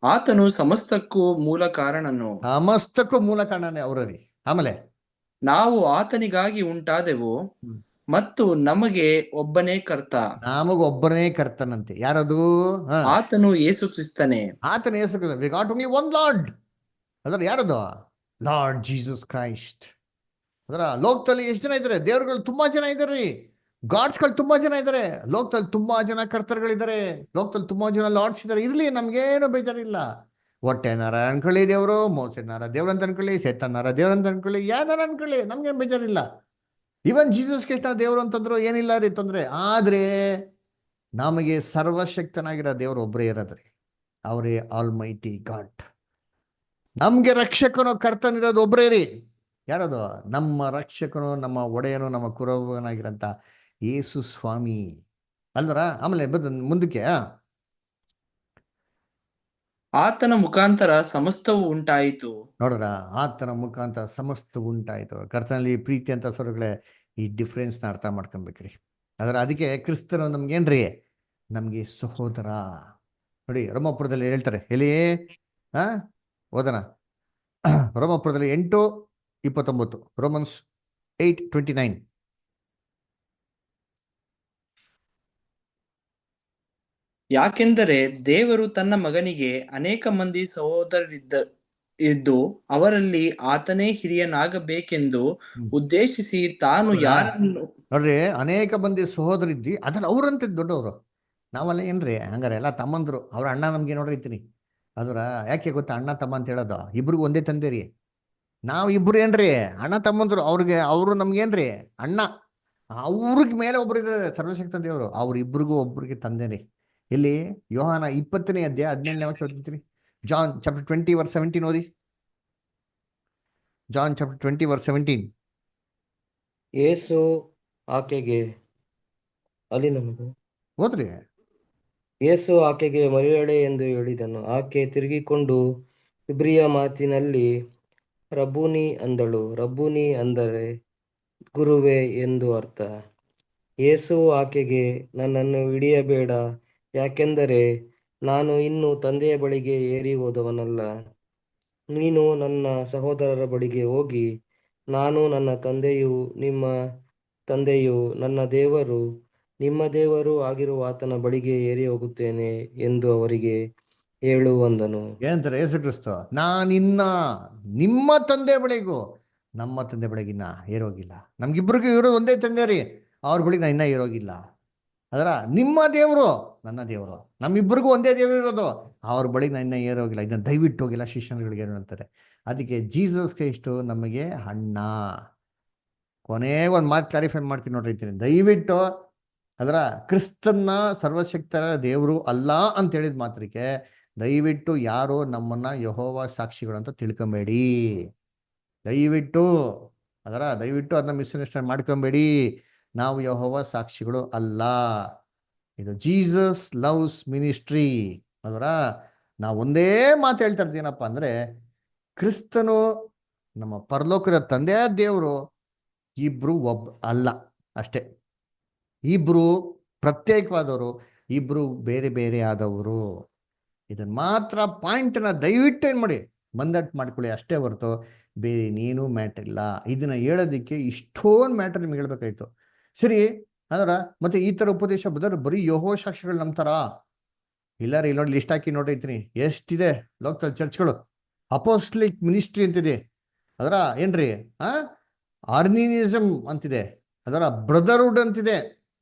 ಆತನು ಸಮಸ್ತಕ್ಕೂ ಮೂಲ ಕಾರಣನು. ಸಮಸ್ತಕ್ಕೂ ಮೂಲ ಕಾರಣನೇ ಅವರಲ್ಲಿ. ಆಮೇಲೆ ನಾವು ಆತನಿಗಾಗಿ ಉಂಟಾದೆವು ಮತ್ತು ನಮಗೆ ಒಬ್ಬನೇ ಕರ್ತ. ನಮಗೊಬ್ಬನೇ ಕರ್ತನಂತೆ. ಯಾರದು? ಆತನು ಯೇಸು ಕ್ರಿಸ್ತನೇ. ಆತನ Yesu Krista. We got only one lord. ಅದರ ಯಾರದು? Lord Jesus Christ. ಅದರ ಲೋಕದಲ್ಲಿ ಎಷ್ಟು ಜನ ಇದ್ದಾರೆ? ದೇವರುಗಳು ತುಂಬಾ ಜನ ಇದ್ದಾರೆ, ಗಾಡ್ಸ್ಗಳು ತುಂಬಾ ಜನ ಇದ್ದಾರೆ. ಲೋಕದಲ್ಲಿ ತುಂಬಾ ಜನ ಕರ್ತರುಗಳಿದ್ದಾರೆ, ಲೋಕದಲ್ಲಿ ತುಂಬಾ ಜನ ಲಾರ್ಡ್ಸ್ ಇದ್ದಾರೆ. ಇರ್ಲಿ, ನಮ್ಗೇನು ಬೇಜಾರಿಲ್ಲ. ಹೊಟ್ಟೆನಾರ ಅನ್ಕೊಳ್ಳಿ ದೇವರು, ಮೋಸನಾರ ದೇವ್ರಂತ ಅನ್ಕೊಳ್ಳಿ, ಸೇತನಾರ ದೇವ್ರಂತ ಅನ್ಕೊಳ್ಳಿ, ಯಾವ್ದಾರ ಅನ್ಕೊಳ್ಳಿ, ನಮ್ಗೇನು ಬೇಜಾರಿಲ್ಲ. ಇವನ್ ಜೀಸಸ್ ಕ್ರಿಸ್ತ ದೇವರು ಅಂತಂದ್ರು ಏನಿಲ್ಲ ರೀ ತೊಂದ್ರೆ. ಆದ್ರೆ ನಮಗೆ ಸರ್ವಶಕ್ತನಾಗಿರೋ ದೇವರು ಒಬ್ಬರೇ ಇರೋದ್ರಿ. ಅವರೇ ಆಲ್ ಮೈಟಿ ಗಾಡ್. ನಮ್ಗೆ ರಕ್ಷಕನು ಕರ್ತನಿರೋದು ಒಬ್ಬರೇ ರೀ. ಯಾರದು? ನಮ್ಮ ರಕ್ಷಕನು, ನಮ್ಮ ಒಡೆಯನು, ನಮ್ಮ ಕುರುಬನಾಗಿರಂತ ಯೇಸು ಸ್ವಾಮಿ ಅಲ್ವರ. ಆಮೇಲೆ ಮುಂದಕ್ಕೆ ಆತನ ಮುಖಾಂತರ ಸಮಸ್ತವು ಉಂಟಾಯಿತು. ನೋಡ್ರ, ಆತನ ಮುಖಾಂತರ ಸಮಸ್ತ ಉಂಟಾಯಿತು. ಕರ್ತನಲ್ಲಿ ಪ್ರೀತಿ ಅಂತ ಸ್ವರಗಳೇ ಈ ಡಿಫ್ರೆನ್ಸ್ನ ಅರ್ಥ ಮಾಡ್ಕೊಬೇಕ್ರಿ. ಅದಕ್ಕೆ ಕ್ರಿಸ್ತನು ನಮ್ಗೇನ್ರಿ? ನಮ್ಗೆ ಸಹೋದರ. ನೋಡಿ ರೋಮಾಪುರದಲ್ಲಿ ಹೇಳ್ತಾರೆ, ಎಲ್ಲಿ ಓದನ, ರೋಮಾಪುರದಲ್ಲಿ 8:29, ರೋಮನ್ಸ್ 8:29. ಯಾಕೆಂದರೆ ದೇವರು ತನ್ನ ಮಗನಿಗೆ ಅನೇಕ ಮಂದಿ ಇದ್ದು ಅವರಲ್ಲಿ ಆತನೇ ಹಿರಿಯನಾಗಬೇಕೆಂದು ಉದ್ದೇಶಿಸಿ ತಾನು ಯಾರನ್ನು. ನೋಡ್ರಿ, ಅನೇಕ ಮಂದಿ ಸಹೋದರಿದ್ದಿ, ಅದ್ರಲ್ಲಿ ಅವ್ರಂತ ದೊಡ್ಡವರು. ನಾವಲ್ಲ ಏನ್ರಿ ಹಂಗಾರೆ ಎಲ್ಲ ತಮ್ಮಂದ್ರು. ಅವ್ರ ಅಣ್ಣ ನಮ್ಗೆ ನೋಡ್ರಿ ಇರ್ತೀನಿ ಅದ್ರ. ಯಾಕೆ ಗೊತ್ತಾ ಅಣ್ಣ ತಮ್ಮ ಅಂತ ಹೇಳೋದು? ಇಬ್ರಿಗೂ ಒಂದೇ ತಂದೆ ರೀ. ನಾವು ಇಬ್ರು ಏನ್ರಿ ಅಣ್ಣ ತಮ್ಮಂದ್ರು. ಅವರು ನಮ್ಗೇನ್ರಿ ಅಣ್ಣ. ಅವ್ರಿಗೆ ಮೇಲೆ ಒಬ್ರು ಇದ್ದಾರೆ ಸರ್ವಶಕ್ತ ದೇವರು. ಅವ್ರಿಬ್ರಿಗೂ ಒಬ್ರಿಗೆ ತಂದೆ ರೀ. ಇಲ್ಲಿ ಯೋಹಾನ 20ನೇ ಅಧ್ಯಾಯ 17ನೇ ವಾಕ್ಯ ಓದ್ತೀನಿ. ಜಾನ್ ಚಾಪ್ಟರ್ 20:17 ಓದಿ. John chapter 20:17. ಯೇಸು ಆಕೆಗೆ ಅಲ್ಲಿ ನಮಗೆ ಓದ್ರಿ. ಯೇಸು ಆಕೆಗೆ ಮರಿಯಳೆ ಎಂದು ಹೇಳಿದನು. ಆಕೆ ತಿರುಗಿಕೊಂಡು ಇಬ್ರಿಯ ಮಾತಿನಲ್ಲಿ ರಬ್ಬೂನಿ ಅಂದಳು. ರಬ್ಬೂನಿ ಅಂದರೆ ಗುರುವೇ ಎಂದು ಅರ್ಥ. ಯೇಸು ಆಕೆಗೆ, ನನ್ನನ್ನು ಹಿಡಿಯಬೇಡ, ಯಾಕೆಂದರೆ ನಾನು ಇನ್ನೂ ತಂದೆಯ ಬಳಿಗೆ ಏರಿ ಹೋದವನಲ್ಲ. ನೀನು ನನ್ನ ಸಹೋದರರ ಬಳಿಗೆ ಹೋಗಿ, ನಾನು ನನ್ನ ತಂದೆಯು ನಿಮ್ಮ ತಂದೆಯು ನನ್ನ ದೇವರು ನಿಮ್ಮ ದೇವರು ಆಗಿರುವ ಆತನ ಬಳಿಗೆ ಏರಿ ಹೋಗುತ್ತೇನೆ ಎಂದು ಅವರಿಗೆ ಹೇಳು ಅಂದನು. ಏನಂತಾರೆ ಯೇಸು ಕ್ರಿಸ್ತ? ನಾನಿನ್ನ ನಿಮ್ಮ ತಂದೆ ಬಳಿಗೂ ನಮ್ಮ ತಂದೆ ಬಳಿಗಿನ್ನ ಏರೋಗಿಲ್ಲ. ನಮ್ಗಿಬ್ರಿಗೂ ಇರೋದು ಒಂದೇ ತಂದೆ ರೀ. ಅವ್ರ ಬಳಿಗೆ ನಾ ಇನ್ನ ಏರೋಗಿಲ್ಲ. ನಿಮ್ಮ ದೇವರು ನನ್ನ ದೇವರು, ನಮ್ಮಿಬ್ಬರಿಗೂ ಒಂದೇ ದೇವರು ಇರೋದು. ಅವ್ರ ಬಳಿಗೆ ನಾ ಇನ್ನ ಏರೋಗಿಲ್ಲ. ಇದನ್ನ ದಯವಿಟ್ಟು ಹೋಗಿಲ್ಲ ಶಿಷ್ಯನುಗಳಿಗೆ ಅಂತಾರೆ. ಅದಕ್ಕೆ ಜೀಸಸ್ ಕ್ರೈಸ್ಟು ನಮಗೆ ಅಣ್ಣ. ಕೊನೆ ಒಂದು ಮಾತು ಕ್ಲಾರಿಫೈ ಮಾಡ್ತೀನಿ ನೋಡ್ರಿ. ದಯವಿಟ್ಟು ಕ್ರಿಸ್ತನ್ನ ಸರ್ವಶಕ್ತರ ದೇವರು ಅಲ್ಲ ಅಂತ ಹೇಳಿದ ಮಾತ್ರಕ್ಕೆ ದಯವಿಟ್ಟು ಯಾರು ನಮ್ಮನ್ನ ಯೆಹೋವ ಸಾಕ್ಷಿಗಳು ಅಂತ ತಿಳ್ಕೊಂಬೇಡಿ. ದಯವಿಟ್ಟು ಅದನ್ನ ಮಿಸ್ಅಂಡರ್ಸ್ಟ್ಯಾಂಡ್ ಮಾಡ್ಕೊಂಬೇಡಿ. ನಾವು ಯೆಹೋವ ಸಾಕ್ಷಿಗಳು ಅಲ್ಲ. ಇದು ಜೀಸಸ್ ಲವ್ಸ್ ಮಿನಿಸ್ಟ್ರಿ. ನಾವು ಒಂದೇ ಮಾತು ಹೇಳ್ತಾ ಇರ್ತೀವಿ, ಏನಪ್ಪ ಅಂದ್ರೆ ಕ್ರಿಸ್ತನು ನಮ್ಮ ಪರಲೋಕದ ತಂದೆಯ ದೇವರು ಇಬ್ರು ಅಲ್ಲ ಅಷ್ಟೇ. ಇಬ್ರು ಪ್ರತ್ಯೇಕವಾದವರು, ಇಬ್ರು ಬೇರೆ ಬೇರೆ ಆದವರು. ಇದನ್ನ ಮಾತ್ರ ಪಾಯಿಂಟ್ನ ದಯವಿಟ್ಟು ಏನು ಮಾಡಿ ಮಂದಟ್ ಮಾಡ್ಕೊಳ್ಳಿ ಅಷ್ಟೇ ಹೊರತು ಬೇರೆ ನೀನು ಮ್ಯಾಟರ್ ಇಲ್ಲ. ಇದನ್ನ ಹೇಳೋದಕ್ಕೆ ಇಷ್ಟೊಂದು ಮ್ಯಾಟರ್ ನಿಮ್ಗೆ ಹೇಳ್ಬೇಕಾಯ್ತು. ಸರಿ, ಮತ್ತೆ ಈ ತರ ಉಪದೇಶ ಬರೀ ಯೆಹೋವ ಸಾಕ್ಷಿಗಳು ನಂಬ್ತಾರ? ಇಲ್ಲ ರೀ. ನೋಡಿ ಲಿಸ್ಟ್ ಹಾಕಿ ನೋಡಿರ್ತೀನಿ ಎಷ್ಟಿದೆ ಲೋಕಲ್ ಚರ್ಚ್ಗಳು. ಅಪೋಸ್ಟಲಿಕ್ ಮಿನಿಸ್ಟ್ರಿ ಅಂತಿದೆ. ಏನ್ರಿ ಆರ್ನಿನಿಸಮ್ ಅಂತಿದೆ. ಬ್ರದರ್ಹುಡ್ ಅಂತಿದೆ.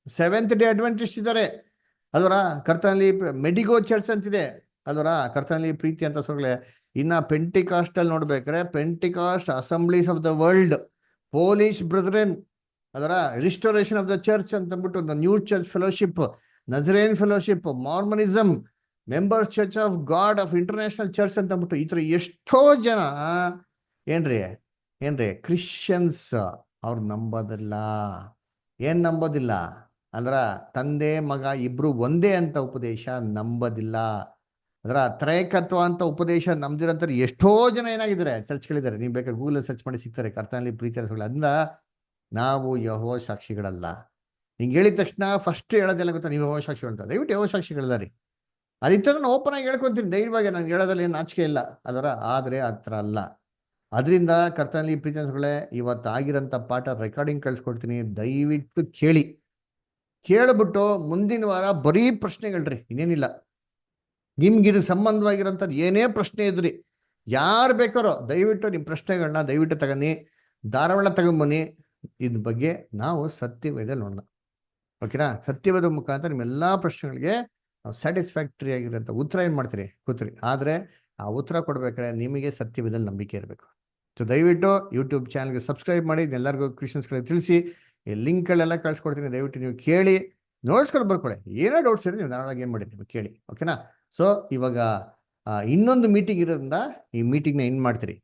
ಸೆವೆಂತ್ ಡೇ ಅಡ್ವೆಂಟಿಸ್ಟ್ ಇದ್ದಾರೆ. ಕರ್ತನಲ್ಲಿ ಮೆಡಿಗೋ ಚರ್ಚ್ ಅಂತಿದೆ. ಕರ್ತನಲ್ಲಿ ಪ್ರೀತಿ ಅಂತ ಸೊಗಳೆ. ಇನ್ನ ಪೆಂಟಿಕಾಸ್ಟಲ್ಲಿ ನೋಡ್ಬೇಕಾರೆ Pentecost assemblies of the world, Polish brethren, restoration of the church ಅಂತ ಅಂದ್ಬಿಟ್ಟು ಒಂದು new church fellowship, Nazarene fellowship, Mormonism, members church of God of international church ಅಂತ ಅಂದ್ಬಿಟ್ಟು ಈ ತರ ಎಷ್ಟೋ ಜನ ಏನ್ರಿ ಕ್ರಿಶ್ಚಿಯನ್ಸ್ ಅವ್ರು ನಂಬೋದಿಲ್ಲ. ಏನ್ ನಂಬೋದಿಲ್ಲ ತಂದೆ ಮಗ ಇಬ್ರು ಒಂದೇ ಅಂತ ಉಪದೇಶ ನಂಬೋದಿಲ್ಲ. ತ್ರೈಕತ್ವ ಅಂತ ಉಪದೇಶ ನಂಬ್ದಿರಂತ ಎಷ್ಟೋ ಜನ ಏನಾಗಿದ್ದಾರೆ ಚರ್ಚ್ಗಳಿದ್ದಾರೆ. ನೀವು ಬೇಕಾದ್ರೆ ಗೂಗಲ್ ಸರ್ಚ್ ಮಾಡಿ ಸಿಗ್ತಾರೆ. ಕರ್ತನಲ್ಲಿ ಪ್ರೀತಿ ಅದರಿಂದ ನಾವು ಯೆಹೋವ ಸಾಕ್ಷಿಗಳಲ್ಲ. ಹಿಂಗೆ ಹೇಳಿದ ತಕ್ಷಣ ಫಸ್ಟ್ ಹೇಳೋದೆಲ್ಲ ಗೊತ್ತಾ, ನೀವು ಯೆಹೋವ ಸಾಕ್ಷಿಗಳು ಅಂತ. ದಯವಿಟ್ಟು ಯೆಹೋವ ಸಾಕ್ಷಿಗಳಲ್ಲ ರೀ. ಅದಿತ್ತ ನಾನು ಓಪನ್ ಆಗಿ ಹೇಳ್ಕೊತೀನಿ ಧೈರ್ಯವಾಗಿ. ನಾನು ಹೇಳೋದ್ರಲ್ಲಿ ಏನು ನಾಚಿಕೆ ಇಲ್ಲ. ಆದರೆ ಆ ಥರ ಅಲ್ಲ. ಅದರಿಂದ ಕರ್ತನಲ್ಲಿ ಪ್ರೀತಿಗಳೇ, ಇವತ್ತು ಆಗಿರೋಂಥ ಪಾಠ ರೆಕಾರ್ಡಿಂಗ್ ಕಳ್ಸ್ಕೊಡ್ತೀನಿ. ದಯವಿಟ್ಟು ಕೇಳ್ಬಿಟ್ಟು ಮುಂದಿನ ವಾರ ಬರೀ ಪ್ರಶ್ನೆಗಳ್ರಿ, ಇನ್ನೇನಿಲ್ಲ. ನಿಮ್ಗಿದು ಸಂಬಂಧವಾಗಿರೋಂಥದ್ದು ಏನೇ ಪ್ರಶ್ನೆ ಇದ್ರಿ, ಯಾರು ಬೇಕಾರೋ ದಯವಿಟ್ಟು ನಿಮ್ಮ ಪ್ರಶ್ನೆಗಳನ್ನ ದಯವಿಟ್ಟು ತಗೊಂಡು ಧಾರಾವಾಳ ತಗೊಂಬನ್ನಿ. ಇದ್ರ ಬಗ್ಗೆ ನಾವು ಸತ್ಯವೇದಲ್ಲಿ ನೋಡೋಣ. ಓಕೆನಾ? ಸತ್ಯವೇದ ಮುಖಾಂತರ ನಿಮ್ಮೆಲ್ಲ ಪ್ರಶ್ನೆಗಳಿಗೆ ನಾವು ಸ್ಯಾಟಿಸ್ಫ್ಯಾಕ್ಟರಿ ಆಗಿರೋಂಥ ಉತ್ತರ ಏನು ಮಾಡ್ತೀರಿ ಕೂತ್ರಿ. ಆದರೆ ಆ ಉತ್ತರ ಕೊಡ್ಬೇಕಾದ್ರೆ ನಿಮಗೆ ಸತ್ಯವೇದಲ್ಲಿ ನಂಬಿಕೆ ಇರಬೇಕು. ಸೊ ದಯವಿಟ್ಟು ಯೂಟ್ಯೂಬ್ ಚಾನಲ್ಗೆ ಸಬ್ಸ್ಕ್ರೈಬ್ ಮಾಡಿ. ಎಲ್ಲರಿಗೂ ಕ್ರಿಶ್ಚಿಯನ್ಸ್ಗಳಿಗೆ ತಿಳಿಸಿ. ಈ ಲಿಂಕ್ಗಳೆಲ್ಲ ಕಳ್ಸ್ಕೊಡ್ತೀನಿ. ದಯವಿಟ್ಟು ನೀವು ಕೇಳಿ ನೋಟ್ಸ್ಗಳು ಬರ್ಕೊಳ್ಳಿ. ಏನೋ ಡೌಟ್ಸ್ ಇದ್ರೆ ನೀವು ನಾಳೆ ಏನು ಮಾಡಿ ನೀವು ಕೇಳಿ, ಓಕೆನಾ? ಸೊ ಇವಾಗ ಇನ್ನೊಂದು ಮೀಟಿಂಗ್ ಇರೋದ್ರಿಂದ ಈ ಮೀಟಿಂಗ್ನ ಏನು ಮಾಡ್ತೀರಿ